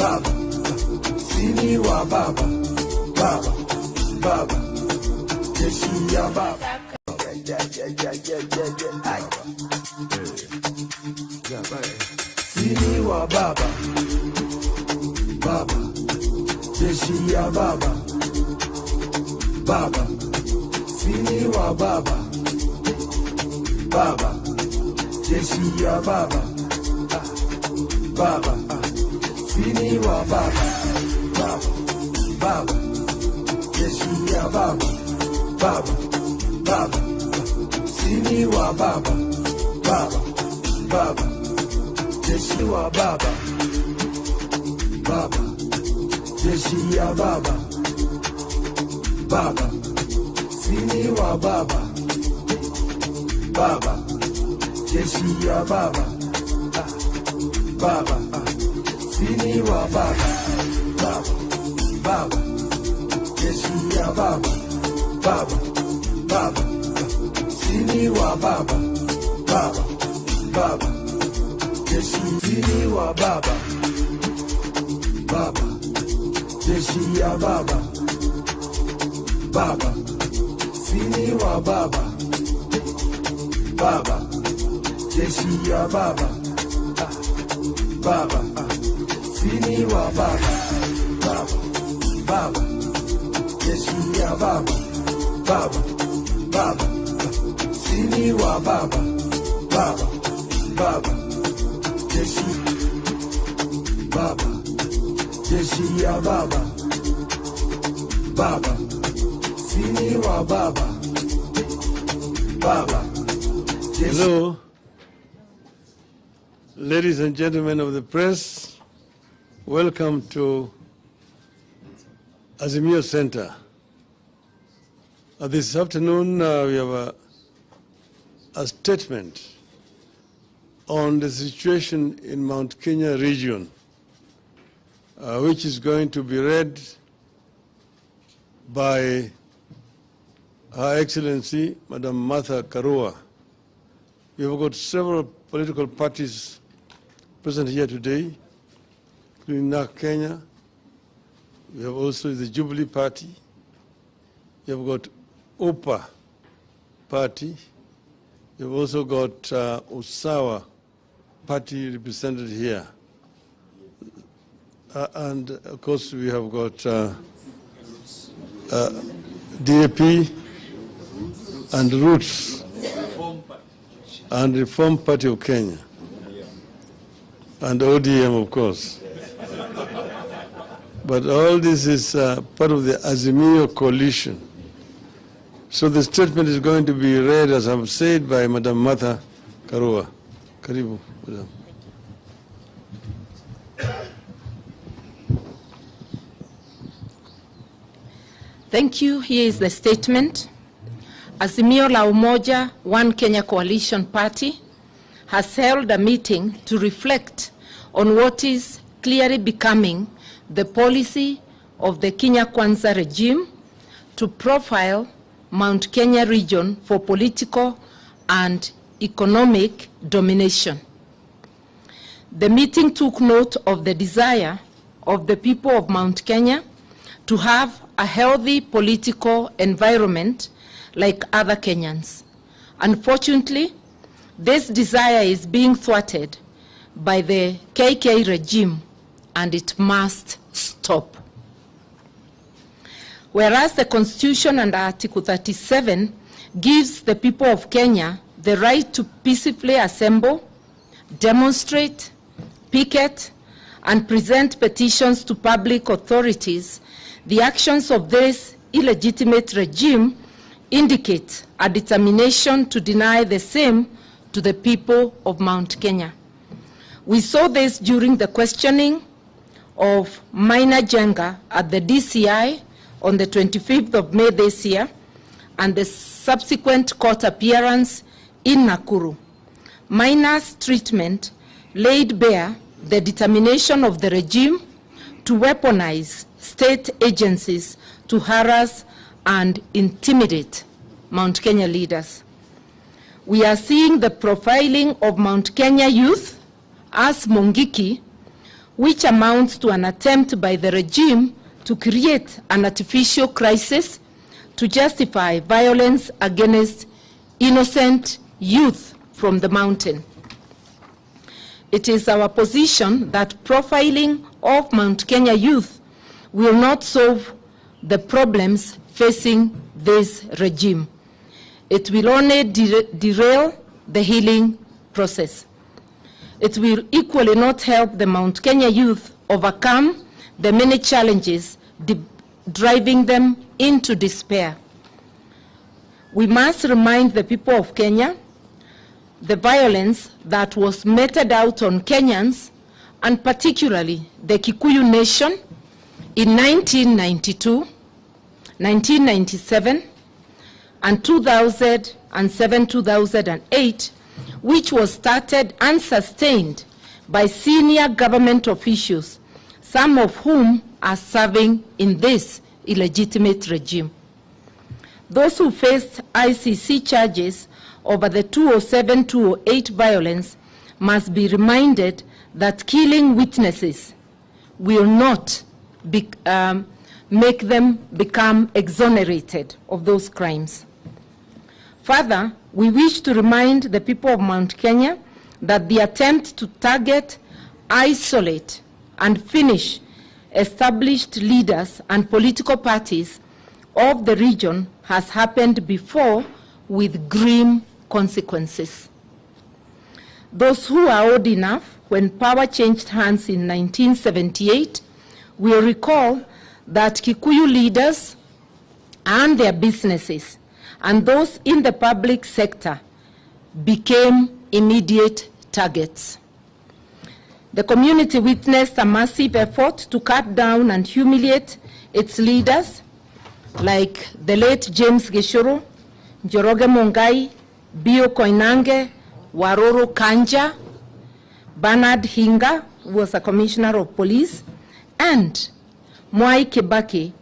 baba, sini wa baba, baba, baba, jeshi ya baba. Sini wa baba, baba, jeshi ya baba, baba, sini wa baba, baba, jeshi ya baba, baba, sini wa baba, baba, baba, jeshi ya baba, baba, baba, sini wa baba, baba, baba, jeshi wa baba, baba, jeshi ya baba, baba, sini wa baba, baba, jeshi ya baba, baba, sini wa baba, baba, baba, jeshi ya baba, baba, baba, sini wa baba, baba, baba, jeshi sini wa baba, baba, jeshi ya baba, baba, sini wa baba, baba, jeshi ya baba, baba, sini wa baba, baba, baba, jeshi ya baba, baba, baba, sini wa baba, baba, baba, jeshi, baba, jeshi ya baba, baba, sini wa baba, baba, jeshi. Hello, ladies and gentlemen of the press, welcome to Azimio Center. This afternoon we have a statement on the situation in Mount Kenya region, which is going to be read by Her Excellency, Madam Martha Karua. We have got several political parties present here today, including NAK Kenya. We have also the Jubilee Party. We have got OPA Party. We have also got Usawa Party represented here. And of course we have got DAP and Roots and Reform Party of Kenya and ODM, of course. But all this is part of the Azimio coalition. So the statement is going to be read, as I've said, by Madam Martha Karua. Karibu, Madam. Thank you. Here is the statement. Azimio la Umoja, One Kenya Coalition Party, has held a meeting to reflect on what is clearly becoming the policy of the Kenya Kwanza regime to profile Mount Kenya region for political and economic domination. The meeting took note of the desire of the people of Mount Kenya to have a healthy political environment like other Kenyans. Unfortunately, this desire is being thwarted by the KK regime, and it must stop. Whereas the Constitution under Article 37 gives the people of Kenya the right to peacefully assemble, demonstrate, picket, and present petitions to public authorities, the actions of this illegitimate regime indicate a determination to deny the same to the people of Mount Kenya. We saw this during the questioning of Maina Jenga at the DCI on the 25th of May this year, and the subsequent court appearance in Nakuru. Maina's treatment laid bare the determination of the regime to weaponize state agencies to harass and intimidate Mount Kenya leaders. We are seeing the profiling of Mount Kenya youth as Mungiki, which amounts to an attempt by the regime to create an artificial crisis to justify violence against innocent youth from the mountain. It is our position that profiling of Mount Kenya youth will not solve the problems facing this regime. It will only derail the healing process. It will equally not help the Mount Kenya youth overcome the many challenges driving them into despair. We must remind the people of Kenya the violence that was meted out on Kenyans, and particularly the Kikuyu nation, in 1992, 1997, and 2007-2008, which was started and sustained by senior government officials, some of whom are serving in this illegitimate regime. Those who faced ICC charges over the 2007-2008 violence must be reminded that killing witnesses will not make them become exonerated of those crimes. Further, we wish to remind the people of Mount Kenya that the attempt to target, isolate, and finish established leaders and political parties of the region has happened before with grim consequences. Those who are old enough when power changed hands in 1978 will recall that Kikuyu leaders and their businesses and those in the public sector became immediate targets. The community witnessed a massive effort to cut down and humiliate its leaders, like the late James Gishuru, Njoroge Mungai, Bio Koinange, Waroro Kanja, Bernard Hinga, who was a commissioner of police, and Mwai Kibaki.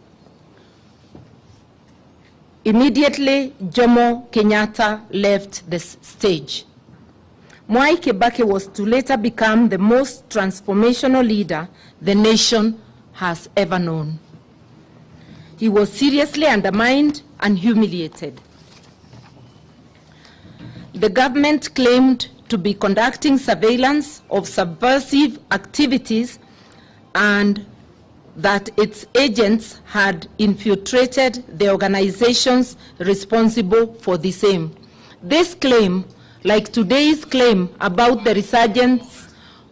Immediately, Jomo Kenyatta left the stage. Mwai Kibaki was to later become the most transformational leader the nation has ever known. He was seriously undermined and humiliated. The government claimed to be conducting surveillance of subversive activities and that its agents had infiltrated the organizations responsible for the same. This claim, like today's claim about the resurgence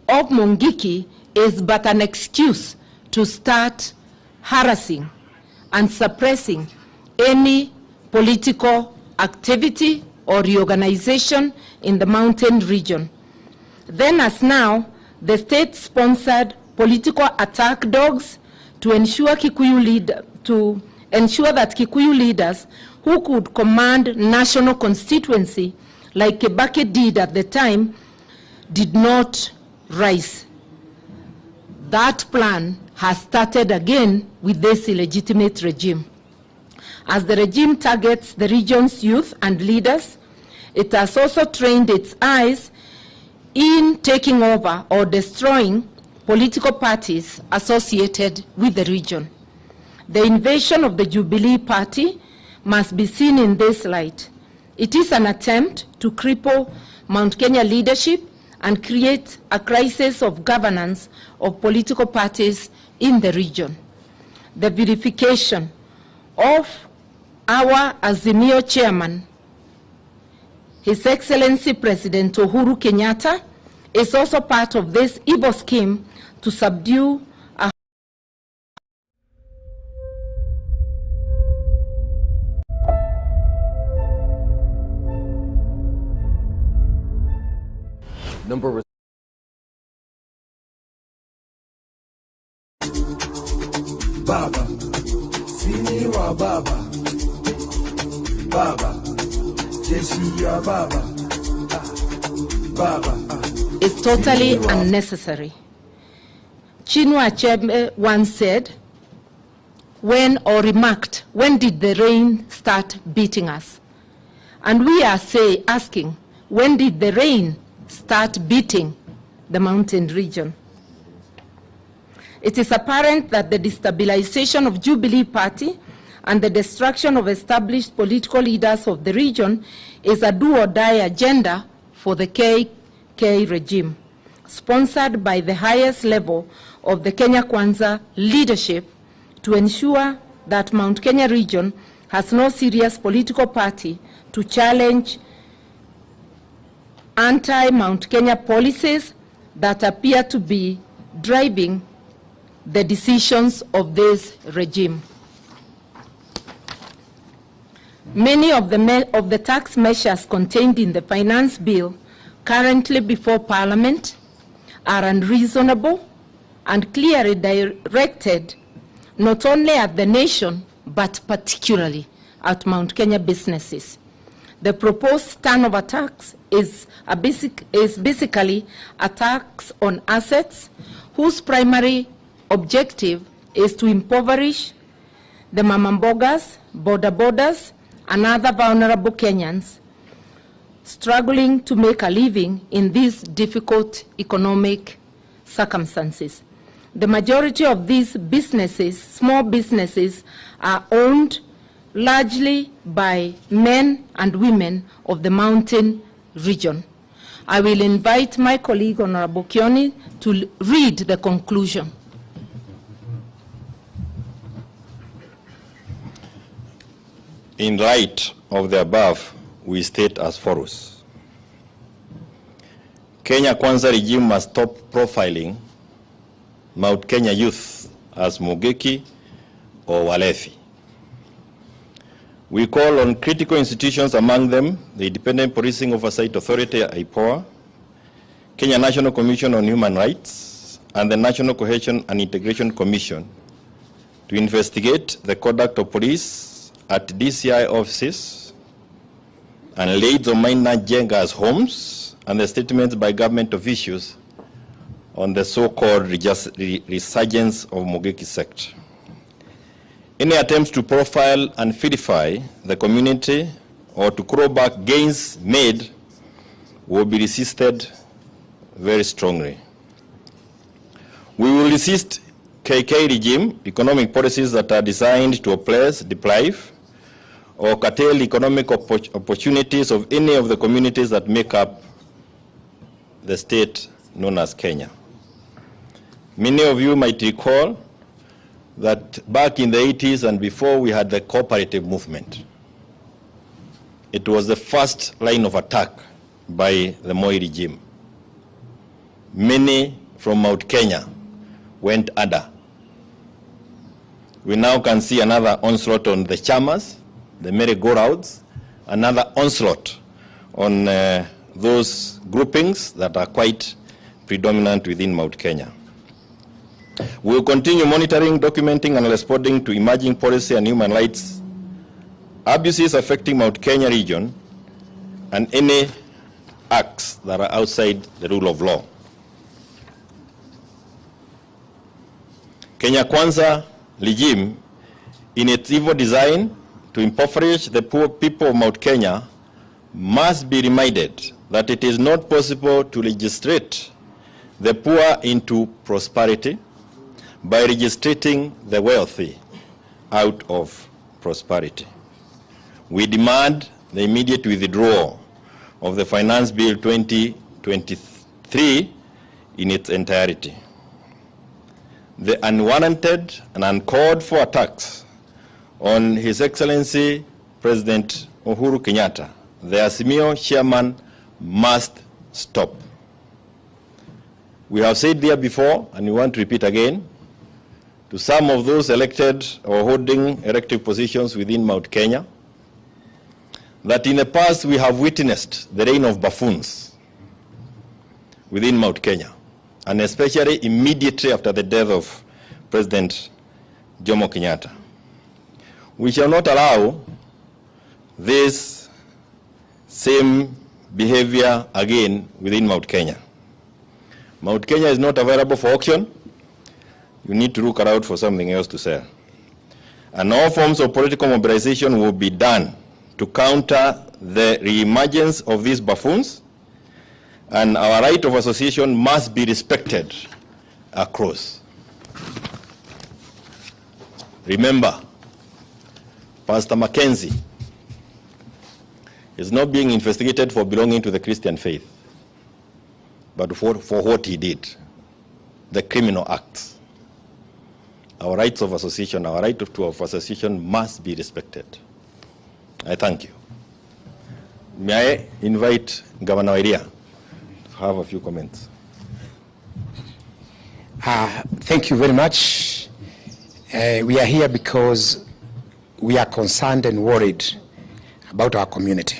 of Mungiki, is but an excuse to start harassing and suppressing any political activity or reorganization in the mountain region. Then as now, the state-sponsored political attack dogs to ensure that Kikuyu leaders who could command national constituency, like Kibaki did at the time, did not rise. That plan has started again with this illegitimate regime. As the regime targets the region's youth and leaders, it has also trained its eyes in taking over or destroying political parties associated with the region. The invasion of the Jubilee Party must be seen in this light. It is an attempt to cripple Mount Kenya leadership and create a crisis of governance of political parties in the region. The verification of our Azimio chairman, His Excellency President Uhuru Kenyatta, is also part of this evil scheme to subdue a number. Baba, sini wa baba, baba, jeshi ya baba, baba. Is totally unnecessary. Chinua Achebe once said, remarked, when did the rain start beating us? And we are asking, when did the rain start beating the mountain region? It is apparent that the destabilization of Jubilee Party and the destruction of established political leaders of the region is a do-or-die agenda for the KK regime, sponsored by the highest level of the Kenya Kwanza leadership to ensure that Mount Kenya region has no serious political party to challenge anti-Mount Kenya policies that appear to be driving the decisions of this regime. Many of the tax measures contained in the finance bill currently before Parliament are unreasonable and clearly directed not only at the nation, but particularly at Mount Kenya businesses. The proposed turnover tax is basically a tax on assets whose primary objective is to impoverish the mamambogas, boda-bodas, and other vulnerable Kenyans struggling to make a living in these difficult economic circumstances. The majority of these businesses, small businesses, are owned largely by men and women of the mountain region. I will invite my colleague, Honorable Kioni, to read the conclusion. In light of the above, we state as follows. Kenya Kwanza regime must stop profiling Mount Kenya youth as Mogeki or Walefi. We call on critical institutions, among them the Independent Policing Oversight Authority, IPOA, Kenya National Commission on Human Rights, and the National Cohesion and Integration Commission to investigate the conduct of police at DCI offices and raids on minor Jenga's homes and the statements by government officials on the so-called resurgence of Mogeki sect. Any attempts to profile and vilify the community or to claw back gains made will be resisted very strongly. We will resist KK regime economic policies that are designed to oppress, deprive, or curtail economic opportunities of any of the communities that make up the state known as Kenya. Many of you might recall that back in the 80s and before, we had the cooperative movement. It was the first line of attack by the Moi regime. Many from Mount Kenya went under. We now can see another onslaught on the chamas, the merry-go-rounds, another onslaught on those groupings that are quite predominant within Mount Kenya. We will continue monitoring, documenting, and responding to emerging policy and human rights abuses affecting Mount Kenya region and any acts that are outside the rule of law. Kenya Kwanza regime, in its evil design to impoverish the poor people of Mount Kenya, must be reminded that it is not possible to legislate the poor into prosperity by registrating the wealthy out of prosperity. We demand the immediate withdrawal of the Finance Bill 2023 in its entirety. The unwarranted and uncalled for attacks on His Excellency President Uhuru Kenyatta, the Azimio chairman, must stop. We have said there before, and we want to repeat again, to some of those elected or holding elective positions within Mount Kenya, that in the past we have witnessed the reign of buffoons within Mount Kenya, and especially immediately after the death of President Jomo Kenyatta. We shall not allow this same behavior again within Mount Kenya. Mount Kenya is not available for auction. You need to look around for something else to sell. And all forms of political mobilization will be done to counter the reemergence of these buffoons, and our right of association must be respected across. Remember, Pastor Mackenzie is not being investigated for belonging to the Christian faith, but for what he did, the criminal acts. Our rights of association, our right of association must be respected. I thank you. May I invite Governor Iria to have a few comments? Thank you very much. We are here because we are concerned and worried about our community.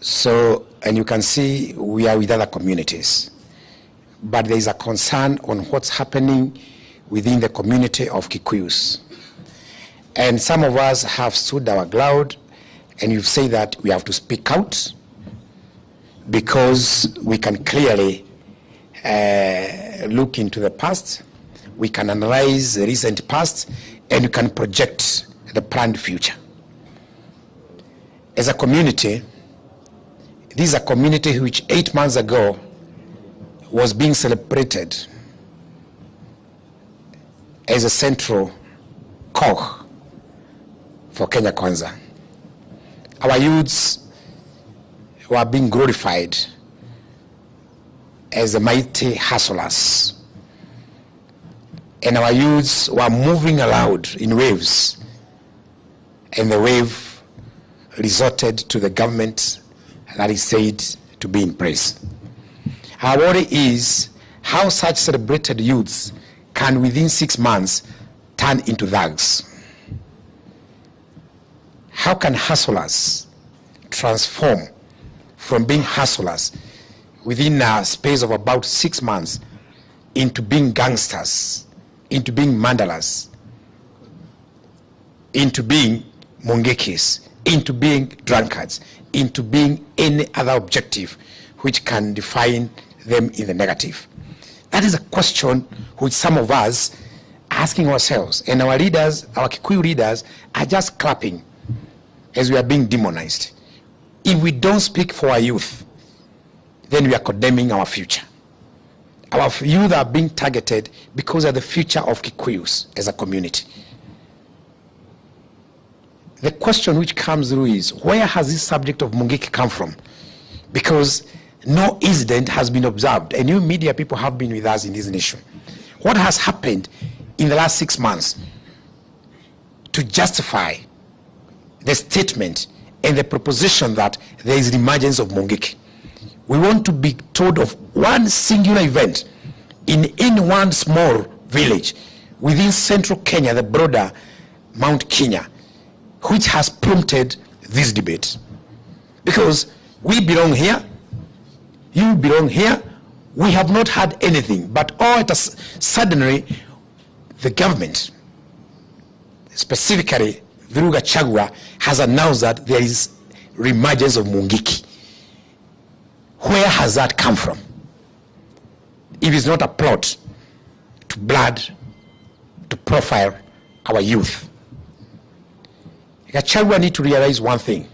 So, and you can see we are with other communities. But there is a concern on what's happening within the community of Kikuyus. And some of us have stood our ground, and you've said that we have to speak out because we can clearly look into the past, we can analyze the recent past, and we can project the planned future. As a community, this is a community which 8 months ago was being celebrated as a central cog for Kenya Kwanza. Our youths were being glorified as the mighty hustlers. And our youths were moving aloud in waves. And the wave resorted to the government that is said to be in place. Our worry is how such celebrated youths can within 6 months turn into thugs. How can hustlers transform from being hustlers within a space of about 6 months into being gangsters, into being mandalas, into being mungekis, into being drunkards, into being any other objective which can define them in the negative? That is a question which some of us are asking ourselves, and our leaders, our Kikuyu leaders, are just clapping as we are being demonized. If we don't speak for our youth, then we are condemning our future. Our youth are being targeted because of the future of Kikuyus as a community. The question which comes through is, where has this subject of Mungiki come from? Because no incident has been observed, and you media people have been with us in this nation. What has happened in the last 6 months to justify the statement and the proposition that there is the emergence of Mungiki? We want to be told of one singular event in one small village within central Kenya, the broader Mount Kenya, which has prompted this debate. Because we belong here, you belong here, we have not had anything, but all it has, suddenly the government, specifically Viruga Chagwa, has announced that there is reemergence of Mungiki. Where has that come from? If it's not a plot to blood, to profile our youth. Gachagua need to realize one thing.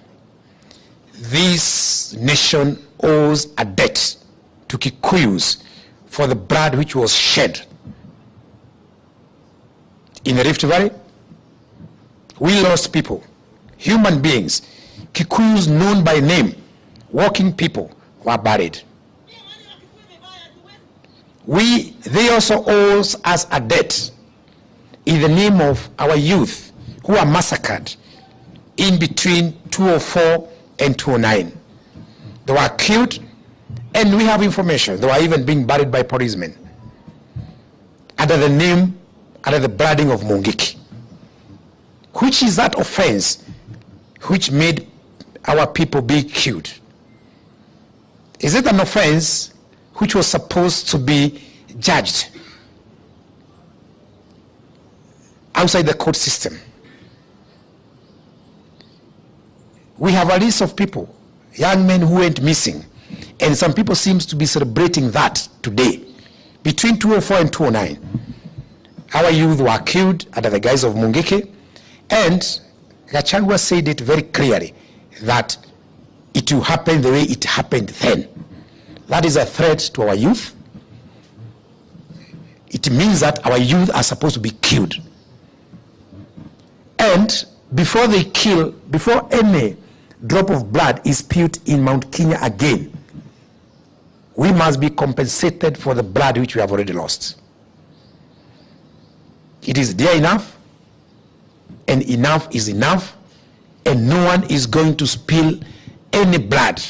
This nation owes a debt to Kikuyus for the blood which was shed in the Rift Valley. We lost people, human beings, Kikuyus known by name, working people were buried. They also owe us a debt in the name of our youth who are massacred in between 2004 and 2009. They were killed, and we have information. They were even being buried by policemen under the name, under the blooding of Mungiki. Which is that offense which made our people be killed? Is it an offense which was supposed to be judged outside the court system? We have a list of people, young men who went missing, and some people seem to be celebrating that today. Between 2004 and 2009, our youth were killed under the guise of Mungiki, and Gachagua said it very clearly that it will happen the way it happened then. That is a threat to our youth. it means that our youth are supposed to be killed. And before they kill, before any drop of blood is spilled in Mount Kenya again, we must be compensated for the blood which we have already lost. It is dear enough, and enough is enough, and no one is going to spill any blood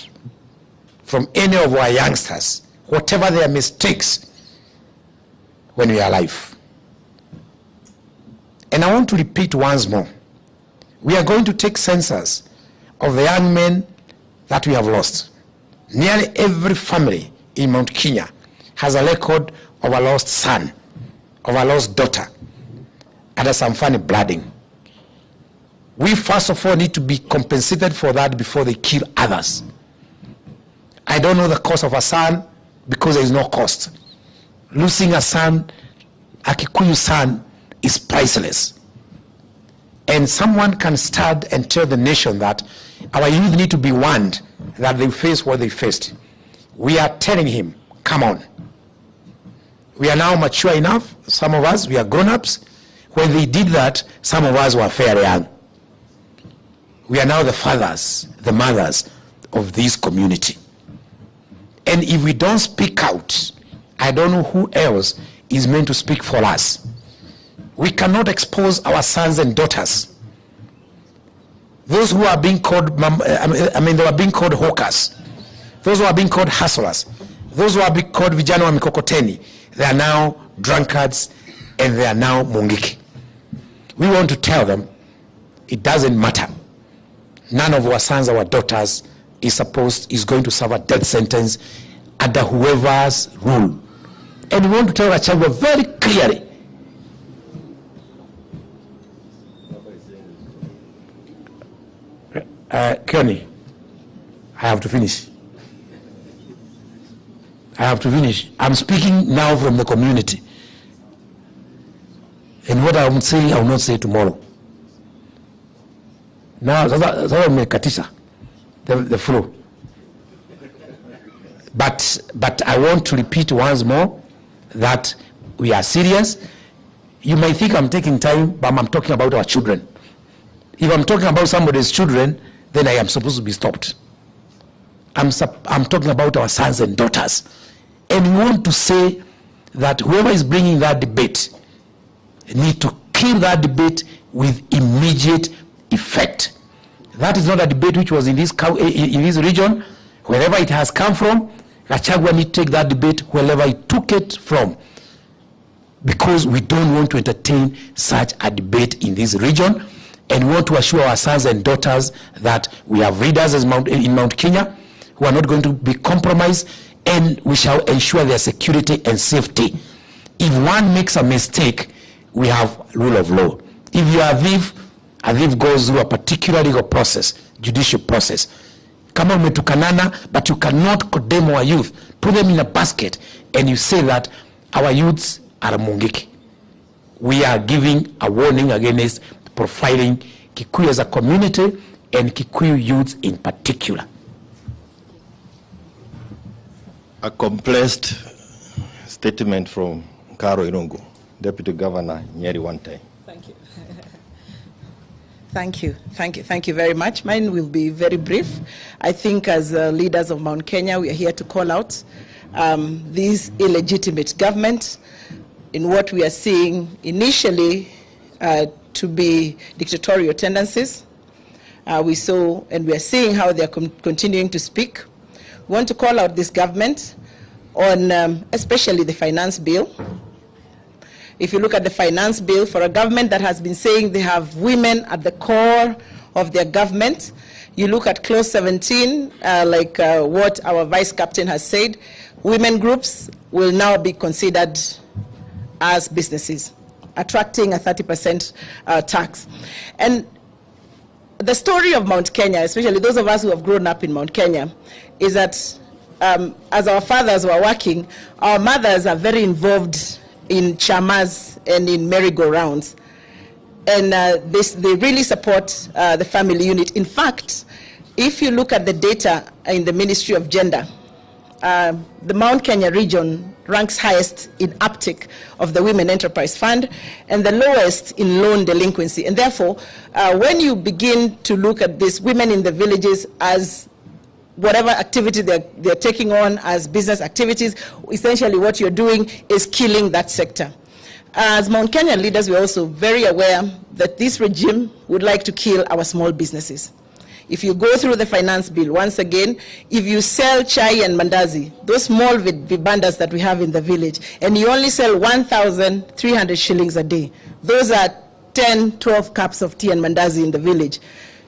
from any of our youngsters, whatever their mistakes, when we are alive. And I want to repeat once more, we are going to take census of the young men that we have lost. Nearly every family in Mount Kenya has a record of a lost son, of a lost daughter, and some funny blooding. We first of all need to be compensated for that before they kill others. I don't know the cost of a son because there is no cost. Losing a son, a Kikuyu son, is priceless. And someone can stand and tell the nation that our youth need to be warned that they face what they faced. We are telling him, come on. We are now mature enough. Some of us, we are grown-ups. When they did that, some of us were fairly young. We are now the fathers, the mothers of this community. And if we don't speak out, I don't know who else is meant to speak for us. We cannot expose our sons and daughters. Those who are being called, they are being called hawkers. Those who are being called hustlers. Those who are being called vijana wa mikokoteni. They are now drunkards and they are now mungiki. We want to tell them it doesn't matter. None of our sons, our daughters is going to serve a death sentence under whoever's rule. And we want to tell Gachagua very clearly, Kenny, I have to finish. I'm speaking now from the community. And what I'm saying, I will not say tomorrow. Now, that's the flow. But I want to repeat once more that we are serious. You may think I'm taking time, but I'm talking about our children. If I'm talking about somebody's children, then I am supposed to be stopped. I'm talking about our sons and daughters. And we want to say that whoever is bringing that debate need to kill that debate with immediate effect. That is not a debate which was in this region. Wherever it has come from, Gachagua need to take that debate wherever he took it from. Because we don't want to entertain such a debate in this region. And we want to assure our sons and daughters that we have leaders in Mount Kenya who are not going to be compromised, and we shall ensure their security and safety. If one makes a mistake, we have rule of law. If you are a thief goes through a particular legal process, judicial process. Kama umetukanana, but you cannot condemn our youth, put them in a basket, and you say that our youths are mungiki. We are giving a warning against profiling Kikuyu as a community and Kikuyu youths in particular. A compressed statement from Karo Irungu, Deputy Governor Nyeri one time. Thank you. Thank you very much. Mine will be very brief. I think as leaders of Mount Kenya, we are here to call out this illegitimate government in what we are seeing initially to be dictatorial tendencies. We saw and we are seeing how they are continuing to speak. We want to call out this government on especially the finance bill. If you look at the finance bill, for a government that has been saying they have women at the core of their government, you look at clause 17, what our vice captain has said, women groups will now be considered as businesses, attracting a 30% tax. And the story of Mount Kenya, especially those of us who have grown up in Mount Kenya, is that as our fathers were working, our mothers are very involved in chamas and in merry-go-rounds. And they really support the family unit. In fact, if you look at the data in the Ministry of Gender, the Mount Kenya region ranks highest in uptake of the Women Enterprise Fund and the lowest in loan delinquency. And therefore, when you begin to look at these women in the villages as whatever activity they're taking on as business activities, essentially what you're doing is killing that sector. As Mount Kenya leaders, we're also very aware that this regime would like to kill our small businesses. If you go through the finance bill, once again, if you sell chai and mandazi, those small vibandas that we have in the village, and you only sell 1,300 shillings a day, those are 10, 12 cups of tea and mandazi in the village,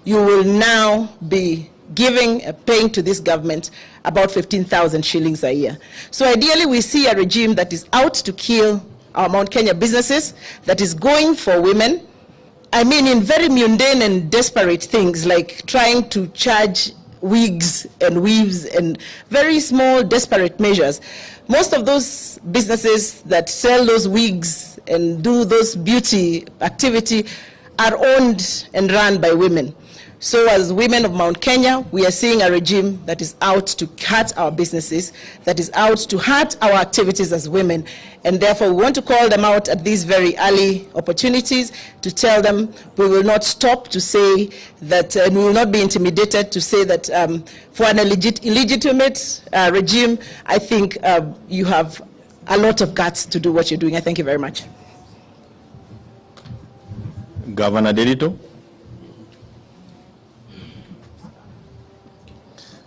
you will now be paying to this government about 15,000 shillings a year. So ideally, we see a regime that is out to kill our Mount Kenya businesses, that is going for women, I mean, in very mundane and desperate things like trying to charge wigs and weaves and very small, desperate measures. Most of those businesses that sell those wigs and do those beauty activity are owned and run by women. So as women of Mount Kenya, we are seeing a regime that is out to hurt our businesses, that is out to hurt our activities as women, and therefore we want to call them out at these very early opportunities to tell them we will not stop to say that, and we will not be intimidated to say that for an illegitimate regime, I think you have a lot of guts to do what you're doing. I thank you very much. Governor Derito.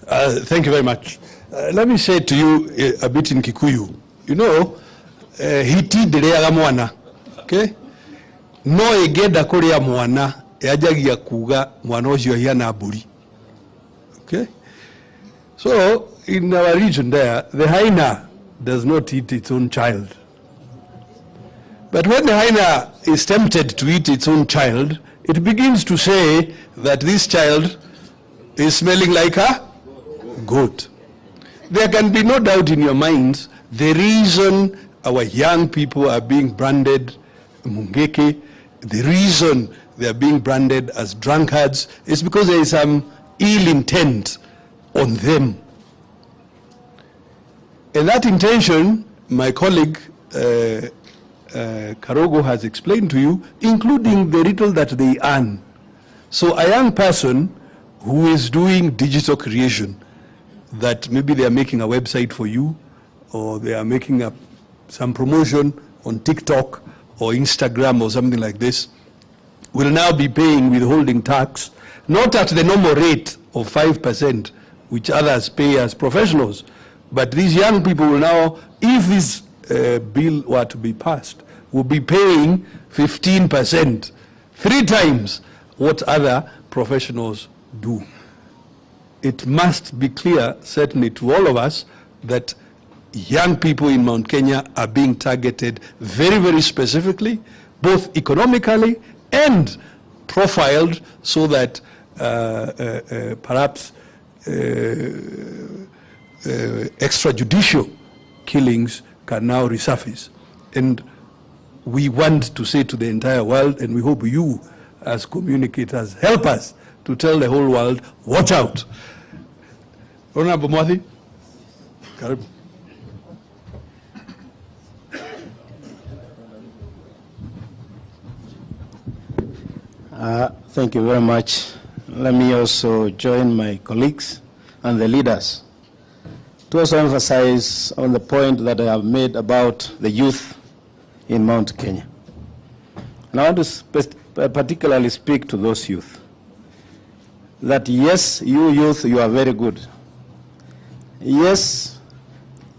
Thank you very much. Let me say to you a bit in Kikuyu. You know, hiti direaga mwana, okay? No egenda kuria mwana yajagia kuga mwana ucio hiana mburi. Okay? So in our region there, the hyena does not eat its own child. But when the hyena is tempted to eat its own child, it begins to say that this child is smelling like a goat. There can be no doubt in your minds the reason our young people are being branded mungeke, the reason they are being branded as drunkards is because there is some ill intent on them. And that intention, my colleague Karogo has explained to you, including the little that they earn. So a young person who is doing digital creation, that maybe they are making a website for you, or they are making some promotion on TikTok or Instagram or something like this, will now be paying withholding tax, not at the normal rate of 5%, which others pay as professionals, but these young people will now, if this bill were to be passed, will be paying 15%, 3 times what other professionals do. It must be clear, certainly to all of us, that young people in Mount Kenya are being targeted very, very specifically, both economically and profiled, so that perhaps extrajudicial killings can now resurface. And we want to say to the entire world, and we hope you as communicators help us to tell the whole world, watch out. Honorable Muthi, karibu. Thank you very much. Let me also join my colleagues and the leaders to also emphasize on the point that I have made about the youth in Mount Kenya. And I want to particularly speak to those youth. That yes, you youth, you are very good. Yes,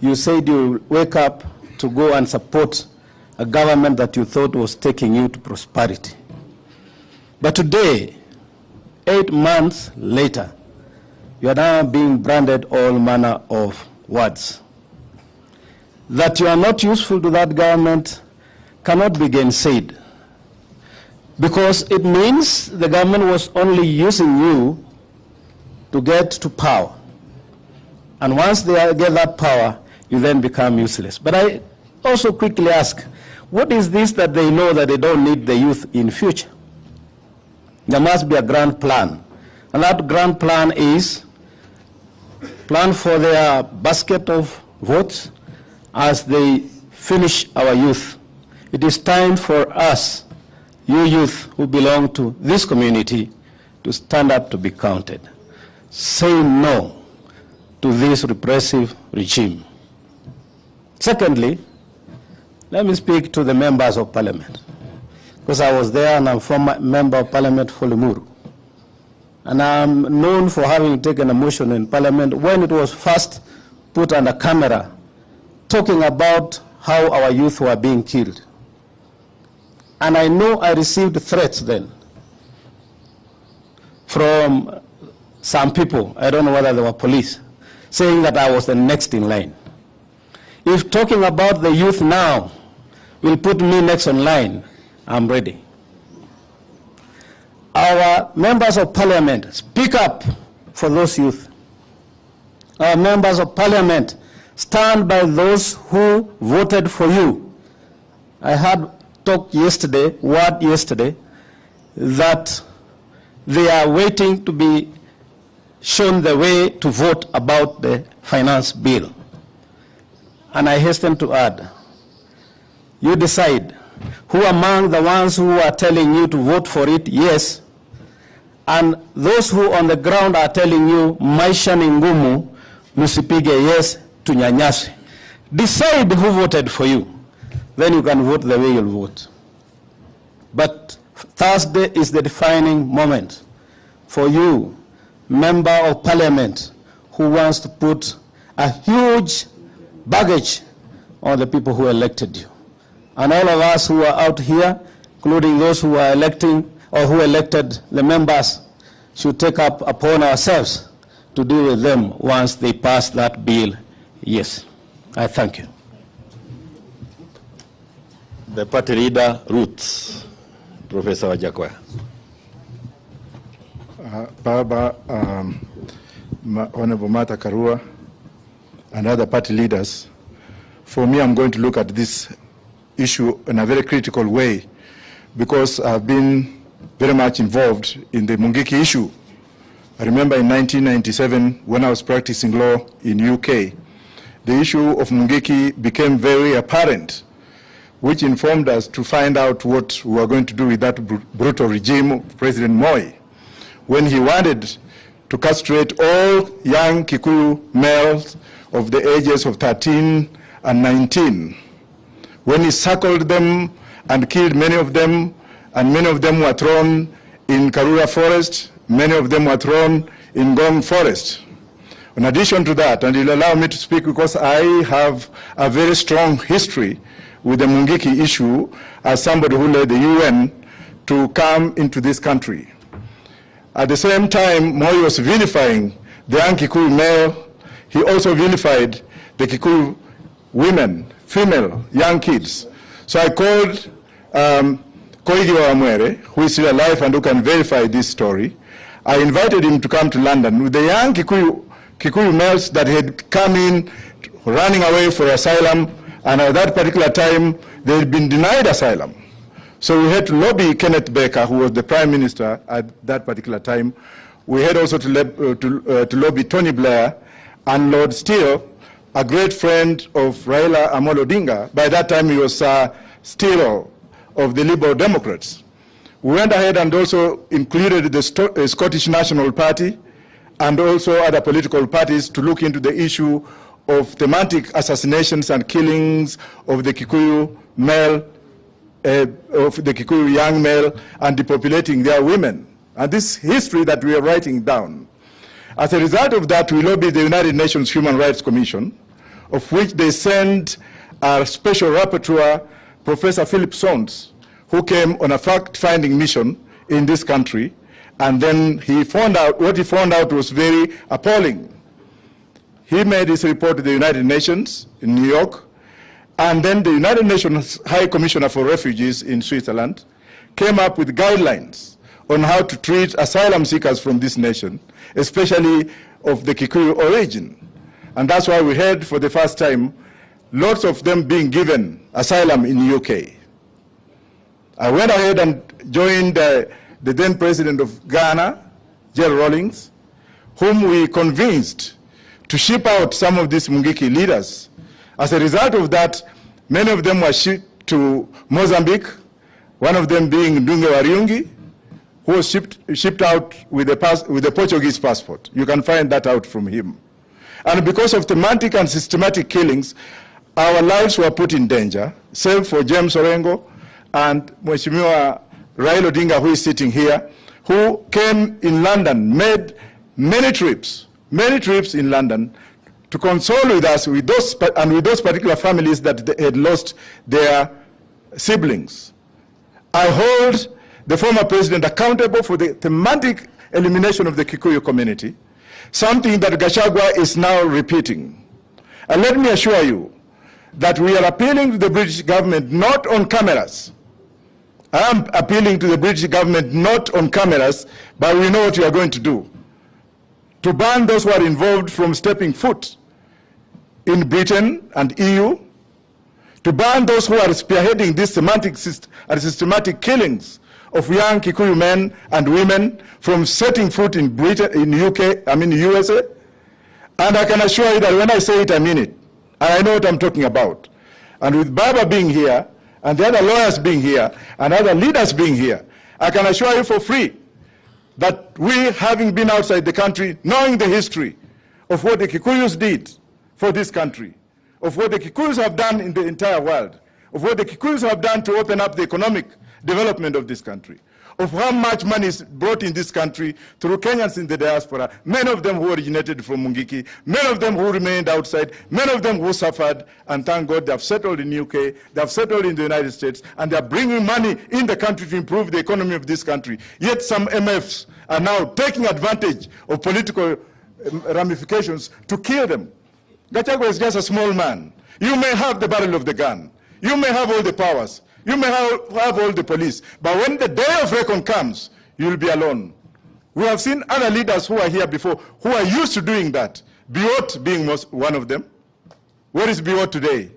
you said you wake up to go and support a government that you thought was taking you to prosperity. But today, 8 months later, you are now being branded all manner of words. That you are not useful to that government cannot be gainsaid, because it means the government was only using you to get to power. And once they get that power, you then become useless. But I also quickly ask, what is this that they know that they don't need the youth in future? There must be a grand plan. And that grand plan is plan for their basket of votes as they finish our youth. It is time for us, you youth who belong to this community, to stand up to be counted. Say no to this repressive regime. Secondly, let me speak to the members of parliament, because I was there and I'm former member of parliament for Limuru. And I'm known for having taken a motion in parliament when it was first put under camera, talking about how our youth were being killed. And I know I received threats then from some people, I don't know whether they were police, saying that I was the next in line. If talking about the youth now will put me next in line, I'm ready. Our members of parliament, speak up for those youth. Our members of parliament, stand by those who voted for you. I had talk yesterday, word yesterday, that they are waiting to be shown the way to vote about the finance bill. And I hasten to add, you decide who among the ones who are telling you to vote for it, yes, and those who on the ground are telling you, maisha ni ngumu, musipige yes, tunyanyase. Decide who voted for you. Then you can vote the way you'll vote. But Thursday is the defining moment for you, member of parliament, who wants to put a huge baggage on the people who elected you. And all of us who are out here, including those who are electing or who elected the members, should take up upon ourselves to deal with them once they pass that bill. Yes, I thank you. The party leader, Roots, Professor Wajakoya. Baba, Honorable Martha Karua, and other party leaders, for me, I'm going to look at this issue in a very critical way, because I've been very much involved in the Mungiki issue. I remember in 1997, when I was practicing law in UK, the issue of Mungiki became very apparent, which informed us to find out what we were going to do with that brutal regime of President Moi, when he wanted to castrate all young Kikuyu males of the ages of 13 and 19. When he circled them and killed many of them, and many of them were thrown in Karura Forest, many of them were thrown in Ngong Forest. In addition to that, and you'll allow me to speak because I have a very strong history with the Mungiki issue as somebody who led the UN to come into this country. At the same time, Moi was vilifying the young Kikuyu male. He also vilified the Kikuyu women, female, young kids. So I called Koigi Wamwere, who is still alive and who can verify this story. I invited him to come to London with the young Kikuyu males that had come in running away for asylum, and at that particular time, they had been denied asylum. So we had to lobby Kenneth Baker, who was the Prime Minister at that particular time. We had also to lobby Tony Blair and Lord Steele, a great friend of Raila Odinga. By that time, he was Steele of the Liberal Democrats. We went ahead and also included the Scottish National Party and also other political parties to look into the issue of thematic assassinations and killings of the Kikuyu male, of the Kikuyu young male, and depopulating their women. And this history that we are writing down. As a result of that, we lobbied the United Nations Human Rights Commission, of which they sent our special rapporteur, Professor Philip Sons, who came on a fact-finding mission in this country, and then he found out, what he found out was very appalling. He made his report to the United Nations in New York, and then the United Nations High Commissioner for Refugees in Switzerland came up with guidelines on how to treat asylum seekers from this nation, especially of the Kikuyu origin. And that's why we heard for the first time lots of them being given asylum in the UK. I went ahead and joined the then president of Ghana, Gerald Rawlings, whom we convinced to ship out some of these Mungiki leaders As a result of that, many of them were shipped to Mozambique, one of them being Ndunge Wariungi, who was shipped out with a Portuguese passport. You can find that out from him. And because of thematic and systematic killings, our lives were put in danger, save for James Orengo and Mheshimiwa Raila Odinga, who is sitting here, who came in London, made many trips in London to console with us, with those particular families that they had lost their siblings. I hold the former president accountable for the thematic elimination of the Kikuyu community, something that Gachagua is now repeating. And let me assure you that we are appealing to the British government not on cameras. I am appealing to the British government not on cameras, but we know what we are going to do. To ban those who are involved from stepping foot in Britain and EU, to ban those who are spearheading these systematic killings of young Kikuyu men and women from setting foot in Britain, in USA. And I can assure you that when I say it, I mean it. And I know what I'm talking about. And with Baba being here, and the other lawyers being here, and other leaders being here, I can assure you for free that we, having been outside the country, knowing the history of what the Kikuyus did for this country, of what the Kikuyus have done in the entire world, of what the Kikuyus have done to open up the economic development of this country, of how much money is brought in this country through Kenyans in the diaspora, many of them who originated from Mungiki, many of them who remained outside, many of them who suffered, and thank God they have settled in the UK, they have settled in the United States, and they are bringing money in the country to improve the economy of this country. Yet some MFs are now taking advantage of political ramifications to kill them. Gachagua is just a small man. You may have the barrel of the gun. You may have all the powers. You may have all the police, but when the day of reckoning comes, you'll be alone. We have seen other leaders who are here before, who are used to doing that. Biot being one of them. Where is Biot today?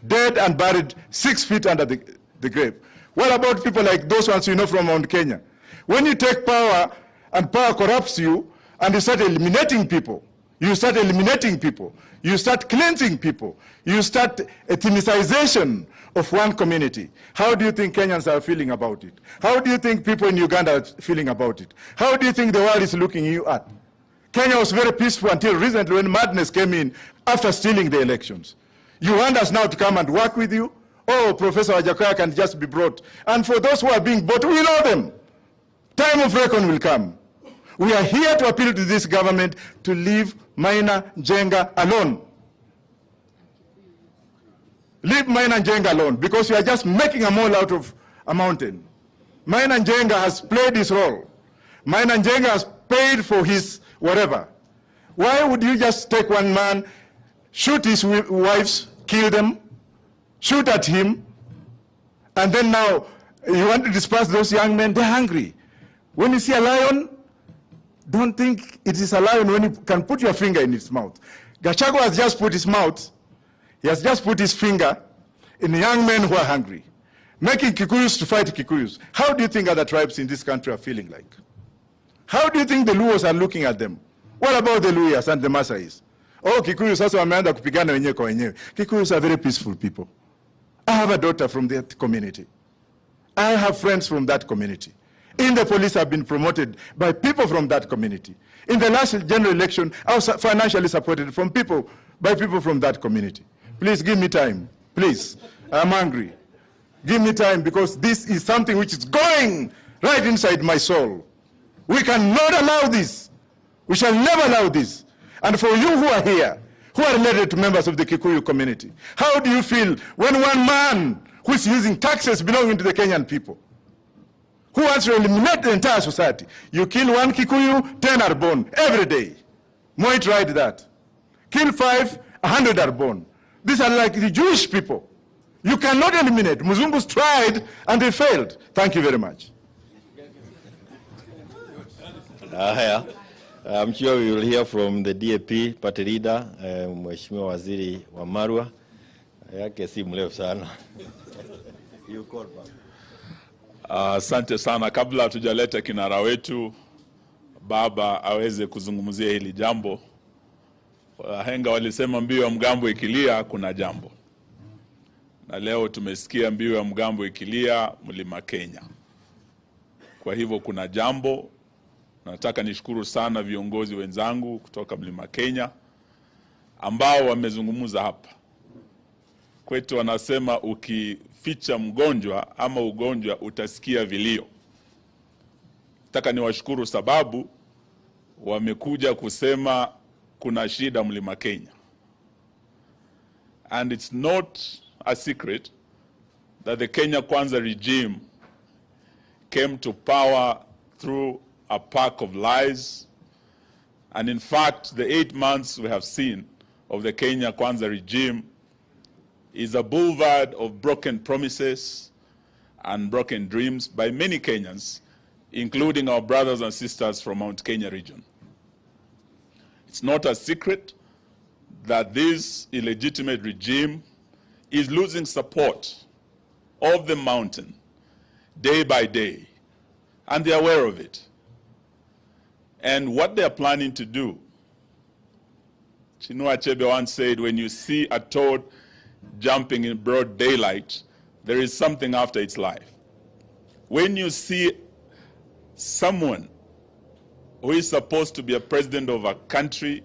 Dead and buried 6 feet under the grave. What about people like those ones you know from Mount Kenya? When you take power and power corrupts you, and you start eliminating people, you start cleansing people, you start ethnicization of one community. How do you think Kenyans are feeling about it? How do you think people in Uganda are feeling about it? How do you think the world is looking you at? Kenya was very peaceful until recently when madness came in after stealing the elections. You want us now to come and work with you? Oh, Professor Wajakoya can just be brought. And for those who are being brought, we know them. Time of reckoning will come. We are here to appeal to this government to leave Maina Njenga alone. Leave Maina Njenga alone, because you are just making a mole out of a mountain. Maina Njenga has played his role. Maina Njenga has paid for his whatever. Why would you just take one man, shoot his wives, kill them, shoot at him, and then now you want to disperse those young men? They're hungry. When you see a lion, don't think it is a lion when you can put your finger in its mouth. Gachagua has just put his mouth, he has just put his finger in young men who are hungry, making Kikuyus to fight Kikuyus. How do you think other tribes in this country are feeling like? How do you think the Luos are looking at them? What about the Luyas and the Masais? Oh, Kikuyus sasa wameanza kupigana wenyewe kwa wenyewe. Kikuyus are very peaceful people. I have a daughter from that community. I have friends from that community. In the police, have been promoted by people from that community. In the last general election, I was financially supported by people from that community. Please give me time. Please. I'm angry. Give me time, because this is something which is going right inside my soul. We cannot allow this. We shall never allow this. And for you who are here, who are related to members of the Kikuyu community, how do you feel when one man who is using taxes belonging to the Kenyan people, who wants to eliminate the entire society, you kill one Kikuyu, 10 are born every day. Moi tried that. Kill 5, 100 are born. These are like the Jewish people. You cannot eliminate. Muzungus tried and they failed. Thank you very much. I'm sure we will hear from the DAP party leader, Mheshimiwa Waziri wa Marwa. Yake si mrefu sana. You call back. Asante sana. Kabla tujaleta kinara wetu Baba aweze kuzungumzia hili jambo, Wahenga walisema mbiu ya mgambo ikilia kuna jambo. Na leo tumesikia mbiu ya mgambo ikilia mlima Kenya. Kwa hivyo kuna jambo. Nataka nishukuru sana viongozi wenzangu kutoka mlima Kenya ambao wamezungumza hapa. Kwetu wanasema ukificha mgonjwa ama ugonjwa utasikia vilio. Nataka niwashukuru sababu wamekuja kusema kuna shida mlima Kenya. And it's not a secret that the Kenya Kwanza regime came to power through a pack of lies. And in fact, the 8 months we have seen of the Kenya Kwanza regime is a boulevard of broken promises and broken dreams by many Kenyans, including our brothers and sisters from Mount Kenya region. It's not a secret that this illegitimate regime is losing support of the mountain day by day, and they're aware of it. And what they're planning to do, Chinua Achebe once said, when you see a toad jumping in broad daylight, there is something after its life. When you see someone who is supposed to be a president of a country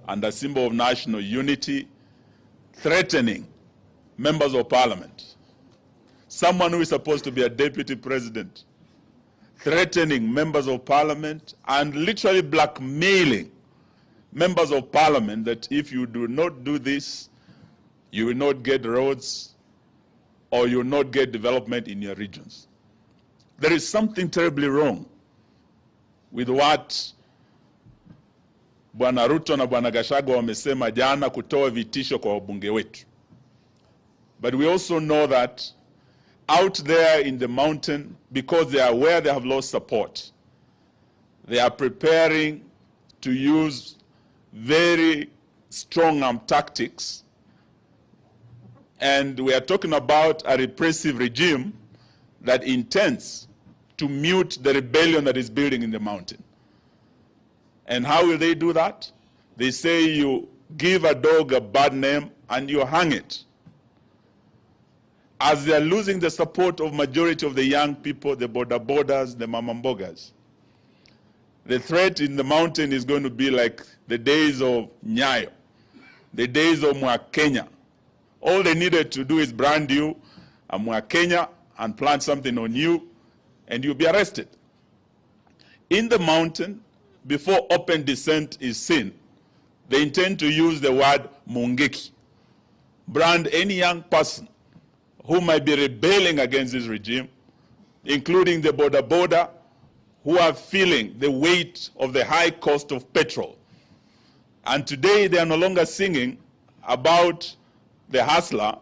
and a symbol of national unity threatening members of parliament, someone who is supposed to be a deputy president threatening members of parliament and literally blackmailing members of parliament that if you do not do this, you will not get roads or you will not get development in your regions. There is something terribly wrong with what Bwana RUTO na Bwana Gachagua wamesema jana kutoa vitisho kwa wabunge wetu. But we also know that out there in the mountain, because they are aware they have lost support, they are preparing to use very strong-arm tactics. And we are talking about a repressive regime that intends to mute the rebellion that is building in the mountain. And how will they do that? They say you give a dog a bad name and you hang it. As they are losing the support of majority of the young people, the borders, the mamambogas, the threat in the mountain is going to be like the days of Nyayo, the days of Kenya. All they needed to do is brand you a Kenya and plant something on you, and you'll be arrested. In the mountain, before open dissent is seen, they intend to use the word mungeki. Brand any young person who might be rebelling against this regime, including the border, who are feeling the weight of the high cost of petrol. And today they are no longer singing about the hustler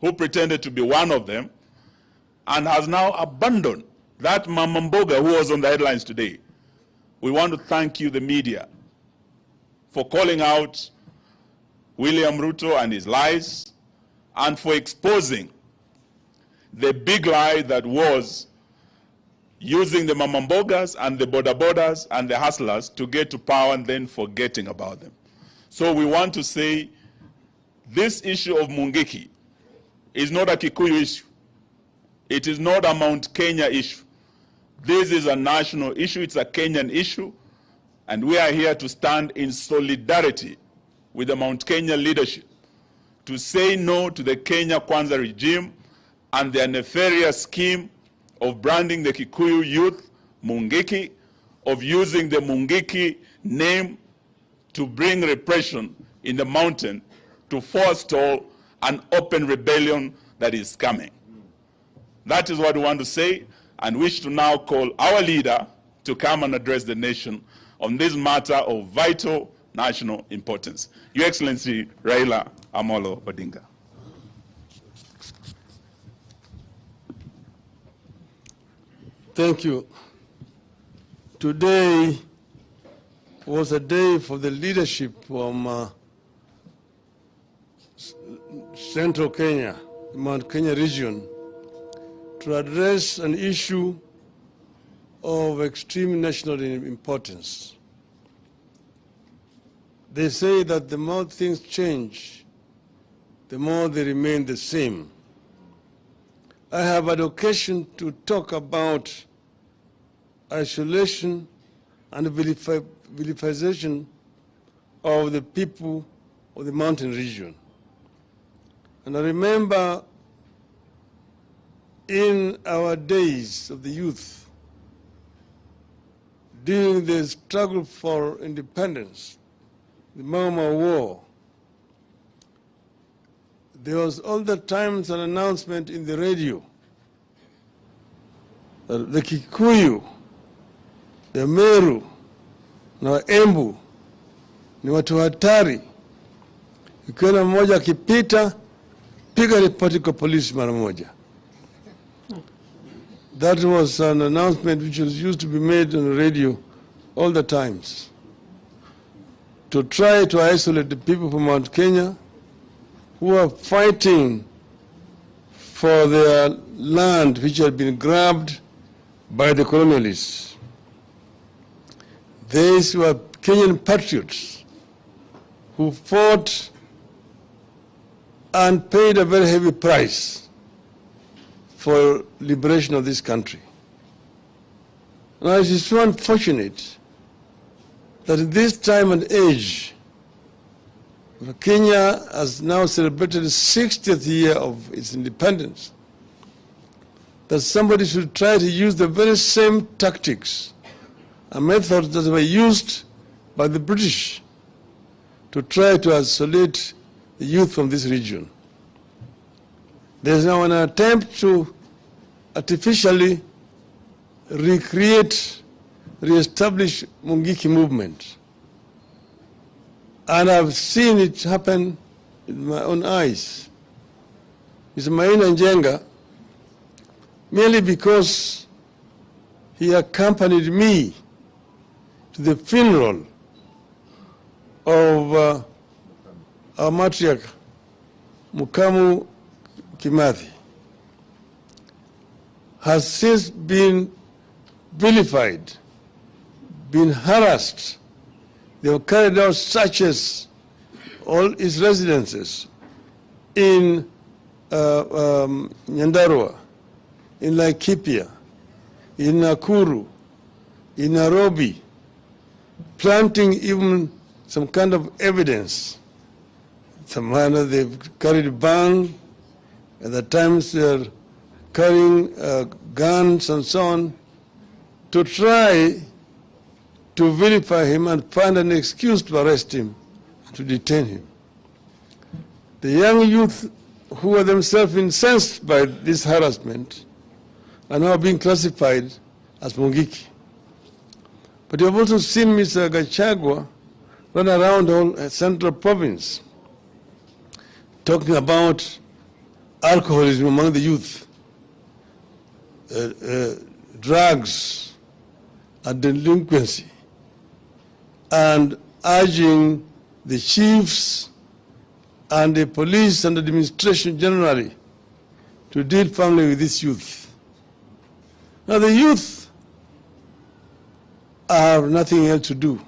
who pretended to be one of them and has now abandoned that mamamboga who was on the headlines today. We want to thank you, the media, for calling out William Ruto and his lies and for exposing the big lie that was using the mamambogas and the borders and the hustlers to get to power and then forgetting about them. So we want to say this issue of Mungiki is not a Kikuyu issue. It is not a Mount Kenya issue. This is a national issue. It's a Kenyan issue. And we are here to stand in solidarity with the Mount Kenya leadership to say no to the Kenya Kwanza regime and their nefarious scheme of branding the Kikuyu youth Mungiki, of using the Mungiki name to bring repression in the mountain to forestall an open rebellion that is coming. That is what we want to say, and wish to now call our leader to come and address the nation on this matter of vital national importance. Your Excellency, Raila Odinga. Thank you. Today was a day for the leadership from Central Kenya, Mount Kenya region, to address an issue of extreme national importance. They say that the more things change, the more they remain the same. I have had occasion to talk about isolation and vilification of the people of the mountain region. And I remember in our days of the youth, during the struggle for independence, the Mama War, there was all the times an announcement in the radio that the Kikuyu, the Meru, na Embu ni watu hatari. Ukiona mmoja akipita, piga ripoti kwa polisi mara moja. That was an announcement which was used to be made on the radio all the times, to try to isolate the people from Mount Kenya who are fighting for their land which had been grabbed by the colonialists. These were Kenyan patriots who fought and paid a very heavy price for liberation of this country. Now it is so unfortunate that in this time and age, Kenya has now celebrated the 60th year of its independence, that somebody should try to use the very same tactics and methods that were used by the British to try to isolate the youth from this region. There is now an attempt to artificially re-establish Mungiki movement. And I've seen it happen with my own eyes. Mr. Maina Njenga, merely because he accompanied me to the funeral of our matriarch, Mukamu Kimathi, has since been vilified, been harassed. They have carried out searches, all his residences in Nyandarua, in Laikipia, in Nakuru, in Nairobi, planting even some kind of evidence. Somehow they've carried bang, at the times they're carrying guns and so on, to try to vilify him and find an excuse to arrest him, to detain him. The young youth who are themselves incensed by this harassment are now being classified as Mungiki. But you have also seen Mr. Gachagua run around all central province talking about alcoholism among the youth, drugs, and delinquency, and urging the chiefs and the police and the administration generally to deal firmly with this youth. Now the youth have nothing else to do.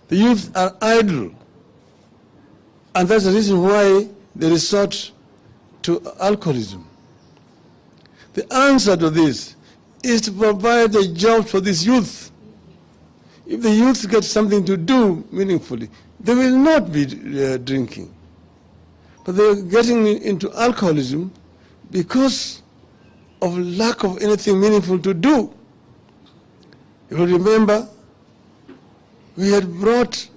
The youth are idle, and that's the reason why they resort to alcoholism. The answer to this is to provide the jobs for this youth. If the youth get something to do meaningfully, they will not be drinking. But they're getting into alcoholism because of lack of anything meaningful to do. You will remember, we had brought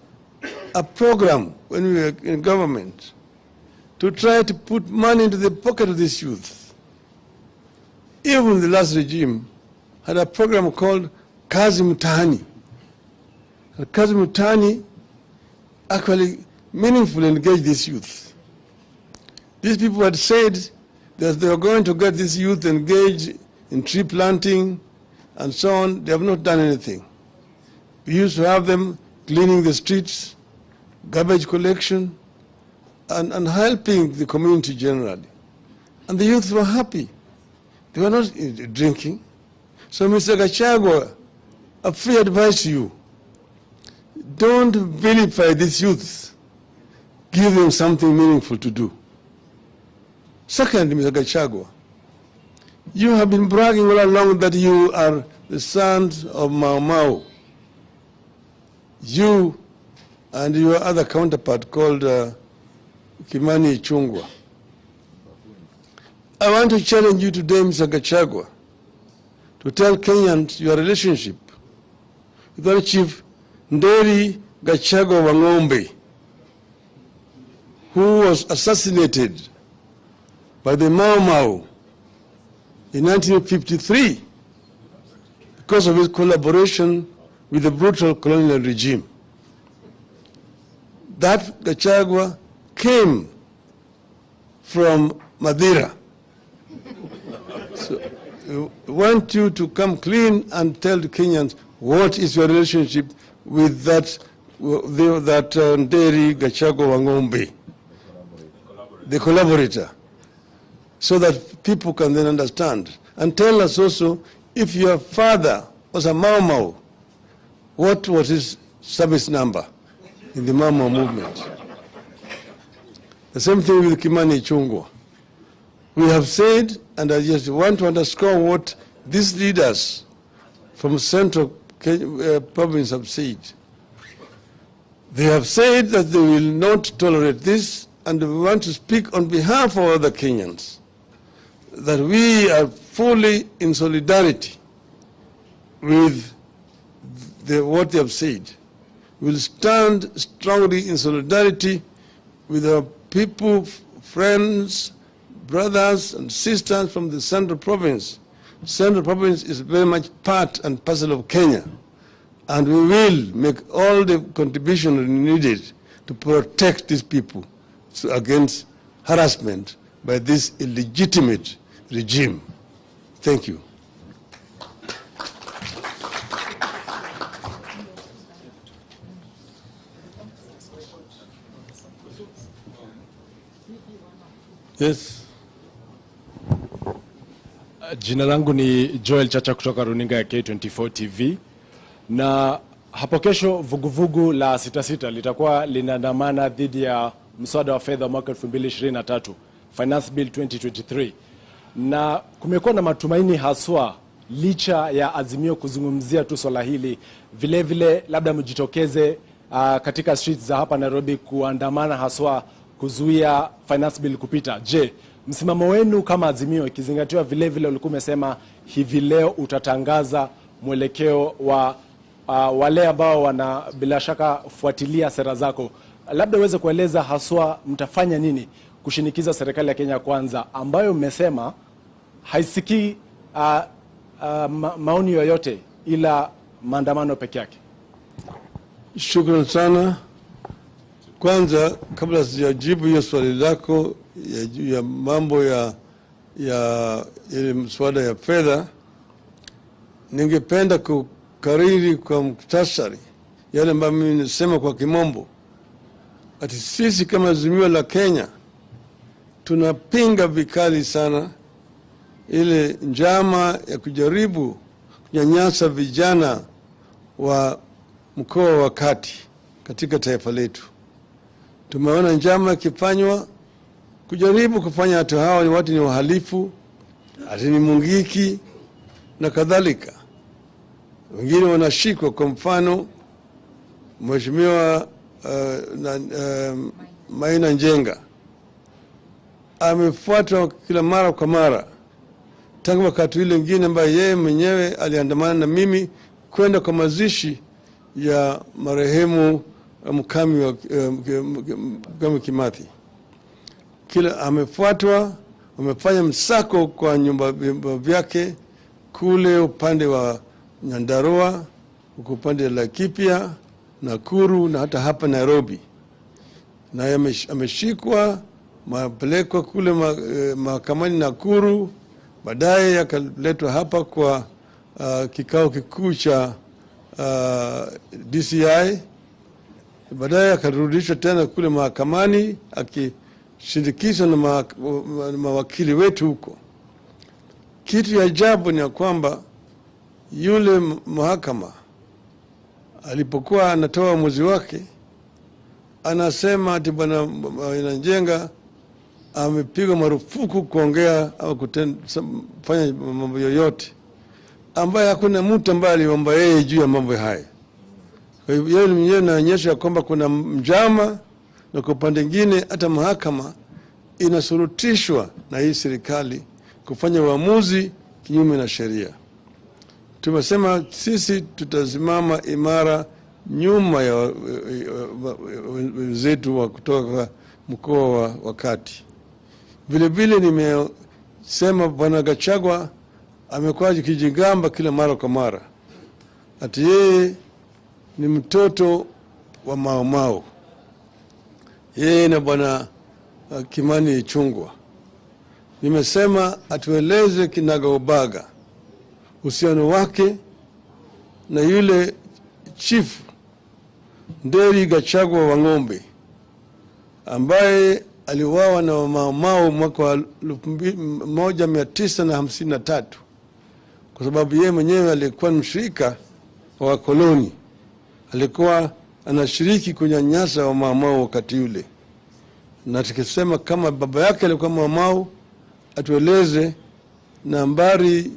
a program when we were in government to try to put money into the pocket of this youth. Even the last regime had a program called Kazi Mutahani. Kazi Mutahani actually meaningfully engaged this youth. These people had said that they were going to get this youth engaged in tree planting and so on. They have not done anything. We used to have them cleaning the streets, garbage collection, and helping the community generally. And the youth were happy. They were not drinking. So Mr. Gachagua, a free advice to you, don't vilify these youths. Give them something meaningful to do. Second, Mr. Gachagua, you have been bragging all along that you are the sons of Mau Mau. You and your other counterpart called Kimani Ichung'wah. I want to challenge you today, Mr. Gachagua, to tell Kenyans your relationship with our Chief Nderi Gachagua Wang'ombe, who was assassinated by the Mau Mau in 1953 because of his collaboration with the brutal colonial regime. That Gachagua came from Madeira. So I want you to come clean and tell the Kenyans what is your relationship with that Nderi Gachagua Wang'ombe, the collaborator, so that people can then understand. And tell us also, if your father was a Mau Mau, what was his service number in the Mau Mau movement? The same thing with Kimani Ichung'wah. We have said, and I just want to underscore what these leaders from Central Province have said. They have said that they will not tolerate this, and we want to speak on behalf of other Kenyans, that we are fully in solidarity with what they have said. We will stand strongly in solidarity with our people, friends, brothers and sisters from the Central Province. Central Province is very much part and parcel of Kenya, and we will make all the contribution needed to protect these people against harassment by this illegitimate regime. Thank you. Yes. Jina langu ni Joel Chacha kutoka runinga ya K24 TV, na hapo kesho vuguvugu la 66 litakuwa linaandamana dhidi ya mswada wa fedha mwaka 2023, Finance Bill 2023, na kumekuwa na matumaini haswa licha ya Azimio kuzungumzia tu swala hili, vile vile labda mjitokeze katika streets za hapa Nairobi kuandamana haswa kuzuia Finance Bill kupita. Je, msimamo wenu kama Azimio, ikizingatiwa vile vile ulikuwa umesema hivi leo utatangaza mwelekeo wa wale ambao wana bila shaka fuatilia sera zako, labda uweze kueleza haswa mtafanya nini kushinikiza serikali ya Kenya Kwanza ambayo mmesema haisikii maoni yoyote ila maandamano peke yake? Shukrani sana. Kwanza, kabla sijajibu hiyo swali lako ya mambo ya ile mswada ya fedha, ningependa kukariri kwa muktasari yale ambayo mimi nisema kwa kimombo. Ati sisi kama Azimio la Kenya tunapinga vikali sana ile njama ya kujaribu kunyanyasa vijana wa mkoa wa Kati katika taifa letu. Tumeona njama ikifanywa kujaribu kufanya watu hawa ni watu ni wahalifu, ati ni mungiki na kadhalika. Wengine wanashikwa, kwa mfano Mheshimiwa Maina Njenga amefuatwa kila mara kwa mara tangu wakati ile mwingine ambaye yeye mwenyewe aliandamana na mimi kwenda kwa mazishi ya marehemu Mkami wa Kimathi. Kila amefuatwa, wamefanya msako kwa nyumba vyake kule upande wa Nyandarua, upande la Kipia, Nakuru na hata hapa Nairobi. Na ameshikwa, mapelekwa kule mahakamani Nakuru, baadaye yakaletwa hapa kwa kikao kikuu cha DCI, baadaye akarudishwa tena kule mahakamani akishindikizwa na mawakili wetu huko. Kitu ya ajabu ni kwamba yule mahakama alipokuwa anatoa uamuzi wake, anasema ati bwana Njenga amepigwa marufuku kuongea au kufanya mambo yoyote ambaye hakuna mtu ambaye aliomba yeye juu ya mambo haya. Kwa hivyo yeye mwenyewe anaonyesha kwamba kuna njama, na kwa upande mwingine hata mahakama inasurutishwa na hii serikali kufanya uamuzi kinyume na sheria. Tumesema sisi tutasimama imara nyuma ya wenzetu wa kutoka mkoa wa Kati. Vile vile nimesema bwana Gachagua amekuwa akijigamba kila mara kwa mara ati yeye ni mtoto wa Mau Mau. Yeye na bwana Kimani Ichung'wah. Nimesema atueleze kinagaubaga uhusiano wake na yule chief Nderi Gachagua wa Ng'ombe ambaye aliuawa na Mau Mau mwaka wa 1953 kwa sababu yeye mwenyewe alikuwa mshirika wa wakoloni. Alikuwa anashiriki kunyanyasa wa Mau Mau wakati yule. Na tukisema kama baba yake alikuwa Mau Mau, atueleze nambari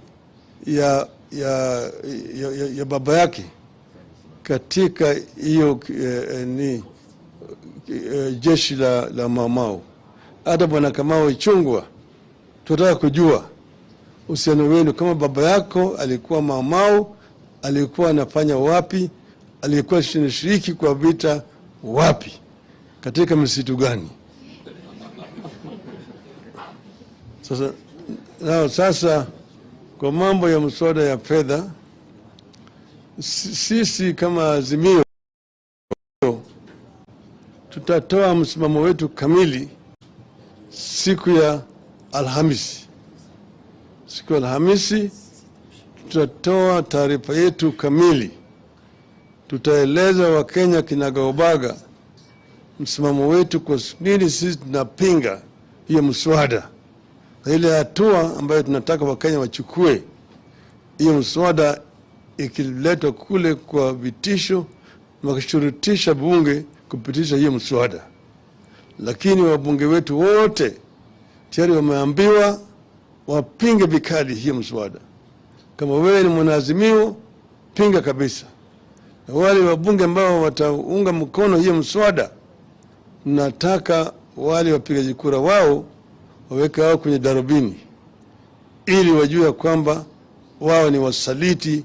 ya baba yake katika hiyo jeshi la Mau Mau. Hata bwana Kamau Ichung'wah, tunataka kujua uhusiano wenu, kama baba yako alikuwa Mau Mau, alikuwa anafanya wapi, alikuwa shiriki kwa vita wapi, katika msitu gani? Sasa kwa mambo ya mswada ya fedha, sisi kama Azimio tutatoa msimamo wetu kamili siku ya Alhamisi. Siku ya Alhamisi tutatoa taarifa yetu kamili. Tutaeleza Wakenya kinagaubaga msimamo wetu kwa nini sisi tunapinga hiyo mswada, na ile hatua ambayo tunataka Wakenya wachukue hiyo mswada ikiletwa kule kwa vitisho na wakishurutisha bunge kupitisha hiyo mswada. Lakini wabunge wetu wote tayari wameambiwa wapinge vikali hiyo mswada. Kama wewe ni mwanaazimio, pinga kabisa. Na wale wabunge ambao wataunga mkono hiyo mswada, nataka wale wapigaji kura wao waweke wao kwenye darubini ili wajue kwamba wao ni wasaliti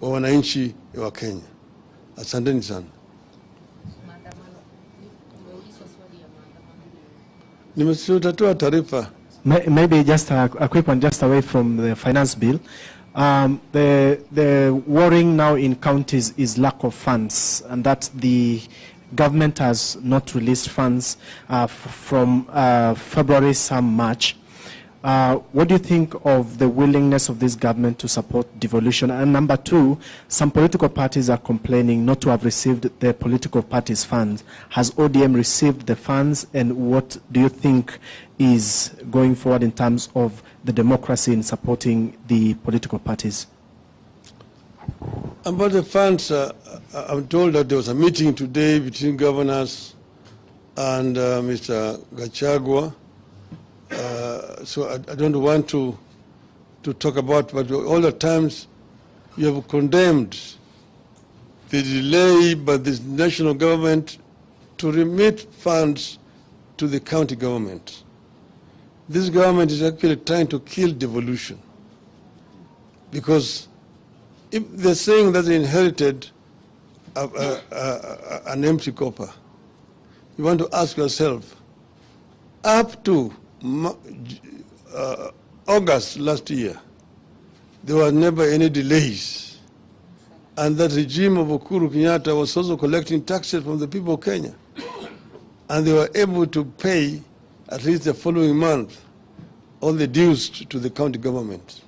wa wananchi wa Kenya. Asanteni sana. Nimesutatoa taarifa. Maybe just a quick one, just away from the finance bill. The worrying now in counties is lack of funds, and that the government has not released funds from February, some March. What do you think of the willingness of this government to support devolution? And number two, some political parties are complaining not to have received their political parties' funds. Has ODM received the funds, and what do you think is going forward in terms of the democracy in supporting the political parties? About the funds, I'm told that there was a meeting today between governors and Mr. Gachagua. So I don't want to talk about, but all the times you have condemned the delay by the national government to remit funds to the county government. This government is actually trying to kill devolution, because if they're saying that they inherited an empty copper, you want to ask yourself, up to August last year, there were never any delays. And that regime of Uhuru Kenyatta was also collecting taxes from the people of Kenya. And they were able to pay at least the following month all the dues to the county government.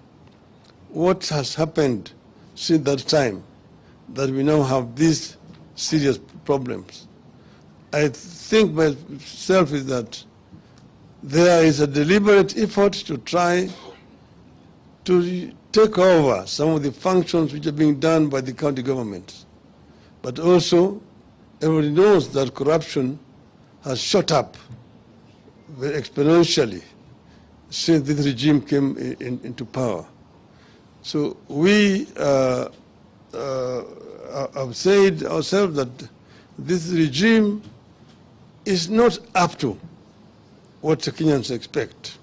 What has happened since that time that we now have these serious problems? I think myself is that there is a deliberate effort to try to take over some of the functions which are being done by the county government. But also, everybody knows that corruption has shot up very exponentially since this regime came into power. So we have said ourselves that this regime is not up to what the Kenyans expect.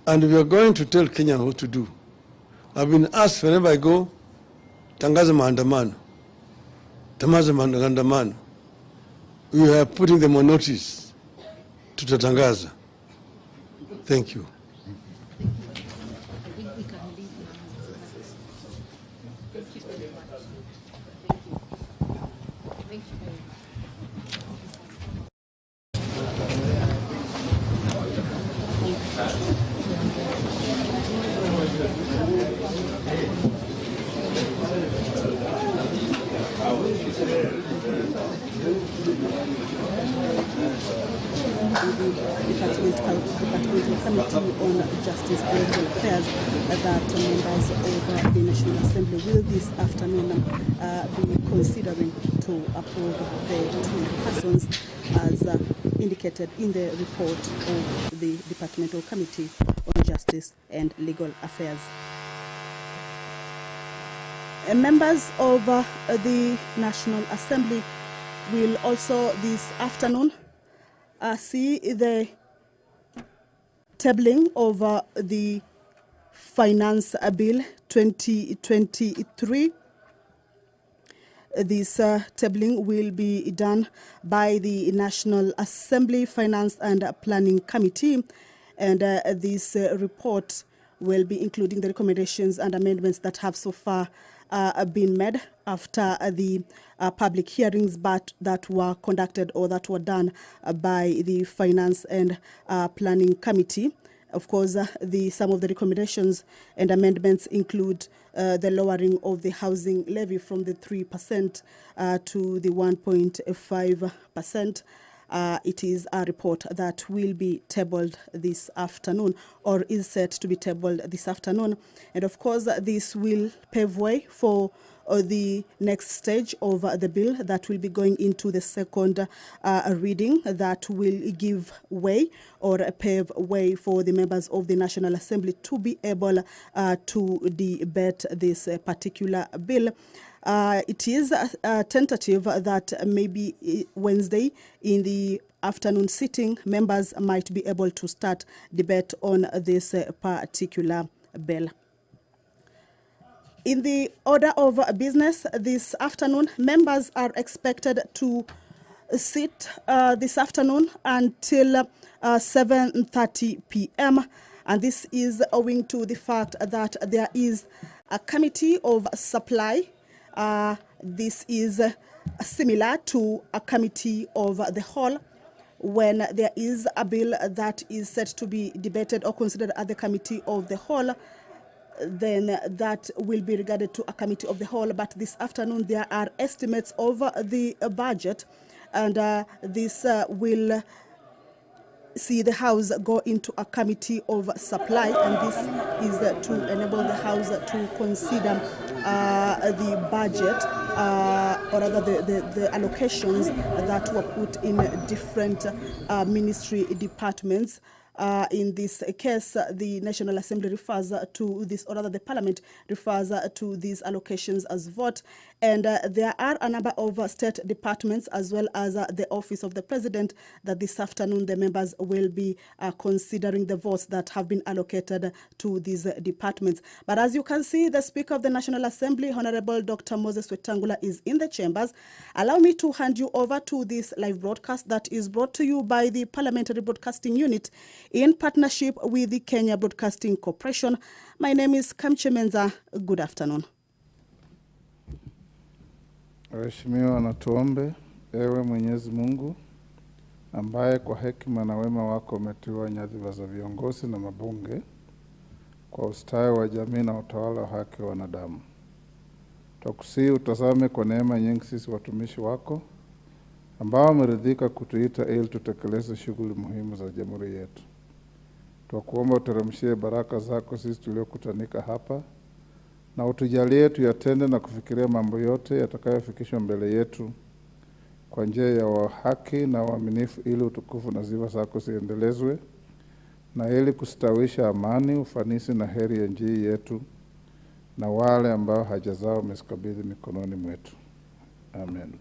And we are going to tell Kenya what to do. I've been asked whenever I go, tangaza maandamano, tamaza maandamano. We are putting them on notice to tatangaza. Thank you. Departmental Committee on Justice and Legal Affairs that members of the National Assembly will this afternoon be considering to approve the two persons as indicated in the report of the Departmental Committee on Justice and Legal Affairs. Members of the National Assembly will also this afternoon see the tabling of the Finance Bill 2023. This tabling will be done by the National Assembly Finance and Planning Committee, and this report will be including the recommendations and amendments that have so far been made after the public hearings that were conducted or that were done by the Finance and Planning Committee. Of course, some of the recommendations and amendments include the lowering of the housing levy from the 3% to the 1.5%. It is a report that will be tabled this afternoon, or is set to be tabled this afternoon. And of course, this will pave way for the next stage of the bill that will be going into the second reading, that will give way or pave way for the members of the National Assembly to be able to debate this particular bill. It is tentative that maybe Wednesday in the afternoon sitting, members might be able to start debate on this particular bill. In the order of business this afternoon, members are expected to sit this afternoon until 7:30 p.m. And this is owing to the fact that there is a committee of supply. This is similar to a committee of the whole. When there is a bill that is set to be debated or considered at the committee of the whole, then that will be regarded to a committee of the whole. But this afternoon there are estimates of the budget, and this will see the House go into a committee of supply, and this is to enable the House to consider the budget, or rather the allocations that were put in different ministry departments. In this case, the National Assembly refers to this, or rather the Parliament refers to these allocations as vote. And there are a number of state departments as well as the Office of the President that this afternoon the members will be considering the votes that have been allocated to these departments. But as you can see, the Speaker of the National Assembly, Honorable Dr. Moses Wetangula, is in the chambers. Allow me to hand you over to this live broadcast that is brought to you by the Parliamentary Broadcasting Unit in partnership with the Kenya Broadcasting Corporation. My name is Kamche Menza. Good afternoon. Waheshimiwa na tuombe. Ewe Mwenyezi Mungu, ambaye kwa hekima na wema wako umeteua nyadhifa za viongozi na mabunge kwa ustawi wa jamii na utawala wa haki wa wanadamu, tukusihi utazame kwa neema nyingi sisi watumishi wako ambao wameridhika kutuita ili tutekeleze shughuli muhimu za jamhuri yetu. Tukuomba uteremshie baraka zako sisi tuliokutanika hapa, na utujalie tuyatende na kufikiria mambo yote yatakayofikishwa mbele yetu kwa njia ya haki na uaminifu, ili utukufu na sifa zako ziendelezwe, na ili kustawisha amani, ufanisi na heri ya nchi yetu na wale ambao haja zao umezikabidhi mikononi mwetu. Amen.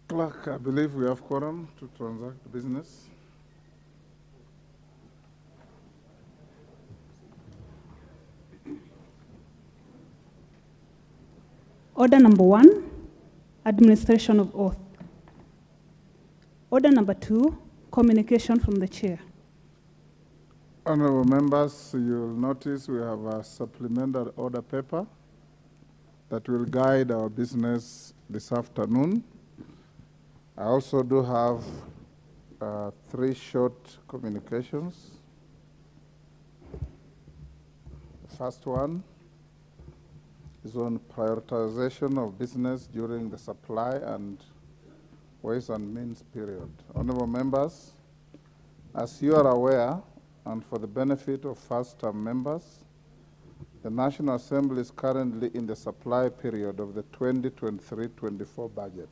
Clerk, I believe we have quorum to transact business. Order number 1, administration of oath. Order number 2, communication from the chair. Honorable members, you'll notice we have a supplementary order paper that will guide our business this afternoon. I also do have 3 short communications. The first one is on prioritization of business during the supply and ways and means period. Honorable members, as you are aware, and for the benefit of first-term members, the National Assembly is currently in the supply period of the 2023-24 budget.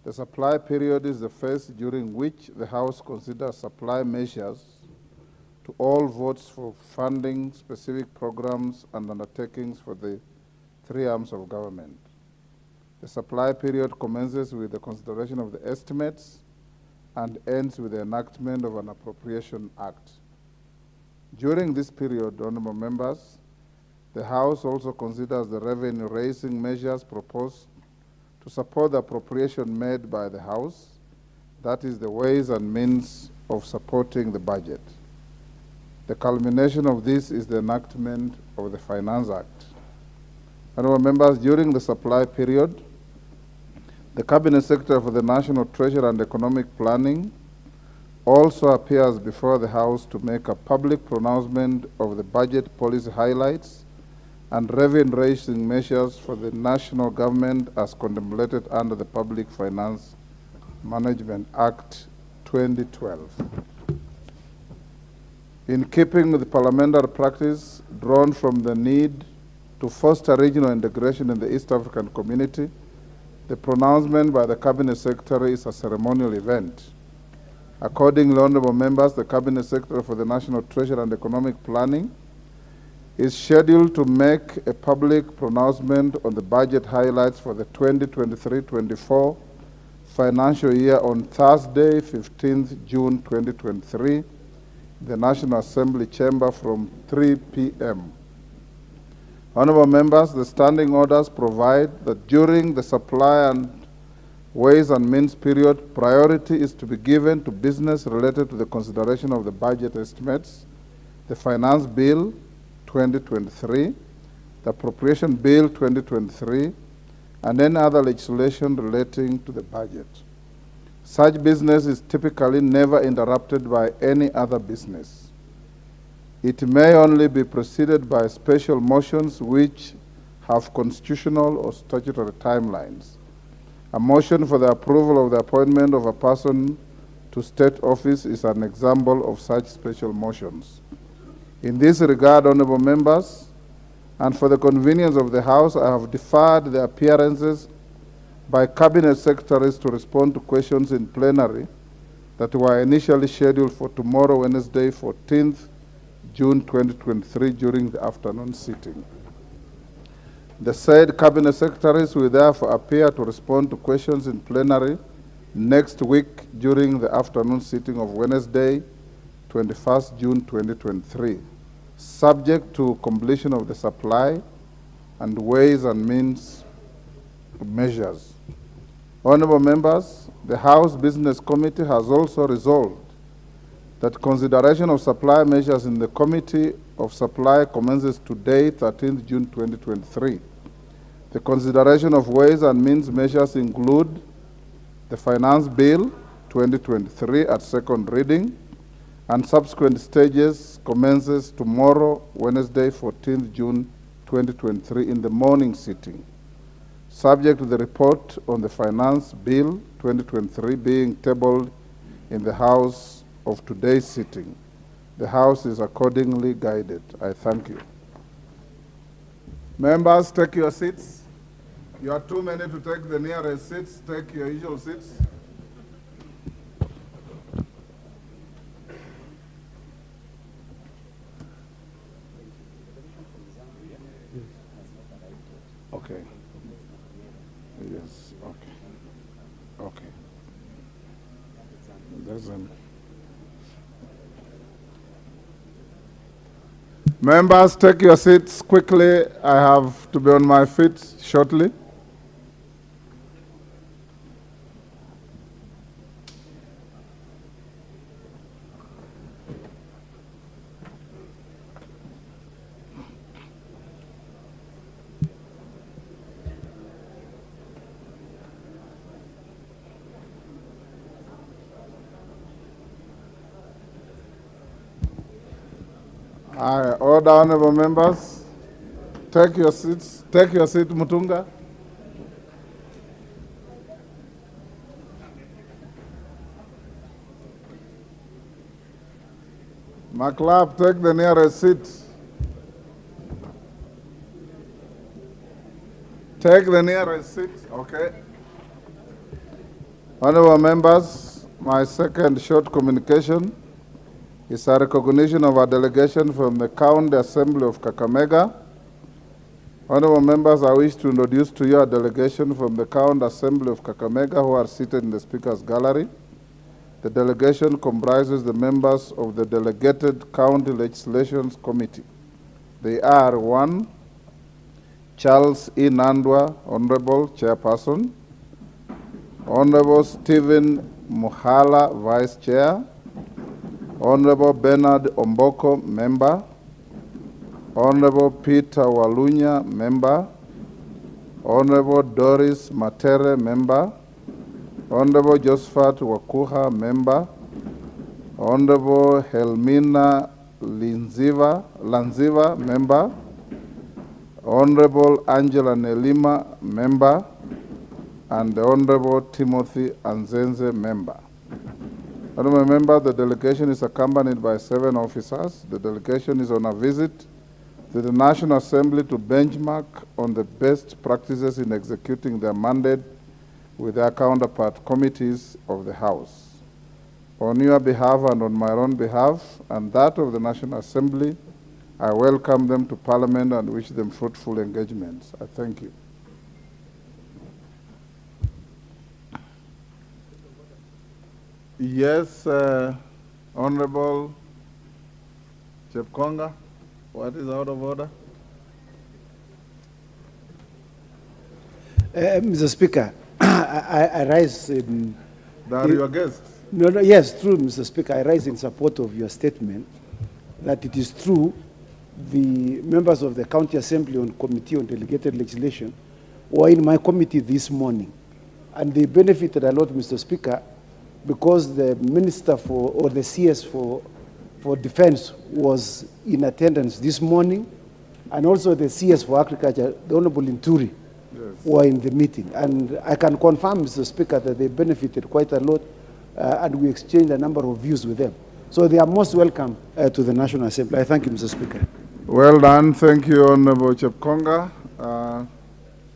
The supply period is the phase during which the House considers supply measures to all votes for funding specific programs and undertakings for the 3 arms of government. The supply period commences with the consideration of the estimates and ends with the enactment of an appropriation act. During this period, honorable members, the House also considers the revenue-raising measures proposed to support the appropriation made by the House, that is the ways and means of supporting the budget. The culmination of this is the enactment of the Finance Act. Honorable members, during the supply period, the Cabinet Secretary for the National Treasury and Economic Planning also appears before the House to make a public pronouncement of the budget policy highlights and revenue-raising measures for the national government as contemplated under the Public Finance Management Act 2012. In keeping with the parliamentary practice drawn from the need to foster regional integration in the East African community, the pronouncement by the Cabinet Secretary is a ceremonial event. Accordingly, honorable members, the Cabinet Secretary for the National Treasury and Economic Planning is scheduled to make a public pronouncement on the budget highlights for the 2023-24 financial year on Thursday, 15th June 2023, the National Assembly chamber from 3 p.m. Honorable members, the standing orders provide that during the supply and ways and means period, priority is to be given to business related to the consideration of the budget estimates, the Finance Bill 2023, the Appropriation Bill 2023, and any other legislation relating to the budget. Such business is typically never interrupted by any other business. It may only be preceded by special motions which have constitutional or statutory timelines. A motion for the approval of the appointment of a person to state office is an example of such special motions. In this regard, honorable members, and for the convenience of the House, I have deferred the appearances by Cabinet Secretaries to respond to questions in plenary that were initially scheduled for tomorrow, Wednesday, 14th June 2023, during the afternoon sitting. The said cabinet secretaries will therefore appear to respond to questions in plenary next week during the afternoon sitting of Wednesday, 21st June 2023, subject to completion of the supply and ways and means measures. Honorable members, the House Business Committee has also resolved that consideration of supply measures in the Committee of Supply commences today, 13th June 2023. The consideration of ways and means measures include the Finance Bill 2023 at second reading, and subsequent stages commences tomorrow, Wednesday, 14th June 2023, in the morning sitting, subject to the report on the Finance Bill 2023 being tabled in the House of today's sitting. The House is accordingly guided. I thank you. Members, take your seats. You are too many to take the nearest seats. Take your usual seats. Okay. Yes, okay. Okay. Members, take your seats quickly. I have to be on my feet shortly. All the honorable members, take your seats. Take your seat, Mutunga. McLeod, take the nearest seat. Take the nearest seat, okay. Honorable members, my second short communication is a recognition of a delegation from the County Assembly of Kakamega. Honorable members, I wish to introduce to you a delegation from the County Assembly of Kakamega who are seated in the Speaker's Gallery. The delegation comprises the members of the Delegated County Legislations Committee. They are: 1, Charles E. Nandwa, Honorable Chairperson; Honorable Stephen Muhala, Vice Chair; Honorable Bernard Omboko, Member; Honorable Peter Walunya, Member; Honorable Doris Matere, Member; Honorable Josephat Wakuha, Member; Honorable Helmina Lanziva, Member; Honorable Angela Nelima, Member; and the Honorable Timothy Anzenze, Member. Honorable member, the delegation is accompanied by 7 officers. The delegation is on a visit to the National Assembly to benchmark on the best practices in executing their mandate with their counterpart committees of the House. On your behalf and on my own behalf and that of the National Assembly, I welcome them to Parliament and wish them fruitful engagements. I thank you. Yes, Honorable Chepkonga, what is out of order? Mr. Speaker, I rise in... They are your guests? No, yes, true, Mr. Speaker. I rise in support of your statement that it is true the members of the County Assembly on Committee on Delegated Legislation were in my committee this morning, and they benefited a lot, Mr. Speaker, because the Minister or the CS for Defense was in attendance this morning, and also the CS for Agriculture, the Honorable Inturi, were in the meeting. And I can confirm, Mr. Speaker, that they benefited quite a lot, and we exchanged a number of views with them. So they are most welcome to the National Assembly. I thank you, Mr. Speaker. Well done. Thank you, Honorable Chepkonga.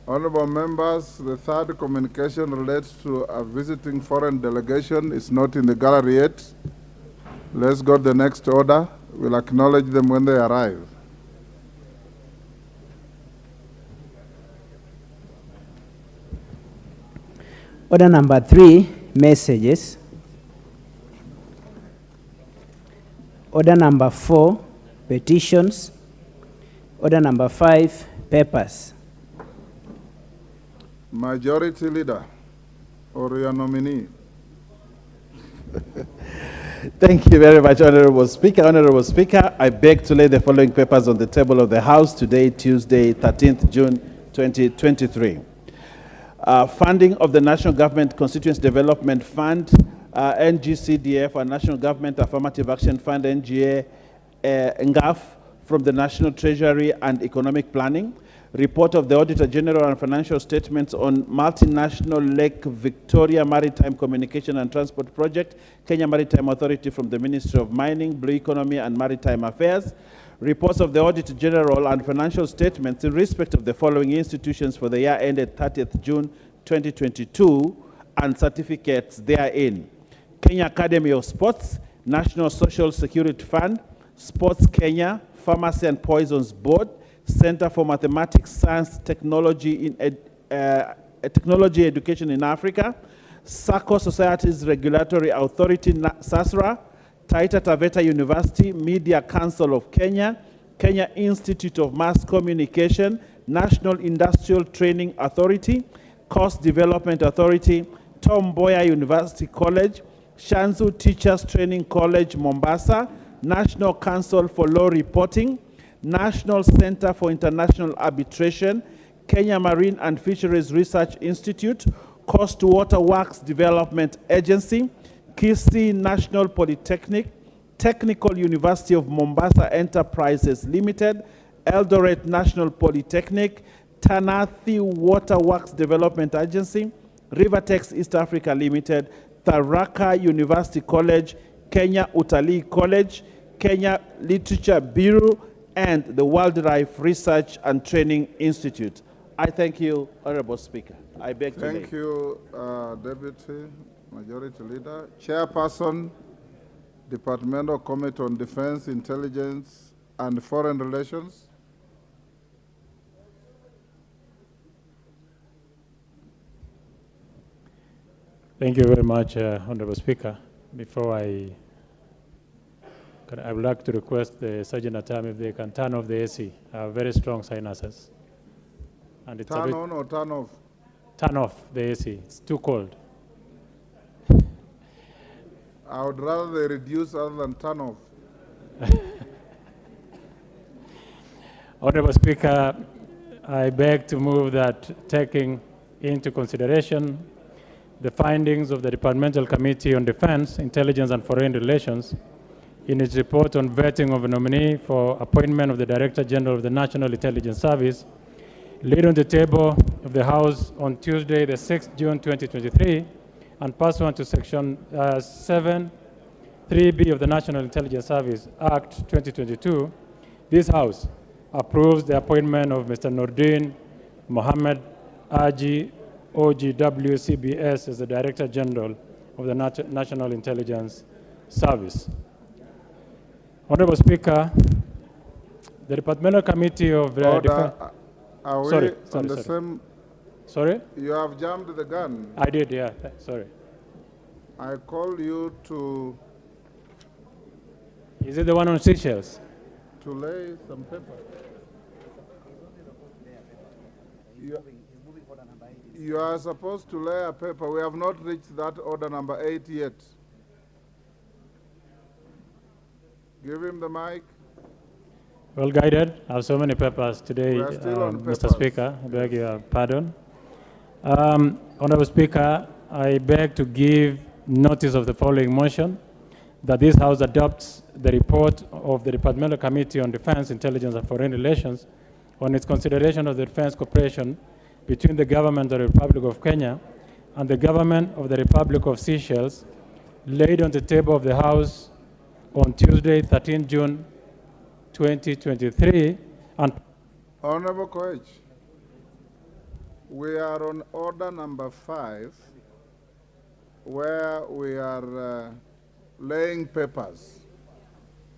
Honorable members, the third communication relates to a visiting foreign delegation. It's not in the gallery yet. Let's go to the next order. We'll acknowledge them when they arrive. Order number 3, messages. Order number 4, petitions. Order number 5, papers. Majority Leader, or your nominee. Thank you very much, Honorable Speaker. Honorable Speaker, I beg to lay the following papers on the table of the House today, Tuesday, 13th June 2023. Funding of the National Government Constituency Development Fund, NGCDF, and National Government Affirmative Action Fund, NGA, NGAF, from the National Treasury and Economic Planning. Report of the Auditor General and financial statements on multinational Lake Victoria Maritime Communication and Transport Project, Kenya Maritime Authority from the Ministry of Mining, Blue Economy and Maritime Affairs. Reports of the Auditor General and financial statements in respect of the following institutions for the year ended 30th June 2022 and certificates therein. Kenya Academy of Sports, National Social Security Fund, Sports Kenya, Pharmacy and Poisons Board, Center for Mathematics, Science, Technology, Technology Education in Africa, SACCO Societies Regulatory Authority, SASRA, Taita Taveta University, Media Council of Kenya, Kenya Institute of Mass Communication, National Industrial Training Authority, Coast Development Authority, Tom Mboya University College, Shanzu Teachers Training College, Mombasa, National Council for Law Reporting, National Center for International Arbitration, Kenya Marine and Fisheries Research Institute, Coast Water Works Development Agency, Kisii National Polytechnic, Technical University of Mombasa Enterprises Limited, Eldoret National Polytechnic, Tanathi Water Works Development Agency, Rivertex East Africa Limited, Tharaka University College, Kenya Utalii College, Kenya Literature Bureau, and the Wildlife Research and Training Institute. I thank you, Honorable Speaker. I beg to Thank you, Deputy Majority Leader. Chairperson, Departmental Committee on Defense, Intelligence, and Foreign Relations. Thank you very much, Honorable Speaker. Before I would like to request the Sergeant at Arms if they can turn off the AC. I have very strong sinuses. And it's turn on or turn off? Turn off the AC. It's too cold. I would rather they reduce other than turn off. Honorable Speaker, I beg to move that taking into consideration the findings of the Departmental Committee on Defense, Intelligence and Foreign Relations in its report on vetting of a nominee for appointment of the Director General of the National Intelligence Service, laid on the table of the House on Tuesday, the 6th June 2023, and pursuant to Section 7(3)(b) of the National Intelligence Service Act 2022, this House approves the appointment of Mr. Nordin Mohammed Aji, OGW CBS, as the Director General of the National Intelligence Service. Honorable Speaker, the Departmental Committee of Defense. Are we sorry. on the same? Sorry? You have jammed the gun. I did, yeah. Sorry. I call you to. Is it the one on Seychelles? To lay some paper. You are supposed to lay a paper. We have not reached that order number 8 yet. Give him the mic. Well guided. I have so many papers today, We are still on Mr. papers. Speaker. I beg your pardon. Honorable Speaker, I beg to give notice of the following motion, that this House adopts the report of the Departmental Committee on Defense, Intelligence and Foreign Relations on its consideration of the defense cooperation between the government of the Republic of Kenya and the government of the Republic of Seychelles, laid on the table of the House on Tuesday, 13 June 2023. And Honorable Koech. We are on order number 5, where we are laying papers.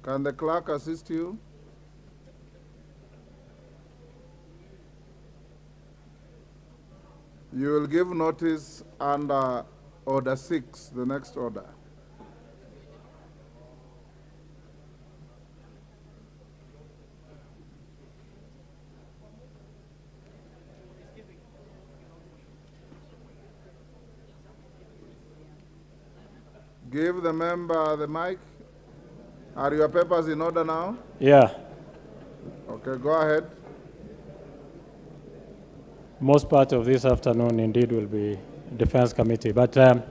Can the clerk assist you? You will give notice under order 6, the next order. Give the member the mic. Are your papers in order now? Yeah. Okay, go ahead. Most part of this afternoon indeed will be Defense Committee, but I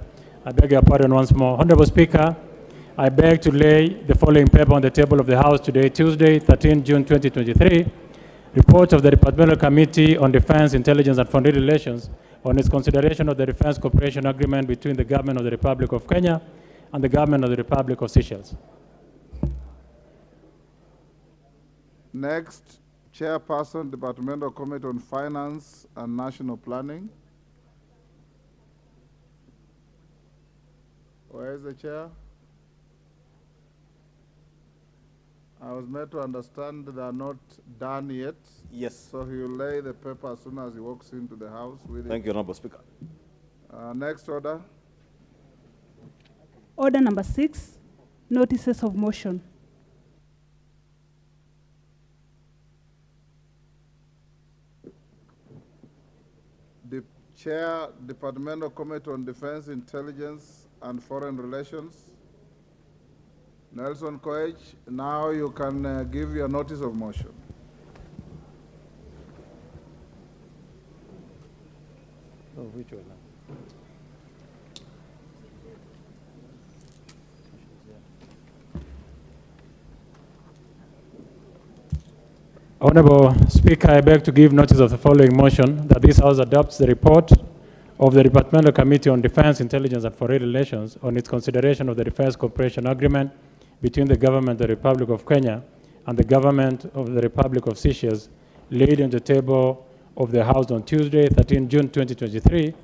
beg your pardon once more. Honorable Speaker, I beg to lay the following paper on the table of the House today, Tuesday, 13 June 2023. Report of the Departmental Committee on Defense, Intelligence and Foreign Relations on its consideration of the Defense Cooperation Agreement between the Government of the Republic of Kenya and the Government of the Republic of Seychelles. Next, Chairperson, Departmental Committee on Finance and National Planning. Where is the chair? I was made to understand they are not done yet. Yes. So he will lay the paper as soon as he walks into the House with it. Thank you, Honorable Speaker. Next order. Order number 6, notices of motion. The Chair, Departmental Committee on Defense, Intelligence and Foreign Relations. Nelson Koech, now you can give your notice of motion. Oh, which one? Honorable Speaker, I beg to give notice of the following motion, that this House adopts the report of the Departmental Committee on Defense, Intelligence and Foreign Relations on its consideration of the Defense Cooperation Agreement between the Government of the Republic of Kenya and the Government of the Republic of Seychelles, laid on the table of the House on Tuesday, 13 June 2023,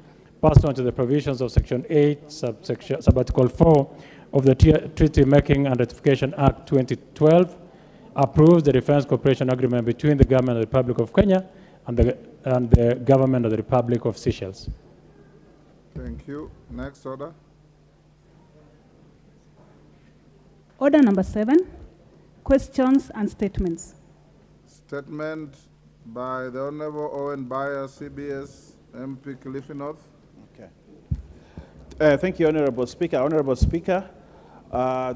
pursuant to the provisions of Section 8, Subarticle 4 of the Treaty Making and Ratification Act 2012, approves the Defense Cooperation Agreement between the Government of the Republic of Kenya and the Government of the Republic of Seychelles. Thank you. Next order. Order number 7, questions and statements. Statement by the Honorable Owen Bayer, CBS, MP Kilifi North. Okay. Thank you, Honorable Speaker. Honorable Speaker,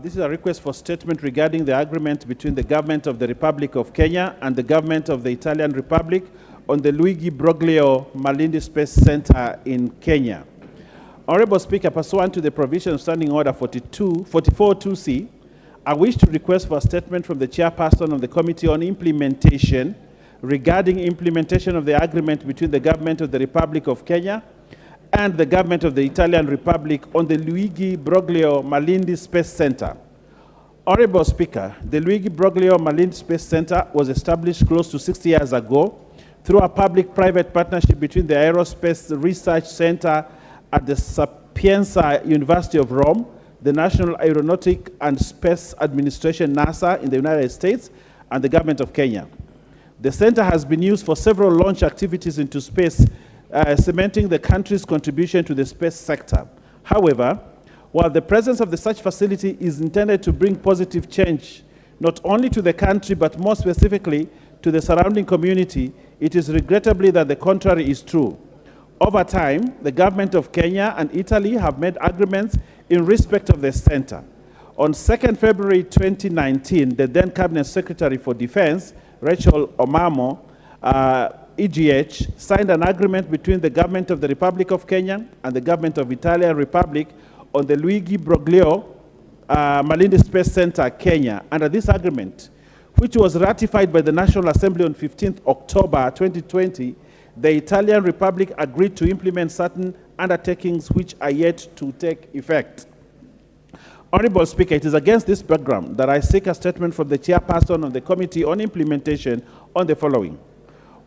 this is a request for statement regarding the agreement between the Government of the Republic of Kenya and the Government of the Italian Republic on the Luigi Broglio Malindi Space Center in Kenya. Honorable Speaker, pursuant to the provision of Standing Order 44.2c, I wish to request for a statement from the Chairperson of the Committee on Implementation regarding implementation of the agreement between the Government of the Republic of Kenya and the Government of the Italian Republic on the Luigi Broglio Malindi Space Center. Honorable Speaker, the Luigi Broglio Malindi Space Center was established close to 60 years ago through a public-private partnership between the Aerospace Research Center at the Sapienza University of Rome, the National Aeronautic and Space Administration, NASA, in the United States, and the Government of Kenya. The center has been used for several launch activities into space, cementing the country's contribution to the space sector. However, while the presence of such facility is intended to bring positive change, not only to the country, but more specifically to the surrounding community, it is regrettably that the contrary is true. Over time, the government of Kenya and Italy have made agreements in respect of the center. On 2nd February 2019, the then Cabinet Secretary for Defense, Rachel Omamo, EGH, signed an agreement between the government of the Republic of Kenya and the government of Italian Republic on the Luigi Broglio Malindi Space Center, Kenya. Under this agreement, which was ratified by the National Assembly on 15th October 2020, the Italian Republic agreed to implement certain undertakings which are yet to take effect. Honorable Speaker, it is against this background that I seek a statement from the Chairperson of the Committee on Implementation on the following.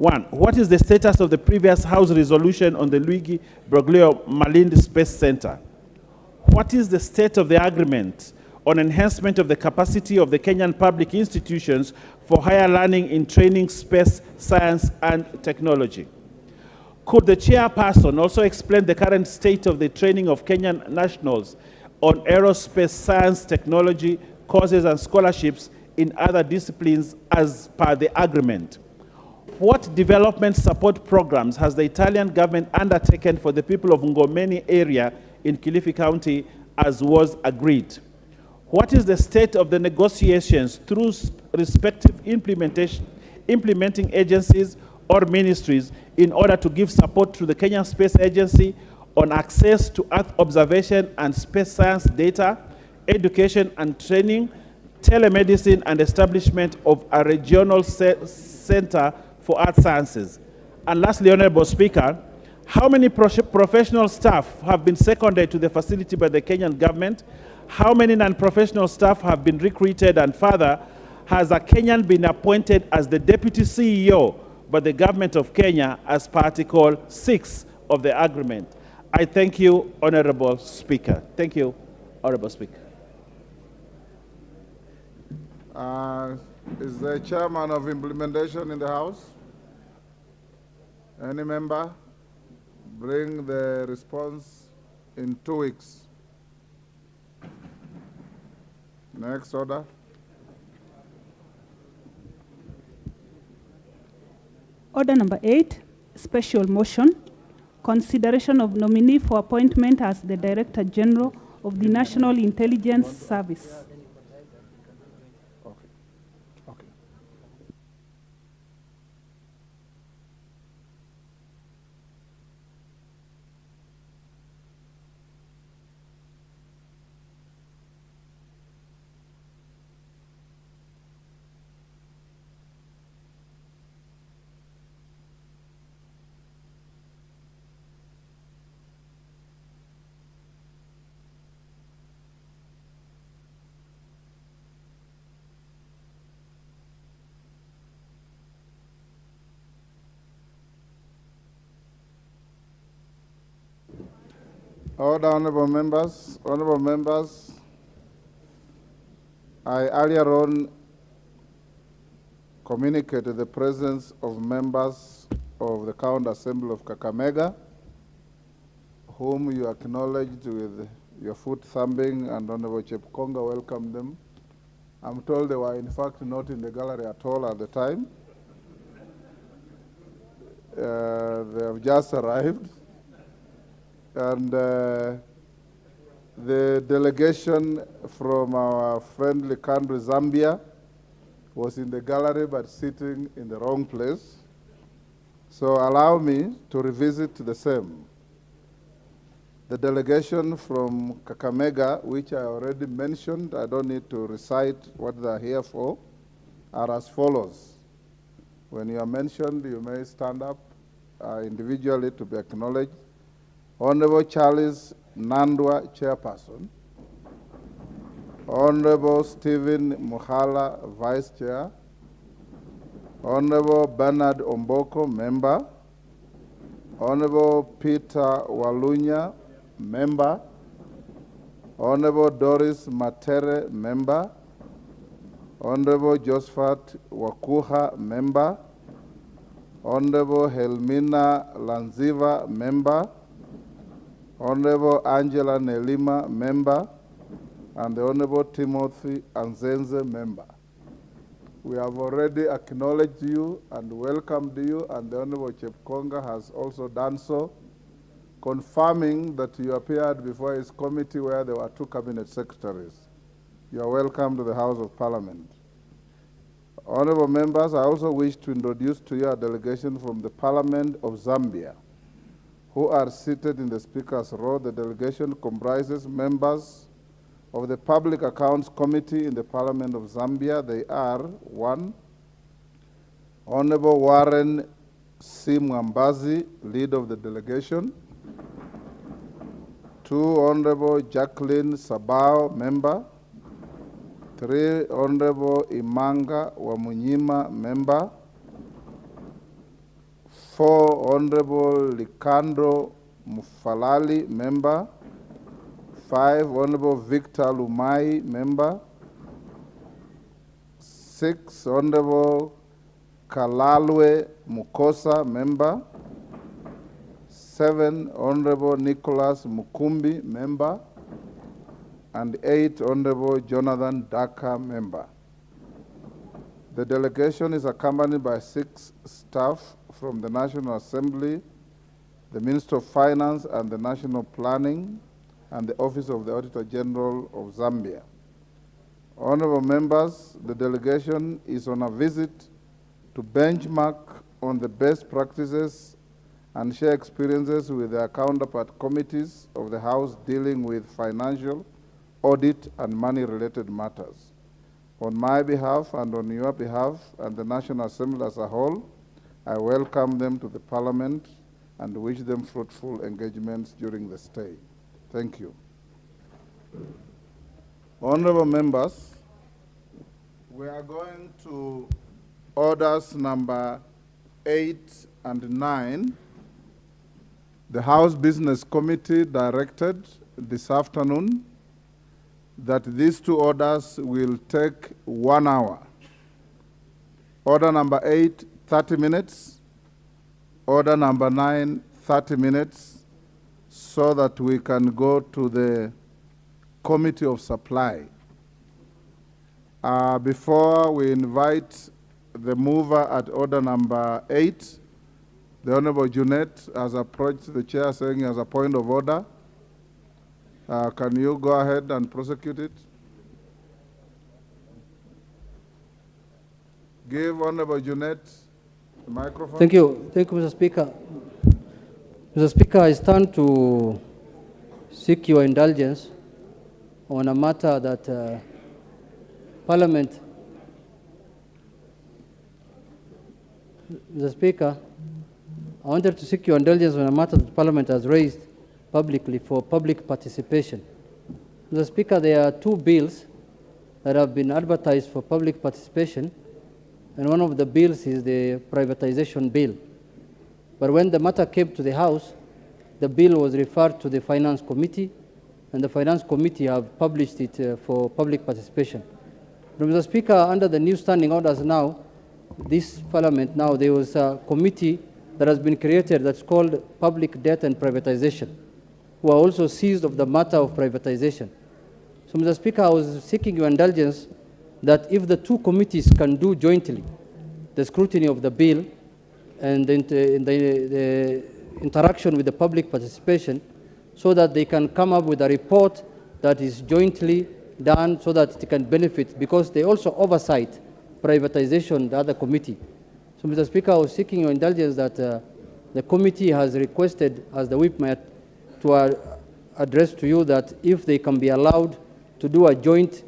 One, what is the status of the previous House resolution on the Luigi Broglio Malindi Space Center? What is the state of the agreement on enhancement of the capacity of the Kenyan public institutions for higher learning in training, space, science, and technology? Could the chairperson also explain the current state of the training of Kenyan nationals on aerospace, science, technology, courses, and scholarships in other disciplines as per the agreement? What development support programs has the Italian government undertaken for the people of Ngomeni area in Kilifi County as was agreed? What is the state of the negotiations through respective implementing agencies or ministries in order to give support to the Kenyan Space Agency on access to Earth observation and space science data, education and training, telemedicine, and establishment of a regional center for Earth sciences? And lastly, Honorable Speaker, how many professional staff have been seconded to the facility by the Kenyan government? How many non-professional staff have been recruited? And further, has a Kenyan been appointed as the Deputy CEO by the government of Kenya as per Article 6 of the agreement? I thank you, Honorable Speaker. Thank you, Honorable Speaker. Is the chairman of implementation in the House? Any member? Bring the response in 2 weeks. Next order. Order number 8, special motion, consideration of nominee for appointment as the Director General of the National Intelligence Service. Order, honorable members. Honorable members, I earlier on communicated the presence of members of the County Assembly of Kakamega, whom you acknowledged with your foot thumping, and Honorable Chepkonga welcomed them. I'm told they were in fact not in the gallery at all at the time. They have just arrived. And the delegation from our friendly country, Zambia, was in the gallery but sitting in the wrong place. So allow me to revisit the same. The delegation from Kakamega, which I already mentioned, I don't need to recite what they're here for, are as follows. When you are mentioned, you may stand up individually to be acknowledged. Honorable Charles Nandwa, Chairperson. Honorable Stephen Muhala, Vice Chair. Honorable Bernard Omboko, Member. Honorable Peter Walunya, Member. Honorable Doris Matere, Member. Honorable Josephat Wakuha, Member. Honorable Helmina Lanziva, Member. Honorable Angela Nelima, Member, and the Honorable Timothy Anzenze, Member. We have already acknowledged you and welcomed you, and the Honorable Chepkonga has also done so, confirming that you appeared before his committee where there were 2 cabinet secretaries. You are welcome to the House of Parliament. Honorable members, I also wish to introduce to you a delegation from the Parliament of Zambia, who are seated in the Speaker's row. The delegation comprises members of the Public Accounts Committee in the Parliament of Zambia. They are 1, Honorable Warren C. Mwambazi, lead of the delegation. 2, Honorable Jacqueline Sabao, member. 3, Honorable Imanga Wamunyima, member. 4, Honorable Likandro Mufalali, member. 5, Honorable Victor Lumai, member. 6, Honorable Kalalwe Mukosa, member. 7, Honorable Nicholas Mukumbi, member. And 8, Honorable Jonathan Daka, member. The delegation is accompanied by 6 staff from the National Assembly, the Minister of Finance and the National Planning, and the Office of the Auditor General of Zambia. Honorable members, the delegation is on a visit to benchmark on the best practices and share experiences with their counterpart committees of the House dealing with financial, audit, and money-related matters. On my behalf and on your behalf and the National Assembly as a whole, I welcome them to the Parliament and wish them fruitful engagements during the stay. Thank you. Honorable members, we are going to orders number 8 and 9. The House Business Committee directed this afternoon that these 2 orders will take 1 hour. Order number 8, 30 minutes. Order number 9, 30 minutes, so that we can go to the Committee of Supply. Before we invite the mover at order number 8, the Honorable Junet has approached the chair saying as a point of order. Can you go ahead and prosecute it? Give Honorable Junet the microphone. Thank you, Mr. Speaker. Mr. Speaker, I stand to seek your indulgence on a matter that Parliament. Mr. Speaker, I wanted to seek your indulgence on a matter that Parliament has raised publicly for public participation. Mr. Speaker, there are 2 bills that have been advertised for public participation, and one of the bills is the privatization bill. But when the matter came to the House, the bill was referred to the Finance Committee, and the Finance Committee have published it for public participation. But Mr. Speaker, under the new standing orders now, this Parliament now, there was a committee that has been created that's called Public Debt and Privatization, who are also seized of the matter of privatization. So, Mr. Speaker, I was seeking your indulgence that if the 2 committees can do jointly the scrutiny of the bill and the interaction with the public participation, so that they can come up with a report that is jointly done so that it can benefit, because they also oversight privatization, the other committee. So, Mr. Speaker, I was seeking your indulgence that the committee has requested, as the whip might, to address to you that if they can be allowed to do a joint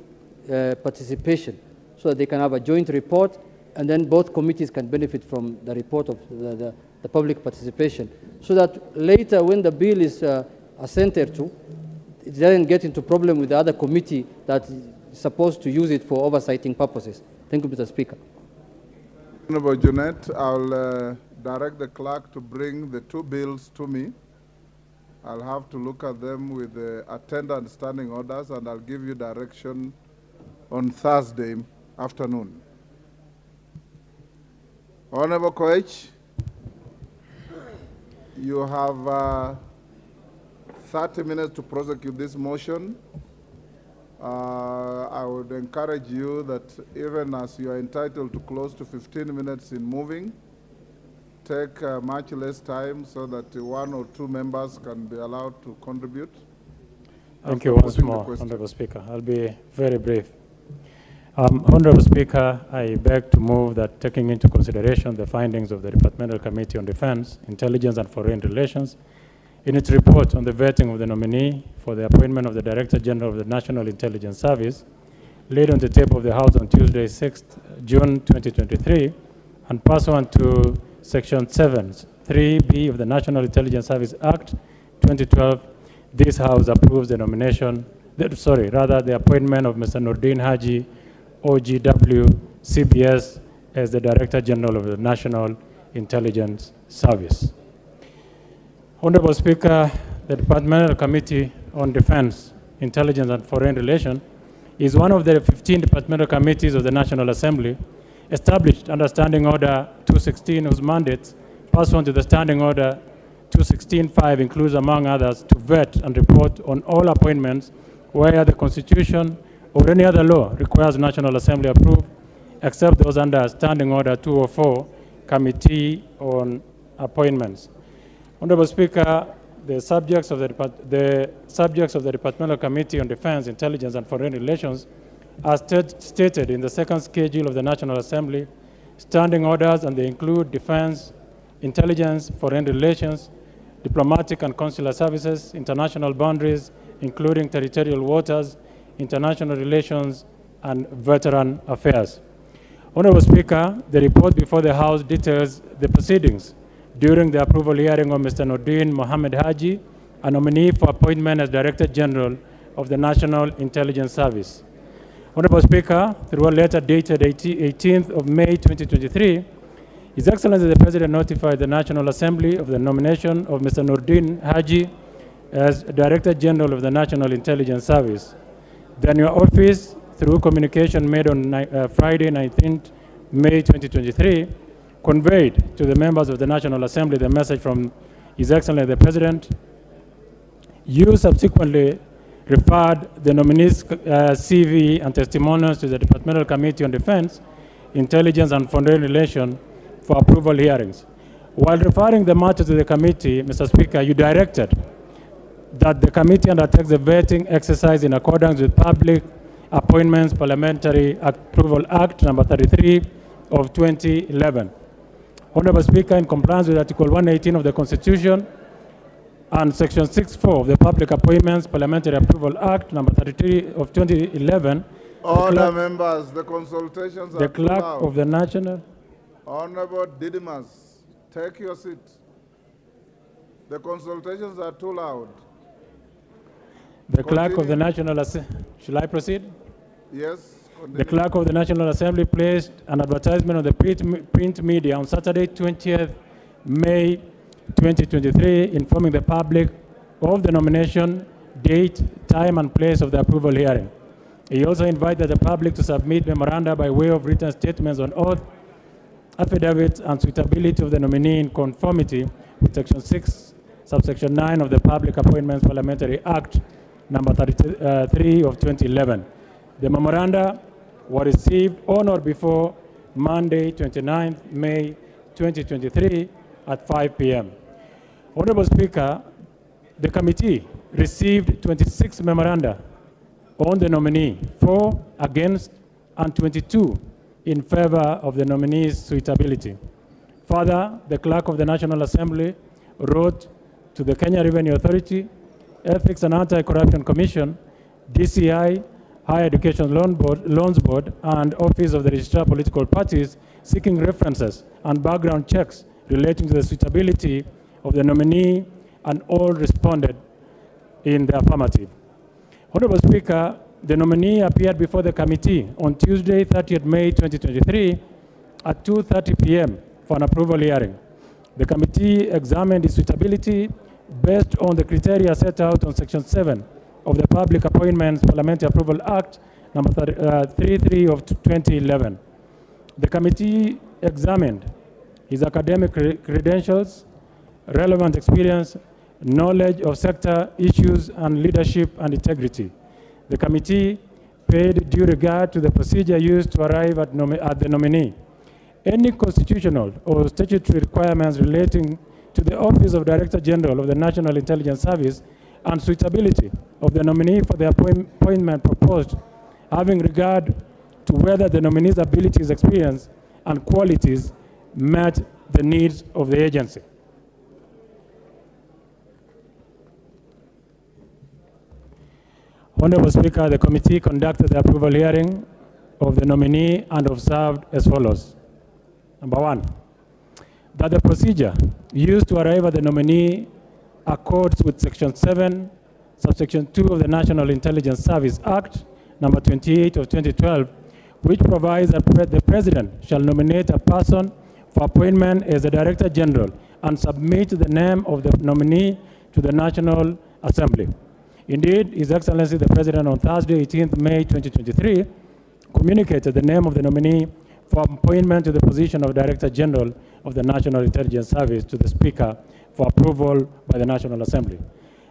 participation, so that they can have a joint report, and then both committees can benefit from the report of the public participation, so that later when the bill is assented to, it doesn't get into problem with the other committee that is supposed to use it for oversighting purposes. Thank you, Mr. Speaker. Honorable Junet, I'll direct the clerk to bring the 2 bills to me. I'll have to look at them with the attendant standing orders, and I'll give you direction on Thursday afternoon. Honorable Koech, you have 30 minutes to prosecute this motion. I would encourage you that even as you are entitled to close to 15 minutes in moving, take much less time so that 1 or 2 members can be allowed to contribute. Thank you once more, Honorable Speaker. I'll be very brief. Honorable Speaker, I beg to move that, taking into consideration the findings of the Departmental Committee on Defense, Intelligence and Foreign Relations, in its report on the vetting of the nominee for the appointment of the Director General of the National Intelligence Service, laid on the table of the House on Tuesday, 6th June 2023, and pursuant to Section 7(3)(b) of the National Intelligence Service Act 2012, this House approves the nomination, the appointment of Mr. Nordin Haji, OGW, CBS, as the Director General of the National Intelligence Service. Honorable Speaker, the Departmental Committee on Defense, Intelligence and Foreign Relations is one of the 15 departmental committees of the National Assembly established under Standing Order 216, whose mandates, pursuant to the Standing Order 216.5, includes, among others, to vet and report on all appointments where the Constitution or any other law requires National Assembly approval, except those under Standing Order 204, Committee on Appointments. Honorable Speaker, the subjects of the Departmental Committee on Defense, Intelligence and Foreign Relations are stated in the second schedule of the National Assembly standing orders, and they include defense, intelligence, foreign relations, diplomatic and consular services, international boundaries, including territorial waters, international relations, and veteran affairs. Honorable Speaker, the report before the House details the proceedings during the approval hearing of Mr. Nordin Mohammed Haji, a nominee for appointment as Director General of the National Intelligence Service. Honorable Speaker, through a letter dated 18th of May 2023, His Excellency the President notified the National Assembly of the nomination of Mr. Nordin Haji as Director General of the National Intelligence Service. Then your office, through communication made on Friday, 19th May 2023, conveyed to the members of the National Assembly the message from His Excellency the President. You subsequently referred the nominee's CV and testimonials to the Departmental Committee on Defense, Intelligence and Foreign Relations for approval hearings. While referring the matter to the committee, Mr. Speaker, you directed that the committee undertakes the vetting exercise in accordance with Public Appointments Parliamentary Approval Act number 33 of 2011. Honorable Speaker, in compliance with Article 118 of the Constitution and Section 6.4 of the Public Appointments Parliamentary Approval Act number 33 of 2011, Order, members, the consultations are the too clerk loud. of the National... Honorable Didymus, take your seat. The consultations are too loud. The clerk of the National Assembly... Shall I proceed? Yes. Continue. The clerk of the National Assembly placed an advertisement on the print media on Saturday, 20th May 2023, informing the public of the nomination, date, time, and place of the approval hearing. He also invited the public to submit memoranda by way of written statements on oath, affidavits, and suitability of the nominee in conformity with Section 6, subsection 9 of the Public Appointments Parliamentary Act number 33 of 2011. The memoranda were received on or before Monday, 29th May 2023 at 5 p.m. Honorable Speaker, the committee received 26 memoranda on the nominee, 4 against and 22 in favor of the nominee's suitability. Further, the clerk of the National Assembly wrote to the Kenya Revenue Authority, Ethics and Anti-Corruption Commission, DCI, Higher Education Loans Board, and Office of the Registrar of Political Parties, seeking references and background checks relating to the suitability of the nominee, and all responded in the affirmative. Honorable Speaker, the nominee appeared before the committee on Tuesday, 30th May 2023 at 2:30 p.m. for an approval hearing. The committee examined its suitability based on the criteria set out on Section 7 of the Public Appointments Parliamentary Approval Act number 33 of 2011. The committee examined his academic credentials, relevant experience, knowledge of sector issues, and leadership and integrity. The committee paid due regard to the procedure used to arrive at the nominee. Any constitutional or statutory requirements relating to the Office of Director General of the National Intelligence Service and suitability of the nominee for the appointment proposed, having regard to whether the nominee's abilities, experience, and qualities met the needs of the agency. Honorable Speaker, the committee conducted the approval hearing of the nominee and observed as follows. Number 1, that the procedure used to arrive at the nominee accords with Section 7, subsection 2 of the National Intelligence Service Act, number 28 of 2012, which provides that the President shall nominate a person for appointment as the Director General and submit the name of the nominee to the National Assembly. Indeed, His Excellency the President on Thursday, 18th May 2023, communicated the name of the nominee for appointment to the position of Director General of the National Intelligence Service to the Speaker for approval by the National Assembly.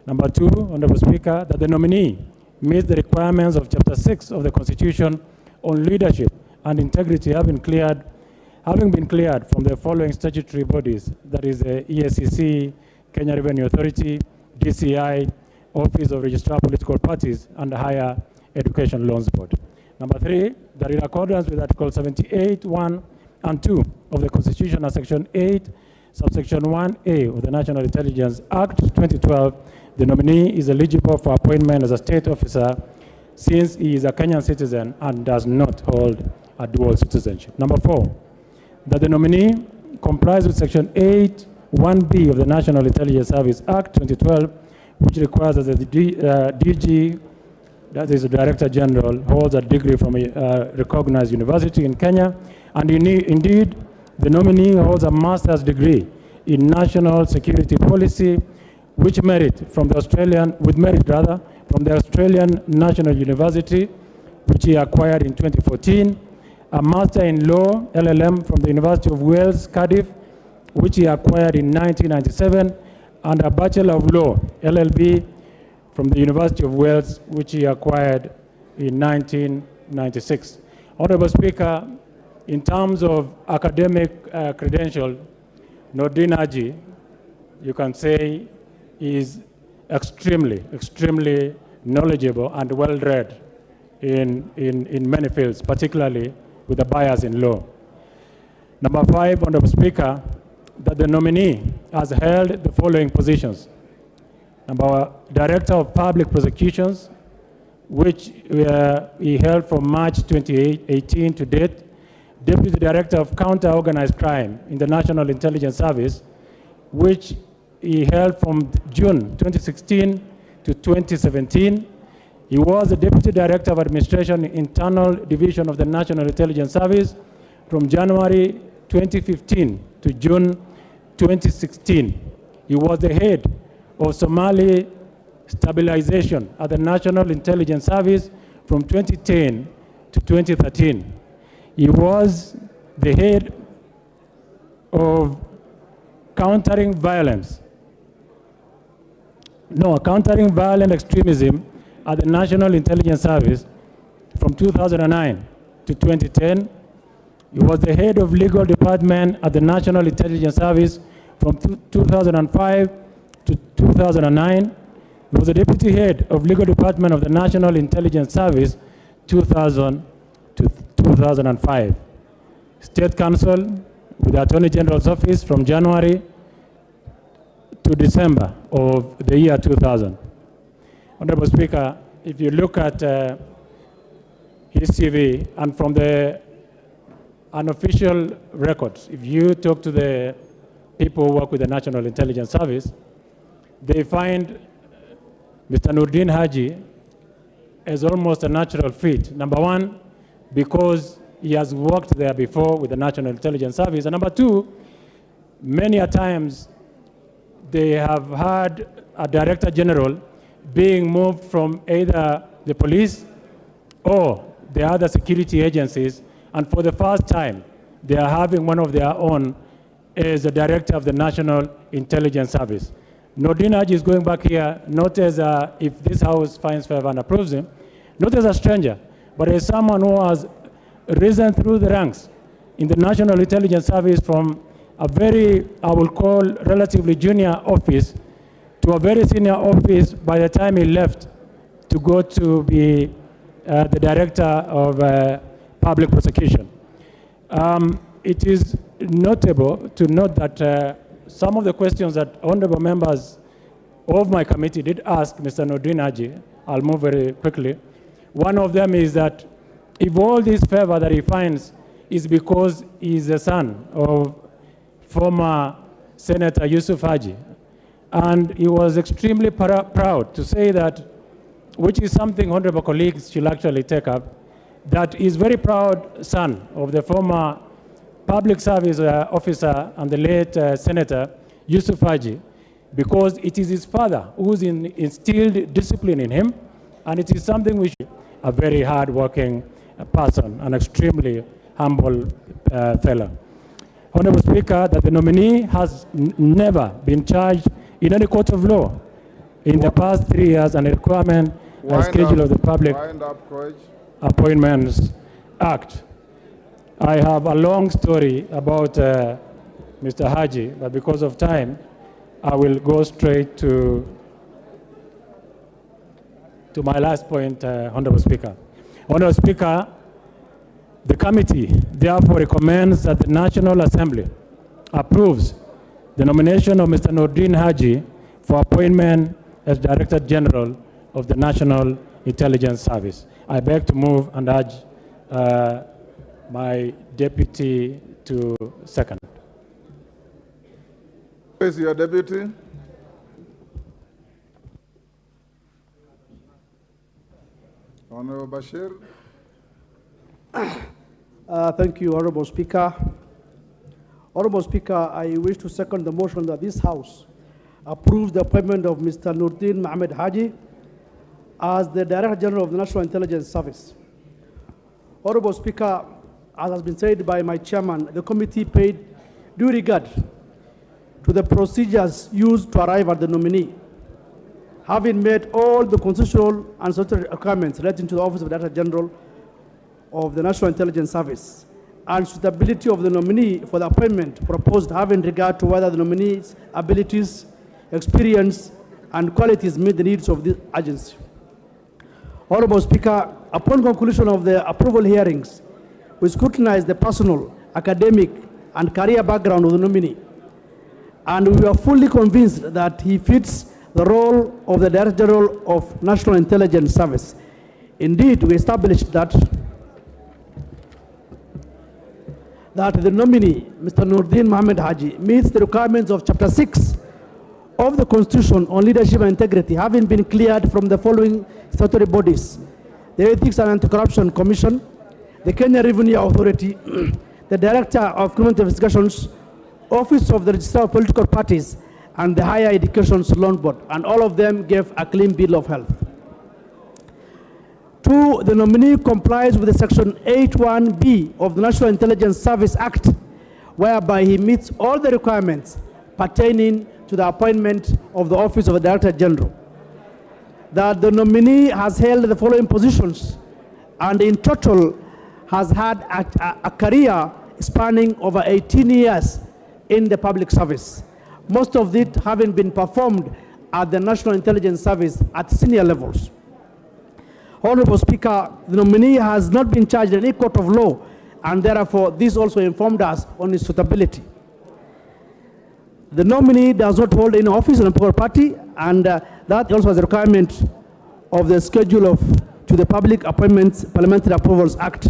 Number 2, Honorable Speaker, that the nominee meets the requirements of Chapter 6 of the Constitution on leadership and integrity having been cleared from the following statutory bodies, that is the EACC, Kenya Revenue Authority, DCI, Office of Registrar of Political Parties, and the Higher Education Loans Board. Number 3, that in accordance with Article 78, 1 and 2 of the Constitution and Section 8, subsection 1A of the National Intelligence Act 2012, the nominee is eligible for appointment as a state officer since he is a Kenyan citizen and does not hold a dual citizenship. Number 4, that the nominee complies with Section 8, 1B of the National Intelligence Service Act 2012, which requires that the DG, that is the Director General, holds a degree from a recognized university in Kenya, and indeed, the nominee holds a master's degree in national security policy, with merit from the Australian National University, which he acquired in 2014, a Master in Law, LLM, from the University of Wales, Cardiff, which he acquired in 1997, and a Bachelor of Law, LLB, from the University of Wales, which he acquired in 1996. Honorable Speaker, in terms of academic credential, Nordin Haji, you can say, is extremely knowledgeable and well-read in many fields, particularly with a bias in law. Number 5, Honorable Speaker, that the nominee has held the following positions. Number 1, Director of Public Prosecutions, which he held from March 2018 to date, Deputy Director of Counter-Organized Crime in the National Intelligence Service, which he held from June 2016 to 2017. He was the Deputy Director of Administration Internal Division of the National Intelligence Service from January 2015 to June 2016. He was the head of Somali stabilization at the National Intelligence Service from 2010 to 2013. He was the head of countering violent extremism at the National Intelligence Service from 2009 to 2010. He was the head of legal department at the National Intelligence Service from 2005 to 2009. He was the deputy head of legal department of the National Intelligence Service 2000 to 2005. State Counsel with the Attorney General's Office from January to December of the year 2000. Honorable Speaker, if you look at his CV and from the unofficial records, if you talk to the people who work with the National Intelligence Service, they find Mr. Nordin Haji as almost a natural fit. Number 1, because he has worked there before with the National Intelligence Service. And number 2, many a times they have had a Director General being moved from either the police or the other security agencies, and for the first time, they are having one of their own as the Director of the National Intelligence Service. Nordin Haji is going back here, not as if this House finds favor and approves him, not as a stranger, but as someone who has risen through the ranks in the National Intelligence Service from a very, I will call, relatively junior office to a very senior office by the time he left to go to be the Director of Public Prosecution. It is notable to note that some of the questions that honorable members of my committee did ask Mr. Nordin Haji, I'll move very quickly. One of them is that if all this favor that he finds is because he's the son of former Senator Yusuf Haji, and he was extremely proud to say that, which is something honorable colleagues should actually take up, that he's very proud son of the former public service officer and the late Senator Yusuf Haji, because it is his father who's instilled discipline in him, and it is something which a very hard-working person, an extremely humble fellow. Honorable Speaker, that the nominee has never been charged in any court of law in the past 3 years, and a requirement and schedule of the Public Appointments Act. I have a long story about Mr. Haji, but because of time, I will go straight to my last point, Honorable Speaker. Honorable Speaker, the committee therefore recommends that the National Assembly approves the nomination of Mr. Nordin Haji for appointment as Director General of the National Intelligence Service. I beg to move and urge my deputy to second. Who is your deputy? Honorable Bashir. Thank you, Honorable Speaker. Honorable Speaker, I wish to second the motion that this House approves the appointment of Mr. Nordin Mohammed Haji as the Director General of the National Intelligence Service. Honorable Speaker, as has been said by my chairman, the committee paid due regard to the procedures used to arrive at the nominee, having met all the constitutional and statutory requirements relating to the Office of the Director General of the National Intelligence Service, and suitability of the nominee for the appointment proposed, having regard to whether the nominee's abilities, experience, and qualities meet the needs of the agency. Honorable Speaker, upon conclusion of the approval hearings, we scrutinized the personal, academic, and career background of the nominee, and we are fully convinced that he fits the role of the Director General of National Intelligence Service. Indeed, we established that the nominee, Mr. Nordin Mohammed Haji, meets the requirements of Chapter 6 of the Constitution on Leadership and Integrity, having been cleared from the following statutory bodies: the Ethics and Anti-Corruption Commission, the Kenya Revenue Authority, the Director of Criminal Investigations, Office of the Registrar of Political Parties, and the Higher Education Loan Board, and all of them gave a clean bill of health. 2, the nominee complies with the Section 81B of the National Intelligence Service Act, whereby he meets all the requirements pertaining to the appointment of the Office of the Director General. That the nominee has held the following positions, and in total has had a career spanning over 18 years in the public service, most of it having been performed at the National Intelligence Service at senior levels. Honorable Speaker, the nominee has not been charged in any court of law, and therefore this also informed us on his suitability. The nominee does not hold any office in a political party, and that also has a requirement of the schedule to the Public Appointments Parliamentary Approvals Act.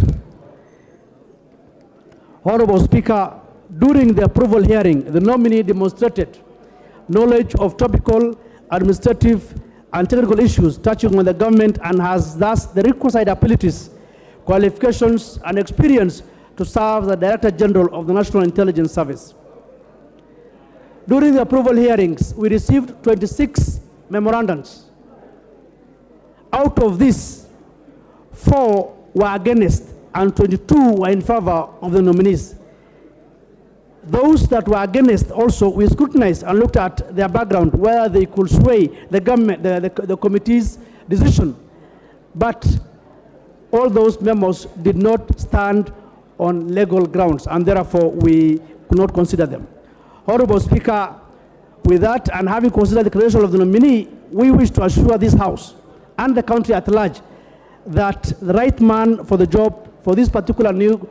Honorable Speaker, during the approval hearing, the nominee demonstrated knowledge of topical, administrative, and technical issues touching on the government, and has thus the requisite abilities, qualifications, and experience to serve the Director General of the National Intelligence Service. During the approval hearings, we received 26 memorandums. Out of this, 4 were against and 22 were in favor of the nominees. Those that were against also, we scrutinized and looked at their background, whether they could sway the government, the committee's decision. But all those memos did not stand on legal grounds, and therefore we could not consider them. Honorable Speaker, with that, and having considered the credential of the nominee, we wish to assure this House and the country at large that the right man for the job for this particular new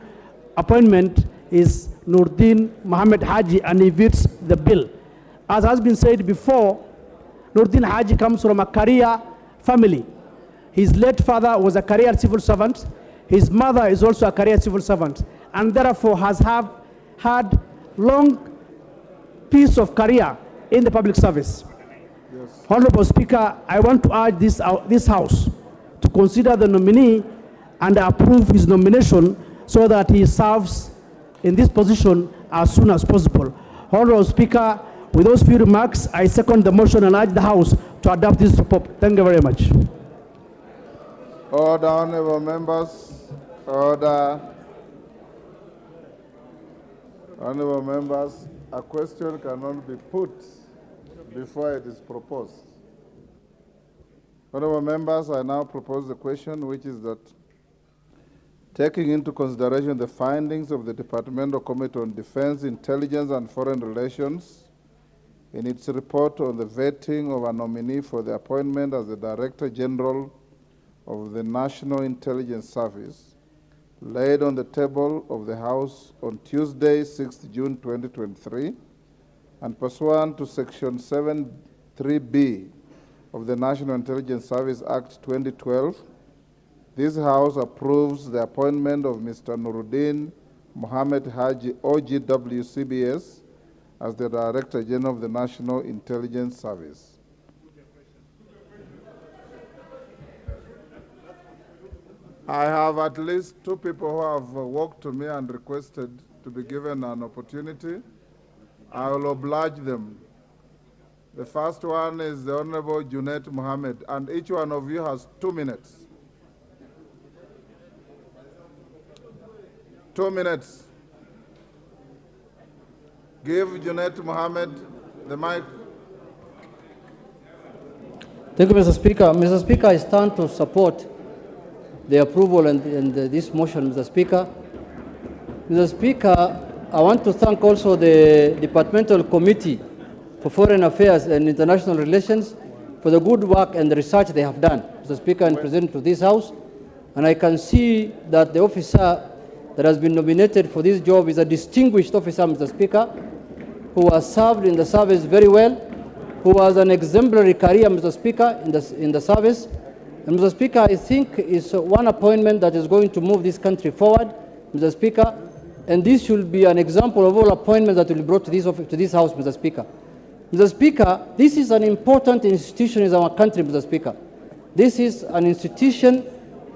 appointment is Nordin Mohammed Haji, and he fits the bill. As has been said before, Nordin Haji comes from a career family. His late father was a career civil servant. His mother is also a career civil servant, and therefore has had long piece of career in the public service. Yes. Honorable Speaker, I want to urge this House to consider the nominee and approve his nomination so that he serves in this position as soon as possible. Honorable Speaker, with those few remarks, I second the motion and urge the House to adopt this report. Thank you very much. Order, honorable members. Order. Honorable members, a question cannot be put before it is proposed. Honorable members, I now propose the question, which is that, taking into consideration the findings of the Departmental Committee on Defense, Intelligence and Foreign Relations in its report on the vetting of a nominee for the appointment as the Director General of the National Intelligence Service, laid on the table of the House on Tuesday, 6th June 2023, and pursuant to Section 7(3)(b) of the National Intelligence Service Act 2012, this House approves the appointment of Mr. Nuruddin Mohammed Haji, OGW CBS, as the Director General of the National Intelligence Service. I have at least two people who have walked to me and requested to be given an opportunity. I will oblige them. The first one is the Honorable Junet Mohammed, and each one of you has 2 minutes. 2 minutes. Give Junet Mohammed the mic. Thank you, Mr. Speaker. Mr. Speaker, I stand to support the approval and this motion, Mr. Speaker. Mr. Speaker, I want to thank also the Departmental Committee for Foreign Affairs and International Relations for the good work and the research they have done, Mr. Speaker, and presented to this House. And I can see that the officer that has been nominated for this job is a distinguished officer, Mr. Speaker, who has served in the service very well, who has an exemplary career, Mr. Speaker, in the service. And Mr. Speaker, I think is one appointment that is going to move this country forward, Mr. Speaker, and this should be an example of all appointments that will be brought to this House, Mr. Speaker. Mr. Speaker, this is an important institution in our country, Mr. Speaker. This is an institution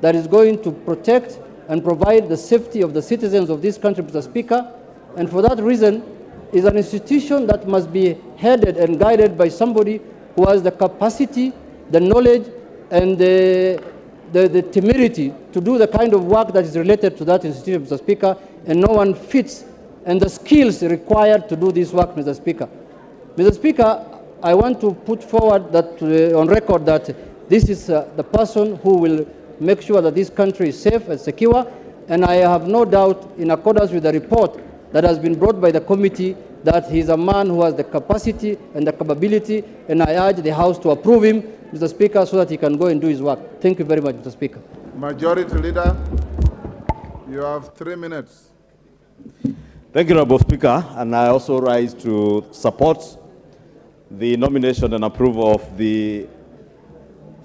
that is going to protect and provide the safety of the citizens of this country, Mr. Speaker, and for that reason, is an institution that must be headed and guided by somebody who has the capacity, the knowledge, and the temerity to do the kind of work that is related to that institution, Mr. Speaker, and no one fits, and the skills required to do this work, Mr. Speaker. Mr. Speaker, I want to put forward that on record that this is the person who will make sure that this country is safe and secure, and I have no doubt, in accordance with the report that has been brought by the committee, that he is a man who has the capacity and the capability, and I urge the House to approve him, Mr. Speaker, so that he can go and do his work. Thank you very much, Mr. Speaker. Majority Leader, you have 3 minutes. Thank you, Honorable Speaker, and I also rise to support the nomination and approval of the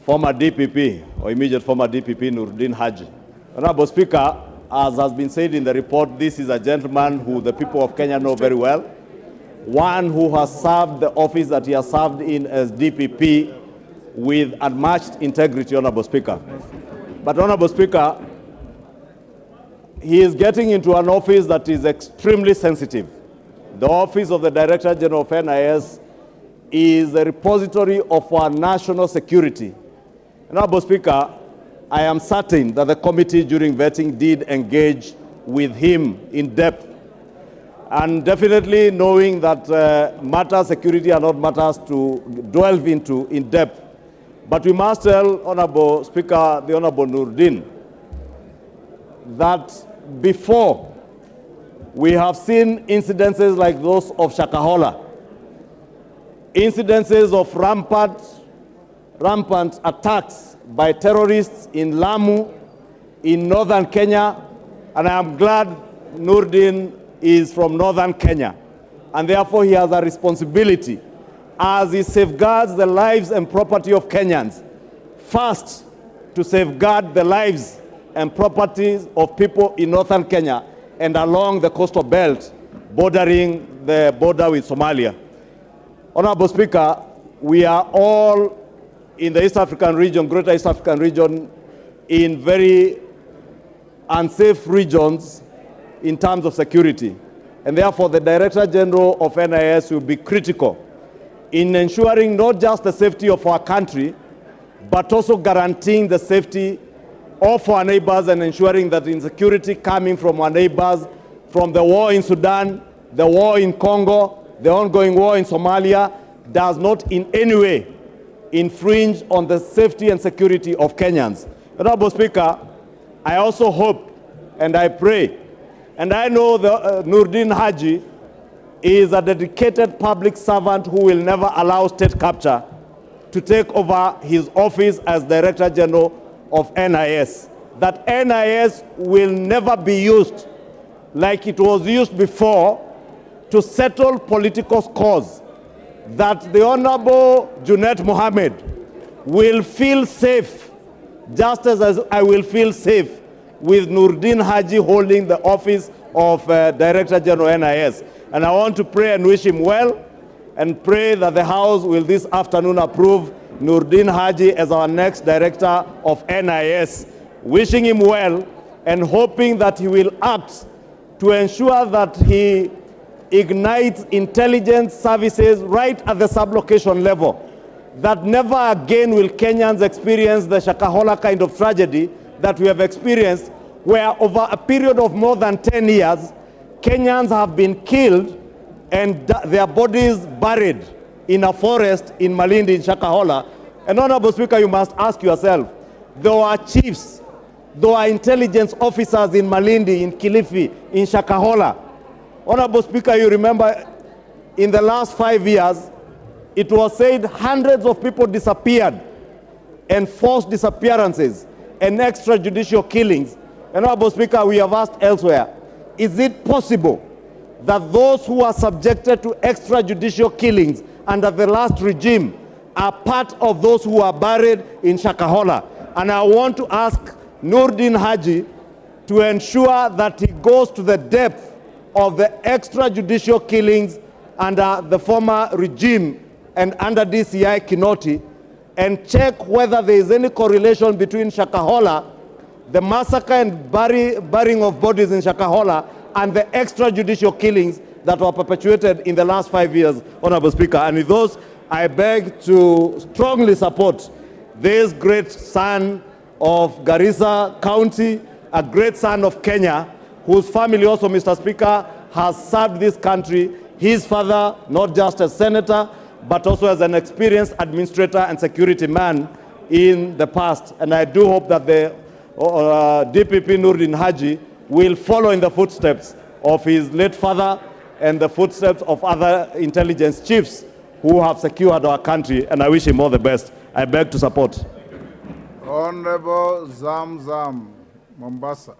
former DPP, or immediate former DPP, Nuruddin Haji. Honorable Speaker, as has been said in the report, this is a gentleman who the people of Kenya know very well, one who has served the office that he has served in as DPP with unmatched integrity, Honorable Speaker. But, Honorable Speaker, he is getting into an office that is extremely sensitive. The office of the Director General of NIS is a repository of our national security. Honorable Speaker, I am certain that the committee during vetting did engage with him in depth, and definitely knowing that matters security are not matters to delve into in depth. But we must tell Honorable Speaker, the Honorable Nuruddin, that before we have seen incidences like those of Shakahola, incidences of rampant attacks by terrorists in Lamu, in northern Kenya, and I am glad Nuruddin is from northern Kenya, and therefore he has a responsibility as he safeguards the lives and property of Kenyans, first to safeguard the lives and properties of people in northern Kenya and along the coastal belt bordering the border with Somalia. Honorable Speaker, we are all in the East African region, Greater East African region, in very unsafe regions in terms of security. And therefore, the Director General of NIS will be critical in ensuring not just the safety of our country, but also guaranteeing the safety of our neighbors and ensuring that insecurity coming from our neighbors, from the war in Sudan, the war in Congo, the ongoing war in Somalia, does not in any way infringe on the safety and security of Kenyans. Honorable Speaker, I also hope and I pray, and I know the Nurdin Haji is a dedicated public servant who will never allow state capture to take over his office as Director General of NIS. That NIS will never be used like it was used before to settle political scores. That the Honorable Junet Mohammed will feel safe, just as I will feel safe with Nurdin Haji holding the office of Director General NIS. And I want to pray and wish him well, and pray that the House will this afternoon approve Nurdin Haji as our next Director of NIS. Wishing him well and hoping that he will act to ensure that he ignites intelligence services right at the sublocation level. That never again will Kenyans experience the Shakahola kind of tragedy that we have experienced, where over a period of more than 10 years, Kenyans have been killed and their bodies buried in a forest in Malindi, in Shakahola. And Honorable Speaker, you must ask yourself, there are chiefs, there are intelligence officers in Malindi, in Kilifi, in Shakahola. Honorable Speaker, you remember in the last 5 years, it was said hundreds of people disappeared, and forced disappearances and extrajudicial killings. And Honorable Speaker, we have asked elsewhere, is it possible that those who are subjected to extrajudicial killings under the last regime are part of those who are buried in Shakahola? And I want to ask Nurdin Haji to ensure that he goes to the depth of the extrajudicial killings under the former regime and under DCI Kinoti, and check whether there is any correlation between Shakahola, the massacre and burying of bodies in Shakahola, and the extrajudicial killings that were perpetuated in the last 5 years, Honorable Speaker. And with those, I beg to strongly support this great son of Garissa County, a great son of Kenya, whose family also, Mr. Speaker, has served this country. His father, not just as senator, but also as an experienced administrator and security man in the past. And I do hope that the DPP Nurdin Haji will follow in the footsteps of his late father and the footsteps of other intelligence chiefs who have secured our country, and I wish him all the best. I beg to support. Honorable Zamzam, Mombasa.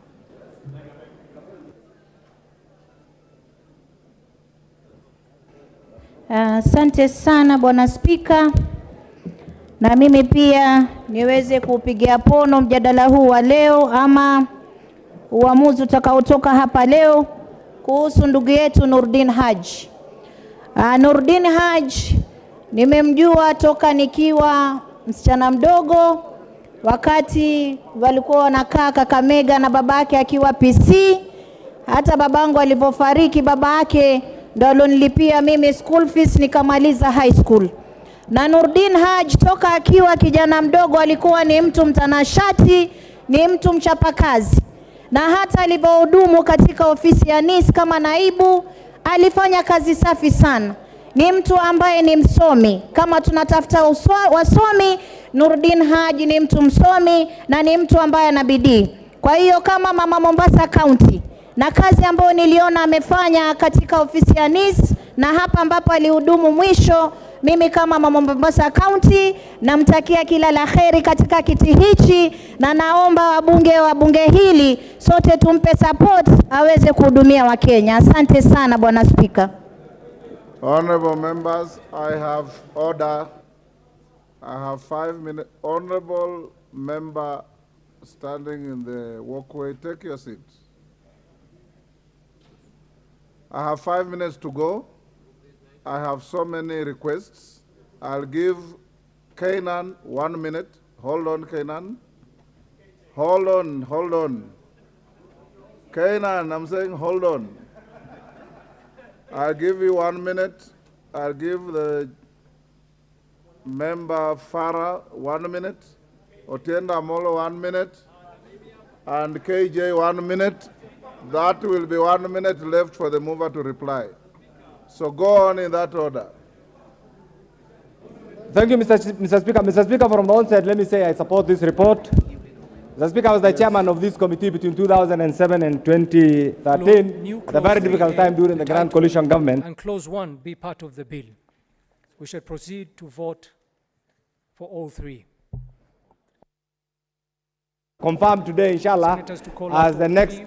Asante sana Bwana Spika, na mimi pia niweze kupigia pono mjadala huu wa leo, ama uamuzi utakaotoka hapa leo kuhusu ndugu yetu Nurdin Haji. Nurdin Haji nimemjua toka nikiwa msichana mdogo, wakati walikuwa wanakaa Kakamega na babake akiwa PC. Hata babangu alipofariki, babake ndo alonilipia mimi school fees nikamaliza high school. Na Nurdin Haji toka akiwa kijana mdogo alikuwa ni mtu mtanashati, ni mtu mchapakazi. Na hata alipohudumu katika ofisi ya NIS kama naibu, alifanya kazi safi sana. Ni mtu ambaye ni msomi. Kama tunatafuta wasomi, Nurdin Haji ni mtu msomi na ni mtu ambaye ana bidii. Kwa hiyo kama mama Mombasa County, na kazi ambayo niliona amefanya katika ofisi ya NIS na hapa ambapo alihudumu mwisho, mimi kama mama Mombasa County namtakia kila la kheri katika kiti hichi, na naomba wabunge wa bunge hili sote tumpe support aweze kuhudumia wa Kenya. Asante sana Bwana Speaker. Honorable members, I have order. I have 5 minutes. Honorable member standing in the walkway, take your seat. I have 5 minutes to go. I have so many requests. I'll give Canaan 1 minute. Hold on, Canaan. Hold on, hold on. Kenan, I'm saying hold on. I'll give you 1 minute. I'll give the member Farah 1 minute. Otienda Molo 1 minute. And KJ 1 minute. That will be 1 minute left for the mover to reply. So go on in that order. Thank you, Mr. Speaker. Mr. Speaker, from the onset, let me say I support this report. Mr. Speaker, I was the chairman of this committee between 2007 and 2013, at a very difficult time during the Grand Coalition government. And clause 1 be part of the bill. We shall proceed to vote for all three. Confirmed today, inshallah, as the next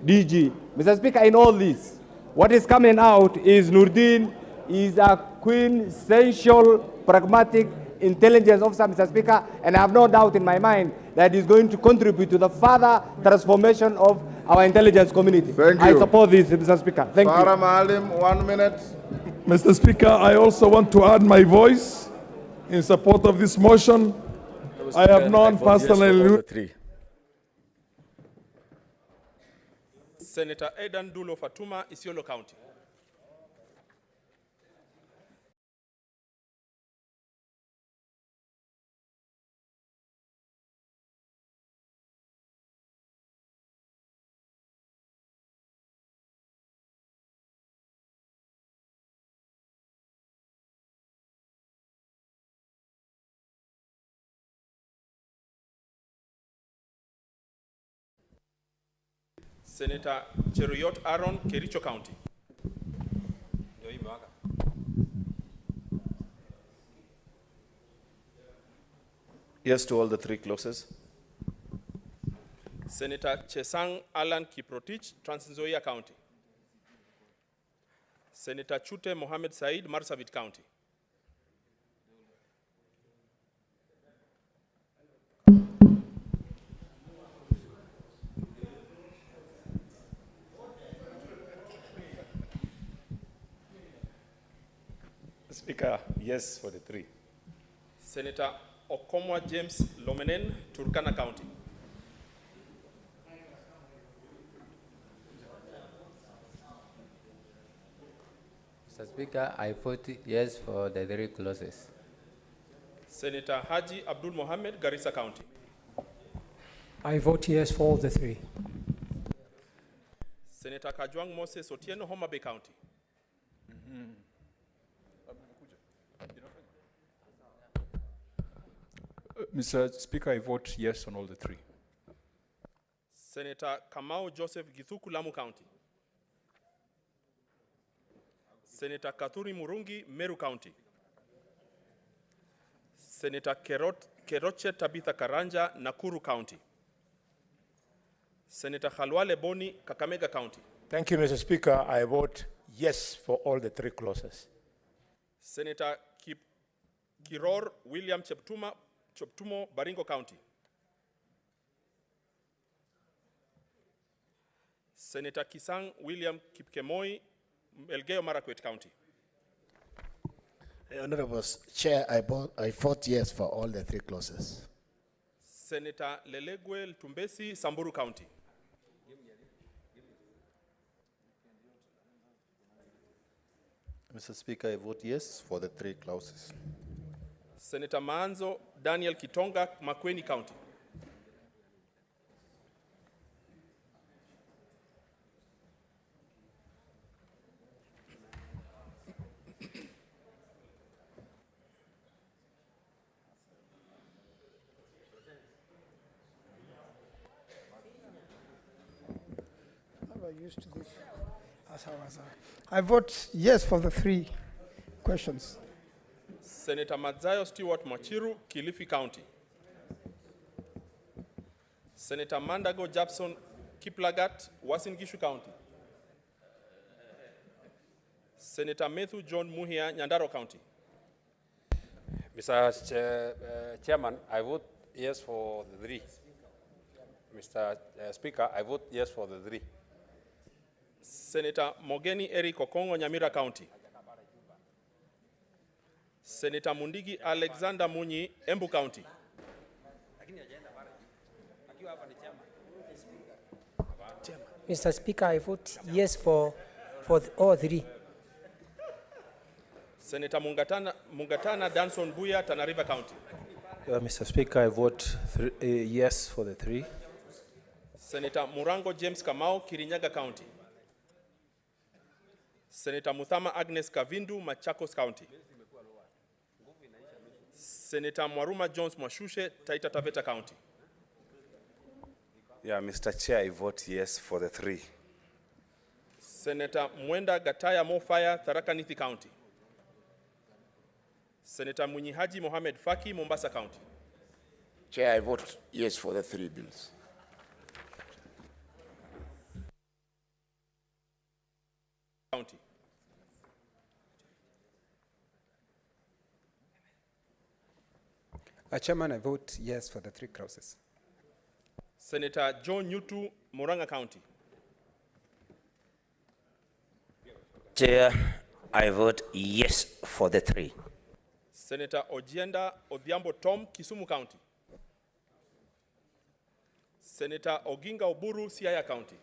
DG. Mr. Speaker, in all this, what is coming out is Nurdin is a quintessential, pragmatic intelligence officer, Mr. Speaker, and I have no doubt in my mind that he's going to contribute to the further transformation of our intelligence community. Thank you. I support this, Mr. Speaker. Thank you. Farah Maalim, 1 minute. Mr. Speaker, I also want to add my voice in support of this motion. I have known personally. Senator Aidan Dulo Fatuma, Isiolo County. Senator Cheruyot Aaron, Kericho County. Yes to all the three clauses. Senator Chesang Alan Kiprotich, Trans Nzoia County. Senator Chute Mohammed Said, Marsabit County. Speaker, yes for the three. Senator Okomwa James Lomenen, Turkana County. Mr. Speaker, I vote yes for the three clauses. Senator Haji Abdul Mohammed, Garissa County. I vote yes for all the three. Senator Kajwang Moses Otieno, Homa Bay County. Mr. Speaker, I vote yes on all the three. Senator Kamau Joseph Githuku, Lamu County. Senator Kathuri Murungi, Meru County. Senator Keroche Tabitha Karanja, Nakuru County. Senator Khalwale Boni, Kakamega County. Thank you, Mr. Speaker. I vote yes for all the three clauses. Senator Kiror William Cheptumo, Baringo County. Senator Kisang William Kipkemoi, Elgeyo Marakwet County. Honorable Chair, I vote yes for all the three clauses. Senator Lelegwe Tumbesi, Samburu County. Mr. Speaker, I vote yes for the three clauses. Senator Maanzo Daniel Kitonga, Makwiny County. Used to this. I vote yes for the three questions. Senator Madzayo Stewart Machiru, Kilifi County. Senator Mandago Japson Kiplagat, Uasin Gishu County. Senator Matthew John Muhia, Nyandaro County. Mr. Chairman, I vote yes for the three. Mr. Speaker, I vote yes for the three. Senator Mogeni Eric Okongo, Nyamira County. Senator Mundigi Alexander Munyi, Embu County. Mr. Speaker, I vote yes for all three. Senator Mungatana Danson Buya, Tana River County. Mr. Speaker, I vote yes for the three. Senator Murango James Kamau, Kirinyaga County. Senator Muthama Agnes Kavindu, Machakos County. Senator Mwaruma Jones Mwashushe, Taita Taveta County. Yeah, Mr. Chair, I vote yes for the three. Senator Mwenda Gataya Mofaya, Tharaka Nithi County. Senator Munyihaji Mohamed Faki, Mombasa County. Chair, I vote yes for the three bills. County. Chairman, I vote yes for the three clauses. Senator John Nyutu, Murang'a County. Chair, I vote yes for the three. Senator Ojienda Odhiambo Tom, Kisumu County. Senator Oginga Oburu, Siaya County.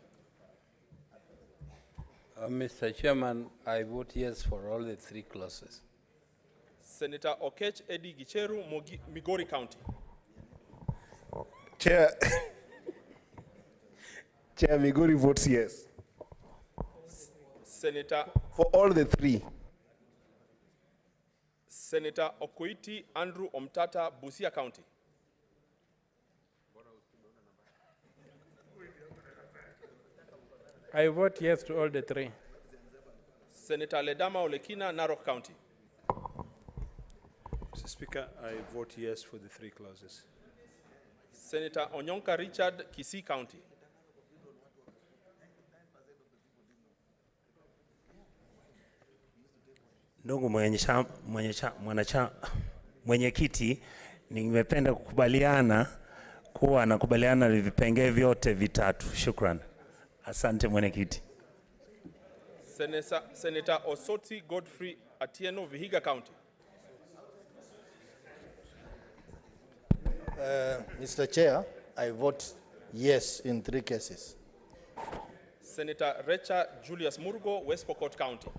Mr. Chairman, I vote yes for all the three clauses. Senator Okech Eddie Gicheru, Migori County. Chair, Chair Migori votes yes. Senator for all the three. Senator Okoiti Andrew Omtata, Busia County. I vote yes to all the three. Senator Ledama Olekina, Narok County. Mr. Speaker, I vote yes for the three clauses. Senator Onyonka Richard, Kisii County. Ndugu mwenyekiti, nimependa kukubaliana kuwa nakubaliana na vipengee vyote vitatu. Shukran. Asante mwenyekiti. Senator Osoti Godfrey Atieno, Vihiga County. Mr. Chair, I vote yes in three cases. Senator Recha Julius Murgo, West Pokot County.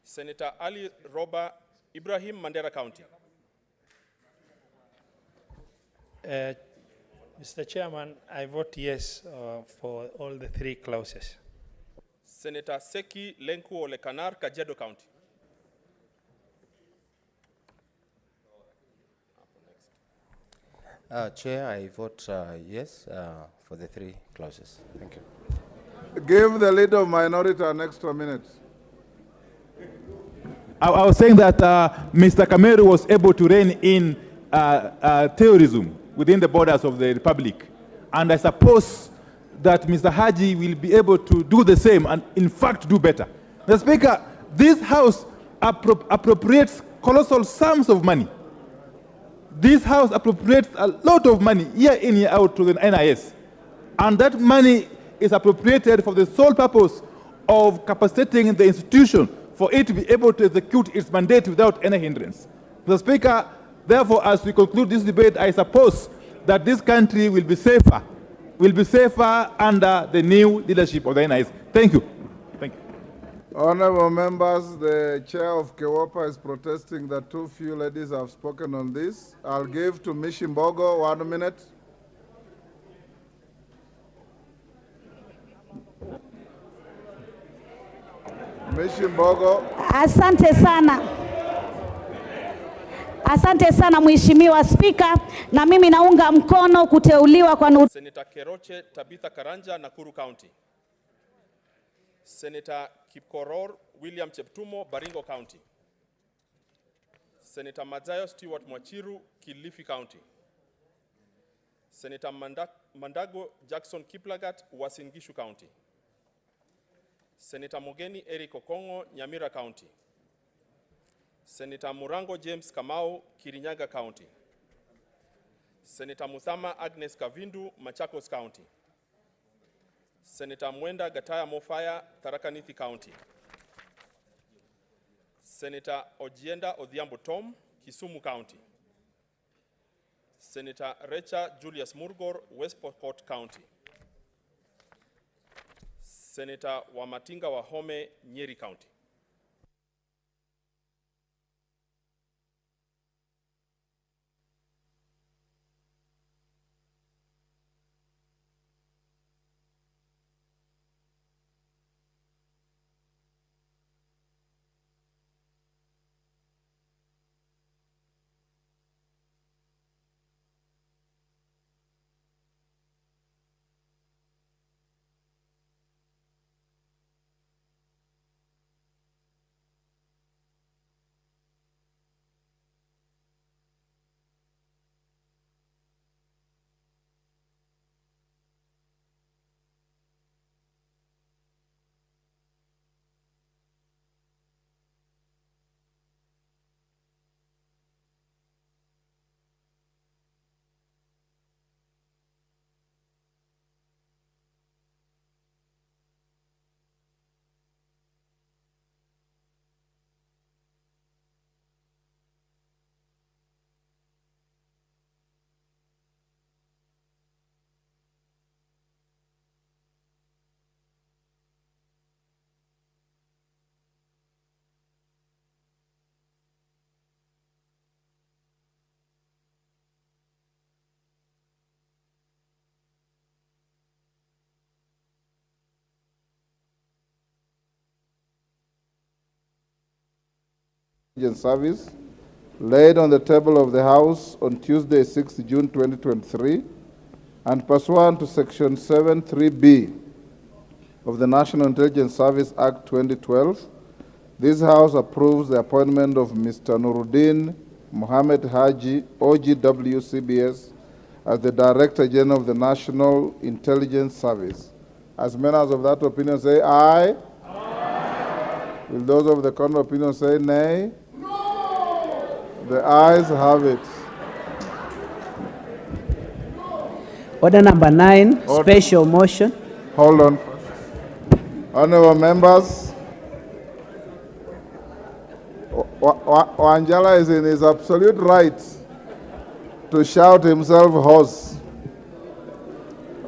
Senator Ali Roba Ibrahim, Mandera County. Mr. Chairman, I vote yes for all the three clauses. Senator Seki Lenku Olekanar, Kajiado County. Chair, I vote yes for the three clauses. Thank you. Give the leader of minority an extra minute. I was saying that Mr. Kameru was able to rein in terrorism within the borders of the Republic. And I suppose that Mr. Haji will be able to do the same and, in fact, do better. Mr. Speaker, this House appropriates colossal sums of money. This House appropriates a lot of money year in, year out to the NIS. And that money is appropriated for the sole purpose of capacitating the institution for it to be able to execute its mandate without any hindrance. Mr. Speaker, therefore, as we conclude this debate, I suppose that this country will be safer under the new leadership of the NIS. Thank you. Thank you. Honorable members, the chair of Kewopa is protesting that too few ladies have spoken on this. I'll give to Mishimbogo 1 minute. Mishimbogo. Asante sana. Asante sana Mheshimiwa Spika, na mimi naunga mkono kuteuliwa kwa Senator Keroche Tabitha Karanja, Nakuru County. Senator Kipkoror William Cheptumo, Baringo County. Senator Mazayo Stewart Mwachiru, Kilifi County. Senator Mandago Jackson Kiplagat, Uasin Gishu County. Senator Mogeni Eric Okongo, Nyamira County. Senator Murango James Kamau, Kirinyaga County. Senator Muthama Agnes Kavindu, Machakos County. Senator Mwenda Gataya Mofaya, Tharaka Nithi County. Senator Ojienda Odhiambo Tom, Kisumu County. Senator Recha Julius Murgor, West Pokot County. Senator Wamatinga Wahome, Nyeri County. Service laid on the table of the House on Tuesday, 6 June 2023, and pursuant to Section 73B of the National Intelligence Service Act 2012, this House approves the appointment of Mr. Nuruddin Mohammed Haji, OGW CBS, as the Director General of the National Intelligence Service. As members of that opinion say aye. Aye. Will those of the contrary opinion say nay? The ayes have it. Order number 9, special motion. Hold on. Honorable members, Wanjala is in his absolute right to shout himself hoarse.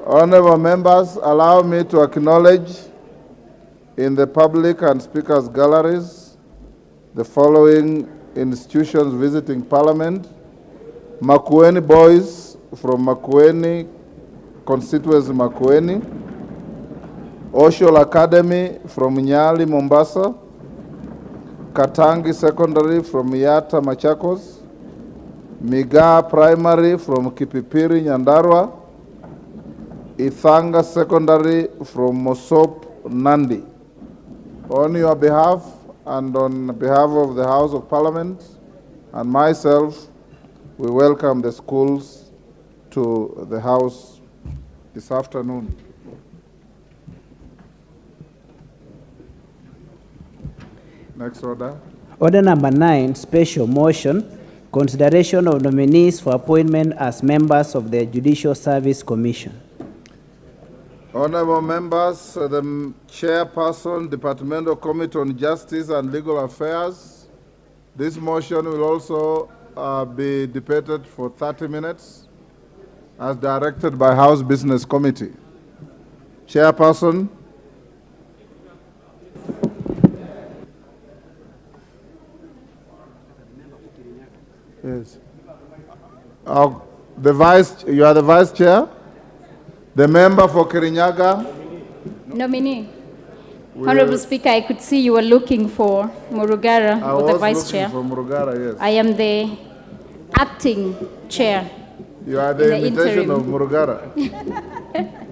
Honorable members, allow me to acknowledge in the public and speakers' galleries the following institutions visiting Parliament: Makwiny boys from Makwiny constituency Makwiny, Oshol Academy from Nyali, Mombasa, Katangi Secondary from Yata, Machakos, Migaa Primary from Kipipiri, Nyandarua, Ithanga Secondary from Mosop, Nandi. On your behalf and on behalf of the House of Parliament and myself, we welcome the schools to the House this afternoon. Next order. Order number 9, special motion, consideration of nominees for appointment as members of the Judicial Service Commission. Honorable members, the chairperson, Departmental Committee on Justice and Legal Affairs. This motion will also be debated for 30 minutes as directed by House Business Committee. Chairperson. Yes. You are the vice chair? The member for Kirinyaga? Nominee. Honorable Speaker, I could see you were looking for Murugara, for the vice chair. For Murugara, yes. I am the acting chair. You are the invitation of Murugara.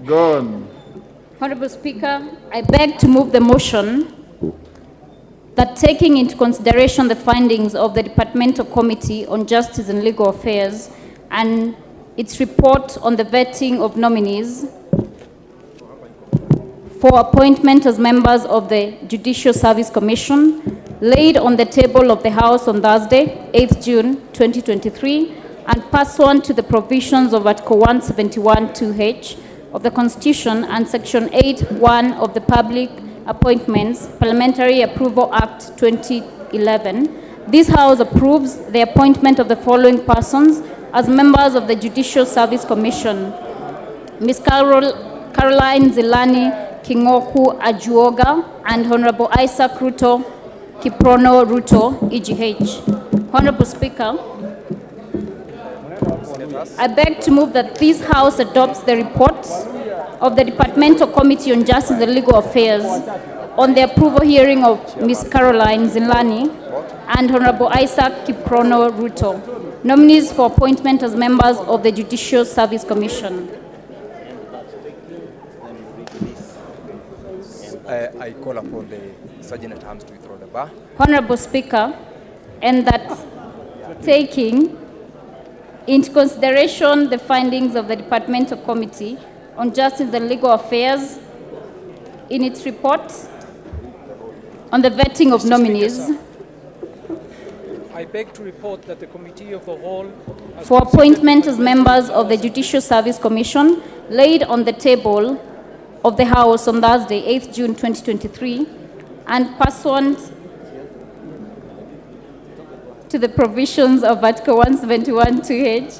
Go on. Honorable Speaker, I beg to move the motion that, taking into consideration the findings of the Departmental Committee on Justice and Legal Affairs and its report on the vetting of nominees for appointment as members of the Judicial Service Commission, laid on the table of the House on Thursday, 8th June 2023, and pursuant to the provisions of Article 171(2)(h) of the Constitution and Section 8(1) of the Public Appointments Parliamentary Approval Act 2011, this House approves the appointment of the following persons as members of the Judicial Service Commission: Ms. Caroline Zilani Kingoku Ajuoga, and Honorable Isaac Ruto Kiprono Ruto, EGH. Honorable Speaker, I beg to move that this House adopts the report of the Departmental Committee on Justice and Legal Affairs on the approval hearing of Ms. Caroline Zilani and Honorable Isaac Kiprono Ruto, nominees for appointment as members of the Judicial Service Commission. I call upon the Sergeant at Arms to withdraw the bar. Honorable Speaker, and that taking into consideration the findings of the Departmental Committee on Justice and Legal Affairs in its report on the vetting of nominees, I beg to report that the Committee of the Whole for appointment as members of the Judicial Service Commission laid on the table of the House on Thursday, 8th June 2023, and pursuant to the provisions of Article 171(2)(h)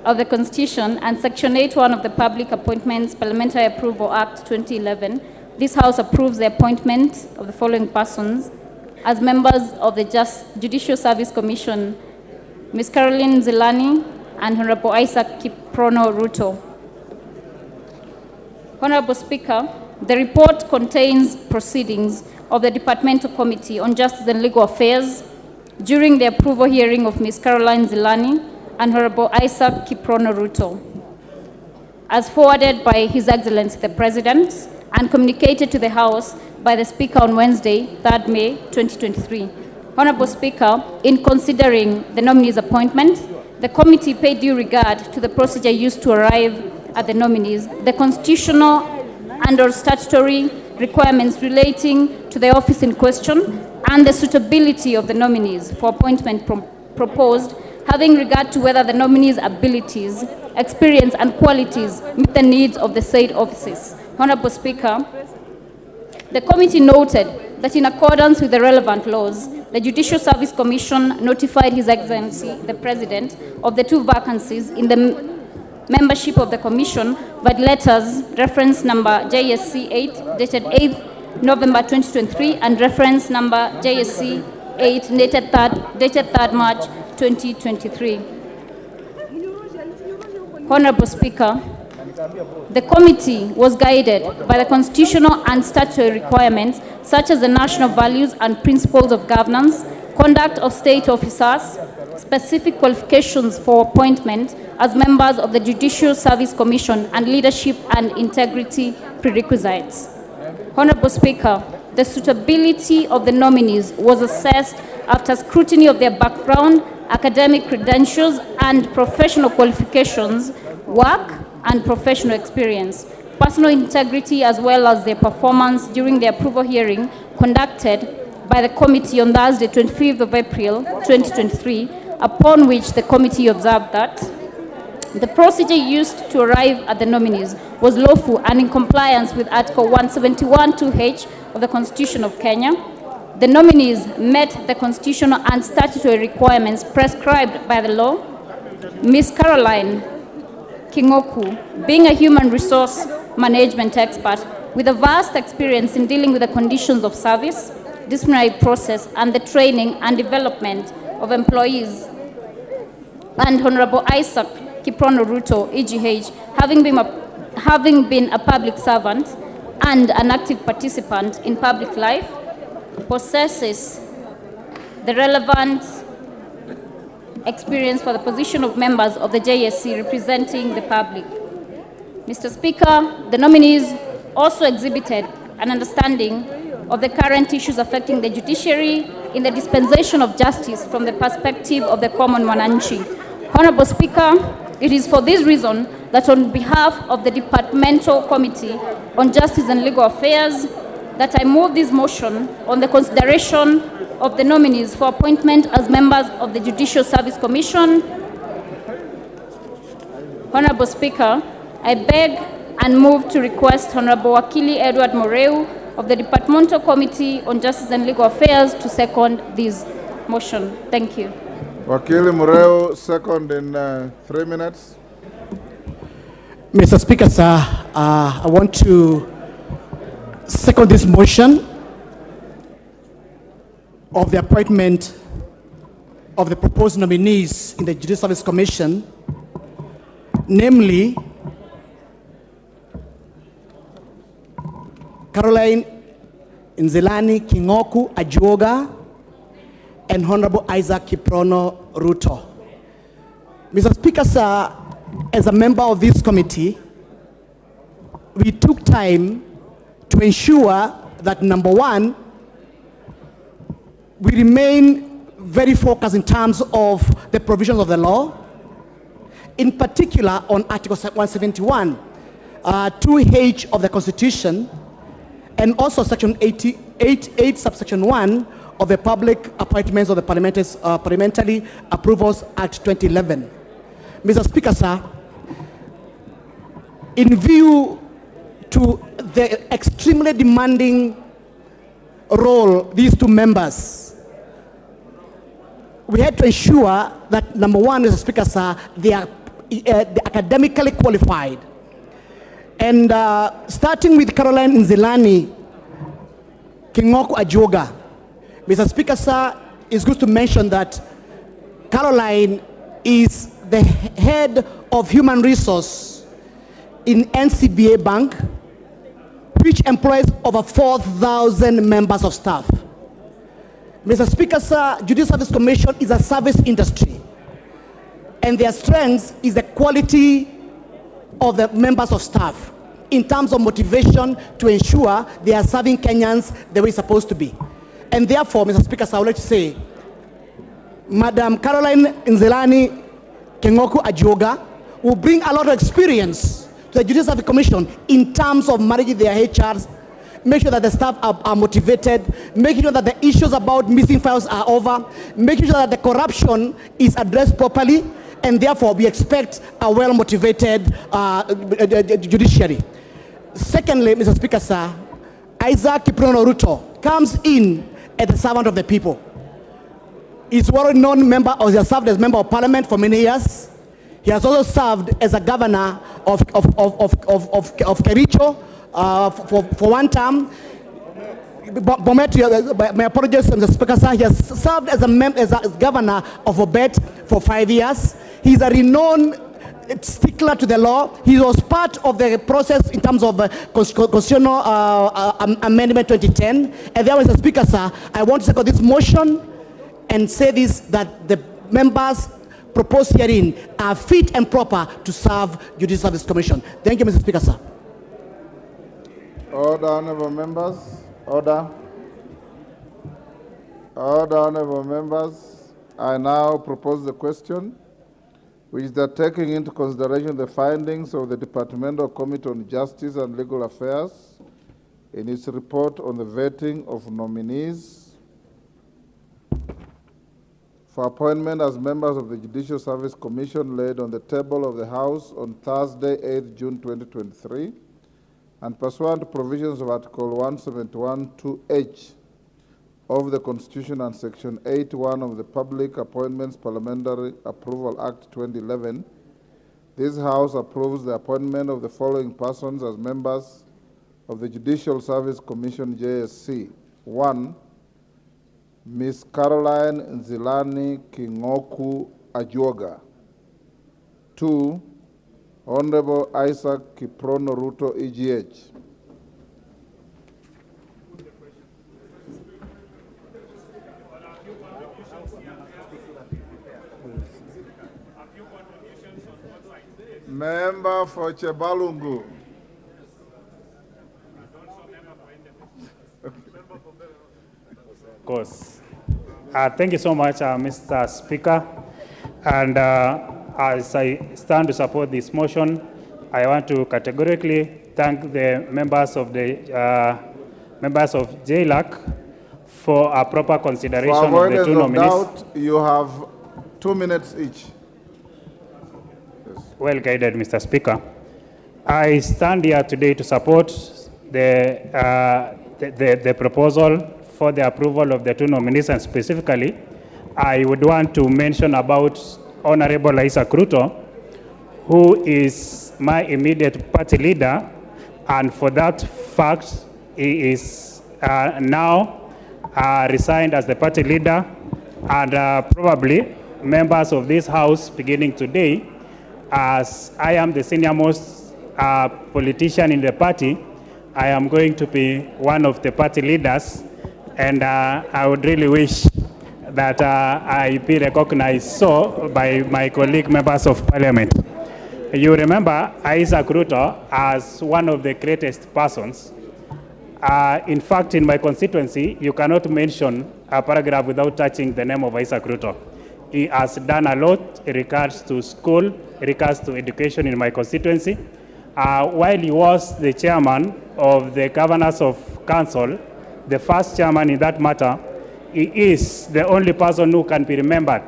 of the Constitution and Section 8(1) of the Public Appointments Parliamentary Approval Act 2011, this House approves the appointment of the following persons as members of the Judicial Service Commission: Ms. Caroline Zilani and Honorable Isaac Kiprono Ruto. Honorable Speaker, the report contains proceedings of the Departmental Committee on Justice and Legal Affairs during the approval hearing of Ms. Caroline Zilani and Honorable Isaac Kiprono Ruto, as forwarded by His Excellency the President and communicated to the House by the Speaker on Wednesday, 3rd May 2023. Honorable Speaker, in considering the nominees' appointment, the committee paid due regard to the procedure used to arrive at the nominees, the constitutional and/or statutory requirements relating to the office in question, and the suitability of the nominees for appointment proposed, having regard to whether the nominees' abilities, experience, and qualities meet the needs of the said offices. Honorable Speaker, the committee noted that in accordance with the relevant laws, the Judicial Service Commission notified His Excellency the President of the two vacancies in the membership of the Commission by letters reference number JSC 8 dated 8th November 2023 and reference number JSC 8 dated 3rd March 2023. Honorable Speaker, the committee was guided by the constitutional and statutory requirements such as the national values and principles of governance, conduct of state officers, specific qualifications for appointment as members of the Judicial Service Commission, and leadership and integrity prerequisites. Honorable Speaker, the suitability of the nominees was assessed after scrutiny of their background, academic credentials, and professional qualifications, work, and professional experience, personal integrity, as well as their performance during the approval hearing conducted by the committee on Thursday, 25th of April, 2023, upon which the committee observed that the procedure used to arrive at the nominees was lawful and in compliance with Article 171(2)(h) of the Constitution of Kenya. The nominees met the constitutional and statutory requirements prescribed by the law. Ms. Caroline Kingoku, being a human resource management expert with a vast experience in dealing with the conditions of service, disciplinary process, and the training and development of employees, and Honorable Isaac Kiprono Ruto, EGH, having been a public servant and an active participant in public life, possesses the relevant experience for the position of members of the JSC representing the public. Mr. Speaker, the nominees also exhibited an understanding of the current issues affecting the judiciary in the dispensation of justice from the perspective of the common mwananchi. Honorable Speaker, it is for this reason that on behalf of the Departmental Committee on Justice and Legal Affairs, that I move this motion on the consideration of the nominees for appointment as members of the Judicial Service Commission. Honorable Speaker, I beg and move to request Honorable Wakili Edward Moreu of the Departmental Committee on Justice and Legal Affairs to second this motion. Thank you. Wakili Moreu, second in 3 minutes. Mr. Speaker, sir, I want to second this motion of the appointment of the proposed nominees in the Judicial Service Commission, namely Caroline Nzelani Kingoku Ajuoga and Honorable Isaac Kiprono RUTO. Mr. Speaker, sir, as a member of this committee, we took time to ensure that, number one, we remain very focused in terms of the provisions of the law, in particular on Article 171, 2H of the Constitution, and also Section 88, subsection 1 of the Public Appointments of the Parliamentary Approvals Act 2011. Mr. Speaker, sir, in view to the extremely demanding role these two members, we had to ensure that, number one, Mr. Speaker, sir, they are academically qualified. And starting with Caroline Nzelani Kingoku Ajuoga, Mr. Speaker, sir, it's good to mention that Caroline is the head of human resource in NCBA Bank, which employs over 4,000 members of staff. Mr. Speaker, sir, Judicial Service Commission is a service industry, and their strength is the quality of the members of staff in terms of motivation to ensure they are serving Kenyans the way it's supposed to be. And therefore, Mr. Speaker, sir, I would like to say, Madam Caroline Nzelani Kingoku Ajuoga will bring a lot of experience to the Judicial Service Commission in terms of managing their HRs, make sure that the staff are motivated, making sure that the issues about missing files are over, making sure that the corruption is addressed properly, and therefore we expect a well-motivated judiciary. Secondly, Mr. Speaker, sir, Isaac Kiprono RUTO comes in as a servant of the people. He's a well-known member, or he has served as member of parliament for many years. He has also served as a governor of Kericho for one term. My apologies, Mr. Speaker, sir. He has served as a governor of Obet for 5 years. He's a renowned stickler to the law. He was part of the process in terms of Constitutional Amendment 2010. And there, Mr. Speaker, sir, I want to second this motion and say this, that the members proposed herein are fit and proper to serve Judicial Service Commission. Thank you, Mr. Speaker, sir. Order, honorable members. Order. Order, honorable members. I now propose the question, which is that, taking into consideration the findings of the Departmental Committee on Justice and Legal Affairs in its report on the vetting of nominees for appointment as members of the Judicial Service Commission laid on the table of the House on Thursday, 8th June 2023, and pursuant to provisions of Article 171(2)(h) of the Constitution and Section 8(1) of the Public Appointments Parliamentary Approval Act 2011, this House approves the appointment of the following persons as members of the Judicial Service Commission, JSC. 1. Ms. Caroline Nzelani Kingoku Ajuoga. 2. Honorable Isaac Kiprono RUTO, EGH. Member for Chebalungu. Of course. Thank you so much, Mr. Speaker. And as I stand to support this motion, I want to categorically thank the members of JLAC for a proper consideration of the two nominees. Doubt, you have 2 minutes each. Yes. Well guided, Mr. Speaker. I stand here today to support the proposal for the approval of the two nominees, and specifically, I would want to mention about Honorable Isaac RUTO, who is my immediate party leader, and for that fact, he is now resigned as the party leader, and probably members of this house beginning today, as I am the senior most politician in the party, I am going to be one of the party leaders, and I would really wish that I be recognized so by my colleague members of parliament. You remember Isaac RUTO as one of the greatest persons. In fact, in my constituency, you cannot mention a paragraph without touching the name of Isaac RUTO. He has done a lot in regards to school, in regards to education in my constituency. While he was the chairman of the governors of council, the first chairman in that matter, he is the only person who can be remembered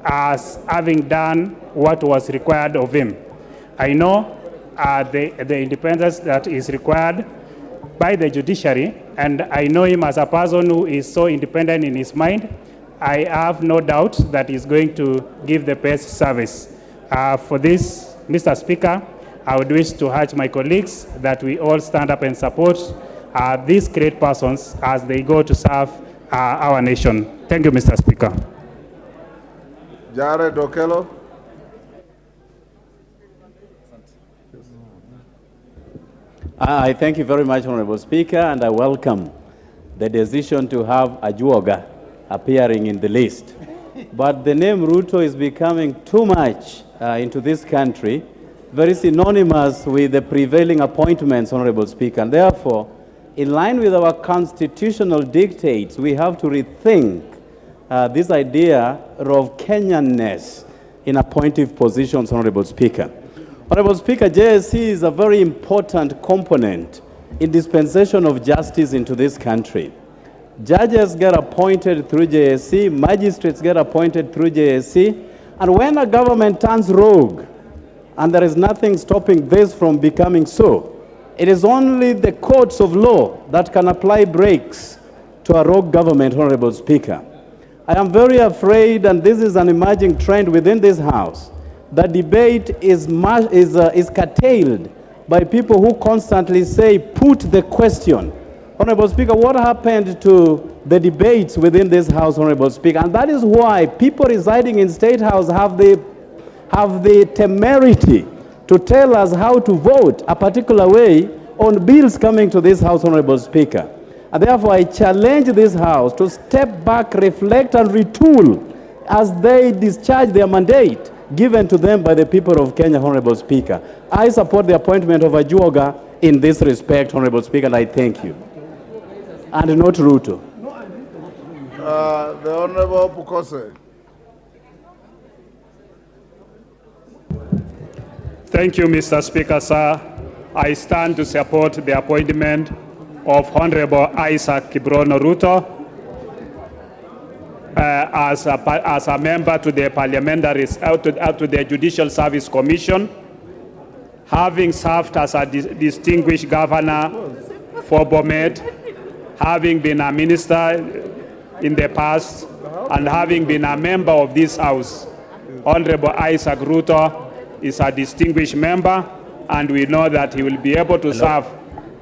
as having done what was required of him. I know the independence that is required by the judiciary, and I know him as a person who is so independent in his mind. I have no doubt that he's going to give the best service. For this, Mr. Speaker, I would wish to urge my colleagues that we all stand up and support these great persons as they go to serve our nation. Thank you, Mr. Speaker. Jared Okello. I thank you very much, Honorable Speaker, and I welcome the decision to have Ajuoga appearing in the list. But the name RUTO is becoming too much into this country, very synonymous with the prevailing appointments, Honorable Speaker. And therefore, in line with our constitutional dictates, we have to rethink this idea of Kenyanness in appointive positions, Honorable Speaker. Honorable Speaker, JSC is a very important component in dispensation of justice into this country. Judges get appointed through JSC, magistrates get appointed through JSC, and when a government turns rogue, and there is nothing stopping this from becoming so, it is only the courts of law that can apply brakes to a rogue government, Honorable Speaker. I am very afraid, and this is an emerging trend within this House, the debate is curtailed by people who constantly say, put the question. Honorable Speaker, what happened to the debates within this House, Honorable Speaker? And that is why people residing in State House have the temerity to tell us how to vote a particular way on bills coming to this House, Honorable Speaker. And therefore, I challenge this House to step back, reflect, and retool as they discharge their mandate given to them by the people of Kenya, Honorable Speaker. I support the appointment of Ajuoga in this respect, Honorable Speaker, and I thank you. And not RUTO. The Honorable Pukose. Thank you, Mr. Speaker, sir. I stand to support the appointment of Honorable Isaac Kibrono RUTO as a member to the to the Judicial Service Commission, having served as a distinguished governor for Bomet, having been a minister in the past, and having been a member of this House. Honorable Isaac RUTO is a distinguished member, and we know that he will be able to serve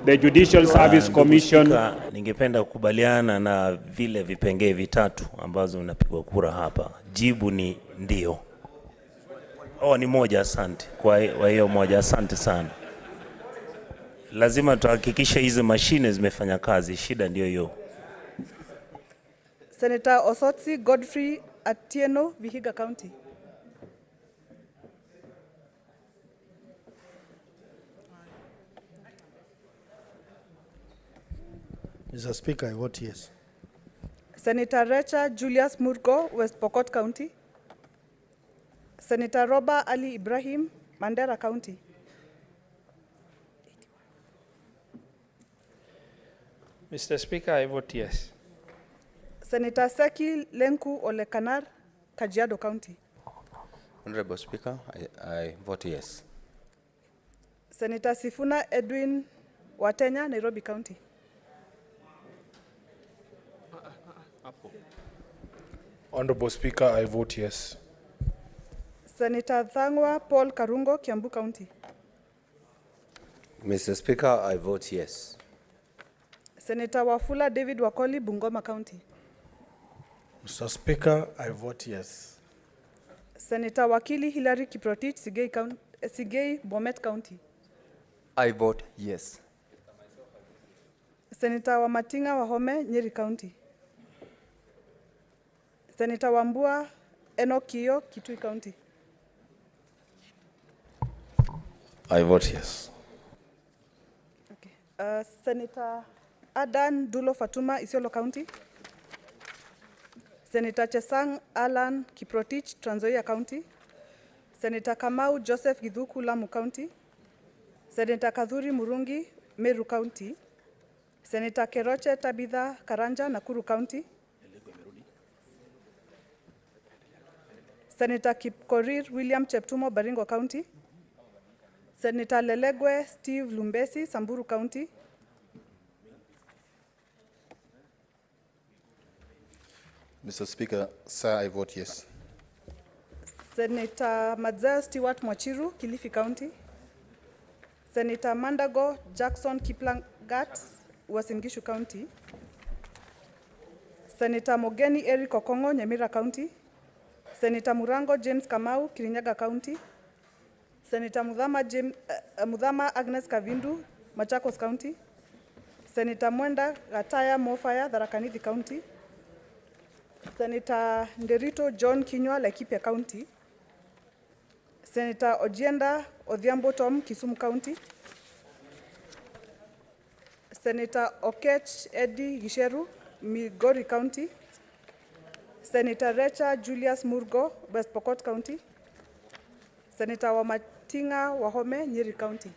the Judicial Service Commission. Ningependa kukubaliana na vile vipengee vitatu ambazo unapigwa kura hapa. Jibu ni ndio. Ni moja, asante. Kwa hiyo moja, asante sana. Lazima tuhakikishe hizo mashine zimefanya kazi, shida ndio hiyo. Senator Osotsi Godfrey Atieno, Vihiga County. Mr. Speaker, I vote yes. Senator Recha Julius Murko, West Pokot County. Senator Roba Ali Ibrahim, Mandera County. Mr. Speaker, I vote yes. Senator Seki Lenku Olekanar, Kajiado County. Honorable Speaker, I vote yes. Senator Sifuna Edwin Watenya, Nairobi County. Honorable Speaker, I vote yes. Senator Thangwa Paul Karungo, Kiambu County. Mr. Speaker, I vote yes. Senator Wafula David Wakoli, Bungoma County. Mr. Speaker, I vote yes. Senator Wakili Hilary Kiprotich, Sigei, Bomet County. I vote yes. Senator Wamatinga Wahome, Nyeri County. Senator Wambua Enokio, Kitui County. I vote yes. Okay. Senator Adan Dulo Fatuma, Isiolo County. Senator Chesang Alan Kiprotich, Trans Nzoia County. Senator Kamau Joseph Githuku, Lamu County. Senator Kadhuri Murungi, Meru County. Senator Keroche Tabitha Karanja, Nakuru County. Senator Kipkorir William Cheptumo, Baringo County. Senator Lelegwe Steve Lumbesi, Samburu County. Mr. Speaker, sir, I vote yes. Senator Madzel Stewart Mwachiru, Kilifi County. Senator Mandago Jackson Kiplangat, Uasin Gishu County. Senator Mogeni Eric Okongo, Nyamira County. Senator Murango James Kamau, Kirinyaga County. Senator Mudhama Agnes Kavindu, Machakos County. Senator Mwenda Gataya Mofaya, Tharaka Nithi County. Senator Nderito John Kinyua, Laikipia County. Senator Ojienda Odhiambo Tom, Kisumu County. Senator Okech Eddie Gisheru, Migori County. Senator Recha Julius Murgo, West Pokot County. Senator Wamatinga Wahome, Nyeri County.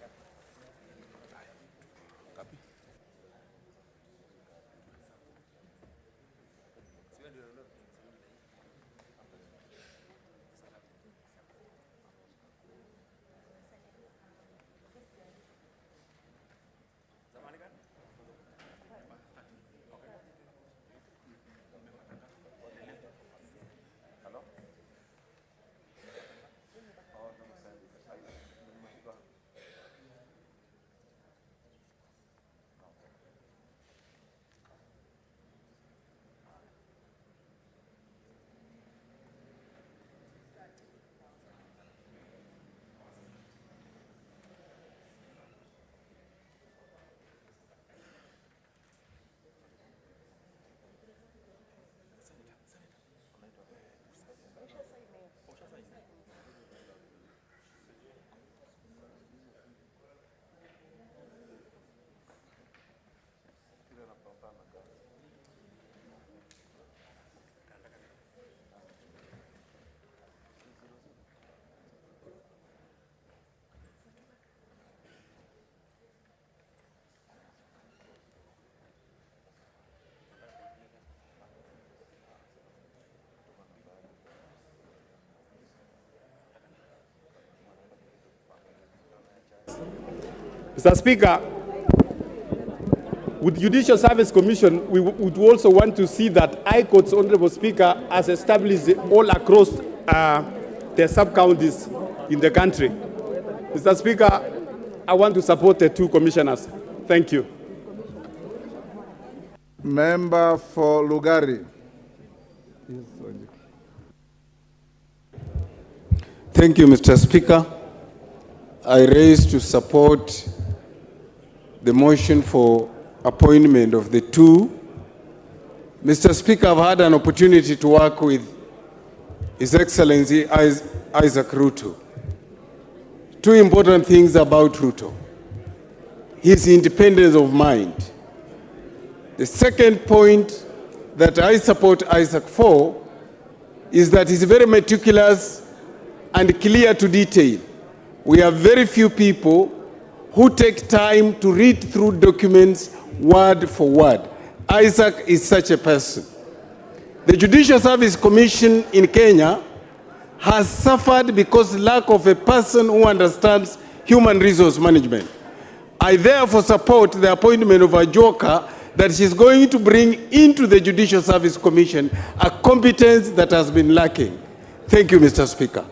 Mr. Speaker, with Judicial Service Commission, we would also want to see that High Court's Honorable Speaker has established all across the sub-counties in the country. Mr. Speaker, I want to support the two commissioners. Thank you. Member for Lugari. Thank you, Mr. Speaker. I raise to support the motion for appointment of the two. Mr. Speaker, I've had an opportunity to work with His Excellency Isaac RUTO. Two important things about RUTO: his independence of mind. The second point that I support Isaac for is that he's very meticulous and clear to detail. We have very few people who take time to read through documents word for word. Isaac is such a person. The Judicial Service Commission in Kenya has suffered because lack of a person who understands human resource management. I therefore support the appointment of a joker that she's going to bring into the Judicial Service Commission a competence that has been lacking. Thank you, Mr. Speaker.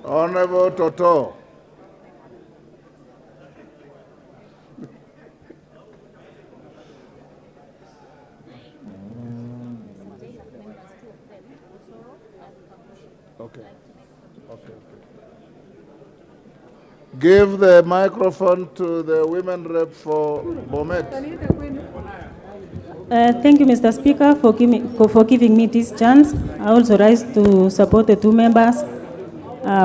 Honorable Toto. Give the microphone to the women rep for Bomet. Thank you, Mr. Speaker, for giving me this chance. I also rise to support the two members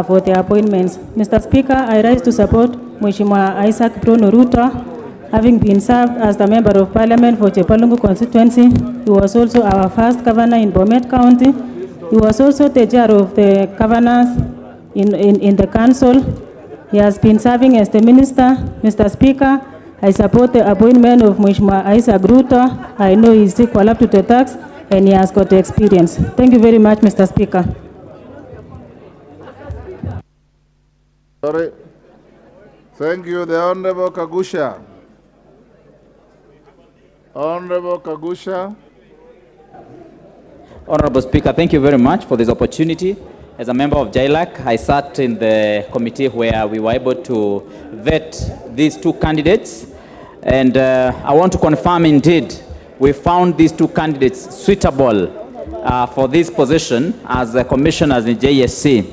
for their appointments. Mr. Speaker, I rise to support Mheshimiwa Isaac Bruno RUTO, having been served as the Member of Parliament for Chepalungu constituency. He was also our first governor in Bomet County. He was also the chair of the governors in the council. He has been serving as the minister. Mr. Speaker, I support the appointment of Mheshimiwa Isaac RUTO. I know he is equal up to the task and he has got the experience. Thank you very much, Mr. Speaker. Sorry. Thank you. The Honorable Kagusha. Honorable Kagusha. Honorable Speaker, thank you very much for this opportunity. As a member of JLAC, I sat in the committee where we were able to vet these two candidates. And I want to confirm indeed, we found these two candidates suitable for this position as commissioners in JSC.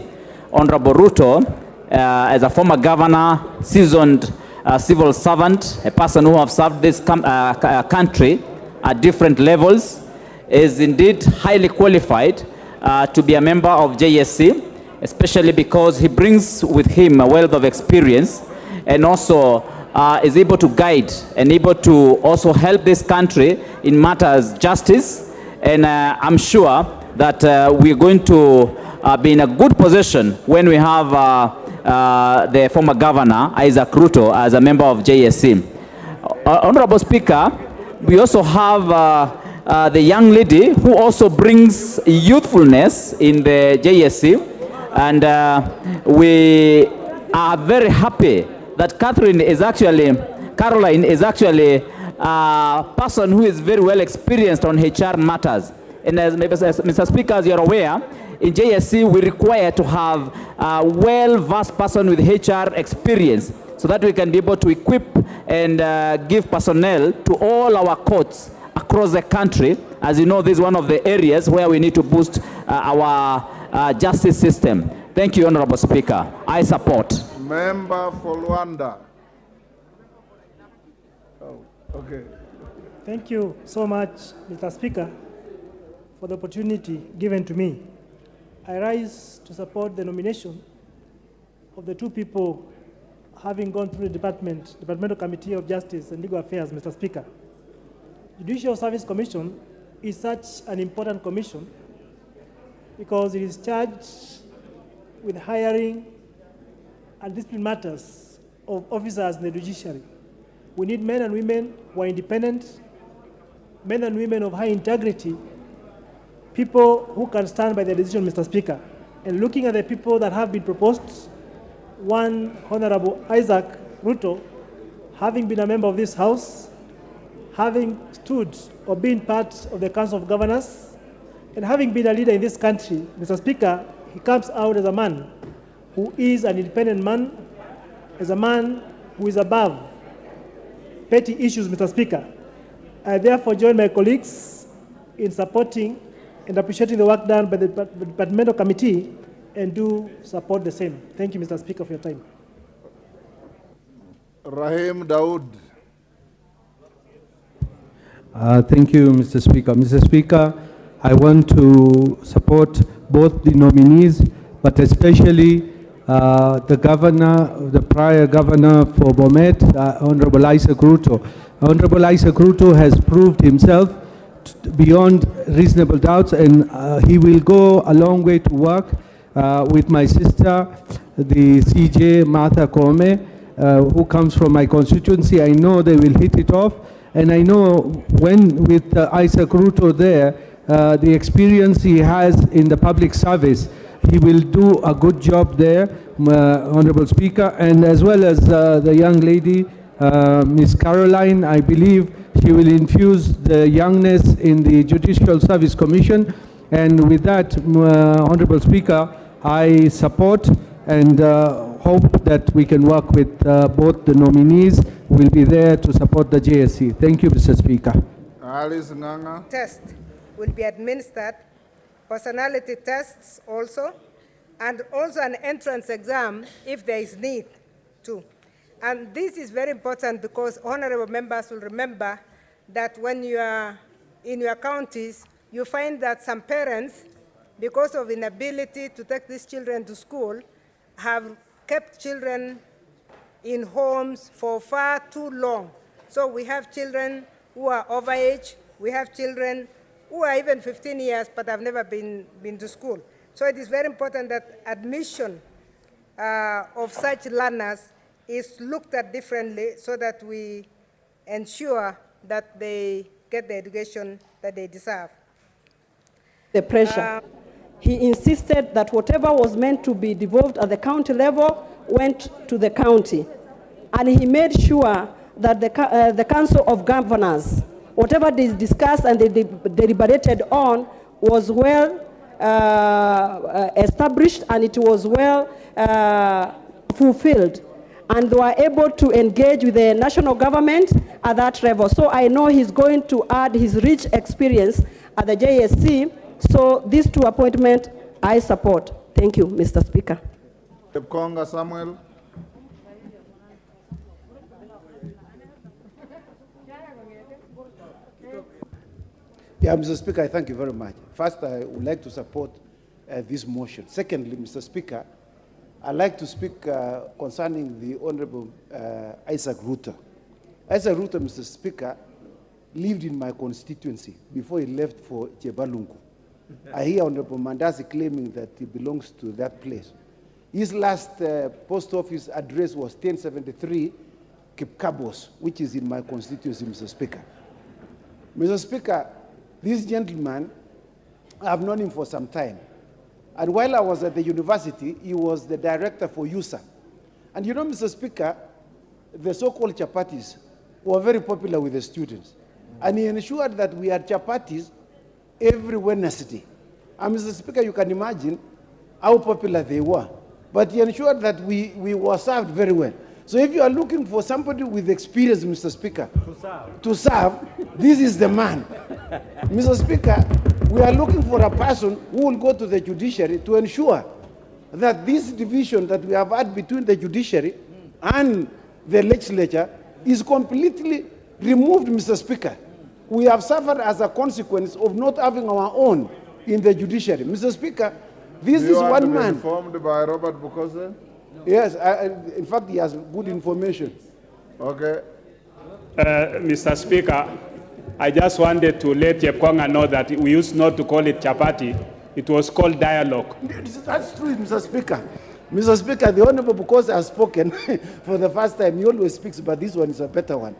Honorable RUTO, as a former governor, seasoned civil servant, a person who has served this country at different levels, is indeed highly qualified to be a member of JSC, especially because he brings with him a wealth of experience and also is able to guide and able to also help this country in matters justice. And I'm sure that we're going to be in a good position when we have the former governor, Isaac RUTO, as a member of JSC. Honorable Speaker, we also have the young lady who also brings youthfulness in the JSC, and we are very happy that Caroline is actually a person who is very well experienced on HR matters. And as Mr. Speaker, as you're aware, in JSC we require to have a well-versed person with HR experience so that we can be able to equip and give personnel to all our courts across the country. As you know, this is one of the areas where we need to boost our justice system. Thank you, Honorable Speaker. I support. Member for Luanda. Oh, okay. Thank you so much, Mr. Speaker, for the opportunity given to me. I rise to support the nomination of the two people having gone through the Departmental Committee of Justice and Legal Affairs, Mr. Speaker. Judicial Service Commission is such an important commission because it is charged with hiring and discipline matters of officers in the judiciary. We need men and women who are independent, men and women of high integrity, people who can stand by their decision, Mr. Speaker. And looking at the people that have been proposed, one, Honorable Isaac RUTO, having been a member of this House, having stood or been part of the Council of Governors, and having been a leader in this country, Mr. Speaker, he comes out as a man who is an independent man, as a man who is above petty issues, Mr. Speaker. I therefore join my colleagues in supporting and appreciating the work done by the Departmental Committee and do support the same. Thank you, Mr. Speaker, for your time. Rahim Daoud. Thank you, Mr. Speaker. Mr. Speaker, I want to support both the nominees, but especially the governor, the prior governor for Bomet, Honorable Isaac RUTO. Honorable Isaac RUTO has proved himself beyond reasonable doubts, and he will go a long way to work with my sister, the CJ Martha Kome, who comes from my constituency. I know they will hit it off. And I know when with Isaac RUTO there, the experience he has in the public service, he will do a good job there, Honorable Speaker. And as well as the young lady, Ms. Caroline, I believe she will infuse the youngness in the Judicial Service Commission. And with that, Honorable Speaker, I support and hope that we can work with both the nominees who will be there to support the JSC. Thank you, Mr. Speaker. Alice Nganga. Test will be administered, personality tests also, and also an entrance exam if there is need too. And this is very important because honorable members will remember that when you are in your counties, you find that some parents, because of inability to take these children to school, have kept children in homes for far too long. So we have children who are overage, we have children who are even 15 years but have never been to school. So it is very important that admission of such learners is looked at differently so that we ensure that they get the education that they deserve. The pressure. He insisted that whatever was meant to be devolved at the county level went to the county. And he made sure that the Council of Governors, whatever they discussed and they deliberated on, was well established and it was well fulfilled. And they were able to engage with the national government at that level. So I know he's going to add his rich experience at the JSC. So these two appointments I support. Thank you, Mr. Speaker. Konga Samuel. Yeah, Mr. Speaker, I thank you very much. First, I would like to support this motion. Secondly, Mr. Speaker, I'd like to speak concerning the Honorable Isaac RUTO. Isaac RUTO, Mr. Speaker, lived in my constituency before he left for Chebalungu. I hear Honorable Mandasi claiming that he belongs to that place. His last post office address was 1073 Kipkabos, which is in my constituency, Mr. Speaker. Mr. Speaker, this gentleman, I've known him for some time. And while I was at the university, he was the director for USA. And you know, Mr. Speaker, the so-called chapatis were very popular with the students. And he ensured that we had chapatis every Wednesday. And Mr. Speaker, you can imagine how popular they were. But he ensured that we were served very well. So if you are looking for somebody with experience, Mr. Speaker, to serve, this is the man. Mr. Speaker, we are looking for a person who will go to the judiciary to ensure that this division that we have had between the judiciary and the legislature is completely removed, Mr. Speaker. We have suffered as a consequence of not having our own in the judiciary. Mr. Speaker, this is one man. Informed by Robert Bukose? Yes, in fact, he has good information. Okay. Mr. Speaker, I just wanted to let Yepkonga know that we used not to call it chapati. It was called dialogue. That's true, Mr. Speaker. Mr. Speaker, the Honorable Bukose has spoken for the first time. He always speaks, but this one is a better one.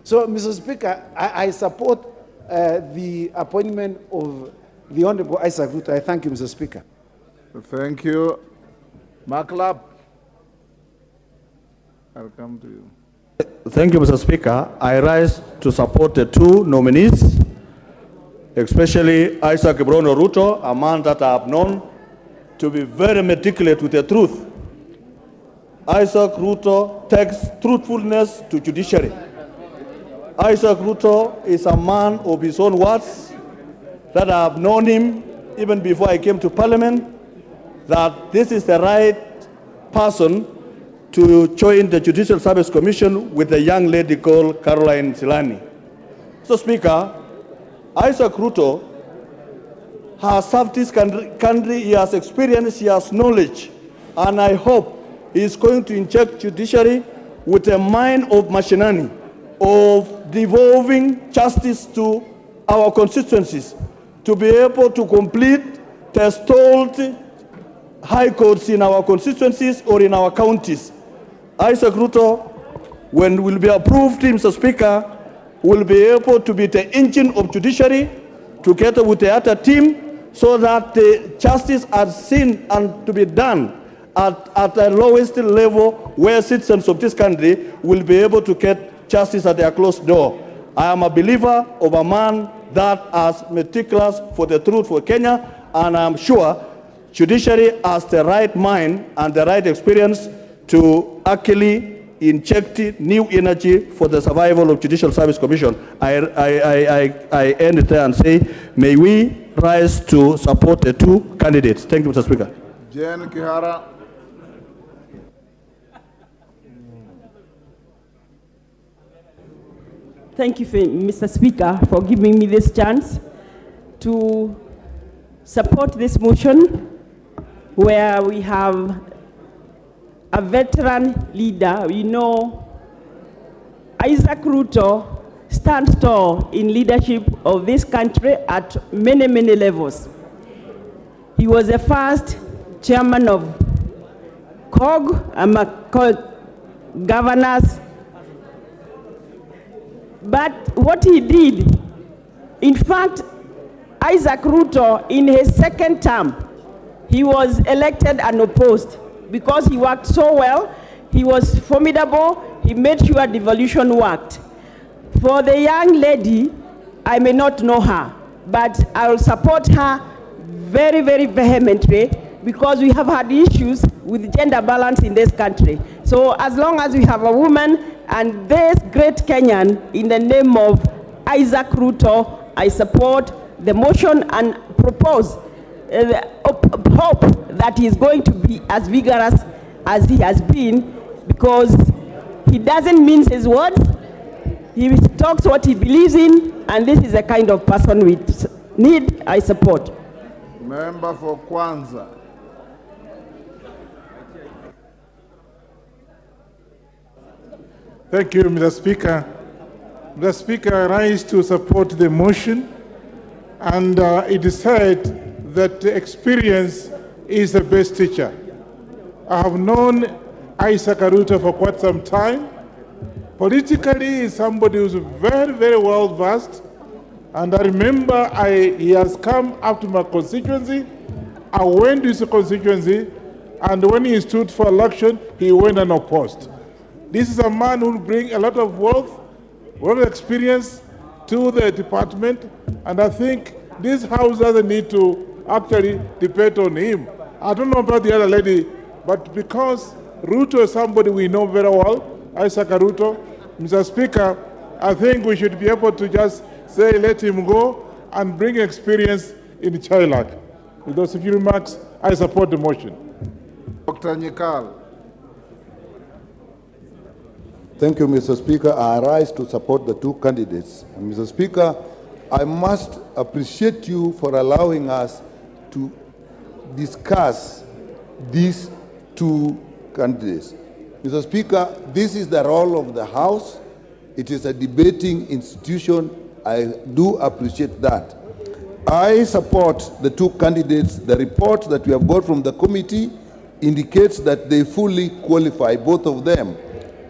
So, Mr. Speaker, I support the appointment of the Honorable Isaac RUTO. I thank you, Mr. Speaker. Thank you. Maklap, I'll come to you. Thank you, Mr. Speaker. I rise to support the two nominees, especially Isaac RUTO, a man that I have known to be very meticulous with the truth. Isaac RUTO takes truthfulness to judiciary. Isaac RUTO is a man of his own words, that I have known him even before I came to Parliament, that this is the right person to join the Judicial Service Commission with a young lady called Caroline Silani. So, Speaker, Isaac RUTO has served this country, he has experience, he has knowledge, and I hope he is going to inject judiciary with a mind of machinani, of devolving justice to our constituencies, to be able to complete the stalled high courts in our constituencies or in our counties. Isaac RUTO, when will be approved, Mr. Speaker, will be able to be the engine of judiciary together with the other team so that the justice are seen and to be done at the lowest level where citizens of this country will be able to get justice at their closed door. I am a believer of a man that is meticulous for the truth for Kenya, and I am sure judiciary has the right mind and the right experience to actually inject new energy for the survival of Judicial Service Commission. I end it there and say, may we rise to support the two candidates. Thank you, Mr. Speaker. Jane Kihara. Thank you, Mr. Speaker, for giving me this chance to support this motion where we have a veteran leader. We know Isaac RUTO stands tall in leadership of this country at many, many levels. He was the first chairman of COG, governors. But what he did, in fact, Isaac RUTO, in his second term, he was elected unopposed because he worked so well. He was formidable. He made sure devolution worked. For the young lady, I may not know her, but I will support her very, very vehemently because we have had issues with gender balance in this country. So as long as we have a woman and this great Kenyan in the name of Isaac RUTO, I support the motion and propose hope that he is going to be as vigorous as he has been, because he doesn't mince his words. He talks what he believes in, and this is the kind of person we need. I support. Member for Kwanza. Thank you, Mr. Speaker. Mr. Speaker, I rise to support the motion, and it is said that experience is the best teacher. I have known Isaac RUTO for quite some time. Politically, he's somebody who's very, very well versed, and I remember he has come up to my constituency. I went to his constituency, and when he stood for election, he went unopposed. This is a man who will bring a lot of wealth, a lot of experience to the department, and I think this House doesn't need to actually debate on him. I don't know about the other lady, but because RUTO is somebody we know very well, Isaac RUTO, Mr. Speaker, I think we should be able to just say let him go and bring experience in Chilak. With those few remarks, I support the motion. Dr. Nyikal. Thank you, Mr. Speaker. I rise to support the two candidates. And Mr. Speaker, I must appreciate you for allowing us to discuss these two candidates. Mr. Speaker, this is the role of the House. It is a debating institution. I do appreciate that. I support the two candidates. The report that we have got from the committee indicates that they fully qualify, both of them.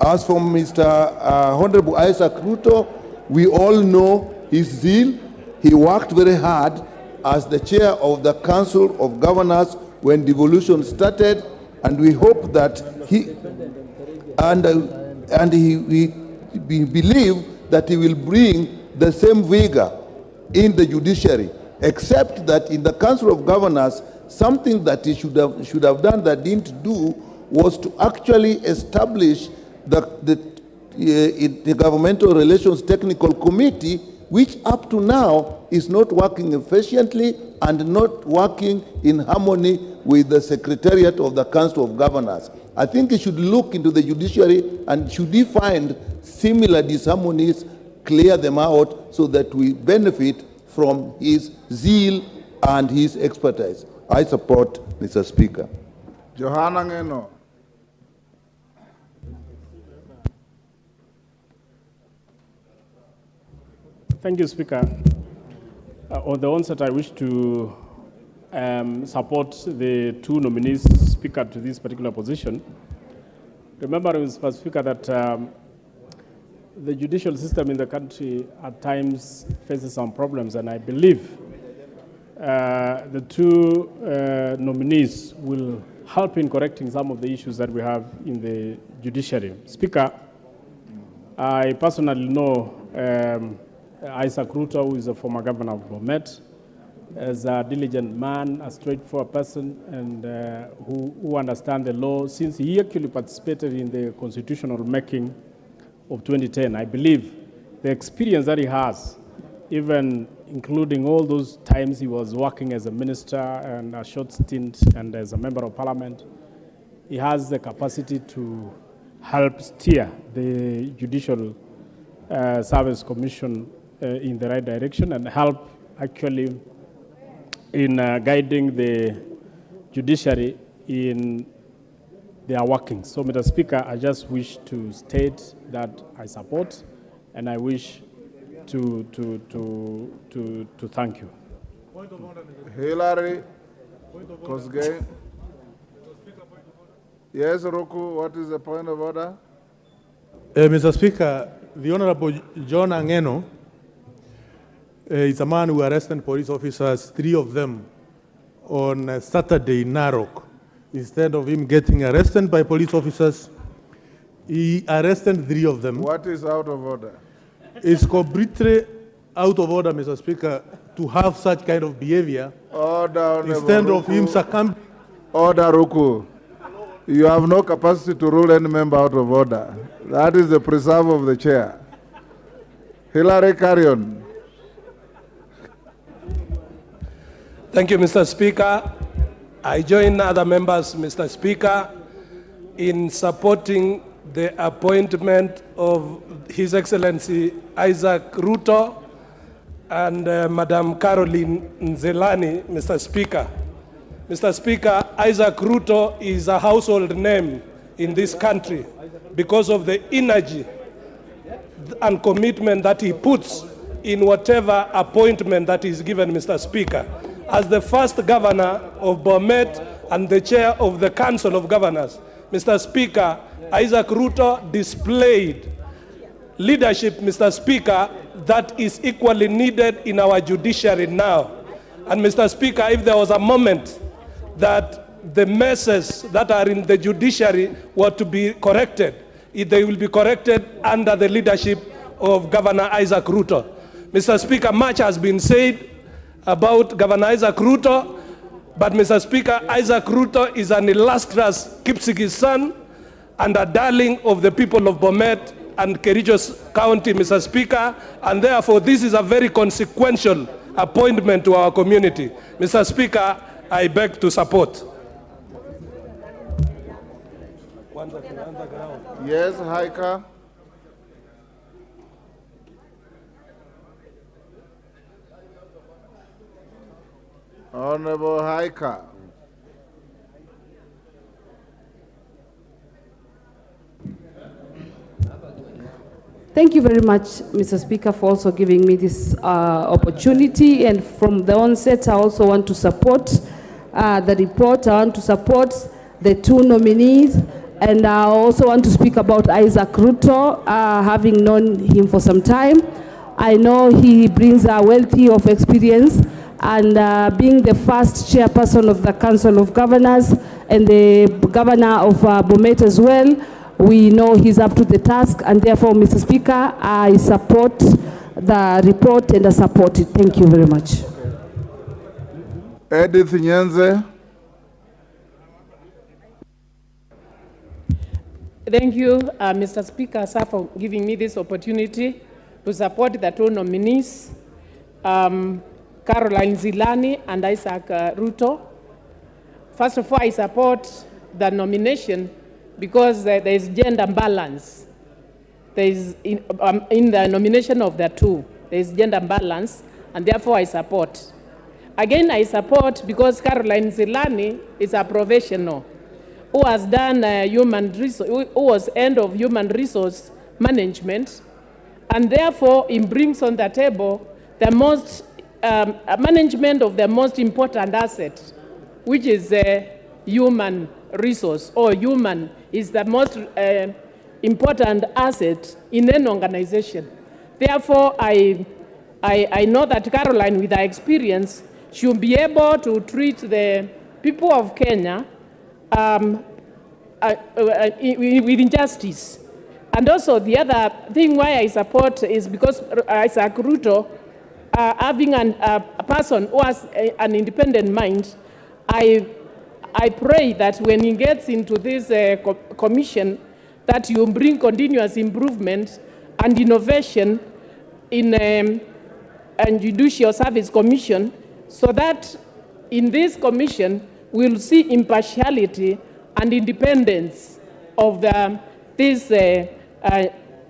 As for Mr. Honorable Isaac RUTO, we all know his zeal. He worked very hard as the chair of the Council of Governors when devolution started, and we hope that we believe that he will bring the same vigor in the judiciary, except that in the Council of Governors, something that he should have done that didn't do was to actually establish the Governmental Relations Technical Committee, which up to now is not working efficiently and not working in harmony with the Secretariat of the Council of Governors. I think he should look into the judiciary, and should he find similar disharmonies, clear them out so that we benefit from his zeal and his expertise. I support, Mr. Speaker. Johanna Ngeno. Thank you, Speaker. On the onset, I wish to support the two nominees, Speaker, to this particular position. Remembering, Mr. Speaker, that the judicial system in the country at times faces some problems, and I believe the two nominees will help in correcting some of the issues that we have in the judiciary. Speaker, I personally know Isaac RUTO, who is a former governor of Bomet, as a diligent man, a straightforward person, and who understands the law, since he actually participated in the constitutional making of 2010. I believe the experience that he has, even including all those times he was working as a minister and a short stint and as a member of parliament, he has the capacity to help steer the judicial Service Commission in the right direction and help actually in guiding the judiciary in their workings. So, Mr. Speaker, I just wish to state that I support and I wish to thank you. Hillary Kosgei. Yes, Roku, what is the point of order? Mr. Speaker, the Honorable John Angeno is a man who arrested police officers, 3 of them, on Saturday in Narok. Instead of him getting arrested by police officers, he arrested 3 of them. What is out of order? It's completely out of order, Mr. Speaker, to have such kind of behavior. Order, instead of him succumbing. Order, Ruku. You have no capacity to rule any member out of order. That is the preserve of the chair. Hillary, carry on. Thank you, Mr. Speaker. I join other members, Mr. Speaker, in supporting the appointment of His Excellency Isaac RUTO and Madam Caroline Nzelani, Mr. Speaker. Mr. Speaker, Isaac RUTO is a household name in this country because of the energy and commitment that he puts in whatever appointment that is given, Mr. Speaker. As the first governor of Bomet and the chair of the Council of Governors, Mr. Speaker, Isaac RUTO displayed leadership, Mr. Speaker, that is equally needed in our judiciary now. And Mr. Speaker, if there was a moment that the messes that are in the judiciary were to be corrected, they will be corrected under the leadership of Governor Isaac RUTO. Mr. Speaker, much has been said about Governor Isaac RUTO, but Mr. Speaker, Isaac RUTO is an illustrious Kipsigis son and a darling of the people of Bomet and Kericho County, Mr. Speaker, and therefore this is a very consequential appointment to our community. Mr. Speaker, I beg to support. Yes, Haika. Honorable Haika. Thank you very much, Mr. Speaker, for also giving me this opportunity. And from the onset, I also want to support the report. I want to support the 2 nominees. And I also want to speak about Isaac RUTO, having known him for some time. I know he brings a wealth of experience, and being the first chairperson of the Council of Governors and the governor of Bomet as well, we know he's up to the task, and therefore, Mr. Speaker, I support the report and I support it. Thank you very much. Edith Nyenze. Thank you, Mr. Speaker, sir, for giving me this opportunity to support the 2 nominees, Caroline Nzelani and Isaac RUTO. First of all, I support the nomination because there is gender balance. There is, in the nomination of the 2, there is gender balance, and therefore I support. Again, I support because Caroline Nzelani is a professional who has done who was end of human resource management, and therefore he brings on the table the most management of the most important asset, which is human resource, or human is the most important asset in an organization. Therefore, I know that Caroline, with her experience, should be able to treat the people of Kenya with justice. And also the other thing why I support is because Isaac RUTO, having a person who has an independent mind, I pray that when he gets into this commission, that you bring continuous improvement and innovation in and Judicial Service Commission, so that in this commission we'll see impartiality and independence of this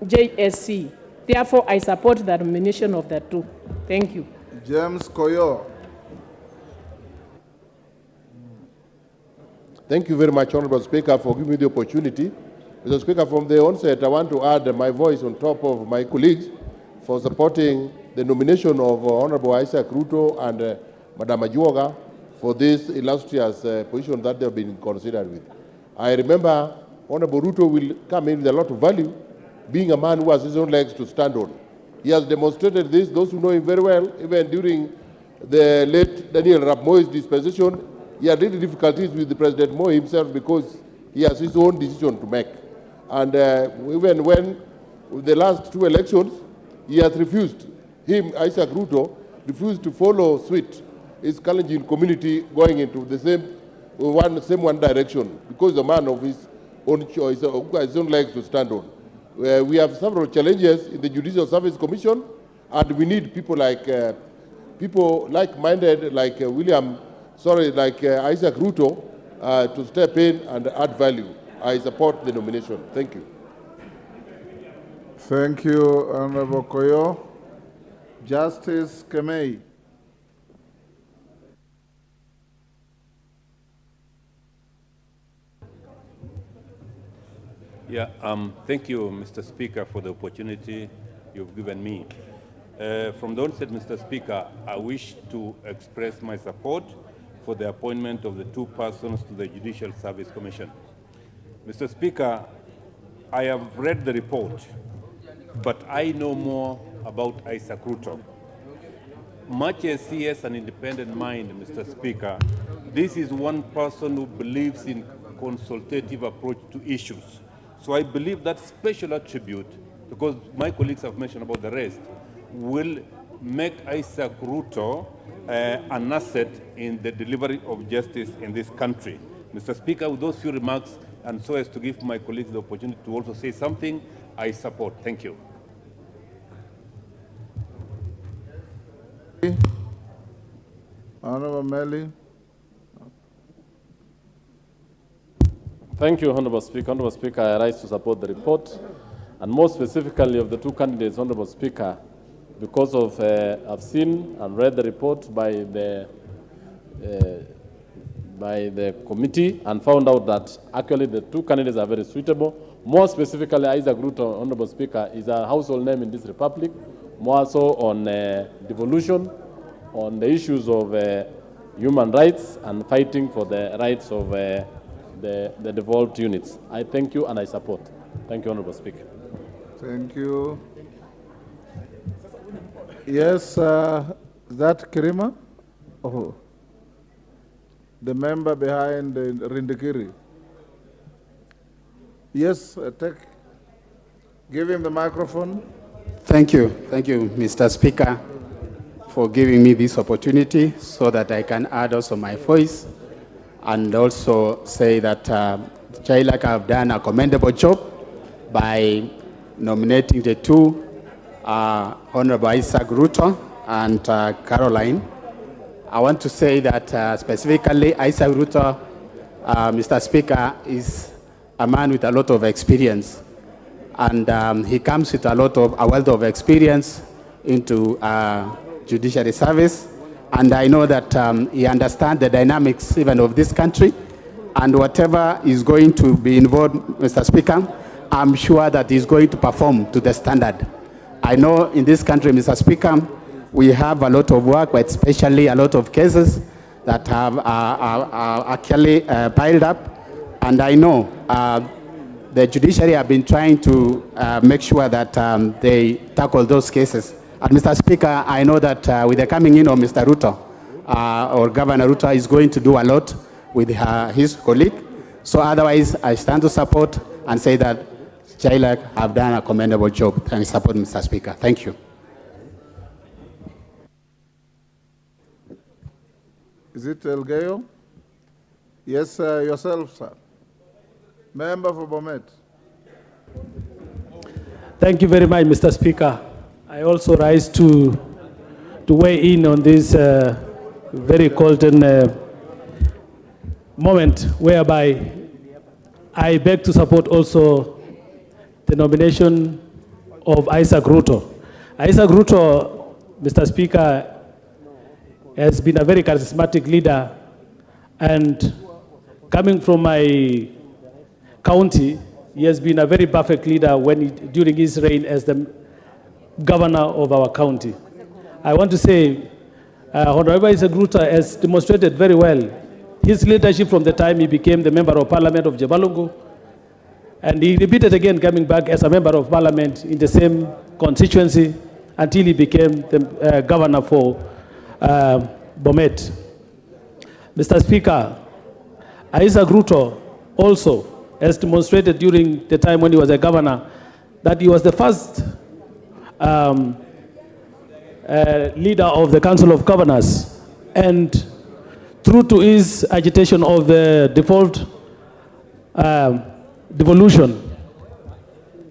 JSC. Therefore, I support the nomination of the two. Thank you. James Koyo. Thank you very much, Honorable Speaker, for giving me the opportunity. Mr. Speaker, from the onset, I want to add my voice on top of my colleagues for supporting the nomination of Honorable Isaac RUTO and Madam Ajuoga for this illustrious position that they've been considered with. I remember Honorable RUTO will come in with a lot of value, being a man who has his own legs to stand on. He has demonstrated this. Those who know him very well, even during the late Daniel Arap Moi's dispensation, he had really difficulties with the President Moi himself because he has his own decision to make. And even when the last two elections, he has refused, Isaac RUTO, refused to follow suit his Kalenjin community going into the same one direction because the man of his own choice, who has his own legs to stand on. We have several challenges in the Judicial Service Commission, and we need people like like-minded, like Isaac RUTO, to step in and add value. I support the nomination. Thank you. Thank you, Honorable Koyo. Justice Kemei. Yeah, thank you, Mr. Speaker, for the opportunity you've given me. From the onset, Mr. Speaker, I wish to express my support for the appointment of the two persons to the Judicial Service Commission. Mr. Speaker, I have read the report, but I know more about Isaac RUTO. Much as he has an independent mind, Mr. Speaker, this is one person who believes in consultative approach to issues. So I believe that special attribute, because my colleagues have mentioned about the rest, will make Isaac RUTO an asset in the delivery of justice in this country. Mr. Speaker, with those few remarks, and so as to give my colleagues the opportunity to also say something, I support. Thank you. Honorable Melly. Thank you, Honorable Speaker. Honorable Speaker, I rise to support the report, and more specifically of the two candidates, Honorable Speaker, because of I've seen and read the report by the committee and found out that actually the two candidates are very suitable. More specifically, Isaac RUTO, Honorable Speaker, is a household name in this republic, more so on devolution, on the issues of human rights and fighting for the rights of the devolved units. I thank you and I support. Thank you, Honorable Speaker. Thank you. Yes, that Kirima? Oh, the member behind Rindikiri. Yes, give him the microphone. Thank you, Mr. Speaker, for giving me this opportunity so that I can add also my voice and also say that JLAC have done a commendable job by nominating the two, Honorable Isaac RUTO and Caroline. I want to say that specifically Isaac RUTO, Mr. Speaker, is a man with a lot of experience, and he comes with a wealth of experience into judiciary service. And I know that he understands the dynamics even of this country, and whatever is going to be involved, Mr. Speaker, I'm sure that he's going to perform to the standard. I know in this country, Mr. Speaker, we have a lot of work, but especially a lot of cases that have actually piled up. And I know the judiciary have been trying to make sure that they tackle those cases. And Mr. Speaker, I know that with the coming in of Mr. RUTO, or Governor RUTO is going to do a lot with his colleague. So otherwise, I stand to support and say that JLAC have done a commendable job. And support, Mr. Speaker. Thank you. Is it Elgeyo? Yes, yourself, sir. Member for Bomet. Thank you very much, Mr. Speaker. I also rise to weigh in on this very golden moment whereby I beg to support also the nomination of Isaac RUTO. Isaac RUTO, Mr. Speaker, has been a very charismatic leader, and coming from my county, he has been a very perfect leader during his reign as the governor of our county. I want to say, Honorable Isaac RUTO has demonstrated very well his leadership from the time he became the member of parliament of Jalango, and he repeated again coming back as a member of parliament in the same constituency until he became the governor for Bomet. Mr. Speaker, Isaac RUTO also has demonstrated during the time when he was a governor that he was the first leader of the Council of Governors, and true to his agitation of the devolution,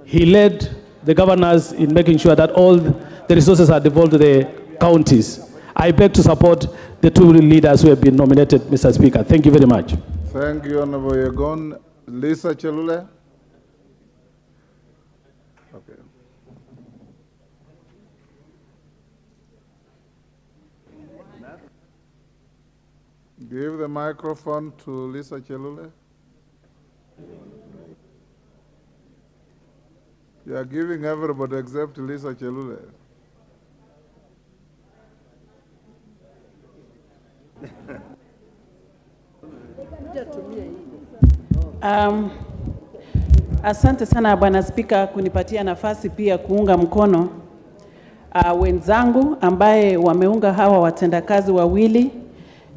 he led the governors in making sure that all the resources are devolved to the counties. I beg to support the two leaders who have been nominated, Mr. Speaker. Thank you very much. Thank you, Honorable Yegon. Lisa Chelule. Okay. Give the microphone to Lisa Chelule. You are giving everybody except Lisa Chelule. Asante sana Bwana Spika kunipatia nafasi pia kuunga mkono wenzangu ambaye wameunga hawa watendakazi wawili,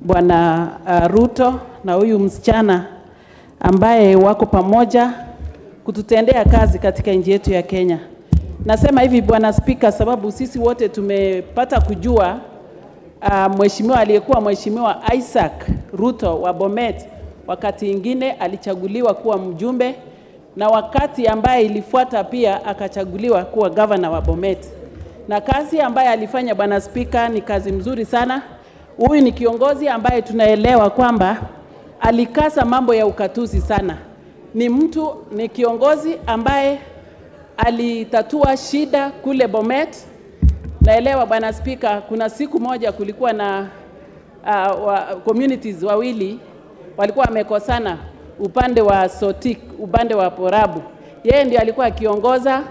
Bwana RUTO na huyu msichana ambaye wako pamoja kututendea kazi katika nchi yetu ya Kenya. Nasema hivi Bwana Spika sababu sisi wote tumepata kujua mheshimiwa aliyekuwa mheshimiwa Isaac RUTO wa Bomet wakati ingine alichaguliwa kuwa mjumbe, na wakati ambaye ilifuata pia akachaguliwa kuwa governor wa Bomet. Na kazi ambaye alifanya Bwana Spika ni kazi mzuri sana. Huyu ni kiongozi ambaye tunaelewa kwamba alikasa mambo ya ukatuzi sana. Ni kiongozi ambaye alitatua shida kule Bomet. Naelewa Bwana Spika, kuna siku moja kulikuwa na communities wawili walikuwa wamekosana, upande wa Sotik, upande wa Porabu. Yeye ndiye alikuwa akiongoza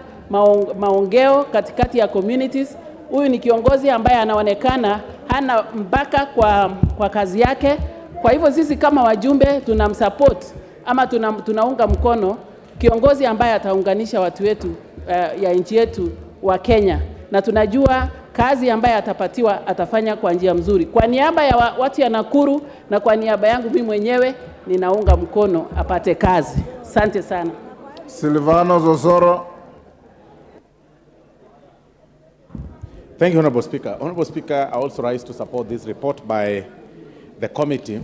maongeo katikati ya communities. Huyu ni kiongozi ambaye anaonekana hana mpaka kwa kazi yake. Kwa hivyo sisi kama wajumbe tunamsupport ama tunaunga mkono kiongozi ambaye ataunganisha watu wetu ya nchi yetu wa Kenya, na tunajua kazi ambaye atapatiwa atafanya kwa njia mzuri. Kwa niaba ya watu ya Nakuru na kwa niaba yangu mimi mwenyewe ninaunga mkono apate kazi. Asante sana. Silvano Zosoro. Thank you, Honorable Speaker. Honorable Speaker, I also rise to support this report by the committee.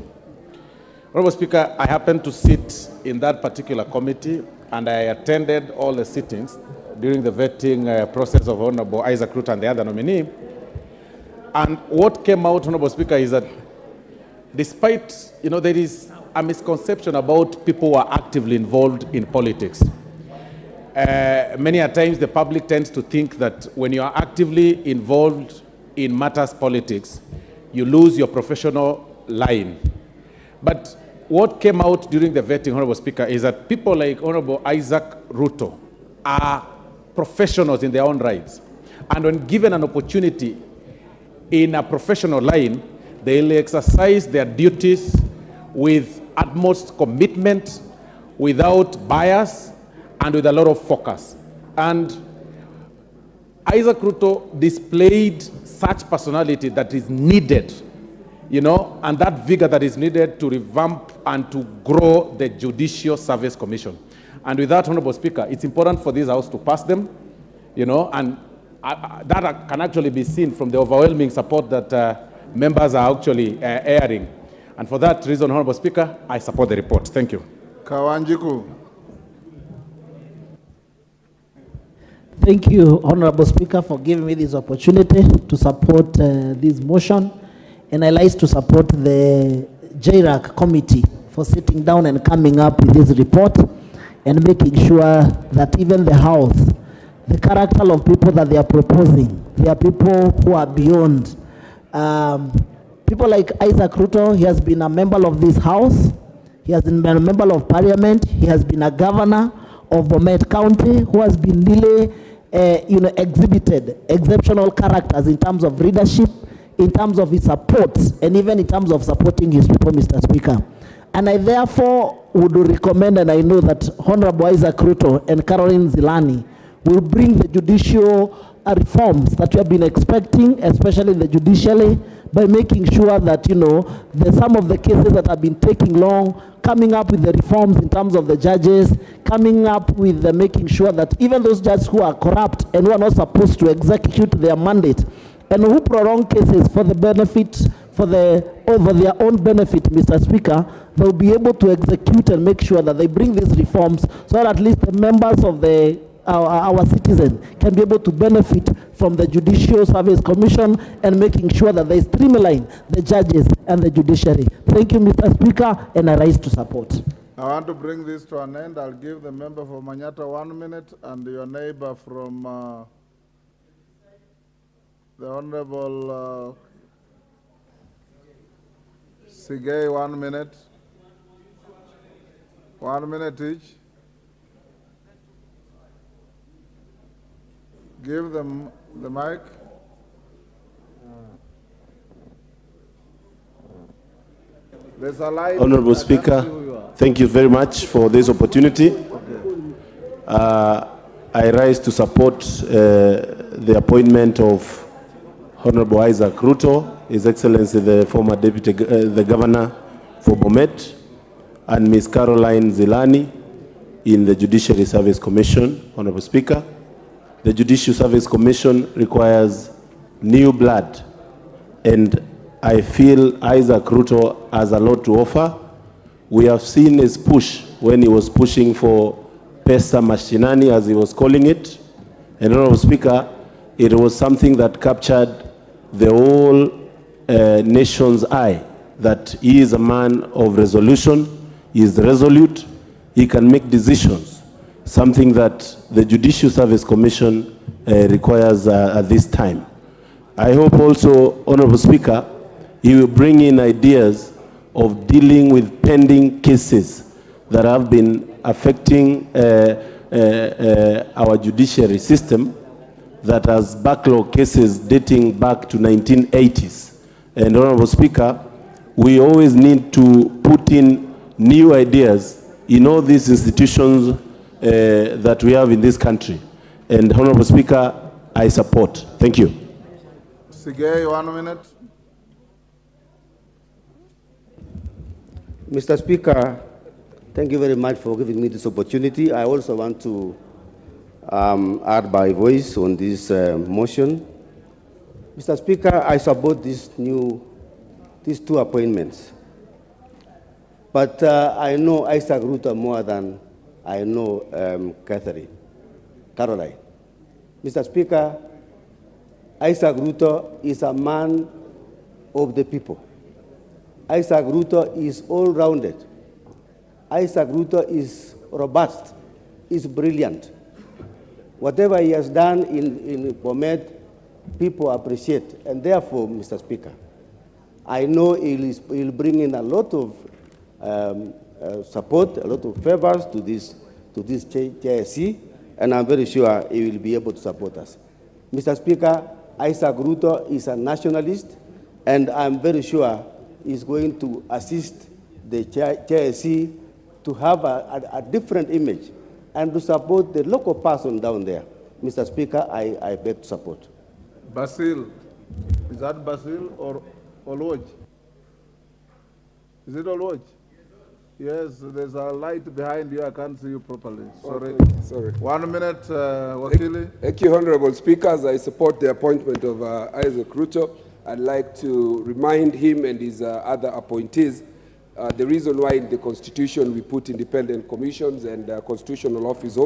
Honorable Speaker, I happen to sit in that particular committee, and I attended all the sittings during the vetting process of Honorable Isaac RUTO and the other nominee. And what came out, Honorable Speaker, is that despite, there is a misconception about people who are actively involved in politics. Many a times the public tends to think that when you are actively involved in matters politics, you lose your professional line. But what came out during the vetting, Honorable Speaker, is that people like Honorable Isaac RUTO are professionals in their own rights. And when given an opportunity in a professional line, they'll exercise their duties with utmost commitment, without bias, and with a lot of focus. And Isaac RUTO displayed such personality that is needed, and that vigor that is needed to revamp and to grow the Judicial Service Commission. And with that, Honorable Speaker, it's important for this House to pass them, and that can actually be seen from the overwhelming support that members are actually airing. And for that reason, Honorable Speaker, I support the report. Thank you. Kawanjiku. Thank you, Honorable Speaker, for giving me this opportunity to support this motion. And I like to support the JRAC committee for sitting down and coming up with this report and making sure that even the House the character of people that they are proposing. They are people who are beyond. People like Isaac RUTO, he has been a member of this house. He has been a member of parliament. He has been a governor of Bomet County who has been really, exhibited exceptional characters in terms of leadership, in terms of his support, and even in terms of supporting his people, Mr. Speaker. And I therefore would recommend, and I know that Honorable Isaac RUTO and Caroline Zilani will bring the judicial reforms that we have been expecting, especially the judiciary, by making sure that, some of the cases that have been taking long, coming up with the reforms in terms of the judges, coming up with making sure that even those judges who are corrupt and who are not supposed to execute their mandate, and who prolong cases for the benefit, over their own benefit, Mr. Speaker, they'll be able to execute and make sure that they bring these reforms so that at least the members of our citizens can be able to benefit from the Judicial Service Commission and making sure that they streamline the judges and the judiciary. Thank you, Mr. Speaker, and I rise to support. I want to bring this to an end. I'll give the member for Manyata 1 minute and your neighbor from the Honorable Sigay 1 minute. 1 minute each. Give them the mic. There's a light. Honorable Speaker, thank you very much for this opportunity. I rise to support the appointment of Honorable Isaac RUTO, His Excellency the former Deputy the Governor for Bomet, and Ms. Caroline Zilani in the Judiciary Service Commission. Honorable Speaker, the Judicial Service Commission requires new blood, and I feel Isaac RUTO has a lot to offer. We have seen his push when he was pushing for Pesa Mashinani, as he was calling it. And Honorable Speaker, it was something that captured the whole nation's eye, that he is a man of resolution, he is resolute, he can make decisions, something that the Judicial Service Commission requires at this time. I hope also, Honorable Speaker, he will bring in ideas of dealing with pending cases that have been affecting our judiciary system, that has backlog cases dating back to 1980s. And Honorable Speaker, we always need to put in new ideas in all these institutions that we have in this country. And Honorable Speaker, I support. Thank you. Sigay, 1 minute. Mr. Speaker, thank you very much for giving me this opportunity. I also want to add my voice on this motion. Mr. Speaker, I support these two appointments. But I know Isaac RUTO more than I know Caroline. Mr. Speaker, Isaac RUTO is a man of the people. Isaac RUTO is all-rounded. Isaac RUTO is robust, is brilliant. Whatever he has done in Bomet, people appreciate. And therefore, Mr. Speaker, I know he'll bring in a lot of support, a lot of favors to this JSC, and I'm very sure he will be able to support us. Mr. Speaker, Isaac RUTO is a nationalist, and I'm very sure he's going to assist the JSC to have a different image and to support the local person down there. Mr. Speaker, I beg to support. Basil. Is that Basil or Oloj? Is it Oloj? Yes, there's a light behind you. I can't see you properly. Sorry. Okay, sorry. 1 minute, Wakili. Thank you, Honorable Speakers. I support the appointment of Isaac RUTO. I'd like to remind him and his other appointees the reason why in the Constitution we put independent commissions and constitutional office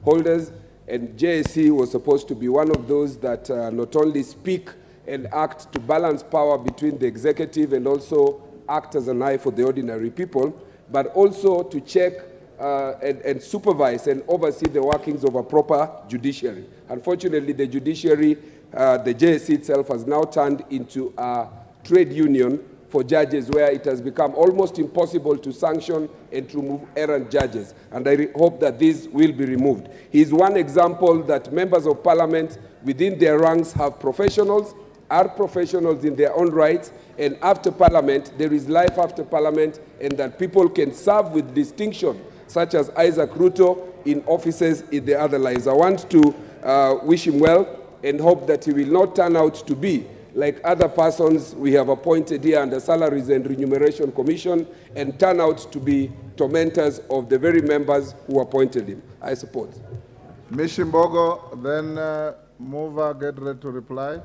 holders, and JSC was supposed to be one of those that not only speak and act to balance power between the executive and also act as an eye for the ordinary people, but also to check and supervise and oversee the workings of a proper judiciary. Unfortunately, the judiciary, the JSC itself, has now turned into a trade union for judges, where it has become almost impossible to sanction and to remove errant judges. And I hope that this will be removed. He is one example that members of parliament within their ranks have professionals, are professionals in their own rights, and after parliament, there is life after parliament, and that people can serve with distinction, such as Isaac Ruto, in offices in their other lives. I want to wish him well and hope that he will not turn out to be like other persons we have appointed here under Salaries and Remuneration Commission, and turn out to be tormentors of the very members who appointed him. I support. Mishimbogo, then mover, get ready to reply.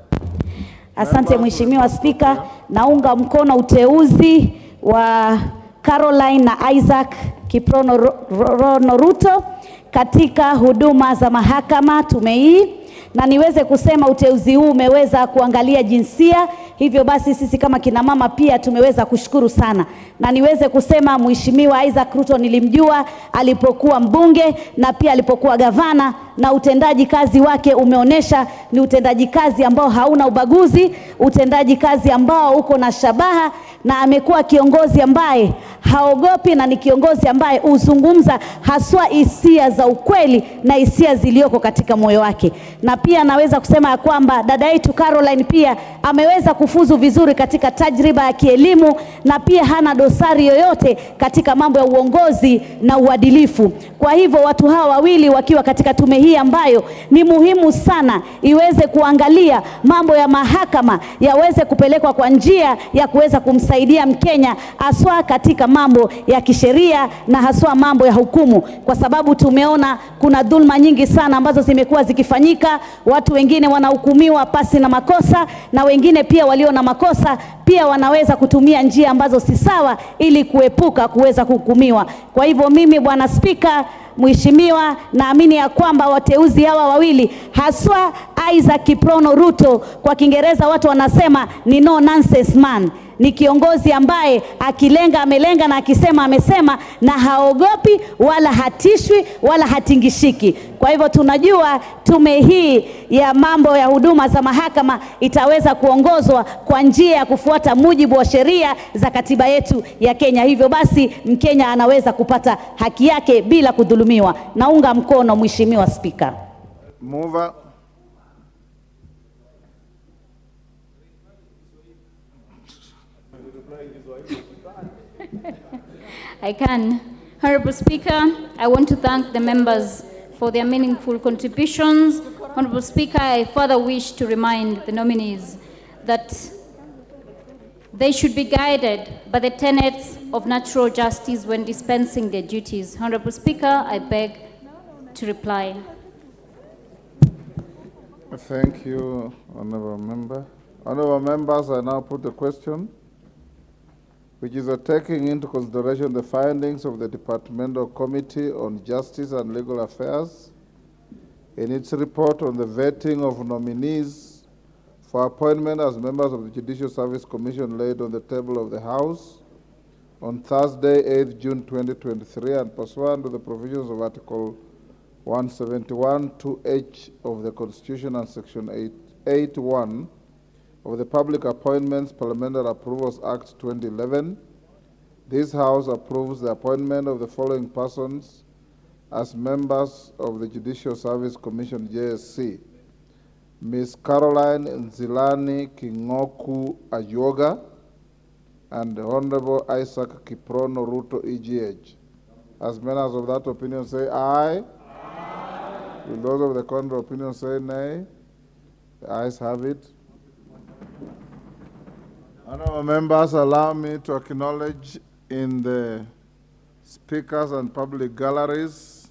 Asante Mheshimiwa Spika, naunga mkono uteuzi wa Caroline na Isaac Kiprono Ruto katika huduma za mahakama tume hii, na niweze kusema uteuzi huu umeweza kuangalia jinsia, hivyo basi sisi kama kina mama pia tumeweza kushukuru sana. Na niweze kusema Mheshimiwa Isaac Ruto nilimjua alipokuwa mbunge na pia alipokuwa gavana, na utendaji kazi wake umeonesha ni utendaji kazi ambao hauna ubaguzi, utendaji kazi ambao uko na shabaha, na amekuwa kiongozi ambaye haogopi, na ni kiongozi ambaye uzungumza haswa hisia za ukweli na hisia zilioko katika moyo wake. Na pia naweza kusema ya kwamba dada yetu Caroline pia ameweza kufuzu vizuri katika tajriba ya kielimu, na pia hana dosari yoyote katika mambo ya uongozi na uadilifu. Kwa hivyo watu hawa wawili wakiwa katika tume hii ambayo ni muhimu sana iweze kuangalia mambo ya mahakama yaweze kupelekwa kwa njia ya kuweza kumsaidia Mkenya haswa katika mambo ya kisheria na haswa mambo ya hukumu, kwa sababu tumeona kuna dhulma nyingi sana ambazo zimekuwa zikifanyika. Watu wengine wanahukumiwa pasi na makosa, na wengine pia walio na makosa pia wanaweza kutumia njia ambazo si sawa ili kuepuka kuweza kuhukumiwa. Kwa hivyo mimi Bwana Spika, Mheshimiwa, naamini ya kwamba wateuzi hawa wawili haswa Isaac Kiprono Ruto, kwa Kiingereza watu wanasema ni no nonsense man, ni kiongozi ambaye akilenga amelenga, na akisema amesema, na haogopi wala hatishwi wala hatingishiki. Kwa hivyo tunajua tume hii ya mambo ya huduma za mahakama itaweza kuongozwa kwa njia ya kufuata mujibu wa sheria za katiba yetu ya Kenya. Hivyo basi Mkenya anaweza kupata haki yake bila kudhulumiwa. Naunga mkono Mheshimiwa Spika. Mover. I can. Honorable Speaker, I want to thank the members for their meaningful contributions. Honorable Speaker, I further wish to remind the nominees that they should be guided by the tenets of natural justice when dispensing their duties. Honorable Speaker, I beg to reply. Thank you, Honorable Member. Honorable Members, I now put the question, which is taking into consideration the findings of the Departmental Committee on Justice and Legal Affairs in its report on the vetting of nominees for appointment as members of the Judicial Service Commission laid on the table of the House on Thursday, 8th June 2023, and pursuant to the provisions of Article 171 2H of the Constitution and Section 881 of the Public Appointments Parliamentary Approvals Act 2011, this House approves the appointment of the following persons as members of the Judicial Service Commission, JSC: Ms. Caroline Nzilani Kingoku Ajuoga and the Honorable Isaac Kiprono Ruto, EGH. As members of that opinion say aye. Aye. Will those of the contrary opinion say nay? The ayes have it. Honorable members, allow me to acknowledge in the speakers and public galleries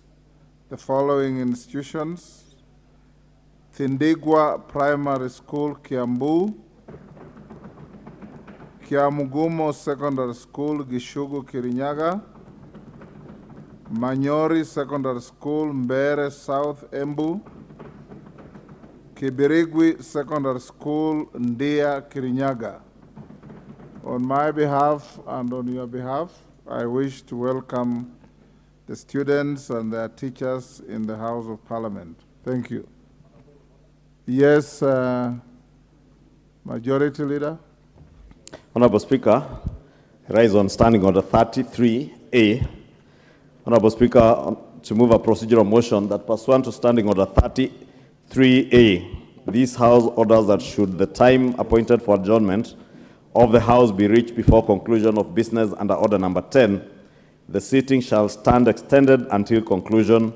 the following institutions: Thindigwa Primary School, Kiambu; Kiamugumo Secondary School, Gishugu, Kirinyaga; Manyori Secondary School, Mbere South, Embu; Kibirigwi Secondary School, Ndia, Kirinyaga. On my behalf and on your behalf, I wish to welcome the students and their teachers in the House of Parliament. Thank you. Yes, Majority Leader. Honorable Speaker, I rise on Standing Order 33A. Honorable Speaker, to move a procedural motion that pursuant to Standing Order 33A, this House orders that should the time appointed for adjournment of the House be reached before conclusion of business under Order Number 10, the sitting shall stand extended until conclusion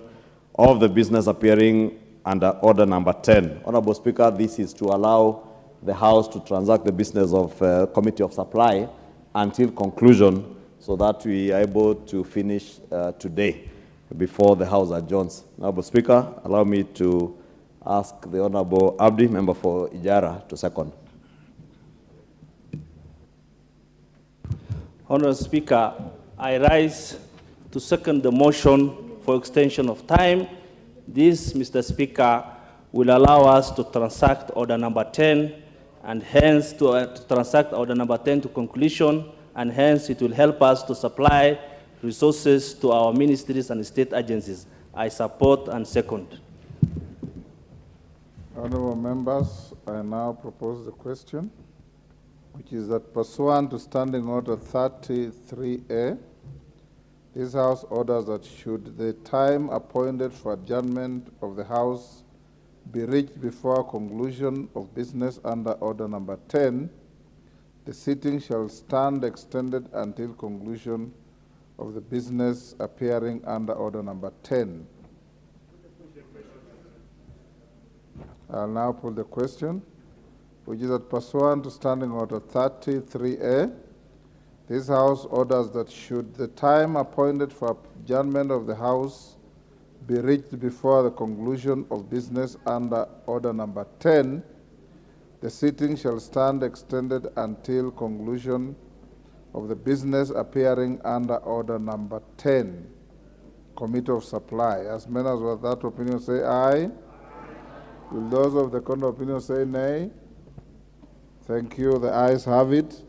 of the business appearing under Order Number 10. Honorable Speaker, this is to allow the House to transact the business of Committee of Supply until conclusion so that we are able to finish today before the House adjourns. Honorable Speaker, allow me to ask the Honorable Abdi, member for Ijara, to second. Honorable Speaker, I rise to second the motion for extension of time. This, Mr. Speaker, will allow us to transact Order Number 10, and hence to transact Order Number 10 to conclusion, and hence it will help us to supply resources to our ministries and state agencies. I support and second. Honorable members, I now propose the question, which is that pursuant to Standing Order 33A, this House orders that should the time appointed for adjournment of the House be reached before conclusion of business under Order Number 10, the sitting shall stand extended until conclusion of the business appearing under Order Number 10. I'll now put the question, which is that pursuant to Standing Order 33A, this House orders that should the time appointed for adjournment of the House be reached before the conclusion of business under Order Number 10, the sitting shall stand extended until conclusion of the business appearing under Order Number 10, Committee of Supply. As many as were that opinion say aye. Will those of the contrary opinion say nay? Thank you. The ayes have it.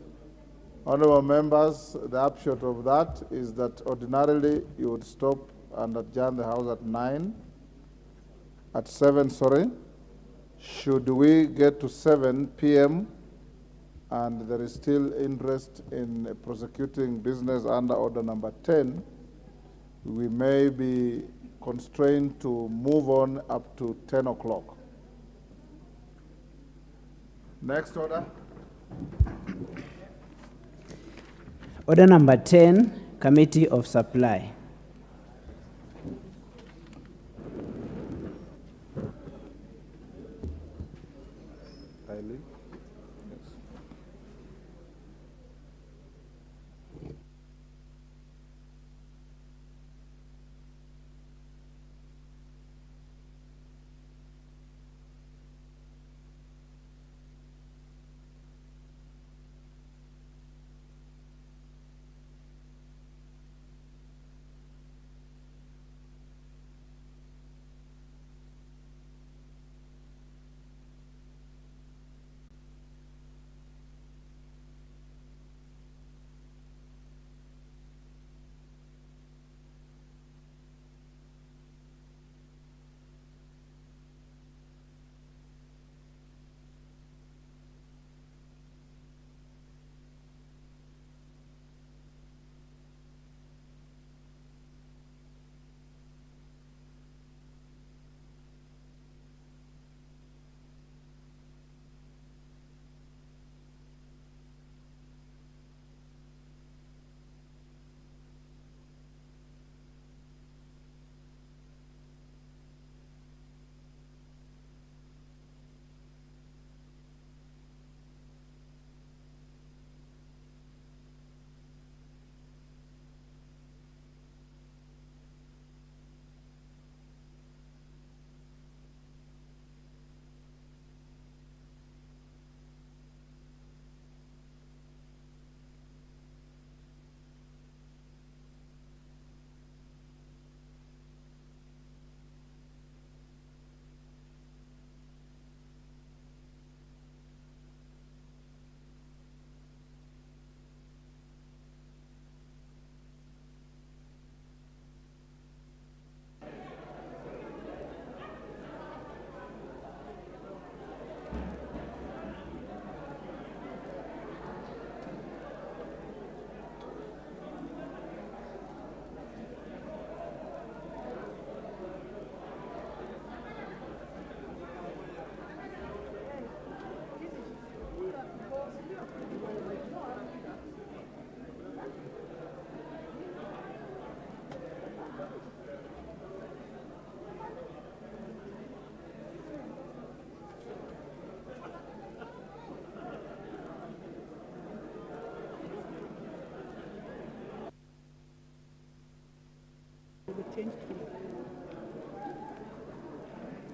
Honorable members, the upshot of that is that ordinarily you would stop and adjourn the House at 7, sorry. Should we get to 7 p.m. and there is still interest in prosecuting business under Order Number 10, we may be constrained to move on up to 10 o'clock. Next order. Order Number 10, Committee of Supply.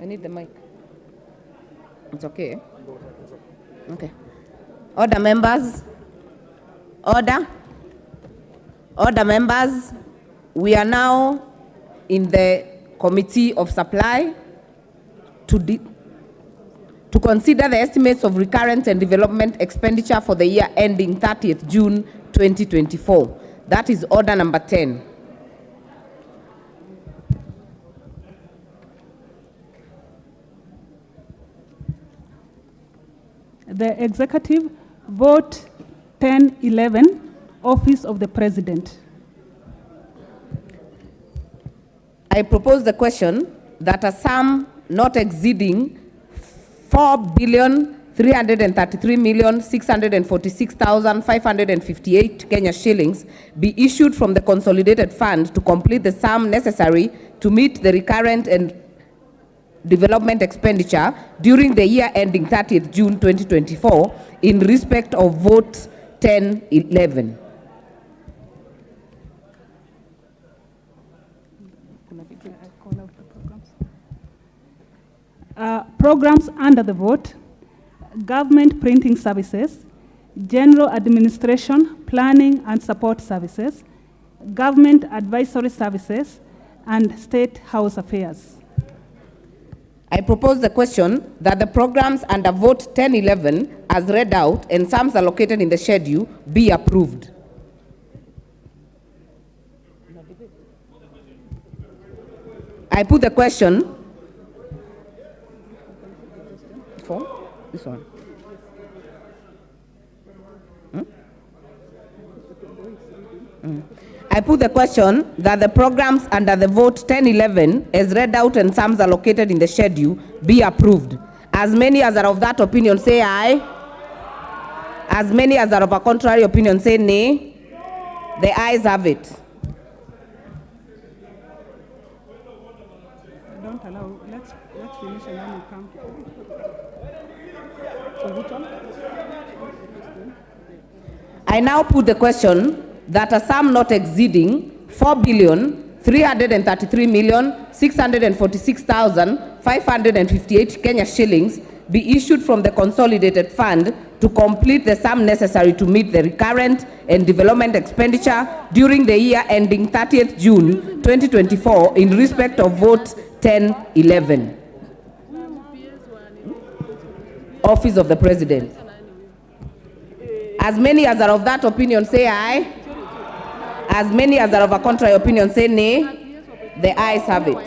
I need the mic. It's okay. Okay. Order, members. Order. Order, members. We are now in the Committee of Supply to consider the estimates of recurrent and development expenditure for the year ending 30th June 2024. That is order number 10. The Executive, vote 1011, Office of the President. I propose the question that a sum not exceeding 4,333,646,558 Kenya shillings be issued from the consolidated fund to complete the sum necessary to meet the recurrent and development expenditure during the year ending 30th June 2024 in respect of vote 1011. Programs under the vote: Government Printing Services, General Administration, Planning and Support Services, Government Advisory Services, and State House Affairs. I propose the question that the programs under vote 1011 as read out and sums allocated in the schedule be approved. I put the question for this one. I put the question that the programs under the vote 1011 as read out and sums allocated in the schedule be approved. As many as are of that opinion say aye. As many as are of a contrary opinion say nay. The ayes have it. Don't allow, let's finish and then we come. So which one? I now put the question that a sum not exceeding 4,333,646,558 Kenya shillings be issued from the consolidated fund to complete the sum necessary to meet the recurrent and development expenditure during the year ending 30th June 2024 in respect of vote 1011. Office of the President. As many as are of that opinion say aye. As many as are of a contrary opinion say nay. The ayes have it.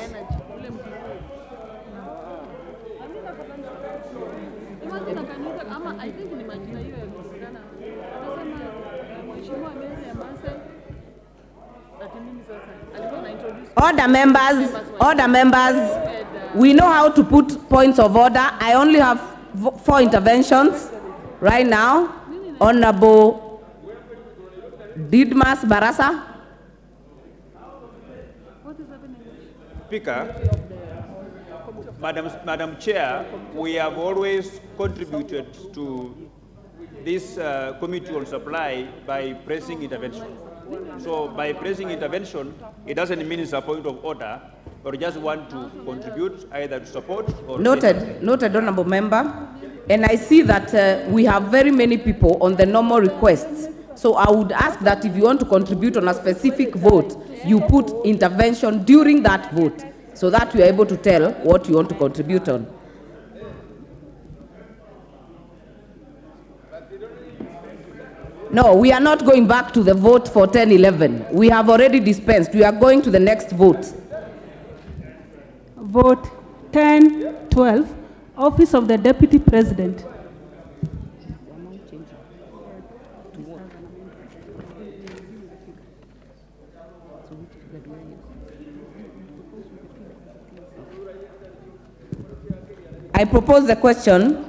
Order, members. Order, members. We know how to put points of order. I only have 4 interventions right now. Honorable Didmas Barasa. Speaker, Madam Chair, we have always contributed to this Committee on Supply by pressing intervention. So by pressing intervention, it doesn't mean it's a point of order, or just want to contribute either to support or... Noted, Honorable Member. And I see that we have very many people on the normal requests. So I would ask that if you want to contribute on a specific vote, you put intervention during that vote, so that we are able to tell what you want to contribute on. No, we are not going back to the vote for 1011. We have already dispensed. We are going to the next vote. Vote 1012, Office of the Deputy President. I propose the question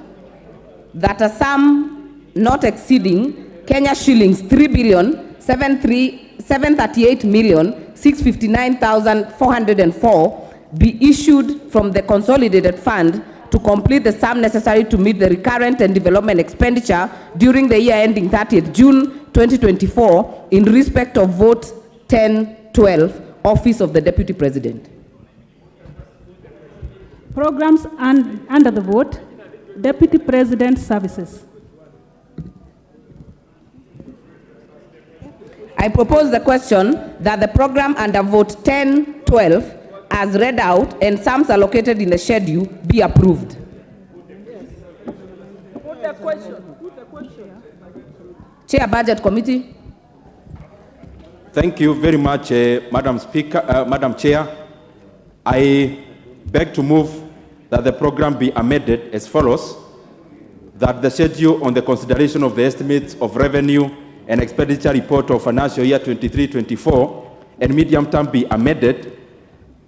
that a sum not exceeding Kenya shillings 3,738,659,404 be issued from the consolidated fund to complete the sum necessary to meet the recurrent and development expenditure during the year ending 30th June 2024 in respect of vote 1012, Office of the Deputy President. Programs under the vote, Deputy President Services. I propose the question that the program under vote 1012 as read out and sums allocated in the schedule be approved. Put the question. Chair Budget Committee. Thank you very much, Madam Speaker, Madam Chair. I beg to move that the program be amended as follows: that the schedule on the consideration of the estimates of revenue and expenditure report of financial year 23-24 and medium term be amended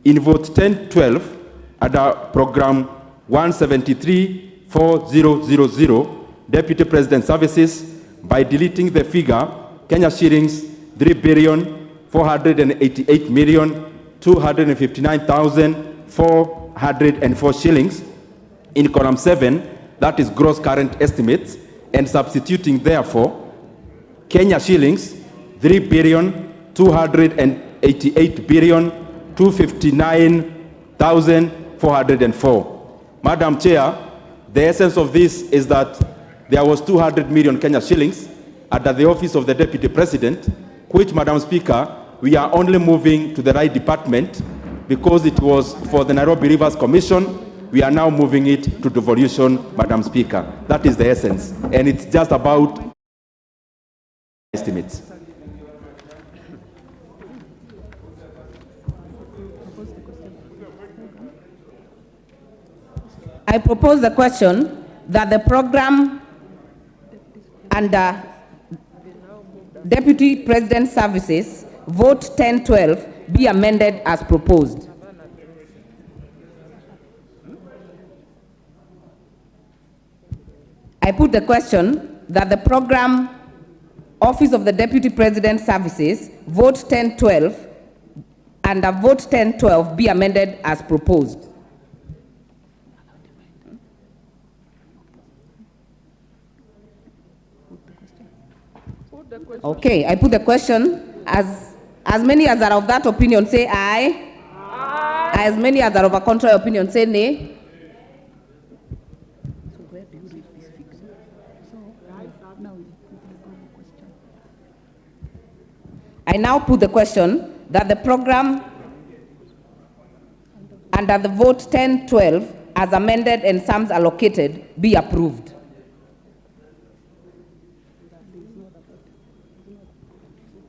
in vote 1012 under program 173-4000 Deputy President Services by deleting the figure Kenya shillings 3,488,259,404 shillings in column 7, that is gross current estimates, and substituting therefore Kenya shillings 3,288,259,404. Madam Chair, the essence of this is that there was 200 million Kenya shillings under the Office of the Deputy President, which, Madam Speaker, we are only moving to the right department because it was for the Nairobi Rivers Commission. We are now moving it to devolution, Madam Speaker. That is the essence. And it's just about estimates. I propose the question that the program under Deputy President Services, vote 1012, be amended as proposed. I put the question that the program Office of the Deputy President Services, vote 1012, under vote 1012 be amended as proposed. Okay, I put the question. As many as are of that opinion say aye. Aye. As many as are of a contrary opinion say nay. I now put the question that the program under the vote 1012 as amended and sums allocated be approved.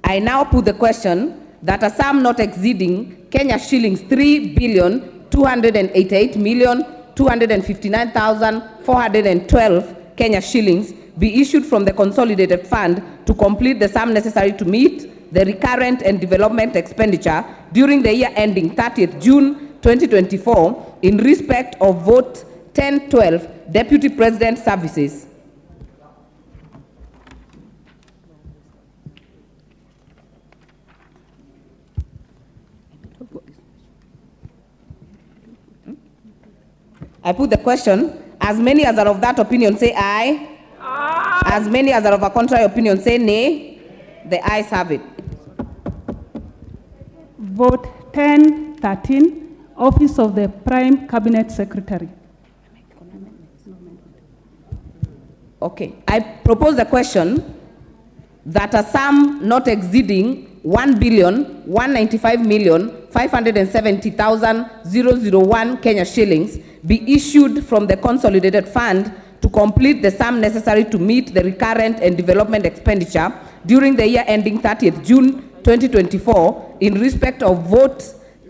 I now put the question that a sum not exceeding Kenya shillings 3,288,259,412 Kenya shillings be issued from the consolidated fund to complete the sum necessary to meet the recurrent and development expenditure during the year ending 30th June 2024 in respect of vote 1012 Deputy President Services. I put the question. As many as are of that opinion say aye. Aye. As many as are of a contrary opinion say nay. The ayes have it. Vote 1013, Office of the Prime Cabinet Secretary. Okay. I propose the question that a sum not exceeding 1,195,570,001 Kenya shillings be issued from the consolidated fund to complete the sum necessary to meet the recurrent and development expenditure during the year ending 30th June 2024 in respect of vote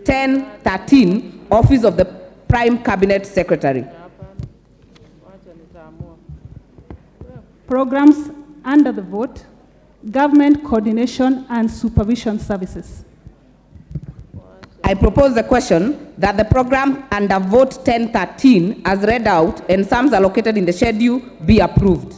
1013, Office of the Prime Cabinet Secretary. Programs under the vote, Government Coordination and Supervision Services. I propose the question that the program under vote 1013 as read out and sums allocated in the schedule be approved.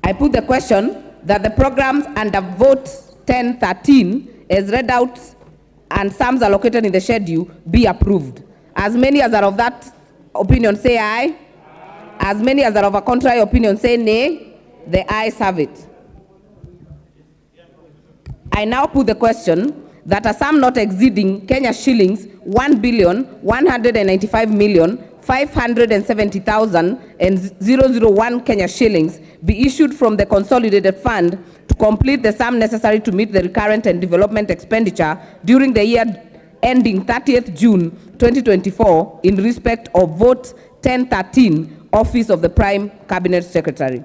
I put the question that the programs under vote 1013 as read out and sums allocated in the schedule be approved. As many as are of that opinion say aye. As many as are of a contrary opinion say nay. The ayes have it. I now put the question that a sum not exceeding Kenya shillings 1,195,570,001 Kenya shillings be issued from the consolidated fund to complete the sum necessary to meet the recurrent and development expenditure during the year ending 30th June 2024 in respect of vote 1013, Office of the Prime Cabinet Secretary.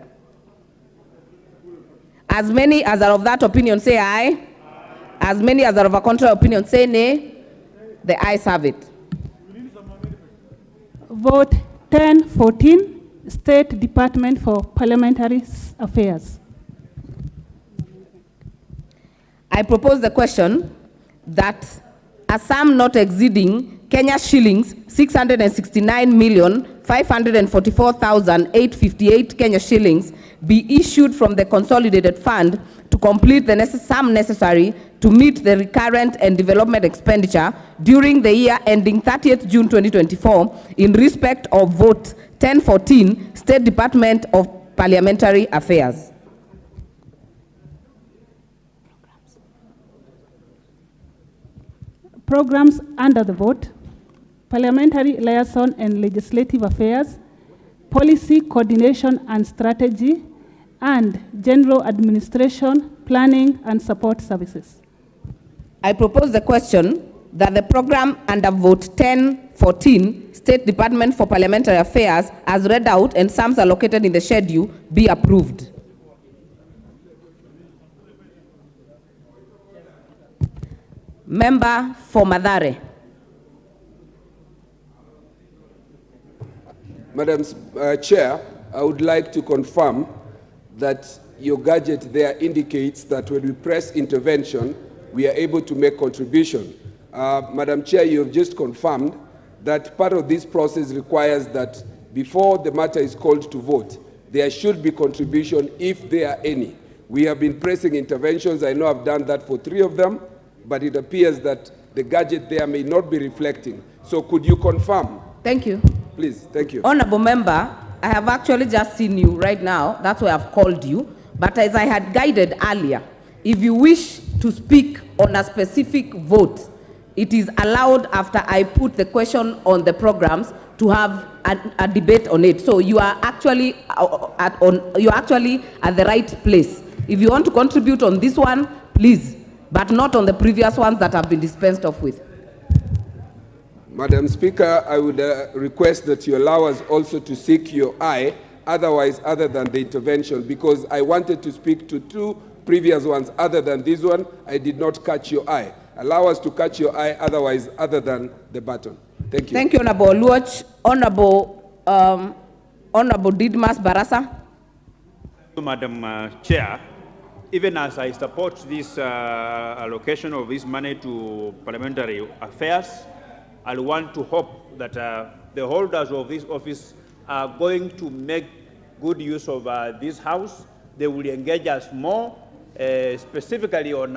As many as are of that opinion say aye. As many as are of a contrary opinion say nay. The ayes have it. Vote 1014, State Department for Parliamentary Affairs. I propose the question that a sum not exceeding Kenya shillings 669,544,858 Kenya shillings be issued from the consolidated fund to complete the sum necessary to meet the recurrent and development expenditure during the year ending 30th June 2024 in respect of vote 1014, State Department of Parliamentary Affairs. Programs under the vote: Parliamentary Liaison and Legislative Affairs, Policy Coordination and Strategy, and General Administration, Planning and Support Services. I propose the question that the program under vote 1014, State Department for Parliamentary Affairs, as read out and sums allocated in the schedule, be approved. Member for Mathare. Madam Chair, I would like to confirm that your gadget there indicates that when we press intervention, we are able to make contribution. Madam Chair, you have just confirmed that part of this process requires that before the matter is called to vote, there should be contribution if there are any. We have been pressing interventions. I know I've done that for 3 of them, but it appears that the gadget there may not be reflecting. So could you confirm? Thank you. Please, thank you. Honorable Member, I have actually just seen you right now. That's why I've called you. But as I had guided earlier, if you wish to speak on a specific vote, it is allowed after I put the question on the programs to have a debate on it. So you are actually at the right place. If you want to contribute on this one, please, but not on the previous ones that have been dispensed off with. Madam Speaker, I would request that you allow us also to seek your eye, otherwise, other than the intervention, because I wanted to speak to 2 previous ones other than this one. I did not catch your eye. Allow us to catch your eye, otherwise, other than the button. Thank you. Thank you, Honorable Luoch. Honorable Didmas Barasa. Madam Chair, even as I support this allocation of this money to parliamentary affairs, I want to hope that the holders of this office are going to make good use of this house. They will engage us more, specifically on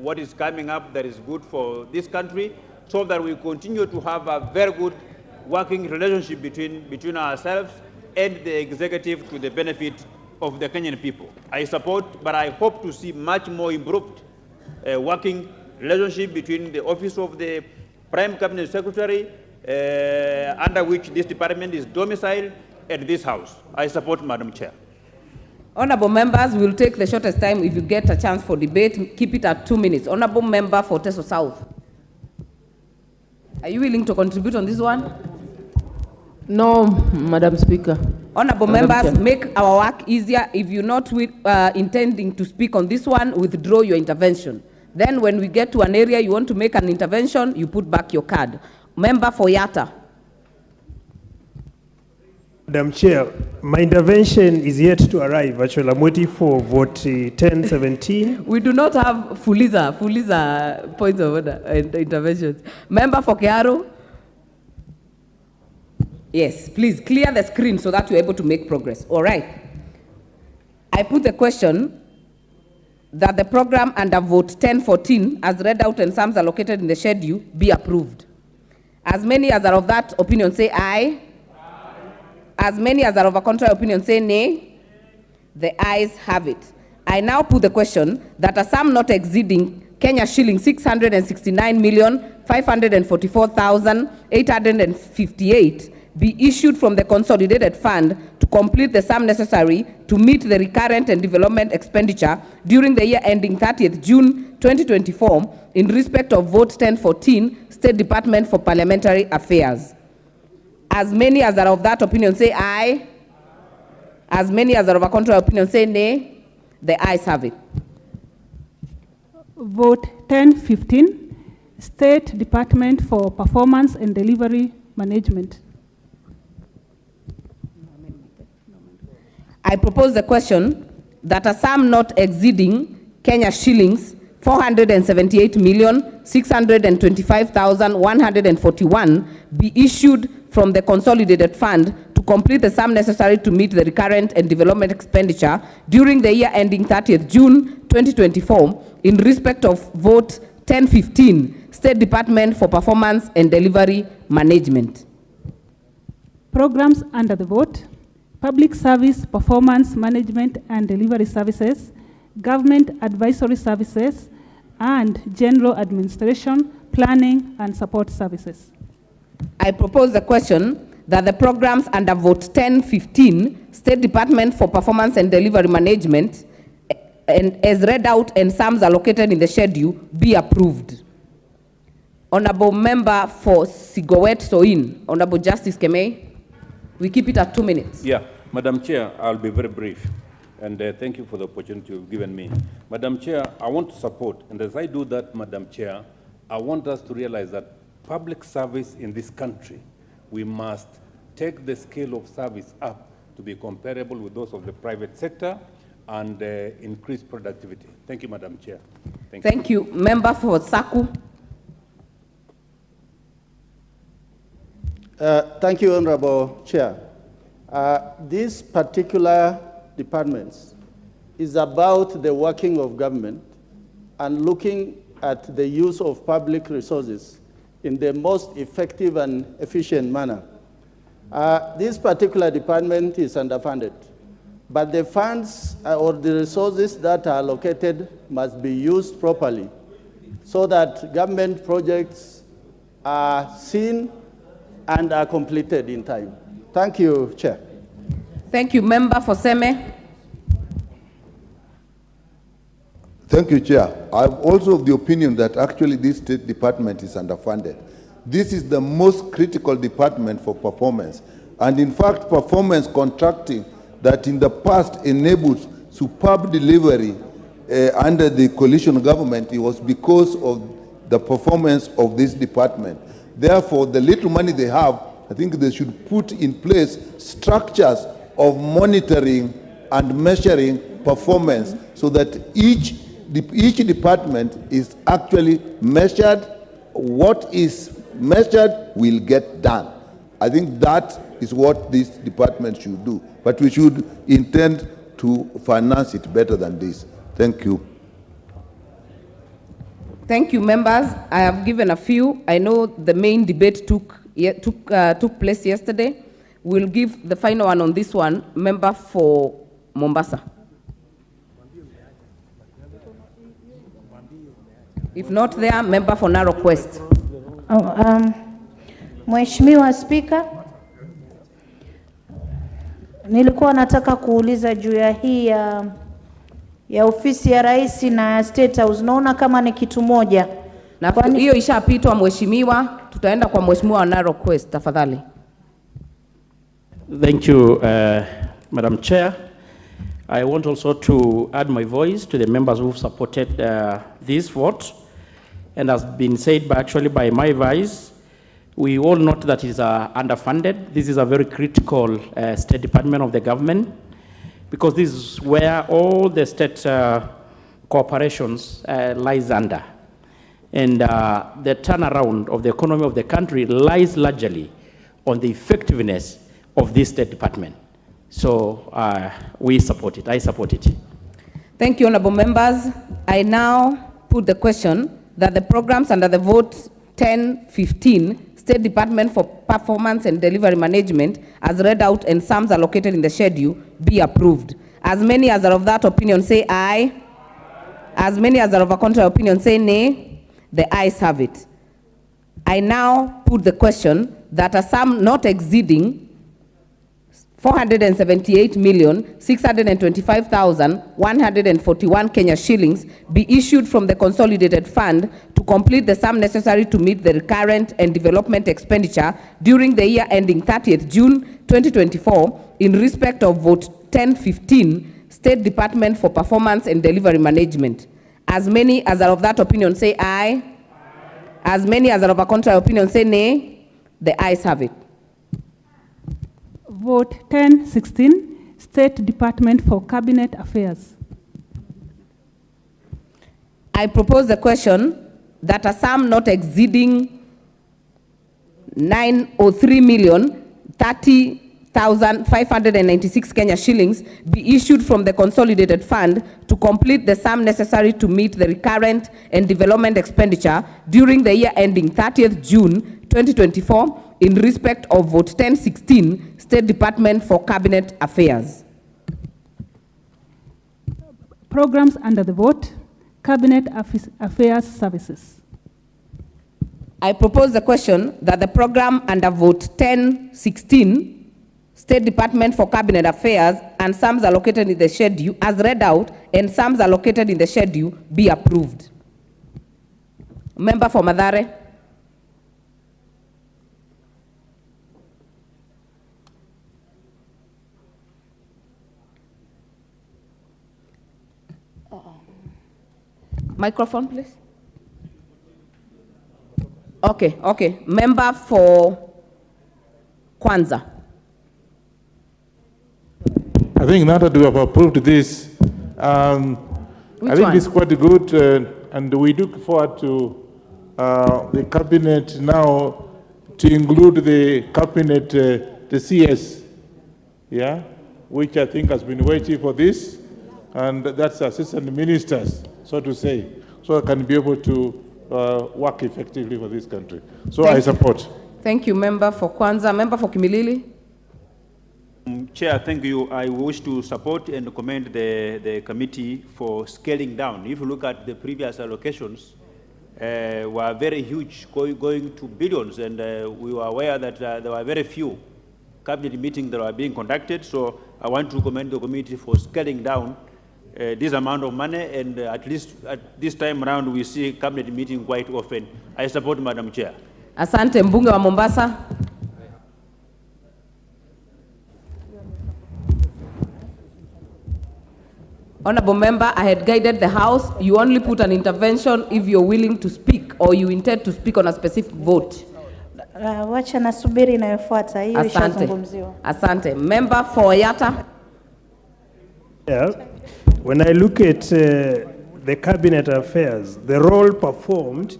what is coming up that is good for this country, so that we continue to have a very good working relationship between ourselves and the executive to the benefit of the Kenyan people. I support, but I hope to see much more improved working relationship between the Office of the Prime Cabinet Secretary, under which this department is domiciled, and this House. I support, Madam Chair. Honorable members, we will take the shortest time. If you get a chance for debate, keep it at 2 minutes. Honorable member for Teso South. Are you willing to contribute on this one? No, Madam Speaker. Honorable members, make our work easier. If you're not intending to speak on this one, withdraw your intervention. Then when we get to an area you want to make an intervention, you put back your card. Member for Yatta. Madam Chair, my intervention is yet to arrive. Actually, I'm waiting for vote 1017. We do not have Fuliza points of order and interventions. Member for Kearo. Yes, please clear the screen so that you're able to make progress. All right. I put the question that the program under vote 1014, as read out and sums allocated in the schedule, be approved. As many as are of that opinion say aye. As many as are of a contrary opinion say nay. The ayes have it. I now put the question that a sum not exceeding Kenya shilling 669,544,858 be issued from the consolidated fund to complete the sum necessary to meet the recurrent and development expenditure during the year ending 30th June 2024 in respect of vote 1014, State Department for Parliamentary Affairs. As many as are of that opinion say aye. As many as are of a contrary opinion say nay. The ayes have it. Vote 1015, State Department for Performance and Delivery Management. I propose the question that a sum not exceeding Kenya shillings 478,625,141 be issued from the consolidated fund to complete the sum necessary to meet the recurrent and development expenditure during the year ending 30th June 2024 in respect of vote 1015, State Department for Performance and Delivery Management. Programs under the vote: Public Service Performance Management and Delivery Services, Government Advisory Services, and General Administration, Planning and Support Services. I propose the question that the programs under vote 1015, State Department for Performance and Delivery Management, and as read out and sums allocated in the schedule, be approved. Honorable Member for Sigowet Soin, Honorable Justice Kemei, we keep it at 2 minutes. Yeah, Madam Chair, I'll be very brief. And thank you for the opportunity you've given me. Madam Chair, I want to support, and as I do that, Madam Chair, I want us to realize that public service in this country, we must take the scale of service up to be comparable with those of the private sector and increase productivity. Thank you, Madam Chair. Thank you. Member for Saku. Thank you, Honorable Chair. This particular department is about the working of government and looking at the use of public resources in the most effective and efficient manner. This particular department is underfunded, but the funds or the resources that are allocated must be used properly so that government projects are seen and are completed in time. Thank you, Chair. Thank you. Member for Seme. Thank you, Chair. I'm also of the opinion that actually this State Department is underfunded. This is the most critical department for performance. And in fact, performance contracting that in the past enabled superb delivery under the coalition government, it was because of the performance of this department. Therefore, the little money they have, I think they should put in place structures of monitoring and measuring performance so that each department is actually measured. What is measured will get done. I think that is what this department should do. But we should intend to finance it better than this. Thank you. Thank you, members. I have given a few. I know the main debate took place yesterday. We'll give the final one on this one. Member for Mombasa. If not there, member for Narok West. Mheshimiwa Spika, nilikuwa nataka kuuliza juu ya hii ya ofisi ya rais na State House. Naona kama ni kitu moja. Na hiyo ishapitwa mheshimiwa, tutaenda kwa mheshimiwa wa Narok West tafadhali. Thank you, Madam Chair. I want also to add my voice to the members who supported this vote. And as been said by my vice, we all note that it is underfunded. This is a very critical State Department of the government, because this is where all the state corporations lies under. And the turnaround of the economy of the country lies largely on the effectiveness of this State Department. So we support it. I support it. Thank you, honorable members. I now put the question that the programs under the vote 1015, State Department for Performance and Delivery Management, as read out and sums allocated in the schedule, be approved. As many as are of that opinion say aye. As many as are of a contrary opinion say nay. The ayes have it. I now put the question that a sum not exceeding 478,625,141 Kenya shillings be issued from the consolidated fund to complete the sum necessary to meet the recurrent and development expenditure during the year ending 30th June 2024 in respect of vote 1015, State Department for Performance and Delivery Management. As many as are of that opinion say aye. As many as are of a contrary opinion say nay. The ayes have it. Vote 1016, State Department for Cabinet Affairs. I propose the question that a sum not exceeding 903,030,596 Kenya shillings be issued from the consolidated fund to complete the sum necessary to meet the recurrent and development expenditure during the year ending 30th June 2024 in respect of vote 1016, State Department for Cabinet Affairs. Programs under the vote, Cabinet Affairs Services. I propose the question that the program under vote 1016, State Department for Cabinet Affairs, and sums allocated in the schedule, as read out, and sums allocated in the schedule, be approved. Member for Mathare. Microphone, please. Okay. Member for Kwanza. I think now that we have approved this, I think it's quite good, and we look forward to the cabinet now to include the cabinet, the CS, yeah, which I think has been waiting for this, and that's assistant ministers, so to say, so I can be able to work effectively for this country. So I support. Thank you, member for Kwanza. Member for Kimilili. Chair, thank you. I wish to support and commend the committee for scaling down. If you look at the previous allocations, were very huge, going to billions, and we were aware that there were very few cabinet meetings that were being conducted. So I want to commend the committee for scaling down this amount of money, and at least at this time around we see cabinet meeting quite often. I support Madam Chair. Asante, mbunge wa Mombasa. Honorable member, I had guided the House. You only put an intervention if you're willing to speak or you intend to speak on a specific vote. Wacha nasubiri inayofuata. Hiyo ishazungumziwa. Asante. Member for Yatta. Yeah. When I look at the cabinet affairs, the role performed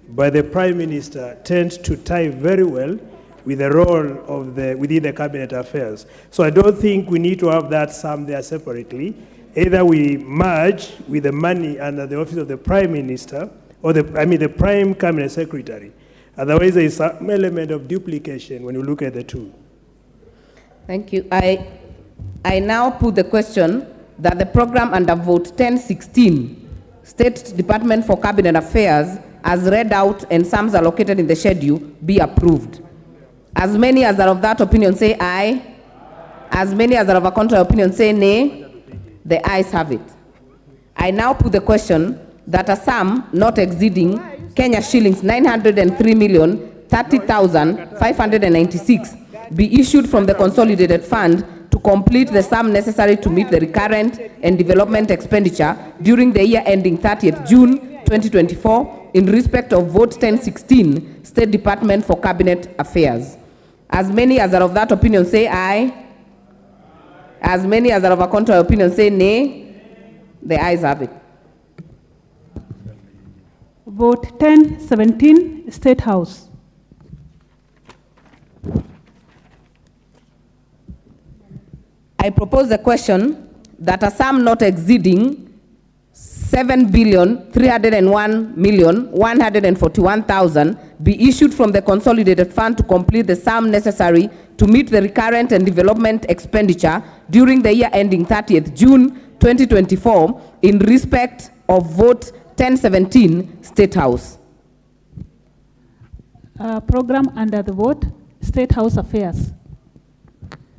by the Prime Minister tends to tie very well with the role of within the cabinet affairs. So I don't think we need to have that sum there separately. Either we merge with the money under the office of the Prime Minister or the Prime Cabinet Secretary. Otherwise, there is some element of duplication when you look at the two. Thank you. I now put the question that the program under vote 1016, State Department for Cabinet Affairs, as read out and sums allocated in the schedule, be approved. As many as are of that opinion say aye. As many as are of a contrary opinion say nay. The ayes have it. I now put the question that a sum not exceeding Kenya shillings 903,030,596 be issued from the consolidated fund to complete the sum necessary to meet the recurrent and development expenditure during the year ending 30th June 2024 in respect of vote 1016, State Department for Cabinet Affairs. As many as are of that opinion say aye. As many as are of a contrary opinion say nay. The ayes have it. Vote 1017, State House. I propose the question that a sum not exceeding 7,301,141,000 be issued from the consolidated fund to complete the sum necessary to meet the recurrent and development expenditure during the year ending 30th June 2024 in respect of vote 1017 State House. Program under the vote, State House Affairs.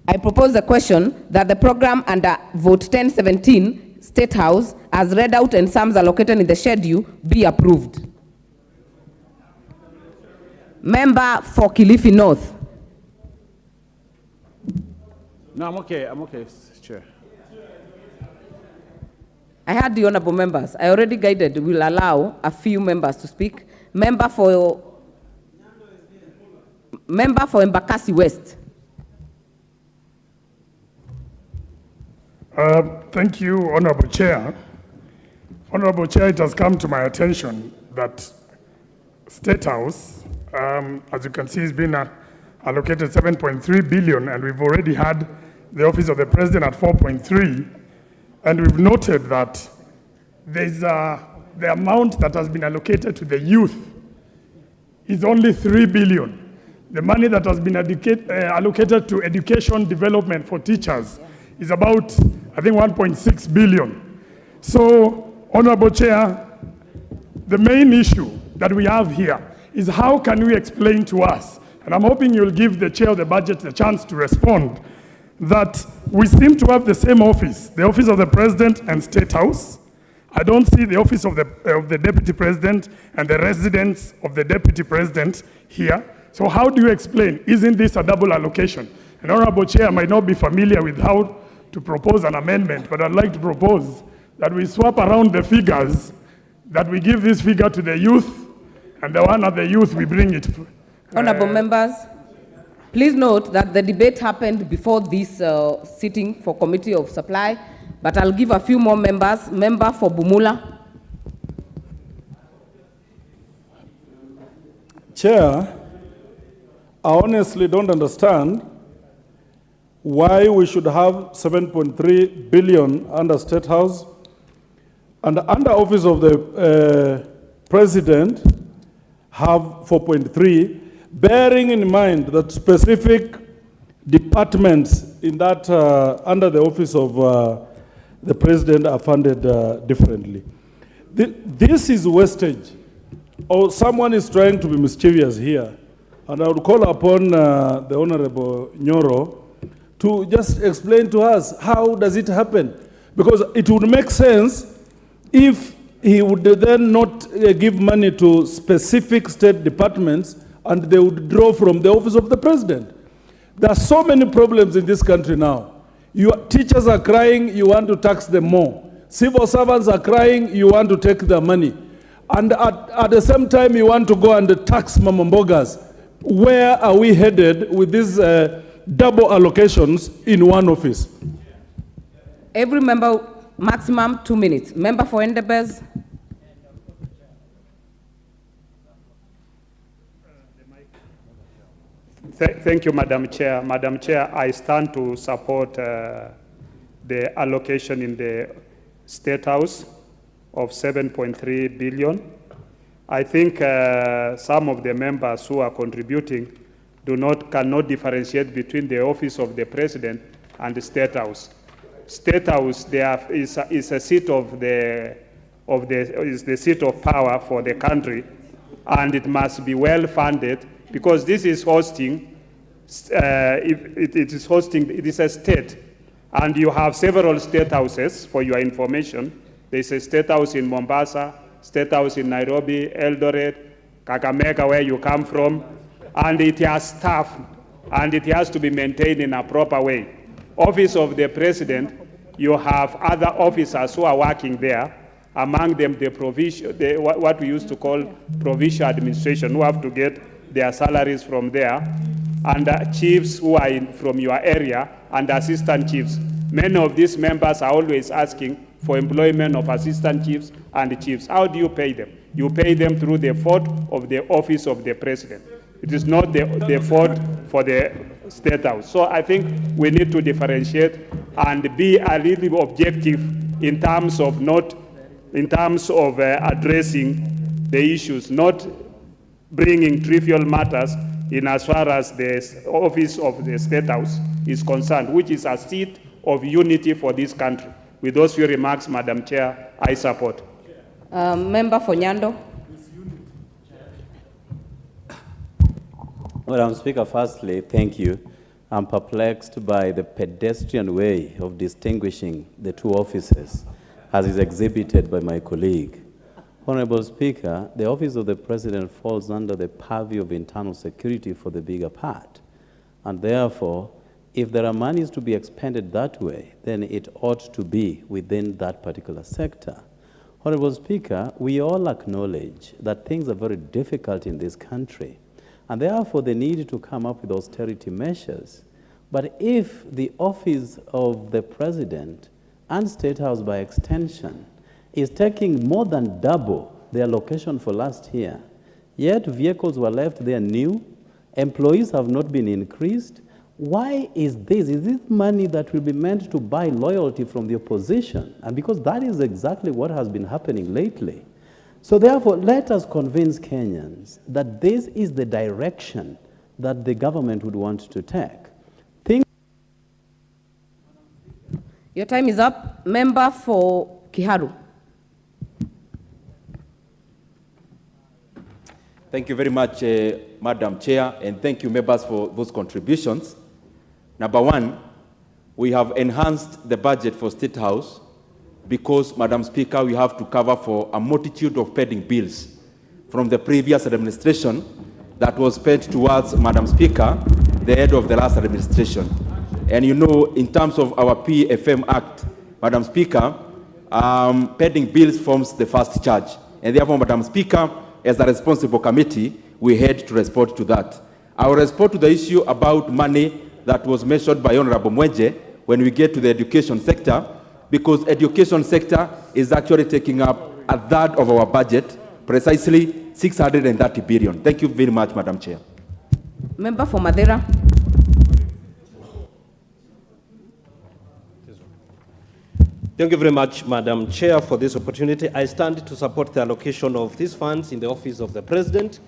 I propose the question that the program under vote 1017 State House, as read out and sums allocated in the schedule, be approved. Member for Kilifi North. No, I'm okay, Chair. I had the honorable members. I already guided, will allow a few members to speak. Member for Embakasi West. Thank you, Honorable Chair. Honorable Chair, it has come to my attention that State House, as you can see, has been allocated 7.3 billion, and we've already had the Office of the President at 4.3, and we've noted that there's the amount that has been allocated to the youth is only 3 billion. The money that has been allocated to education development for teachers is about, I think, 1.6 billion. So, Honorable Chair, the main issue that we have here is how can we explain to us, and I'm hoping you'll give the Chair of the Budget the chance to respond, that we seem to have the same office, the Office of the President and State House. I don't see the Office of the Deputy President and the residence of the Deputy President here. So how do you explain, isn't this a double allocation? And Honorable Chair might not be familiar with how to propose an amendment, but I'd like to propose that we swap around the figures, that we give this figure to the youth, and the one at the youth, we bring it. Honorable members, please note that the debate happened before this sitting for Committee of Supply, but I'll give a few more members. Member for Bumula. Chair, I honestly don't understand why we should have 7.3 billion under State House and under Office of the President have 4.3, bearing in mind that specific departments in that under the Office of the President are funded differently. This is wastage, or someone is trying to be mischievous here. And I would call upon the Honorable Nyoro to just explain to us how does it happen? Because it would make sense if he would then not give money to specific state departments and they would draw from the Office of the President. There are so many problems in this country now. Your teachers are crying, you want to tax them more. Civil servants are crying, you want to take their money. And at the same time, you want to go and tax mamambogas. Where are we headed with these double allocations in one office? Every member, maximum 2 minutes. Member for Endebess. Thank you, Madam Chair. Madam Chair, I stand to support the allocation in the State House of 7.3 billion. I think some of the members who are contributing cannot differentiate between the Office of the President and the State House. State House is a seat of the seat of power for the country, and it must be well funded because this is hosting. It is a state, and you have several state houses. For your information, there is a state house in Mombasa, State House in Nairobi, Eldoret, Kakamega, where you come from, and it has staff, and it has to be maintained in a proper way. Office of the President, you have other officers who are working there, among them the what we used to call provincial administration, who have to get their salaries from there, and chiefs who are from your area, and assistant chiefs. Many of these members are always asking for employment of assistant chiefs and chiefs. How do you pay them? You pay them through the fort of the Office of the President. It is not the fort for the State House. So I think we need to differentiate and be a little objective in terms of not in terms of addressing the issues, not bringing trivial matters in as far as the office of the State House is concerned, which is a seat of unity for this country. With those few remarks, Madam Chair, I support. Member for Nyando. Madam Speaker, firstly, thank you. I'm perplexed by the pedestrian way of distinguishing the two offices as is exhibited by my colleague. Honorable Speaker, the office of the President falls under the purview of internal security for the bigger part. And therefore, if there are monies to be expended that way, then it ought to be within that particular sector. Honorable Speaker, we all acknowledge that things are very difficult in this country, and therefore the need to come up with austerity measures. But if the office of the President and State House by extension is taking more than double the allocation for last year, yet vehicles were left there new, employees have not been increased, why is this? Is this money that will be meant to buy loyalty from the opposition? And because that is exactly what has been happening lately. So therefore, let us convince Kenyans that this is the direction that the government would want to take. Your time is up. Member for Kiharu. Thank you very much, Madam Chair, and thank you, members, for those contributions. Number one, we have enhanced the budget for State House because, Madam Speaker, we have to cover for a multitude of pending bills from the previous administration that was spent towards, Madam Speaker, the head of the last administration. And you know, in terms of our PFM Act, Madam Speaker, pending bills forms the first charge. And therefore, Madam Speaker, as a responsible committee, we had to respond to that. I will respond to the issue about money that was mentioned by Honorable Mwenje when we get to the education sector, because education sector is actually taking up a third of our budget, precisely 630 billion. Thank you very much, Madam Chair. Member for Madeira. Thank you very much, Madam Chair, for this opportunity. I stand to support the allocation of these funds in the office of the President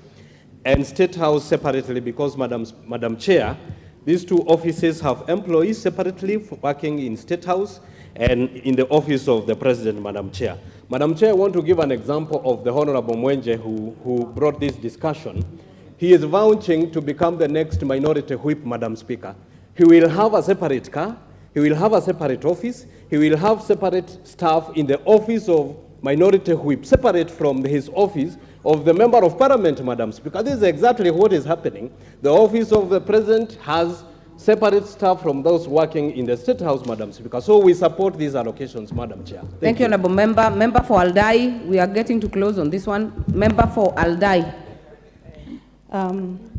and State House separately because, Madam Chair, these two offices have employees separately working in State House and in the office of the President, Madam Chair. Madam Chair, I want to give an example of the Honorable Mwenje who brought this discussion. He is vouching to become the next minority whip, Madam Speaker. He will have a separate car, he will have a separate office, he will have separate staff in the office of minority whip, separate from his office of the Member of Parliament, Madam Speaker. This is exactly what is happening. The office of the President has separate staff from those working in the State House, Madam Speaker. So we support these allocations, Madam Chair. Thank you, Honorable Member. Member for Aldai, we are getting to close on this one. Member for Aldai.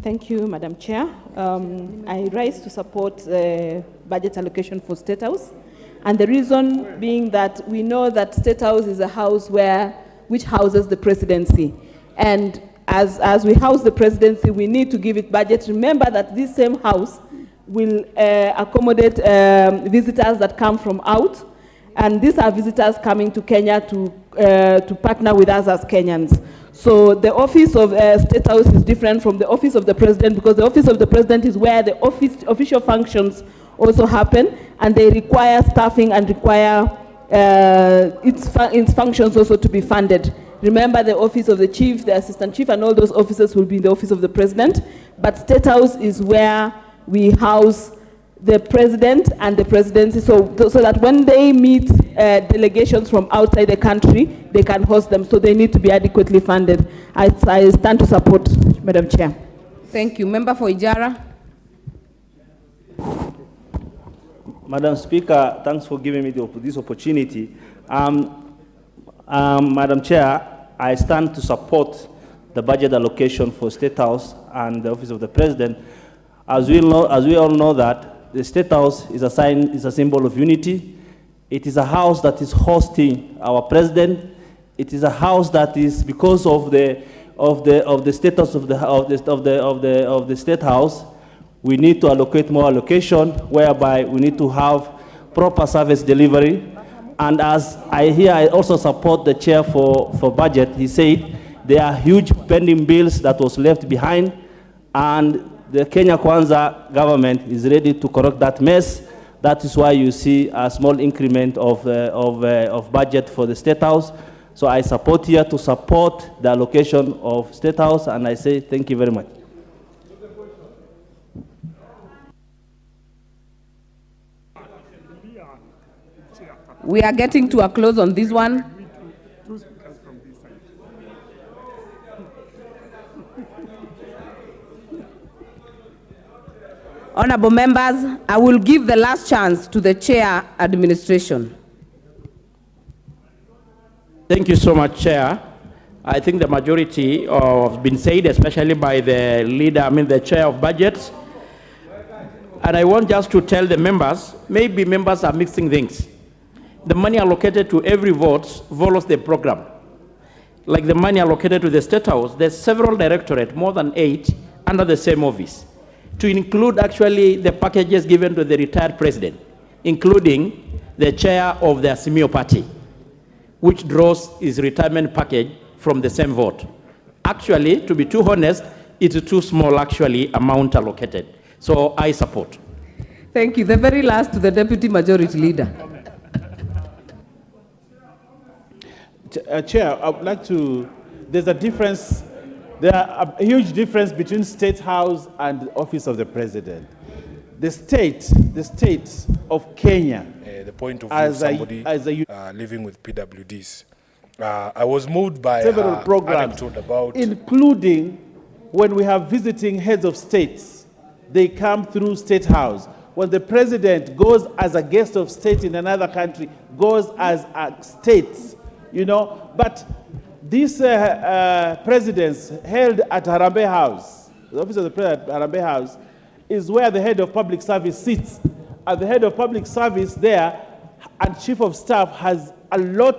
Thank you, Madam Chair. I rise to support budget allocation for State House. And the reason being that we know that State House is a house which houses the presidency. And as we house the presidency, we need to give it budget. Remember that this same house will accommodate visitors that come from out. And these are visitors coming to Kenya to partner with us as Kenyans. So the office of State House is different from the office of the President because the office of the President is where the official functions also happen, and they require staffing and require its functions also to be funded. Remember, the office of the chief, the assistant chief, and all those offices will be in the office of the President, but State House is where we house the President and the Presidency, so that when they meet delegations from outside the country, they can host them, so they need to be adequately funded. I stand to support, Madam Chair. Thank you. Member for Ijara. Madam Speaker, thanks for giving me this opportunity. Madam Chair, I stand to support the budget allocation for State House and the Office of the President. As we all know that the State House is a symbol of unity. It is a house that is hosting our President. It is a house that is, because of the status of the State House, we need to allocate more allocation, whereby we need to have proper service delivery. And as I hear, I also support the chair for budget. He said there are huge pending bills that was left behind, and the Kenya Kwanza government is ready to correct that mess. That is why you see a small increment of budget for the State House. So I support here to support the allocation of State House, and I say thank you very much. We are getting to a close on this one. Honorable members, I will give the last chance to the chair administration. Thank you so much, Chair. I think the majority has been said, especially by the leader, the chair of budgets. And I want just to tell the members, maybe members are mixing things. The money allocated to every vote follows the program. Like the money allocated to the State House, there's several directorates, more than 8, under the same office, to include actually the packages given to the retired president, including the chair of the Azimio party, which draws his retirement package from the same vote. Actually, to be too honest, it's too small actually amount allocated. So I support. Thank you. The very last to the Deputy Majority Leader. Chair, I would like to, there's a difference, there are a huge difference between State House and the Office of the President. The state of Kenya, the point of view of somebody living with PWDs. I was moved by several programs, including when we have visiting heads of states, they come through State House. When the president goes as a guest of state in another country, goes as a state, you know. But these presidents held at Harambee House, the office of the president at Harambee House, is where the head of public service sits. And the head of public service there and chief of staff has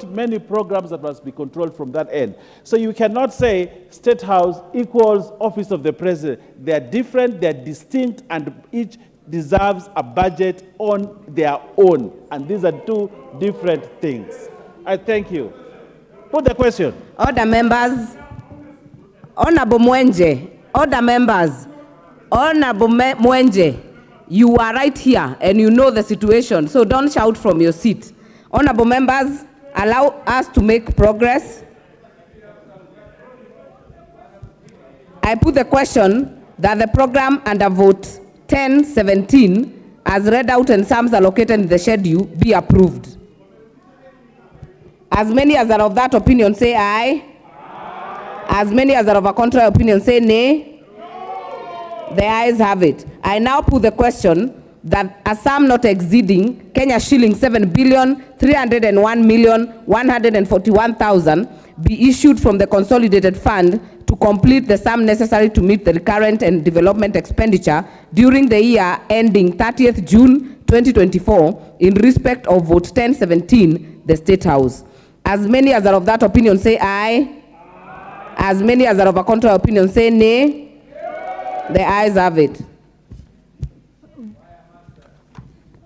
many programs that must be controlled from that end. So you cannot say State House equals Office of the President. They're different, they're distinct, and each deserves a budget on their own. And these are two different things. I thank you. Put the question. Order, members. Honorable Mwenje. Order, members. Honorable Mwenje, you are right here and you know the situation, so don't shout from your seat. Honorable members, allow us to make progress. I put the question that the program under vote 1017, as read out and sums allocated in the schedule, be approved. As many as are of that opinion say aye. As many as are of a contrary opinion say nay. The ayes have it. I now put the question that a sum not exceeding Kenya shilling 7,301,141,000 be issued from the consolidated fund to complete the sum necessary to meet the recurrent and development expenditure during the year ending 30th June 2024 in respect of vote 1017, the State House. As many as are of that opinion say aye. As many as are of a contrary opinion say nay. The ayes have it.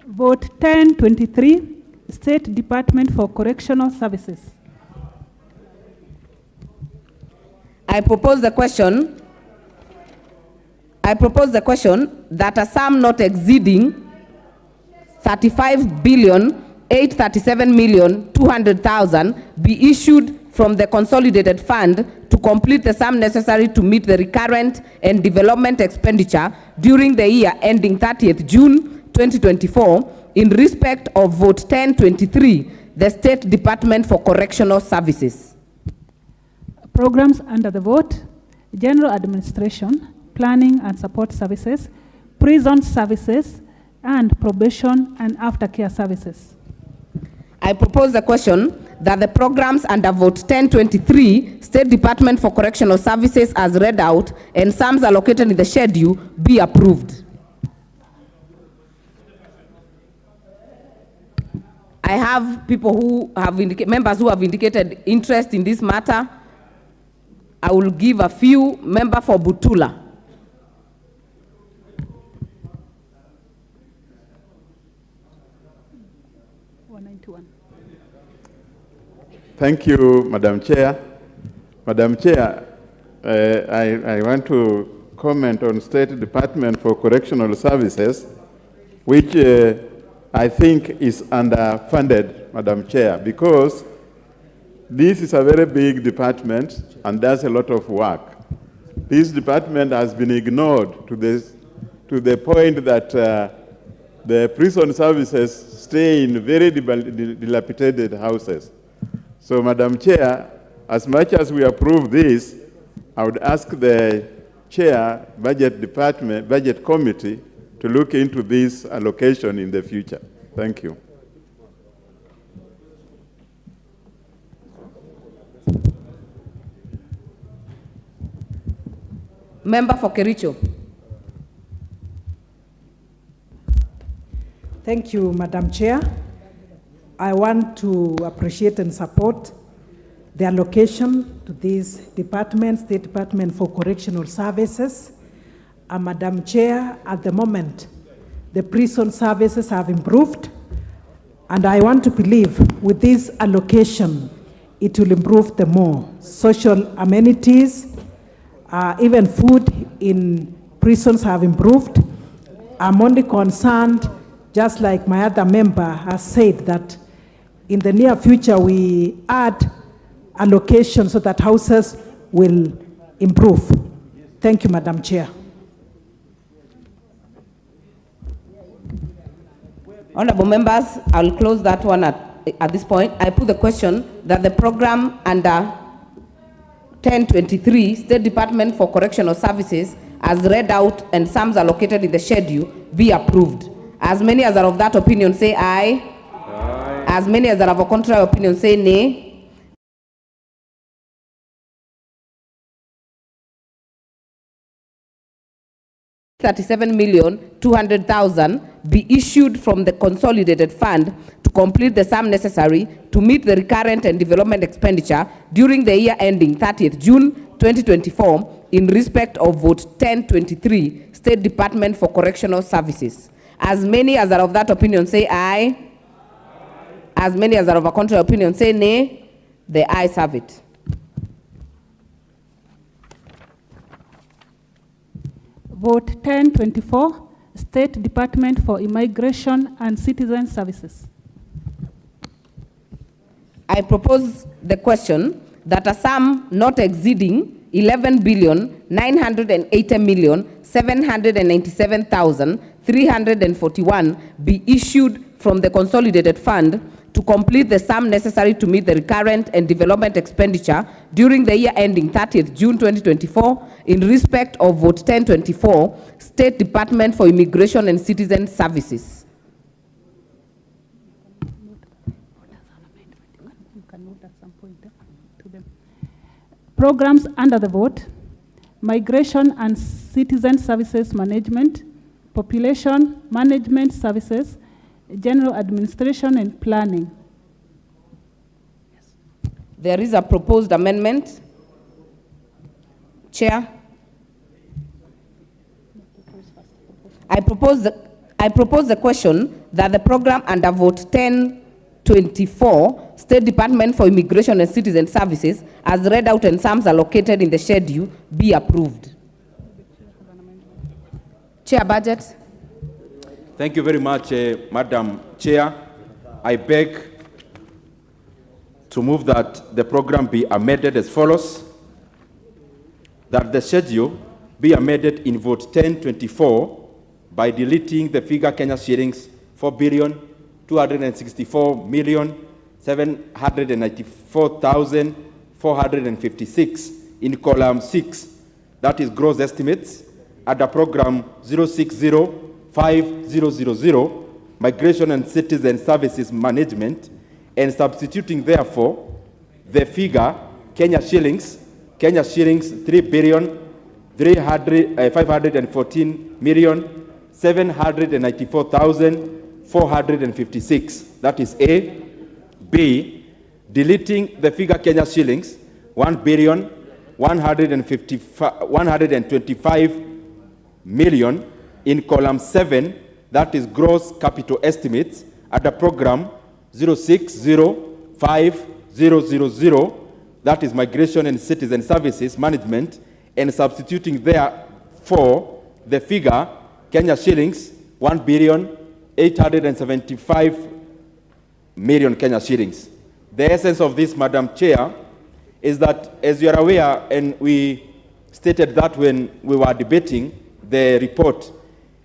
Vote 1023, State Department for Correctional Services. I propose the question that a sum not exceeding 35,837,200,000 be issued from the consolidated fund to complete the sum necessary to meet the recurrent and development expenditure during the year ending 30th June 2024 in respect of vote 1023, the State Department for Correctional Services. Programs under the vote: General Administration, Planning and Support Services, Prison Services, and Probation and Aftercare Services. I propose the question that the programs under vote 1023, State Department for Correctional Services as read out and sums allocated in the schedule be approved. I have people who have members who have indicated interest in this matter. I will give a few. Member for Butula. Thank you, Madam Chair. Madam Chair, I want to comment on State Department for Correctional Services, which I think is underfunded, Madam Chair, because this is a very big department and does a lot of work. This department has been ignored to the point that the prison services stay in very dilapidated houses. So, Madam Chair, as much as we approve this, I would ask the Chair, Budget Committee, to look into this allocation in the future. Thank you. Member for Kericho. Thank you, Madam Chair. I want to appreciate and support the allocation to this department, State Department for Correctional Services. Madam Chair, at the moment, the prison services have improved, and I want to believe with this allocation, it will improve the more. Social amenities, even food in prisons have improved. I'm only concerned, just like my other member has said, that in the near future we add allocation so that houses will improve. Thank you, Madam Chair. Honorable members, I'll close that one at this point. I put the question that the program under 1023, State Department for Correctional Services, as read out and sums allocated in the schedule, be approved. As many as are of that opinion say aye. Aye. As many as are of a contrary opinion say nay. $37,200,000 be issued from the consolidated fund to complete the sum necessary to meet the recurrent and development expenditure during the year ending 30th June 2024 in respect of vote 1023, State Department for Correctional Services. As many as are of that opinion say aye. As many as are of a contrary opinion say nay. The ayes have it. Vote 1024, State Department for Immigration and Citizen Services. I propose the question that a sum not exceeding 11,980,797,341 be issued from the consolidated fund to complete the sum necessary to meet the recurrent and development expenditure during the year ending 30th June 2024 in respect of vote 1024, State Department for Immigration and Citizen Services. Programs under the vote: Migration and Citizen Services Management, Population Management Services, General Administration and Planning. There is a proposed amendment. Chair. I propose the question that the program under vote 1024, State Department for Immigration and Citizen Services, as read out and sums allocated in the schedule, be approved. Chair, Budget. Thank you very much, Madam Chair. I beg to move that the program be amended as follows: that the schedule be amended in vote 1024 by deleting the figure Kenya shillings 4,264,794,456 in column 6, that is gross estimates, under program 0605000, Migration and Citizen Services Management, and substituting therefore the figure Kenya shillings 3,514,794,456. That is A. B. Deleting the figure Kenya shillings 1,125 million in column 7, that is gross capital estimates, at the program 0605000, 000, that is Migration and Citizen Services Management, and substituting therefore the figure Kenya shillings 1,875,000,000 Kenya shillings. The essence of this, Madam Chair, is that, as you are aware, and we stated that when we were debating the report,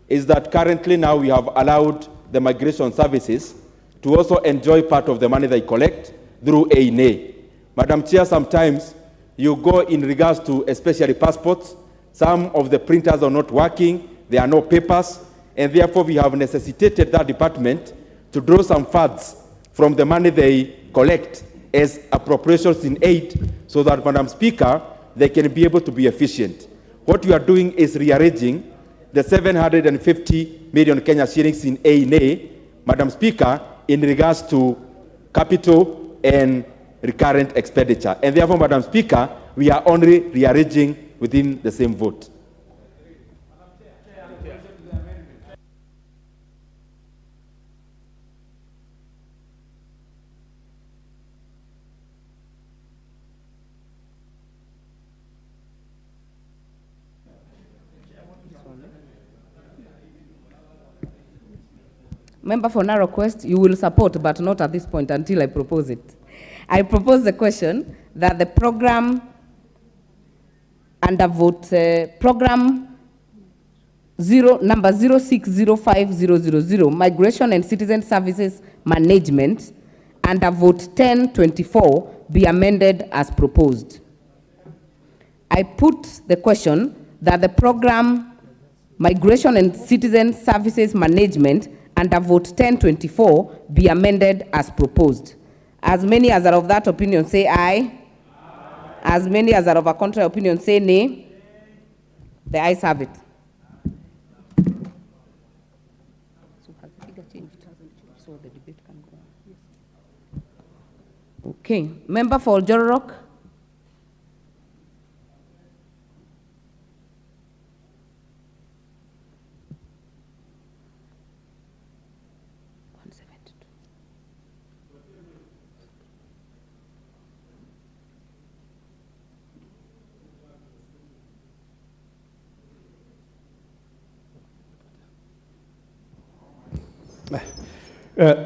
is that currently now we have allowed the migration services to also enjoy part of the money they collect through A&A. Madam Chair, sometimes you go in regards to especially passports, some of the printers are not working, there are no papers, and therefore we have necessitated that department to draw some funds from the money they collect as appropriations in aid, so that, Madam Speaker, they can be able to be efficient. What you are doing is rearranging the 750 million Kenya shillings in A&A, Madam Speaker, in regards to capital and recurrent expenditure. And therefore, Madam Speaker, we are only rearranging within the same vote. Member for Narok West, you will support, but not at this point until I propose it. I propose the question that the program under vote, program number 0605000, Migration and Citizen Services Management, under vote 1024, be amended as proposed. I put the question that the program Migration and Citizen Services Management under vote 1024 be amended as proposed. As many as are of that opinion say aye. As many as are of a contrary opinion say nay. The ayes have it. Okay, member for Jororok.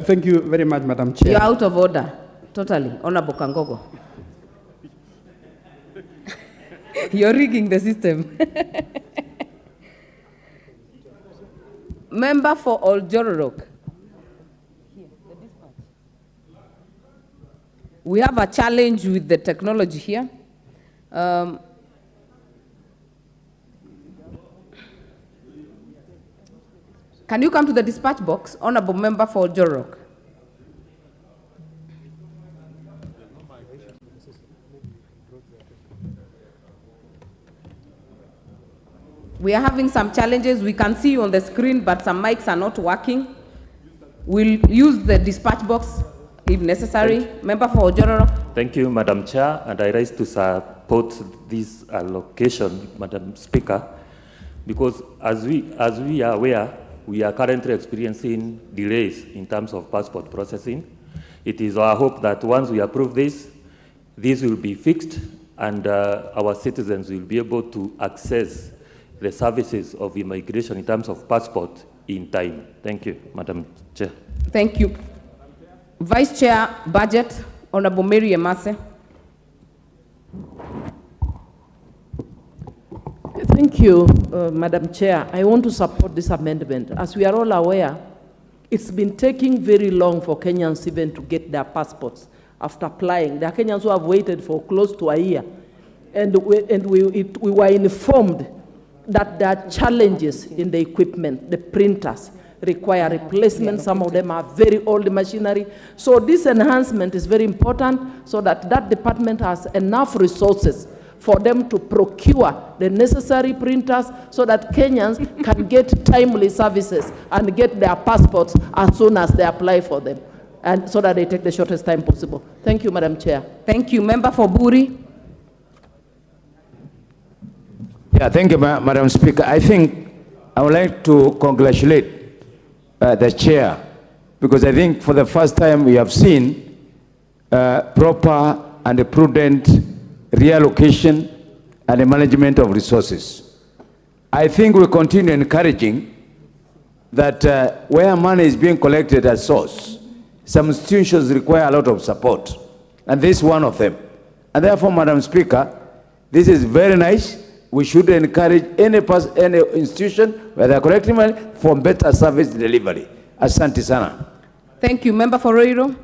Thank you very much, Madam Chair. You're out of order, totally. Honorable Kangogo. You're rigging the system. Member for Oljororok. We have a challenge with the technology here. Can you come to the dispatch box, Honorable Member for Jorok? We are having some challenges. We can see you on the screen, but some mics are not working. We'll use the dispatch box if necessary. Member for Jorok. Thank you, Madam Chair, and I rise to support this allocation, Madam Speaker, because as we are aware, we are currently experiencing delays in terms of passport processing. It is our hope that once we approve this will be fixed and our citizens will be able to access the services of immigration in terms of passport in time. Thank you, Madam Chair. Thank you. Vice Chair, Budget, Honorable Mary Emase. Thank you, Madam Chair. I want to support this amendment. As we are all aware, it's been taking very long for Kenyans even to get their passports after applying. There are Kenyans who have waited for close to a year. And we were informed that there are challenges in the equipment. The printers require replacement. Some of them are very old machinery. So this enhancement is very important so that that department has enough resources for them to procure the necessary printers so that Kenyans can get timely services and get their passports as soon as they apply for them, and so that they take the shortest time possible. Thank you, Madam Chair. Thank you. Member for Buri. Yeah, thank you, Madam Speaker. I think I would like to congratulate the chair, because I think for the first time we have seen proper and prudent reallocation and management of resources. I think we continue encouraging that where money is being collected at source, some institutions require a lot of support, and this is one of them. And therefore, Madam Speaker, this is very nice. We should encourage any institution where they are collecting money for better service delivery. Asante sana. Thank you. Member for Roiro.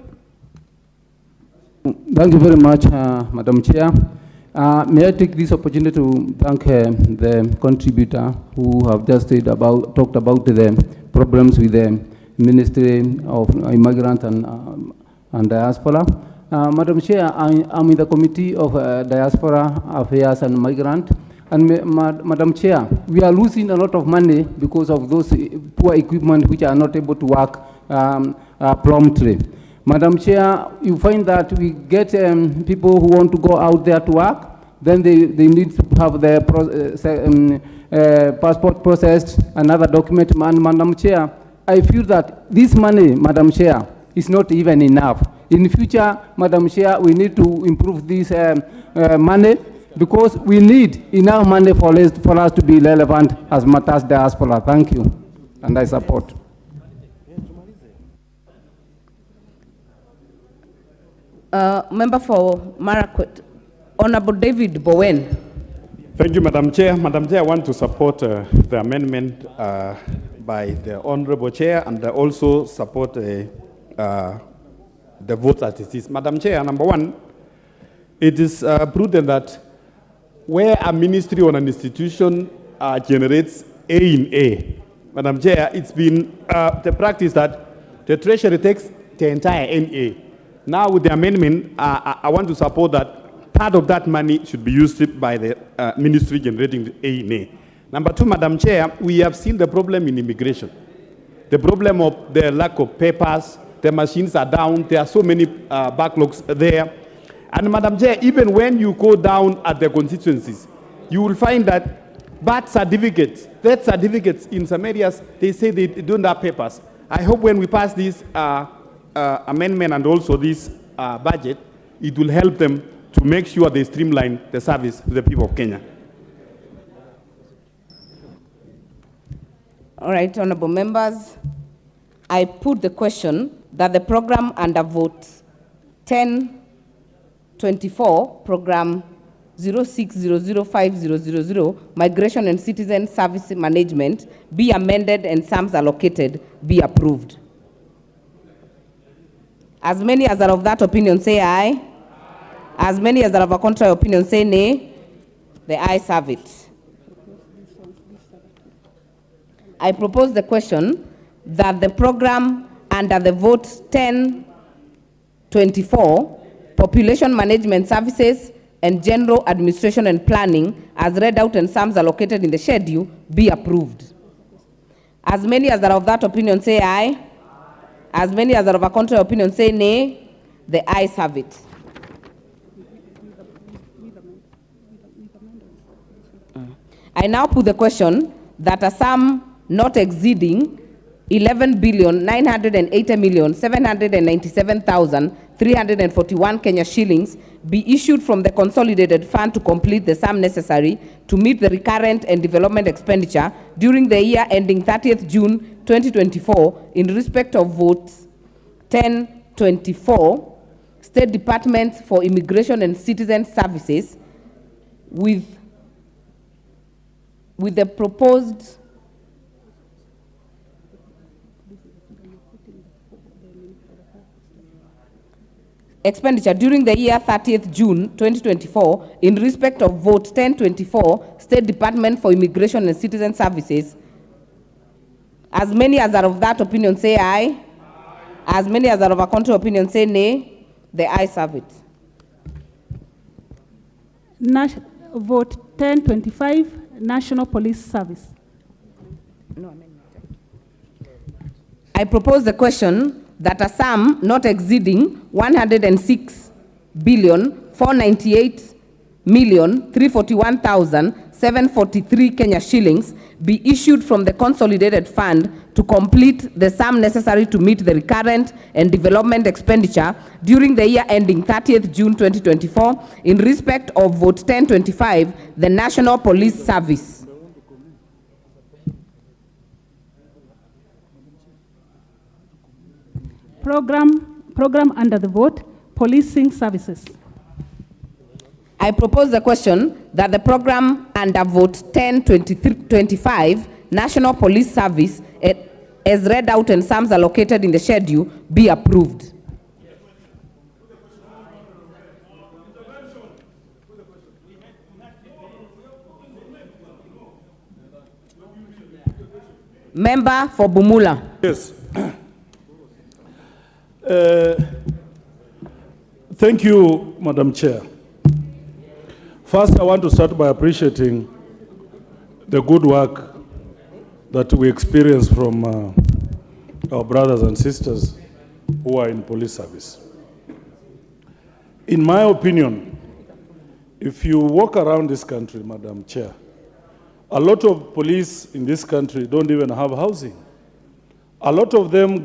Thank you very much, Madam Chair. May I take this opportunity to thank the contributor who have just talked about the problems with the Ministry of Immigrant and Diaspora. Madam Chair, I'm in the Committee of Diaspora Affairs and Migrant. And Madam Chair, we are losing a lot of money because of those poor equipment which are not able to work promptly. Madam Chair, you find that we get people who want to go out there to work, then they need to have their passport processed, another document. And Madam Chair, I feel that this money, Madam Chair, is not even enough. In future, Madam Chair, we need to improve this money, because we need enough money for us to be relevant as matters diaspora. Thank you, and I support. Member for Marakwet, Honorable David Bowen. Thank you, Madam Chair. Madam Chair, I want to support the amendment by the Honorable Chair, and also support the vote as it is. Madam Chair, number one, it is prudent that where a ministry or an institution generates A in A, Madam Chair, it's been the practice that the Treasury takes the entire NA. Now with the amendment, I want to support that part of that money should be used by the ministry generating the A in A. Number two, Madam Chair, we have seen the problem in immigration. The problem of the lack of papers, the machines are down, there are so many backlogs there. And Madam Chair, even when you go down at the constituencies, you will find that birth certificates, death certificates in some areas, they say they don't have papers. I hope when we pass this amendment and also this budget, it will help them to make sure they streamline the service to the people of Kenya. All right, honorable members, I put the question that the program under vote 1024, program 06005000, Migration and Citizen Service Management, be amended and sums allocated be approved. As many as are of that opinion say aye. As many as are of a contrary opinion say nay. The ayes have it. I propose the question that the program under the vote 1024, Population Management Services and General Administration and Planning, as read out and sums allocated in the schedule, be approved. As many as are of that opinion say aye. As many as are of a contrary opinion say nay. The ayes have it. I now put the question that a sum not exceeding 11,980,797,341 Kenya shillings be issued from the consolidated fund to complete the sum necessary to meet the recurrent and development expenditure during the year ending 30th June 2024 in respect of vote 1024, State Department for Immigration and Citizen Services, with the proposed expenditure during the year 30th June 2024 in respect of vote 1024, State Department for Immigration and Citizen Services. As many as are of that opinion say aye. As many as are of a contrary opinion say nay. The ayes have it. Vote 1025, National Police Service. No amendment. I propose the question that a sum not exceeding 106,498,341,7 743 Kenya shillings be issued from the consolidated fund to complete the sum necessary to meet the recurrent and development expenditure during the year ending 30th June 2024 in respect of Vote 1025, the National Police Service. Program under the vote, policing services. I propose the question that the program under Vote 1025, National Police Service, as read out and sums allocated in the schedule, be approved. Member for Bumula. Yes. Thank you, Madam Chair. First, I want to start by appreciating the good work that we experience from our brothers and sisters who are in police service. In my opinion, if you walk around this country, Madam Chair, a lot of police in this country don't even have housing. A lot of them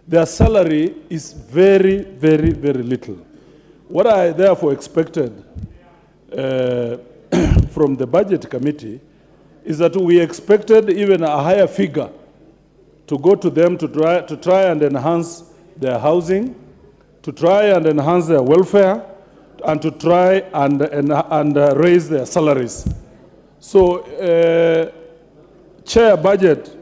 their salary is very, very, very little. What I therefore expected from the budget committee is that we expected even a higher figure to go to them to try and enhance their housing, to try and enhance their welfare, and to try and raise their salaries. So, Chair Budget,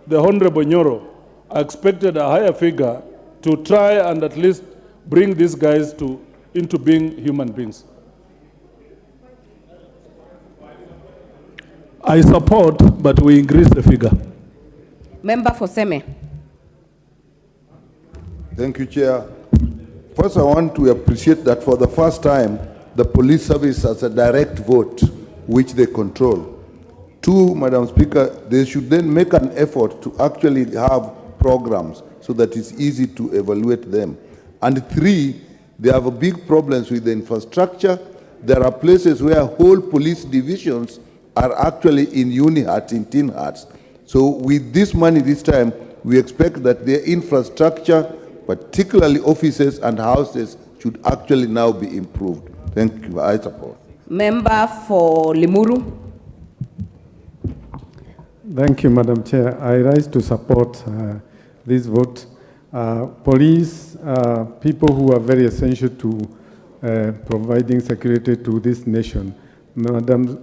the Honorable Nyoro, I expected a higher figure to try and at least bring these guys into being human beings. I support, but we increase the figure. Member for Seme. Thank you, Chair. First, I want to appreciate that for the first time, the police service has a direct vote, which they control. Two, Madam Speaker, they should then make an effort to actually have programs so that it's easy to evaluate them. And three, they have big problems with the infrastructure. There are places where whole police divisions are actually in uni-huts, in tin huts. So with this money this time, we expect that their infrastructure, particularly offices and houses, should actually now be improved. Thank you. I support. Member for Limuru. Thank you, Madam Chair. I rise to support this vote. Police, people who are very essential to providing security to this nation. Madam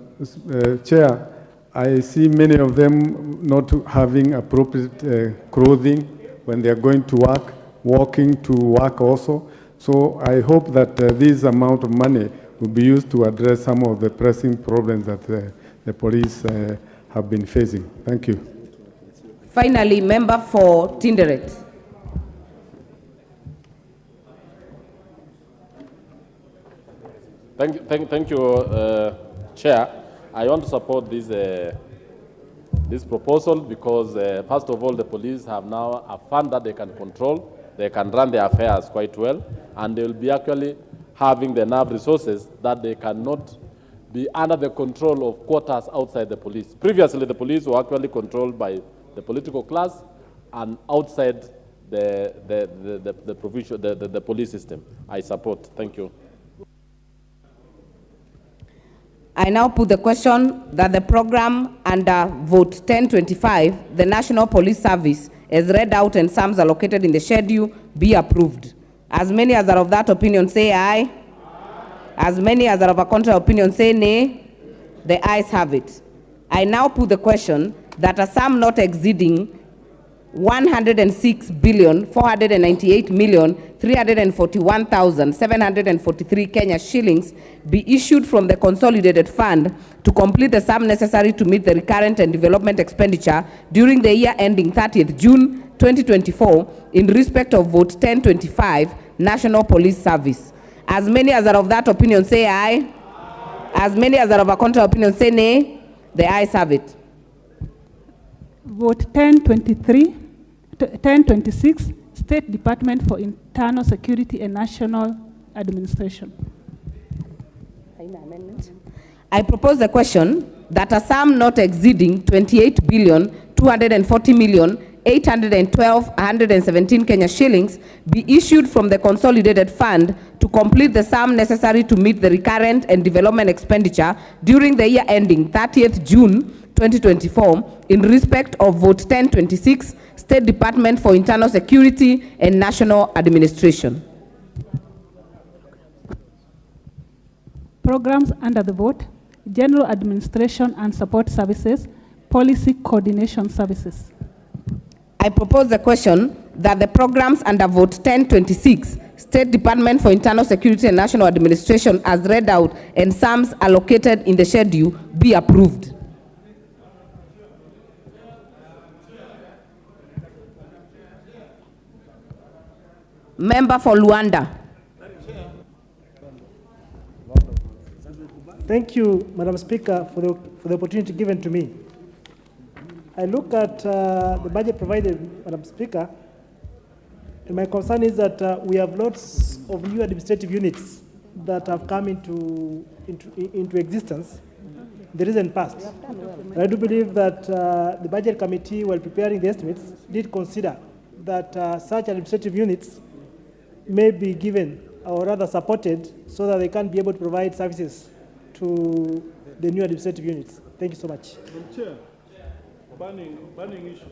Chair, I see many of them not having appropriate clothing when they are going to work, walking to work also. So I hope that this amount of money will be used to address some of the pressing problems that the police have been facing. Thank you. Finally, member for Tinderet. Thank you, Chair. I want to support this proposal because, first of all, the police have now a fund that they can control. They can run their affairs quite well, and they will be actually having the enough resources that they cannot be under the control of quarters outside the police. Previously, the police were actually controlled by the political class and outside the police system. I support. Thank you. I now put the question that the program under Vote 1025, the National Police Service, as read out and sums allocated in the schedule, be approved. As many as are of that opinion say aye. As many as are of a contrary opinion say nay. The ayes have it. I now put the question that a sum not exceeding 106,498,341,743 Kenya shillings be issued from the consolidated fund to complete the sum necessary to meet the recurrent and development expenditure during the year ending 30th June 2024 in respect of Vote 1025, National Police Service. As many as are of that opinion say aye. As many as are of a contrary opinion say nay. The ayes have it. Vote 1026, State Department for Internal Security and National Administration. I propose the question that a sum not exceeding 28,240,812,117 Kenya shillings be issued from the consolidated fund to complete the sum necessary to meet the recurrent and development expenditure during the year ending 30th June 2024 in respect of Vote 1026, State Department for Internal Security and National Administration. Programs under the vote: General Administration and Support Services, Policy Coordination Services. I propose the question that the programs under Vote 1026, State Department for Internal Security and National Administration, as read out, and sums allocated in the schedule be approved. Member for Luanda. Thank you, Madam Speaker, for the opportunity given to me. I look at the budget provided, Madam Speaker, and my concern is that we have lots of new administrative units that have come into existence in the recent past. And I do believe that the Budget Committee, while preparing the estimates, did consider that such administrative units may be given, or rather supported, so that they can be able to provide services to the new administrative units. Thank you so much. Madam Chair, burning issue.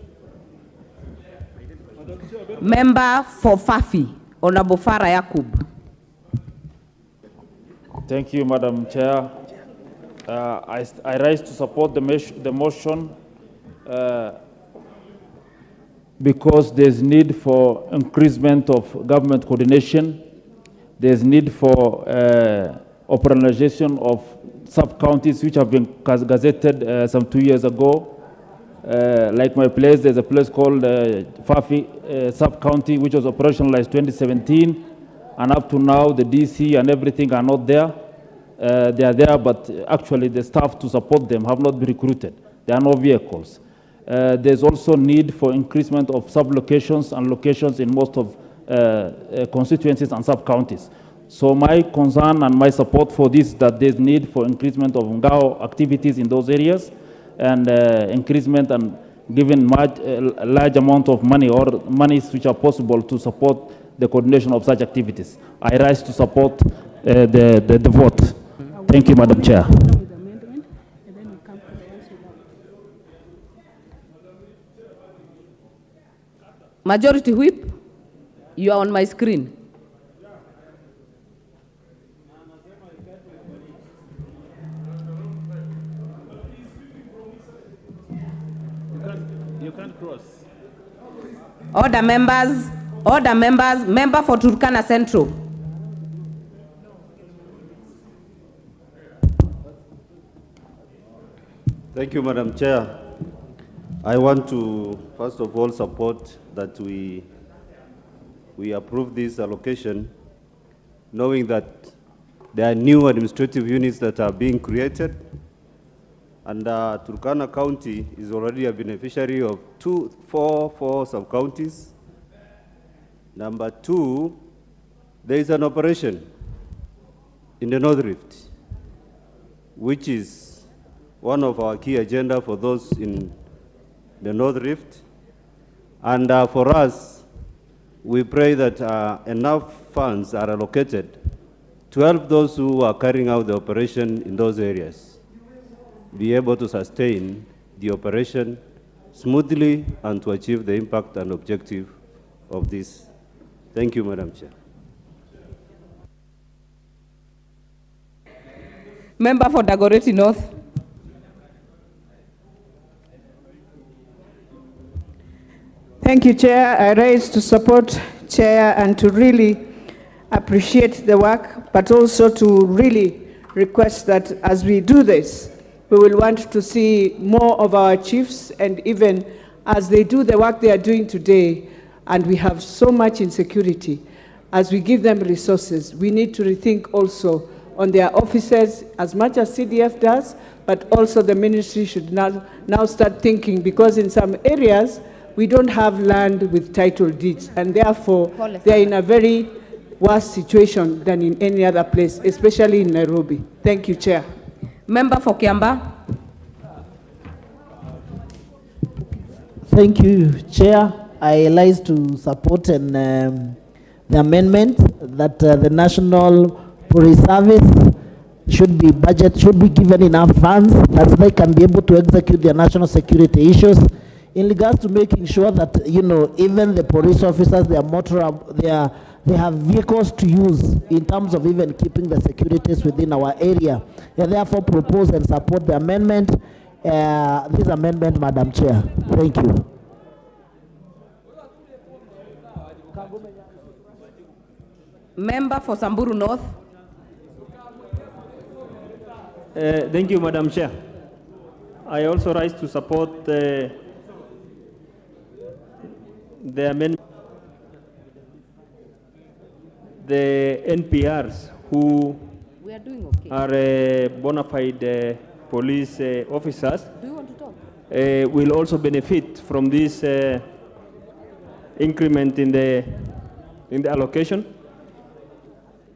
Member for Fafi, Honorable Farah Yakub. Thank you, Madam Chair. I rise to support the motion because there's need for increasement of government coordination. There's need for operationalization of sub-counties which have been gazetted some 2 years ago. Like my place, there's a place called Fafi sub-county which was operationalized 2017, and up to now the DC and everything are not there. They are there, but actually the staff to support them have not been recruited. There are no vehicles. There's also need for increasement of sub-locations and locations in most of constituencies and sub-counties. So my concern and my support for this is that there's need for increasement of Ngao activities in those areas, and increasement and giving a large amount of money or monies which are possible to support the coordination of such activities. I rise to support the vote. Thank you, Madam Chair. Majority Whip, you are on my screen. You can't cross. Order members, member for Turkana Central. Thank you, Madam Chair. I want to, first of all, support that we approve this allocation, knowing that there are new administrative units that are being created, and Turkana County is already a beneficiary of four sub-counties. Number two, there is an operation in the North Rift, which is one of our key agenda for those in the North Rift. And for us, we pray that enough funds are allocated to help those who are carrying out the operation in those areas be able to sustain the operation smoothly and to achieve the impact and objective of this. Thank you, Madam Chair. Member for Dagoretti North. Thank you, Chair. I rise to support Chair and to really appreciate the work, but also to really request that as we do this, we will want to see more of our chiefs, and even as they do the work they are doing today, and we have so much insecurity, as we give them resources, we need to rethink also on their officers as much as CDF does, but also the ministry should now start thinking, because in some areas, we don't have land with title deeds, and therefore they're in a very worse situation than in any other place, especially in Nairobi. Thank you, Chair. Member for Kiamba. Thank you, Chair. I rise to support the amendment that the National Police Service should be given enough funds that they can be able to execute their national security issues in regards to making sure that, you know, even the police officers, they have vehicles to use in terms of even keeping the securities within our area. I therefore propose and support the amendment, this amendment, Madam Chair. Thank you. Member for Samburu North. Thank you, Madam Chair. I also rise to support the amendment. The NPRs who are bona fide police officers will also benefit from this increment in the allocation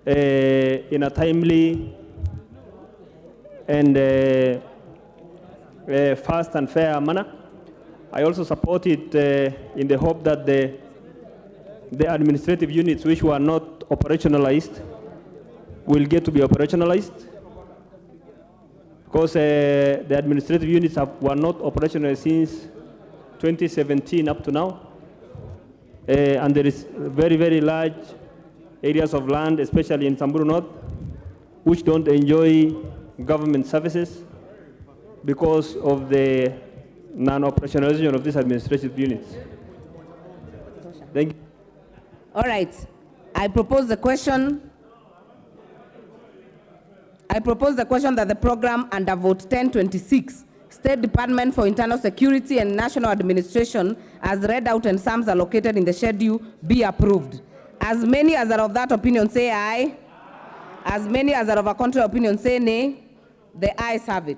in a timely and fast and fair manner. I also support it in the hope that the administrative units which were not operationalized will get to be operationalized, because the administrative units were not operational since 2017 up to now, and there is very, very large areas of land, especially in Samburu North, which don't enjoy government services because of the non-operationalization of these administrative units. Thank you. All right. I propose the question that the program under Vote 1026, State Department for Internal Security and National Administration, as read out and sums allocated in the schedule, be approved. As many as are of that opinion say aye. As many as are of a contrary opinion say nay. The ayes have it.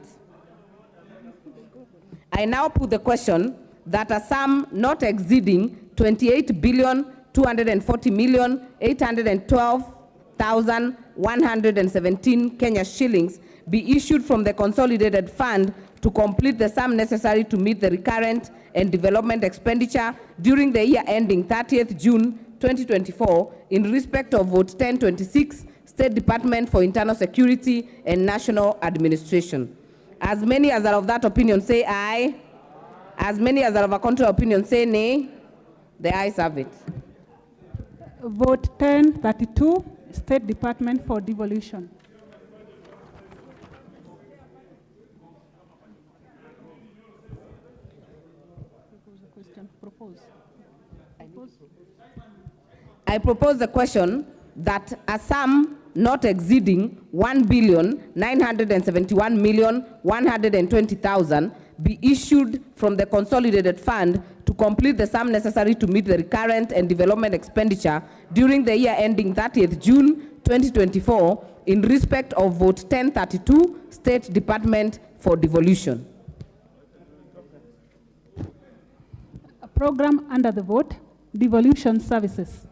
I now put the question that a sum not exceeding 28,240,812,117 Kenya shillings be issued from the consolidated fund to complete the sum necessary to meet the recurrent and development expenditure during the year ending 30th June 2024 in respect of Vote 1026, State Department for Internal Security and National Administration. As many as are of that opinion say aye. As many as are of a contrary opinion say nay. The ayes have it. Vote 1032, State Department for Devolution. I propose the question that a sum not exceeding 1,971,120,000 be issued from the consolidated fund to complete the sum necessary to meet the recurrent and development expenditure during the year ending 30th June 2024 in respect of Vote 1032, State Department for Devolution. A program under the vote, Devolution Services.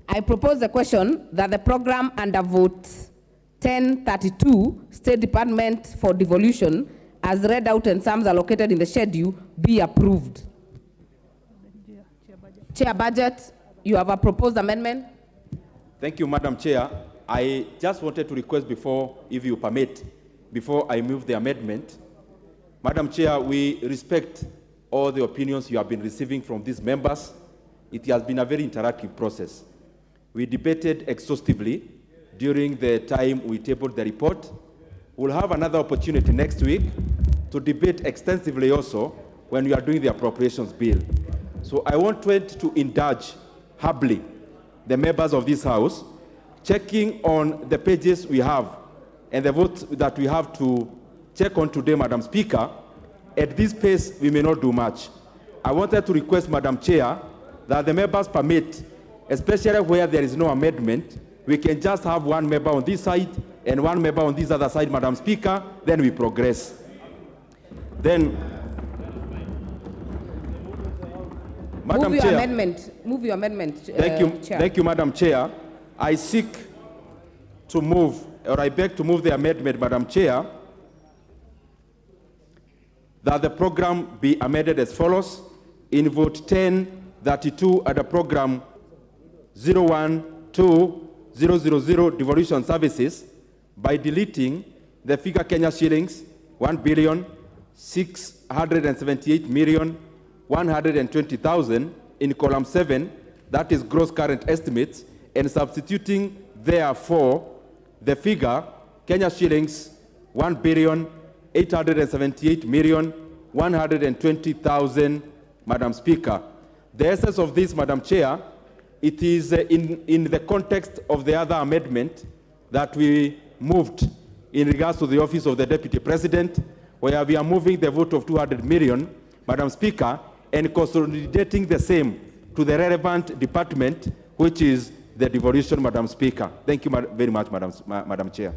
I propose the question that the program under Vote 1032, State Department for Devolution, as read out and sums allocated in the schedule, be approved. Chair Budget, you have a proposed amendment. Thank you, Madam Chair. I just wanted to request before, if you permit, before I move the amendment. Madam Chair, we respect all the opinions you have been receiving from these members. It has been a very interactive process. We debated exhaustively during the time we tabled the report. We'll have another opportunity next week to debate extensively also when we are doing the appropriations bill. So I want to indulge humbly the members of this House, checking on the pages we have and the votes that we have to check on today, Madam Speaker. At this pace, we may not do much. I wanted to request, Madam Chair, that the members permit, especially where there is no amendment, we can just have one member on this side and one member on this other side, Madam Speaker, then we progress. Then, Madam Move your Chair, amendment. Move your amendment, Chair. Thank you, Madam Chair. I seek to move, or I beg to move the amendment, Madam Chair, that the program be amended as follows. In vote 1032 at the program 012000 devolution services by deleting the figure Kenya shillings 1,678,120,000 in column 7, that is gross current estimates, and substituting therefore the figure Kenya shillings 1,878,120,000, Madam Speaker. The essence of this, Madam Chair, it is in the context of the other amendment that we moved in regards to the office of the Deputy President, where we are moving the vote of 200 million, Madam Speaker, and consolidating the same to the relevant department, which is the devolution, Madam Speaker. Thank you very much, Madam Chair.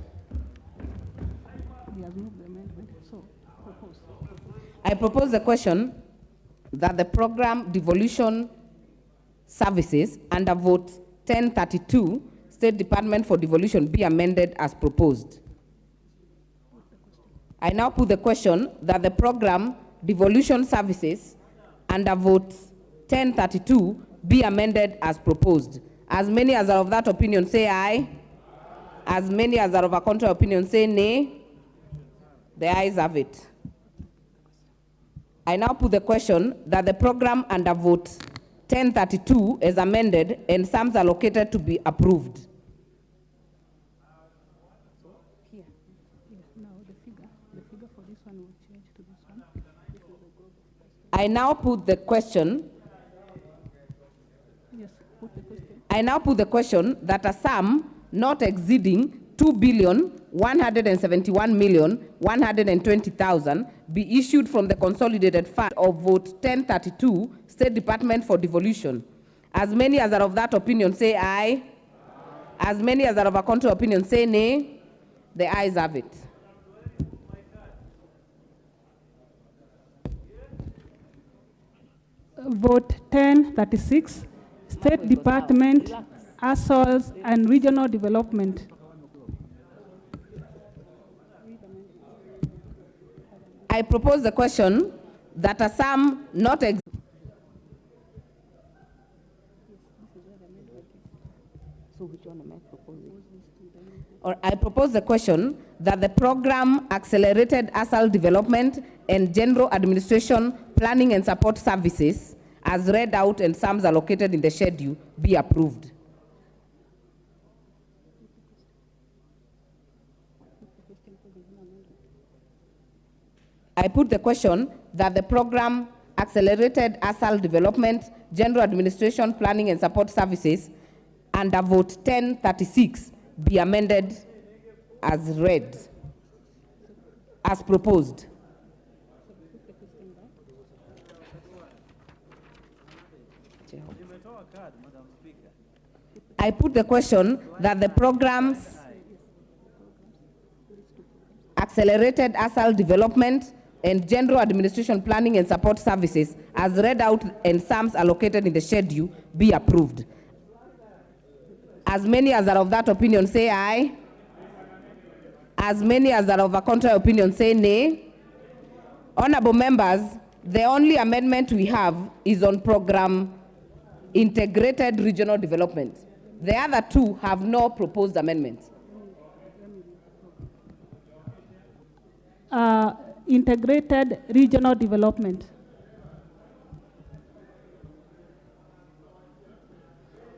I propose the question that the program devolution services under vote 1032, State Department for Devolution, be amended as proposed. I now put the question that the program devolution services under vote 1032 be amended as proposed. As many as are of that opinion say aye. As many as are of a contrary opinion say nay. The ayes have it. I now put the question that the program under vote 1032 is amended and sums allocated to be approved. I now put the question. I now put the question that a sum not exceeding 2,171,120,000 be issued from the consolidated fund of vote 1032, State Department for Devolution. As many as are of that opinion say aye. As many as are of a contrary opinion say nay. The ayes have it. Vote 1036, State Department, Assoils and Regional Development. I propose the question that a sum not I propose the question that the program Accelerated ASAL Development and General Administration Planning and Support Services, as read out and sums allocated in the schedule, be approved. I put the question that the program Accelerated ASAL Development, General Administration Planning and Support Services under vote 1036 be amended as read, as proposed. I put the question that the programs Accelerated ASAL Development and General Administration Planning and Support Services, as read out and sums allocated in the schedule, be approved. As many as are of that opinion say aye. As many as are of a contrary opinion say nay. Honorable members, the only amendment we have is on program Integrated Regional Development. The other two have no proposed amendments. Integrated Regional Development.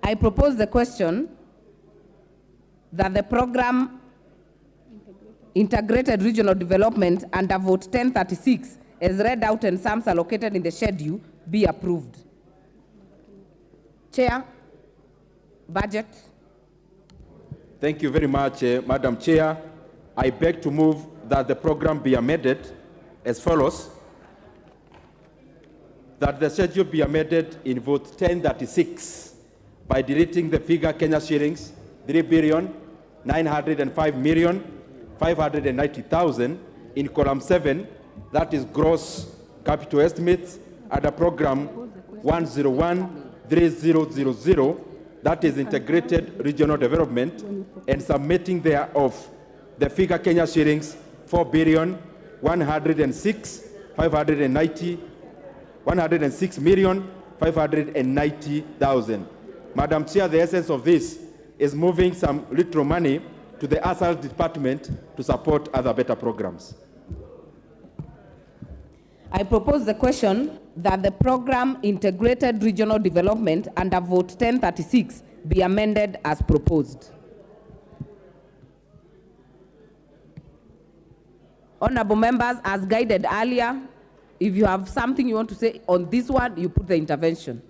I propose the question that the program Integrated Regional Development under vote 1036 as read out and sums allocated in the schedule be approved. Chair, budget. Thank you very much, Madam Chair. I beg to move that the program be amended as follows. That the schedule be amended in vote 1036 by deleting the figure Kenya shillings 3,905,590,000 in column 7, that is gross capital estimates, under program 1013000, that is integrated regional development, and submitting thereof the figure Kenya shillings 4,106,000 106,590,000. Madam Chair, the essence of this is moving some little money to the ASAL department to support other better programs. I propose the question that the program Integrated Regional Development under Vote 1036 be amended as proposed. Honorable members, as guided earlier, if you have something you want to say on this one, you put the intervention.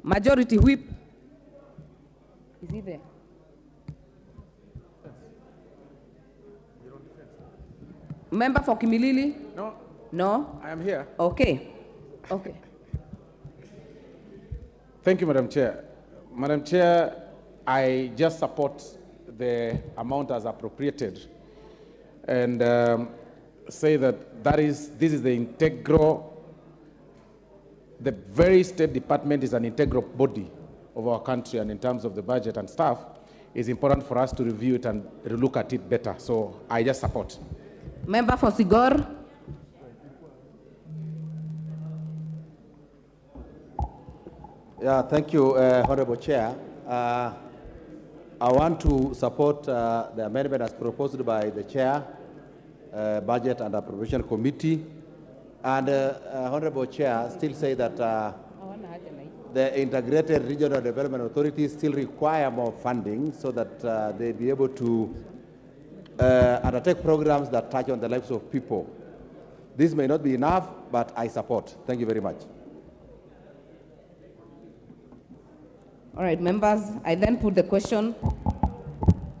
Majority Whip. Is he there? Member for Kimilili? No. No? I am here. Okay. Okay. Thank you, Madam Chair. Madam Chair, I just support the amount as appropriated and say that this is the very State Department is an integral body of our country, and in terms of the budget and stuff, it's important for us to review it and look at it better. So I just support. Member for Sigor. Yeah, thank you, Honorable Chair. I want to support the amendment as proposed by the Chair, Budget and Appropriation Committee. And Honorable Chair, still say that the Integrated Regional Development Authorities still require more funding so that they be able to undertake programs that touch on the lives of people. This may not be enough, but I support. Thank you very much. All right, members, I then put the question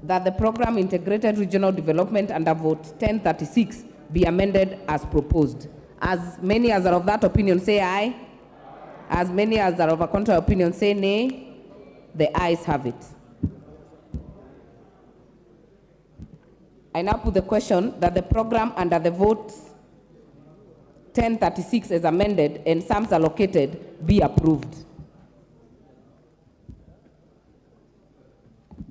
that the program Integrated Regional Development under Vote 1036 be amended as proposed. As many as are of that opinion say aye. As many as are of a contrary opinion say nay. The ayes have it. I now put the question that the program under the Vote 1036 as amended and sums allocated be approved.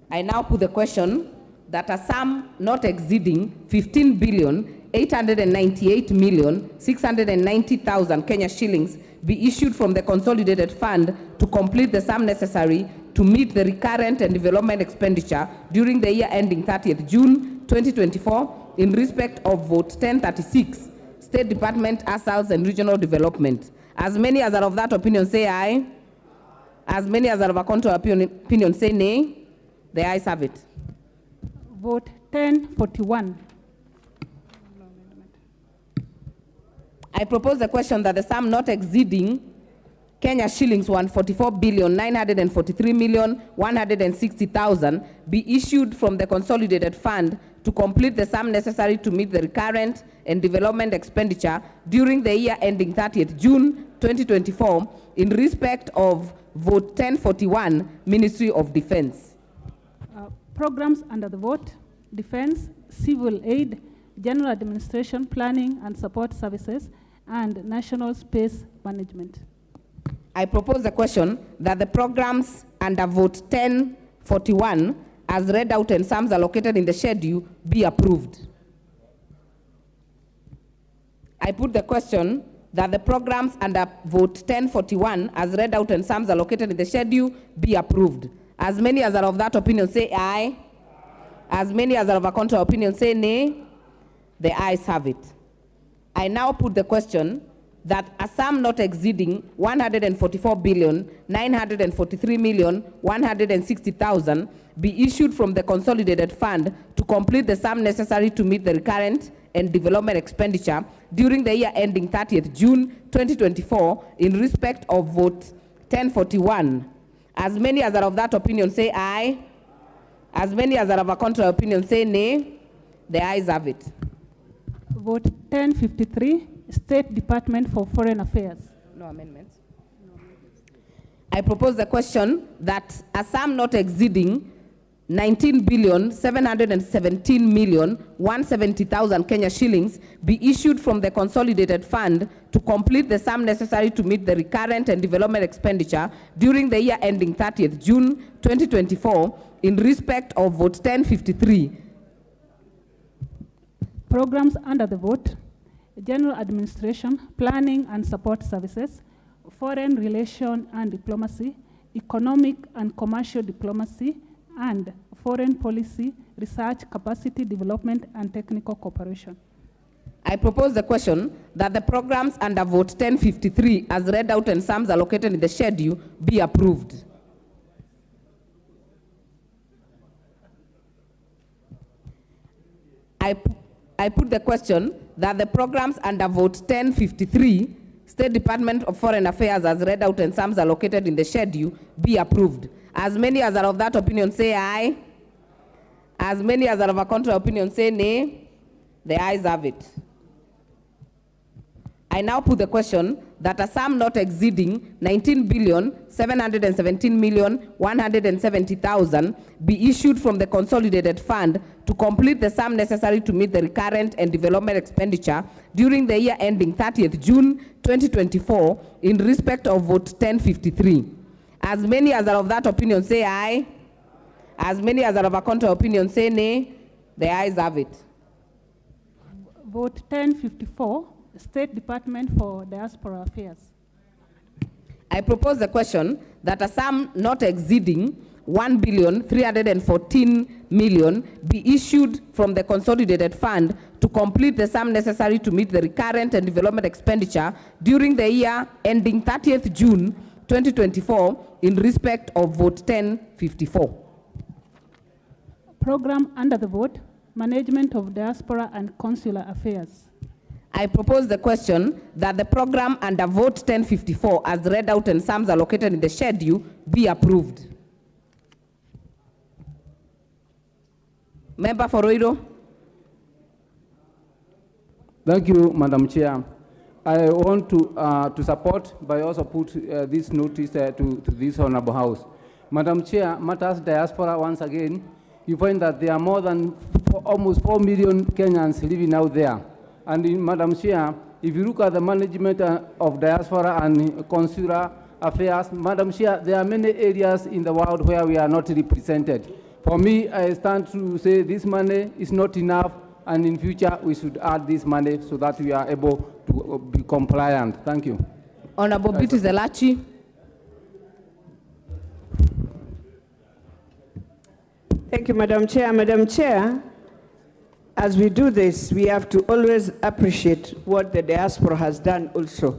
I now put the question that a sum not exceeding 15,898,690,000 Kenya shillings be issued from the consolidated fund to complete the sum necessary to meet the recurrent and development expenditure during the year ending 30th June 2024 in respect of Vote 1036, State Department, ASALs and Regional Development. As many as are of that opinion say aye. As many as are of a contrary opinion say nay. The ayes have it. Vote 1041. I propose the question that the sum not exceeding Kenya shillings 144,943,160,000 be issued from the consolidated fund to complete the sum necessary to meet the recurrent and development expenditure during the year ending 30th June 2024 in respect of Vote 1041, Ministry of Defense. Programs under the vote: Defense, Civil Aid, General Administration, Planning and Support Services, and National Space Management. I propose the question that the programs under Vote 1041, as read out and sums allocated in the schedule, be approved. I put the question that the programs under Vote 1041, as read out and sums allocated in the schedule, be approved. As many as are of that opinion say aye. As many as are of a contrary opinion say nay. The ayes have it. I now put the question that a sum not exceeding 144,943,160,000 be issued from the consolidated fund to complete the sum necessary to meet the recurrent and development expenditure during the year ending 30th June 2024 in respect of Vote 1041. As many as are of that opinion say aye. As many as are of a contrary opinion say nay. The ayes have it. Vote 1053, State Department for Foreign Affairs. No amendments. I propose the question that a sum not exceeding 19,717,170,000 Kenya shillings be issued from the consolidated fund to complete the sum necessary to meet the recurrent and development expenditure during the year ending 30th June 2024 in respect of Vote 1053. Programs under the vote: general administration, planning and support services, foreign relation and diplomacy, economic and commercial diplomacy, and foreign policy, research, capacity development, and technical cooperation. I propose the question that the programs under vote 1053 as read out and sums allocated in the schedule be approved. I put the question that the programs under vote 1053, State Department of Foreign Affairs as read out and sums allocated in the schedule be approved. As many as are of that opinion say aye. As many as are of a contrary opinion say nay. The ayes have it. I now put the question that a sum not exceeding 19,717,170,000 be issued from the consolidated fund to complete the sum necessary to meet the recurrent and development expenditure during the year ending 30th June 2024 in respect of vote 1053. As many as are of that opinion say aye. As many as are of a contrary opinion say nay. The ayes have it. Vote 1054. State Department for Diaspora Affairs. I propose the question that a sum not exceeding 1,314,000,000 be issued from the consolidated fund to complete the sum necessary to meet the recurrent and development expenditure during the year ending 30th June 2024 in respect of vote 1054. Program under the vote, Management of Diaspora and Consular Affairs. I propose the question that the program under vote 1054 as read out and sums allocated in the schedule be approved. Member for Ruido. Thank you, Madam Chair. I want to support, but also put this notice to this Honorable House. Madam Chair, matters diaspora once again, you find that there are more than almost 4 million Kenyans living out there. And in Madam Chair, if you look at the management of diaspora and consular affairs, Madam Chair, there are many areas in the world where we are not represented. For me, I stand to say this money is not enough, and in future we should add this money so that we are able to be compliant. Thank you. Honorable Beauty Zelachi. Thank you, Madam Chair. Madam Chair, as we do this, we have to always appreciate what the diaspora has done also.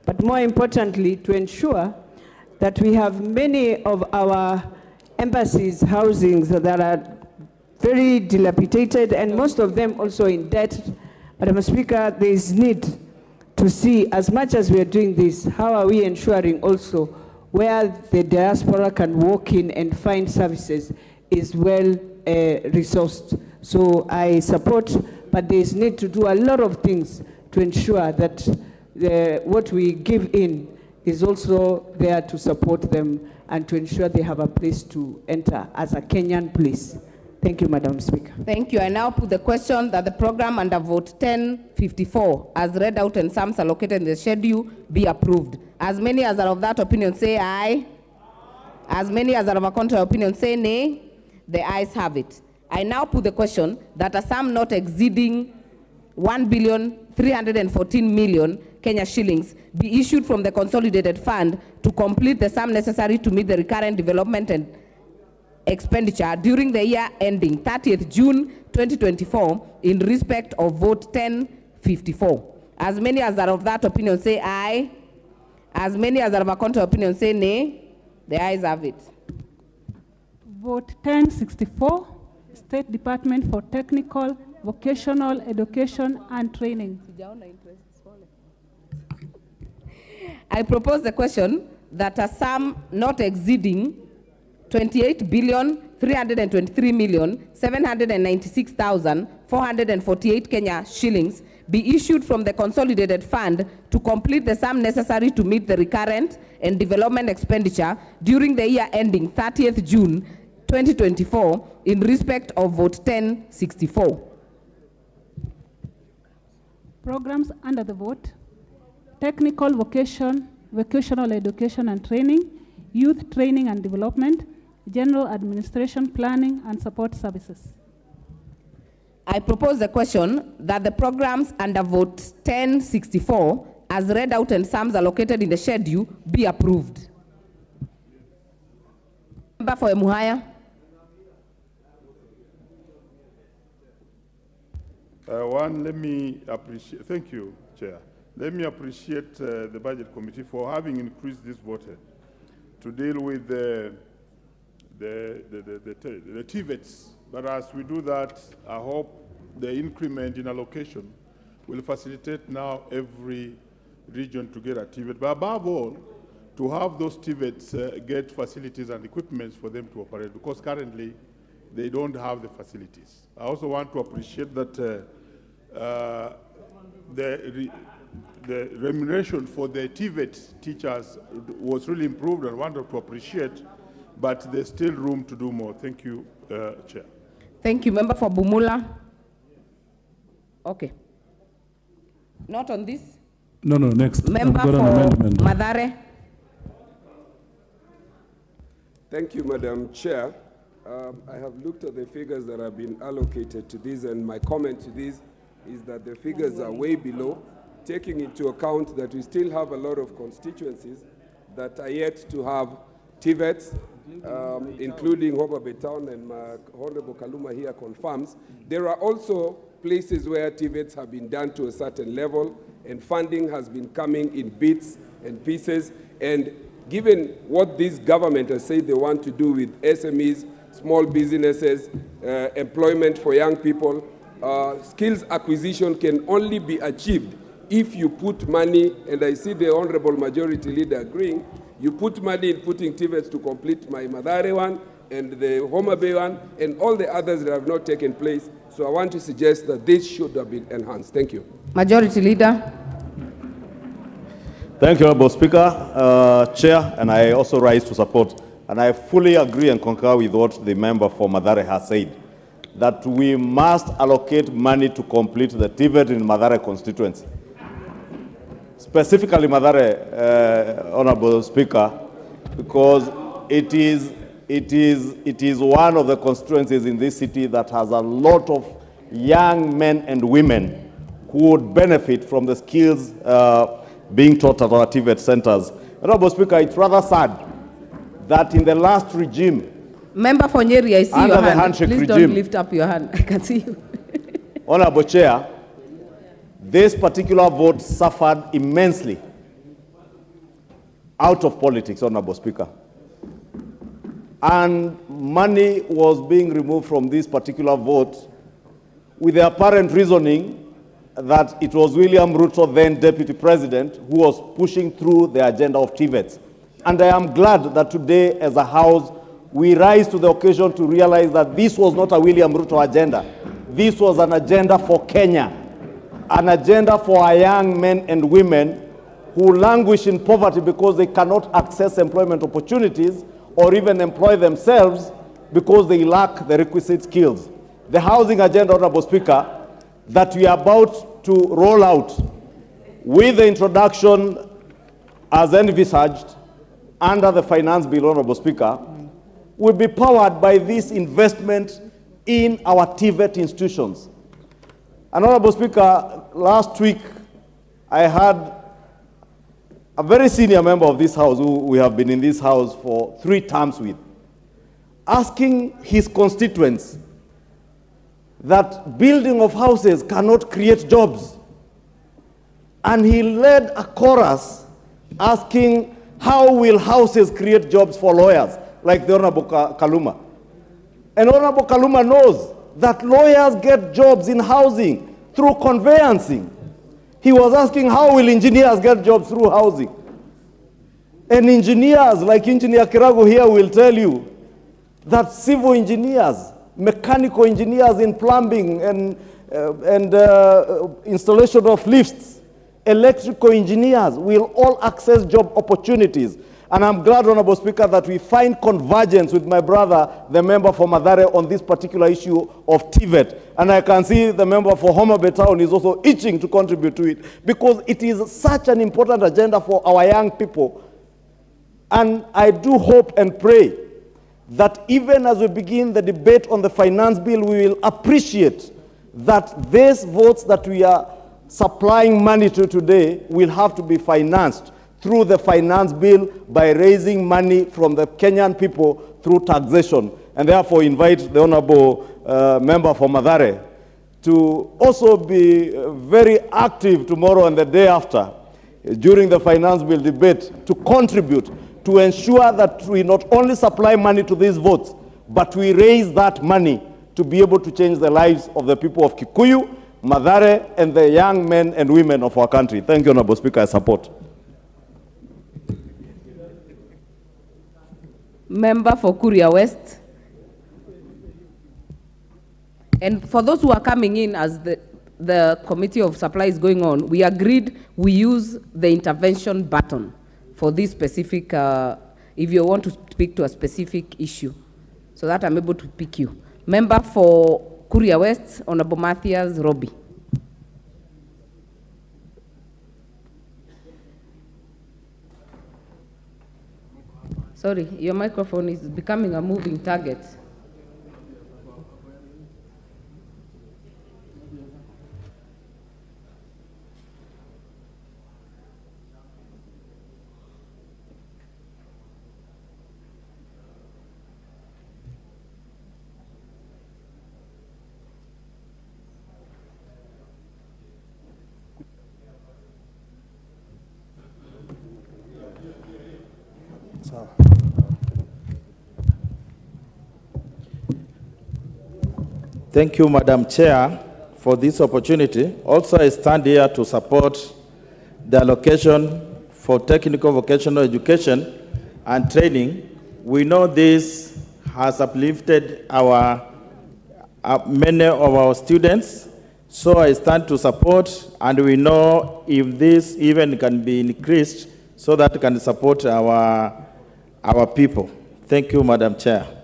But more importantly, to ensure that we have many of our embassies, housings that are very dilapidated, and most of them also in debt. Madam Speaker, there is need to see, as much as we are doing this, how are we ensuring also where the diaspora can walk in and find services is well resourced. So I support, but there is need to do a lot of things to ensure that what we give in is also there to support them and to ensure they have a place to enter as a Kenyan place. Thank you, Madam Speaker. Thank you. I now put the question that the program under vote 1054, as read out and sums allocated in the schedule, be approved. As many as are of that opinion say aye. As many as are of a contrary opinion say nay. The ayes have it. I now put the question that a sum not exceeding 1,314,000,000 Kenya shillings be issued from the consolidated fund to complete the sum necessary to meet the recurrent development and expenditure during the year ending 30th June 2024 in respect of vote 1054. As many as are of that opinion say aye. As many as are of a contrary opinion say nay. The ayes have it. Vote 1064, State Department for Technical, Vocational Education and Training. I propose the question that a sum not exceeding 28,323,796,448 Kenya shillings be issued from the consolidated fund to complete the sum necessary to meet the recurrent and development expenditure during the year ending 30th June 2024 in respect of vote 1064. Programs under the vote, Technical Vocational Education and Training, Youth Training and Development, General Administration, Planning and Support Services. I propose the question that the programs under vote 1064, as read out and sums allocated in the schedule, be approved. Member for Emuhaya. Let me appreciate, thank you, Chair. Let me appreciate the Budget Committee for having increased this vote to deal with the TVETs. But as we do that, I hope the increment in allocation will facilitate now every region to get a TVET. But above all, to have those TVETs get facilities and equipments for them to operate, because currently they don't have the facilities. I also want to appreciate that the remuneration for the TVET teachers was really improved, and want to appreciate, but there's still room to do more. Thank you, Chair. Thank you. Member for Bumula. Okay. Not on this? No, next. Member for Mathare. Thank you, Madam Chair. I have looked at the figures that have been allocated to this, and my comment to this is that the figures are way below, taking into account that we still have a lot of constituencies that are yet to have TVETs, including Homa Bay Town, and Honorable Kaluma here confirms. There are also places where TVETs have been done to a certain level, and funding has been coming in bits and pieces. And given what this government has said they want to do with SMEs, small businesses, employment for young people, skills acquisition can only be achieved if you put money, and I see the Honorable Majority Leader agreeing, you put money in putting TVETs to complete my Mathare one, and the Homa Bay one, and all the others that have not taken place. So I want to suggest that this should have been enhanced. Thank you. Majority Leader. Thank you, Honorable Speaker, Chair, and I also rise to support. And I fully agree and concur with what the member for Mathare has said, that we must allocate money to complete the TVET in Mathare constituency. Specifically Mathare, Honorable Speaker, because it is one of the constituencies in this city that has a lot of young men and women who would benefit from the skills being taught at our TVET centers. Honorable Speaker, it's rather sad that in the last regime, Member for Nyeri, I see under your the hand. handshake Please regime, don't lift up your hand. I can see you. Honorable Chair, this particular vote suffered immensely out of politics, Honorable Speaker. And money was being removed from this particular vote with the apparent reasoning that it was William Ruto, then Deputy President, who was pushing through the agenda of TVETs. And I am glad that today, as a House, we rise to the occasion to realize that this was not a William Ruto agenda. This was an agenda for Kenya, an agenda for our young men and women who languish in poverty because they cannot access employment opportunities or even employ themselves because they lack the requisite skills. The housing agenda, Honorable Speaker, that we are about to roll out with the introduction as envisaged under the Finance Bill, Honorable Speaker, will be powered by this investment in our TVET institutions. And Honorable Speaker, last week I had a very senior member of this House, who we have been in this House for 3 terms with, asking his constituents that building of houses cannot create jobs. And he led a chorus asking, how will houses create jobs for lawyers, like the Honorable Kaluma? And Honorable Kaluma knows that lawyers get jobs in housing through conveyancing. He was asking, how will engineers get jobs through housing? And engineers, like Engineer Kirago here, will tell you that civil engineers, mechanical engineers in plumbing and installation of lifts, electrical engineers will all access job opportunities. And I'm glad, Honorable Speaker, that we find convergence with my brother, the member for Mathare, on this particular issue of TVET. And I can see the member for Homa Bay Town is also itching to contribute to it, because it is such an important agenda for our young people. And I do hope and pray that even as we begin the debate on the finance bill, we will appreciate that these votes that we are supplying money to today will have to be financed through the finance bill by raising money from the Kenyan people through taxation. And therefore invite the Honorable Member for Mathare to also be very active tomorrow and the day after during the finance bill debate to contribute to ensure that we not only supply money to these votes, but we raise that money to be able to change the lives of the people of Kikuyu, Mathare, and the young men and women of our country. Thank you, Honorable Speaker. I support. Member for Kuria West. And for those who are coming in as the committee of supply is going on, we agreed we use the intervention button for this specific, if you want to speak to a specific issue, so that I'm able to pick you. Member for Kuria West, Honorable Matthias Robbie. Sorry, your microphone is becoming a moving target. Thank you, Madam Chair, for this opportunity. Also, I stand here to support the allocation for technical vocational education and training. We know this has uplifted many of our students, so I stand to support, and we know if this even can be increased so that it can support our people. Thank you, Madam Chair.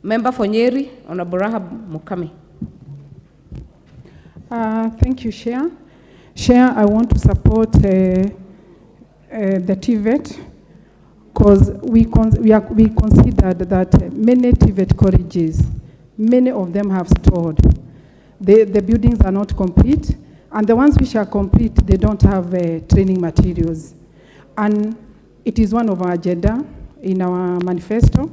Member for Nyeri, Honorable Rahab Mukami. Thank you, Chair. Chair, I want to support the TVET because we considered that many TVET colleges, many of them have stalled. The buildings are not complete, and the ones which are complete, they don't have training materials. And it is one of our agenda in our manifesto.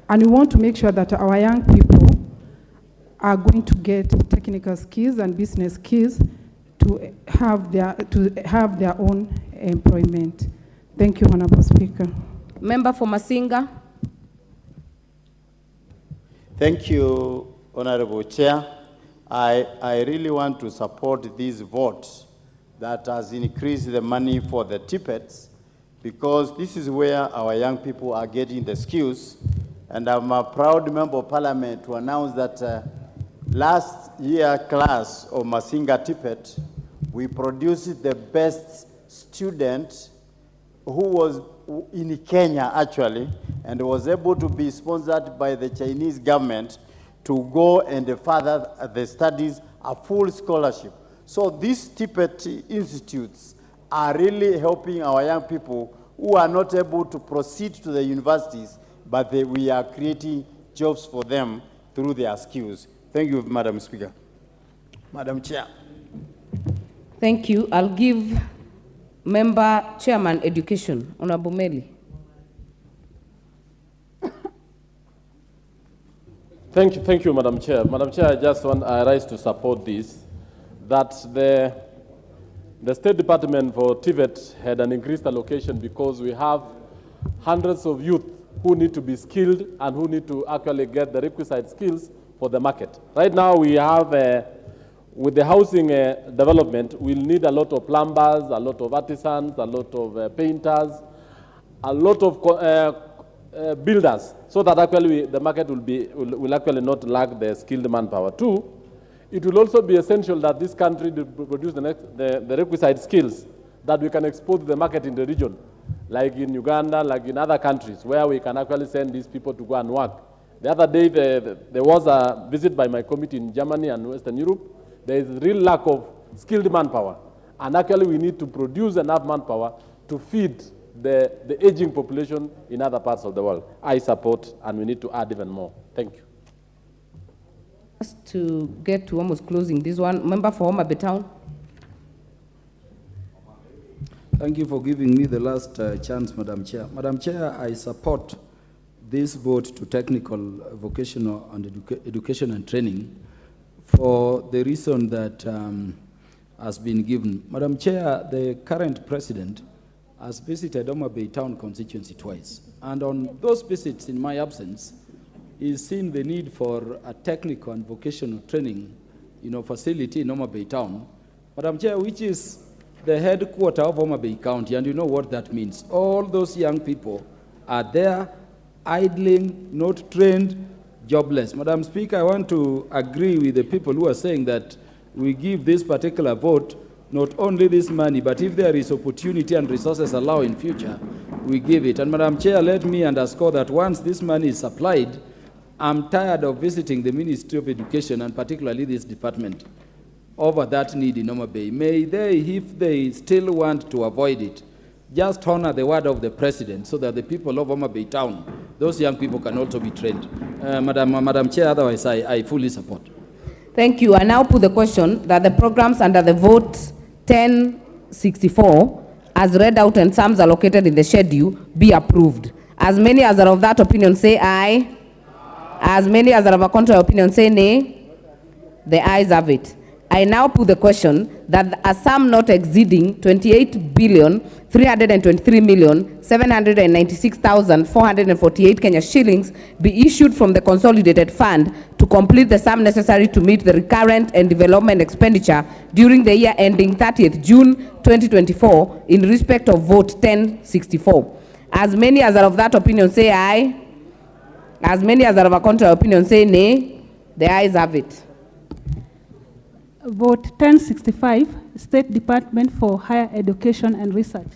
And we want to make sure that our young people are going to get technical skills and business skills to have their own employment. Thank you, Honorable Speaker. Member for Masinga. Thank you, Honorable Chair. I really want to support this vote that has increased the money for the tippets, because this is where our young people are getting the skills. And I'm a proud member of parliament to announce that last year class of Masinga Tippet, we produced the best student who was in Kenya actually, and was able to be sponsored by the Chinese government to go and further the studies, a full scholarship. So these Tippet institutes are really helping our young people who are not able to proceed to the universities, but we are creating jobs for them through their skills. Thank you, Madam Speaker. Madam Chair. Thank you. I'll give Member Chairman Education, Honorable Meli. Thank you, Madam Chair. Madam Chair, I rise to support this, that the State Department for TVET had an increased allocation because we have hundreds of youth who need to be skilled and who need to actually get the requisite skills for the market. Right now we have, with the housing development, we'll need a lot of plumbers, a lot of artisans, a lot of painters, a lot of builders, so that actually the market will actually not lack the skilled manpower. Two, it will also be essential that this country produce the requisite skills that we can export to the market in the region, like in Uganda, like in other countries, where we can actually send these people to go and work. The other day, there was a visit by my committee in Germany and Western Europe. There is a real lack of skilled manpower. And actually, we need to produce enough manpower to feed the aging population in other parts of the world. I support, and we need to add even more. Thank you. Just to get to almost closing this one, member for Homa Bay Town. Thank you for giving me the last chance, Madam Chair. Madam Chair, I support this vote to technical, vocational, and education and training for the reason that has been given. Madam Chair, the current president has visited Homa Bay Town constituency twice. And on those visits, in my absence, he's seen the need for a technical and vocational training, facility in Homa Bay Town. Madam Chair, which is the headquarters of Homa Bay County, and you know what that means. All those young people are there, idling, not trained, jobless. Madam Speaker, I want to agree with the people who are saying that we give this particular vote not only this money, but if there is opportunity and resources allow in future, we give it. And Madam Chair, let me underscore that once this money is supplied, I'm tired of visiting the Ministry of Education and particularly this department over that need in Homa Bay. May they, if they still want to avoid it, just honor the word of the president so that the people of Homa Bay Town, those young people can also be trained. Madam Chair, otherwise I fully support. Thank you. I now put the question that the programs under the vote 1064, as read out and sums allocated in the schedule, be approved. As many as are of that opinion say aye. As many as are of a contrary opinion say nay. The ayes have it. I now put the question that a sum not exceeding 28,323,796,448 Kenya shillings be issued from the consolidated fund to complete the sum necessary to meet the recurrent and development expenditure during the year ending 30th June 2024 in respect of vote 1064. As many as are of that opinion say aye. As many as are of a contrary opinion say nay. The ayes have it. Vote 1065, State Department for Higher Education and Research.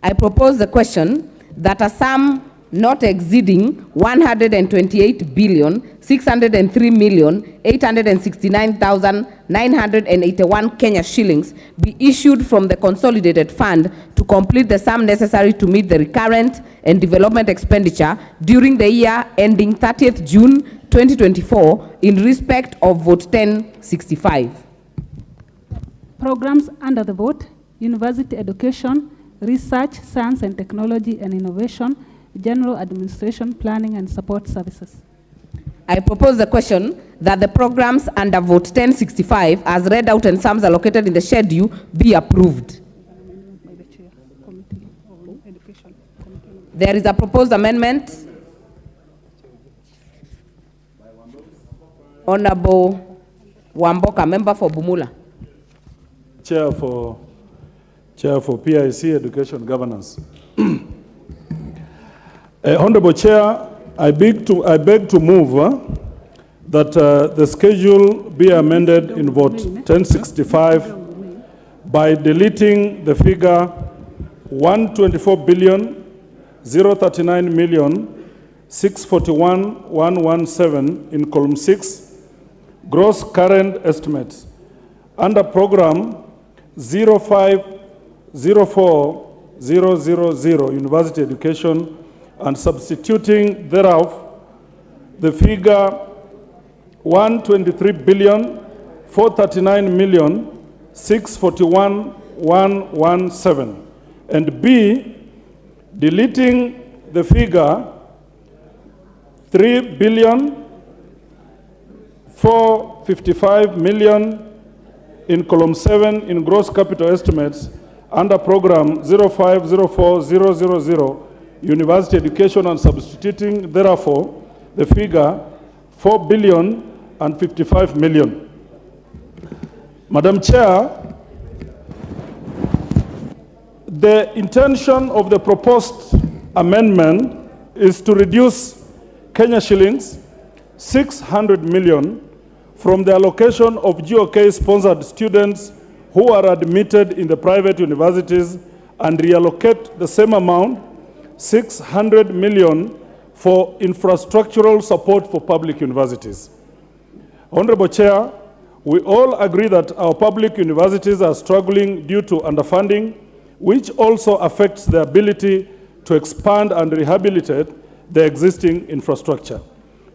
I propose the question that a sum not exceeding 128,603,869,981 Kenya shillings be issued from the consolidated fund to complete the sum necessary to meet the recurrent and development expenditure during the year ending 30th June 2024 in respect of vote 1065. Programs under the vote: University Education, Research, Science and Technology and Innovation, General Administration, Planning and Support Services. I propose the question that the programs under vote 1065 as read out and sums allocated in the schedule be approved. There is a proposed amendment. Honorable Wamboka, member for Bumula. Chair for PIC Education Governance. Honorable Chair, I beg to move that the schedule be amended in vote 1065 by deleting the figure 124,039,641,117 in column 6, gross current estimates, under program 0504000 University Education, and substituting thereof the figure 123,439,641,117, and B, deleting the figure 3,455,000,000 in column 7 in gross capital estimates under program 0504000 University Education, and substituting therefore the figure 4,055,000,000. Madam Chair, the intention of the proposed amendment is to reduce Kenya shillings 600 million from the allocation of GOK-sponsored students who are admitted in the private universities and reallocate the same amount, 600 million, for infrastructural support for public universities. Honorable Chair, we all agree that our public universities are struggling due to underfunding, which also affects their ability to expand and rehabilitate the existing infrastructure.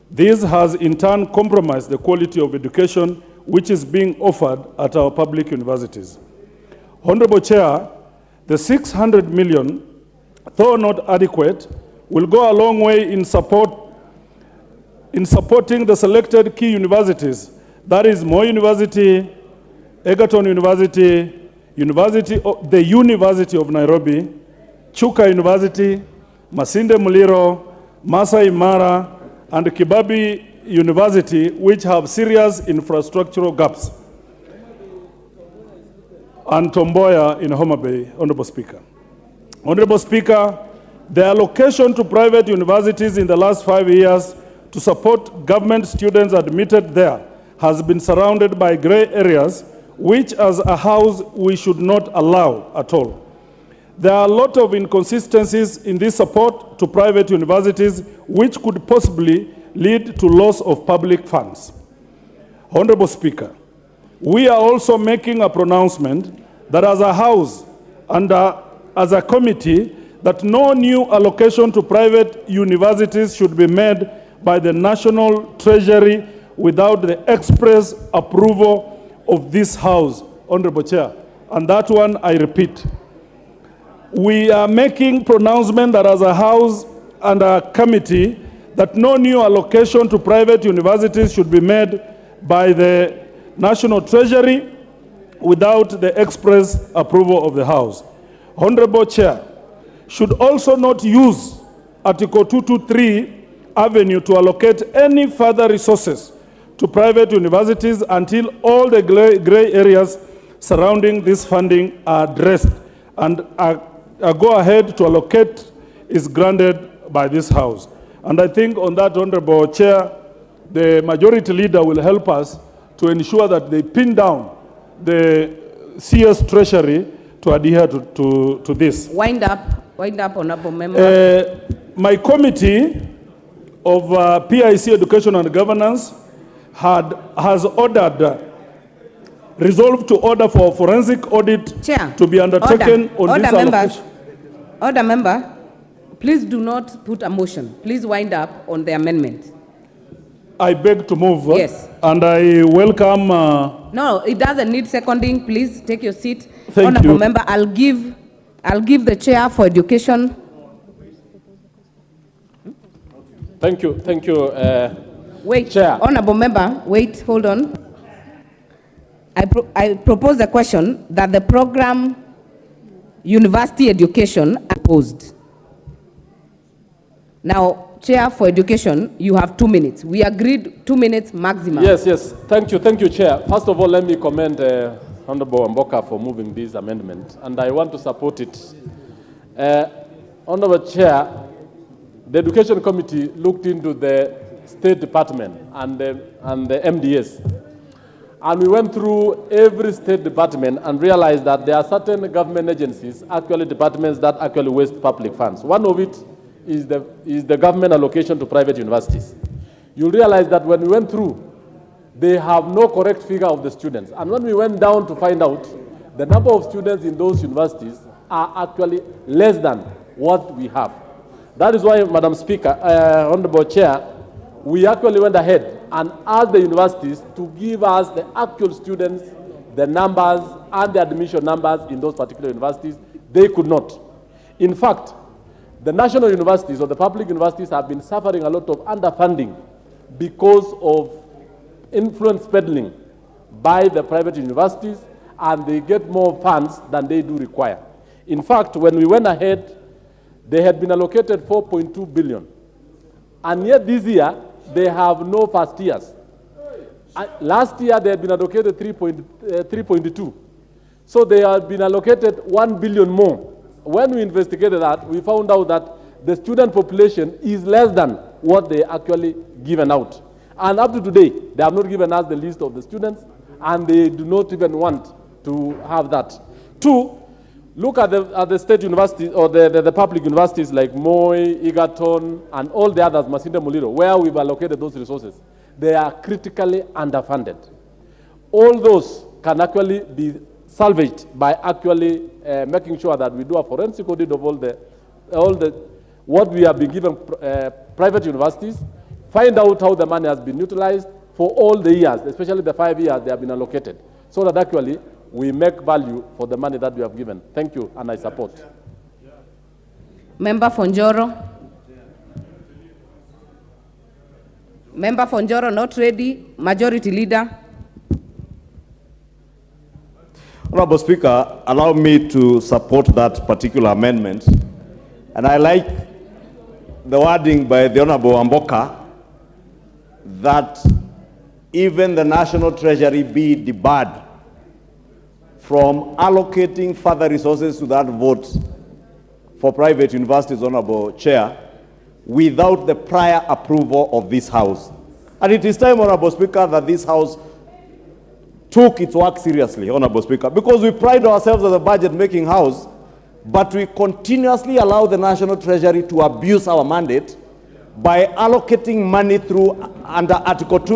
This has in turn compromised the quality of education which is being offered at our public universities. Honorable Chair, the 600 million, though not adequate, will go a long way in supporting the selected key universities, that is Moi University, Egerton University, the University of Nairobi, Chuka University, Masinde Muliro, Masai Mara, and Kibabi University, which have serious infrastructural gaps, and Tomboya in Homa Bay, Honorable Speaker. Honorable Speaker, the allocation to private universities in the last 5 years to support government students admitted there has been surrounded by gray areas, which as a house we should not allow at all. There are a lot of inconsistencies in this support to private universities, which could possibly lead to loss of public funds. Honorable Speaker, we are also making a pronouncement that as a house and as a committee, that no new allocation to private universities should be made by the National Treasury without the express approval of this House, Honorable Chair. And that one, I repeat. We are making pronouncement that as a House and a committee, that no new allocation to private universities should be made by the National Treasury without the express approval of the House. Honorable Chair, should also not use Article 223 Avenue to allocate any further resources to private universities until all the gray areas surrounding this funding are addressed and a go-ahead to allocate is granted by this House. And I think on that, Honorable Chair, the Majority Leader will help us to ensure that they pin down the CS Treasury to adhere to this. Wind up, Honorable Member. My committee of PIC Education and Governance has resolved to order for a forensic audit to be undertaken on this allocation. Order, member. Please do not put a motion. Please wind up on the amendment. I beg to move. Yes. And I welcome... No, it doesn't need seconding. Please take your seat. Thank Honorable you. Member, I'll give the chair for education. Thank you. Wait, Chair. Honorable Member, wait, hold on. I propose a question that the program University Education opposed. Now, Chair for Education, you have 2 minutes. We agreed 2 minutes maximum. Yes. Thank you, Chair. First of all, let me commend Honorable Mboka for moving this amendment, and I want to support it. Honorable Chair, the Education Committee looked into the State Department and the MDS. And we went through every State Department and realized that there are certain government agencies, actually departments that actually waste public funds. One of it is the government allocation to private universities. You'll realize that when we went through, they have no correct figure of the students. And when we went down to find out, the number of students in those universities are actually less than what we have. That is why, Madam Speaker, Honorable Chair, we actually went ahead and asked the universities to give us the actual students, the numbers, and the admission numbers in those particular universities. They could not. In fact, the national universities or the public universities have been suffering a lot of underfunding because of influence peddling by the private universities, and they get more funds than they do require. In fact, when we went ahead, they had been allocated 4.2 billion. And yet this year, they have no first years. Last year, they had been allocated 3.2. So they have been allocated 1 billion more. When we investigated that, we found out that the student population is less than what they actually given out. And up to today, they have not given us the list of the students, and they do not even want to have that. Two, look at the state universities or the public universities like Moi, Egerton, and all the others, Masinde Muliro, where we've allocated those resources. They are critically underfunded. All those can actually be salvaged by actually making sure that we do a forensic audit of all the what we have been given private universities, find out how the money has been utilized for all the years, especially the 5 years they have been allocated, so that actually we make value for the money that we have given. Thank you, and I support. Member Fonjoro. Member Fonjoro not ready. Majority Leader. Honorable Speaker, allow me to support that particular amendment. And I like the wording by the Honorable Amboka that even the National Treasury be debarred from allocating further resources to that vote for private universities, Honorable Chair, without the prior approval of this House. And it is time, Honorable Speaker, that this House took its work seriously, Honorable Speaker, because we pride ourselves as a budget-making House, but we continuously allow the National Treasury to abuse our mandate by allocating money through under Article 2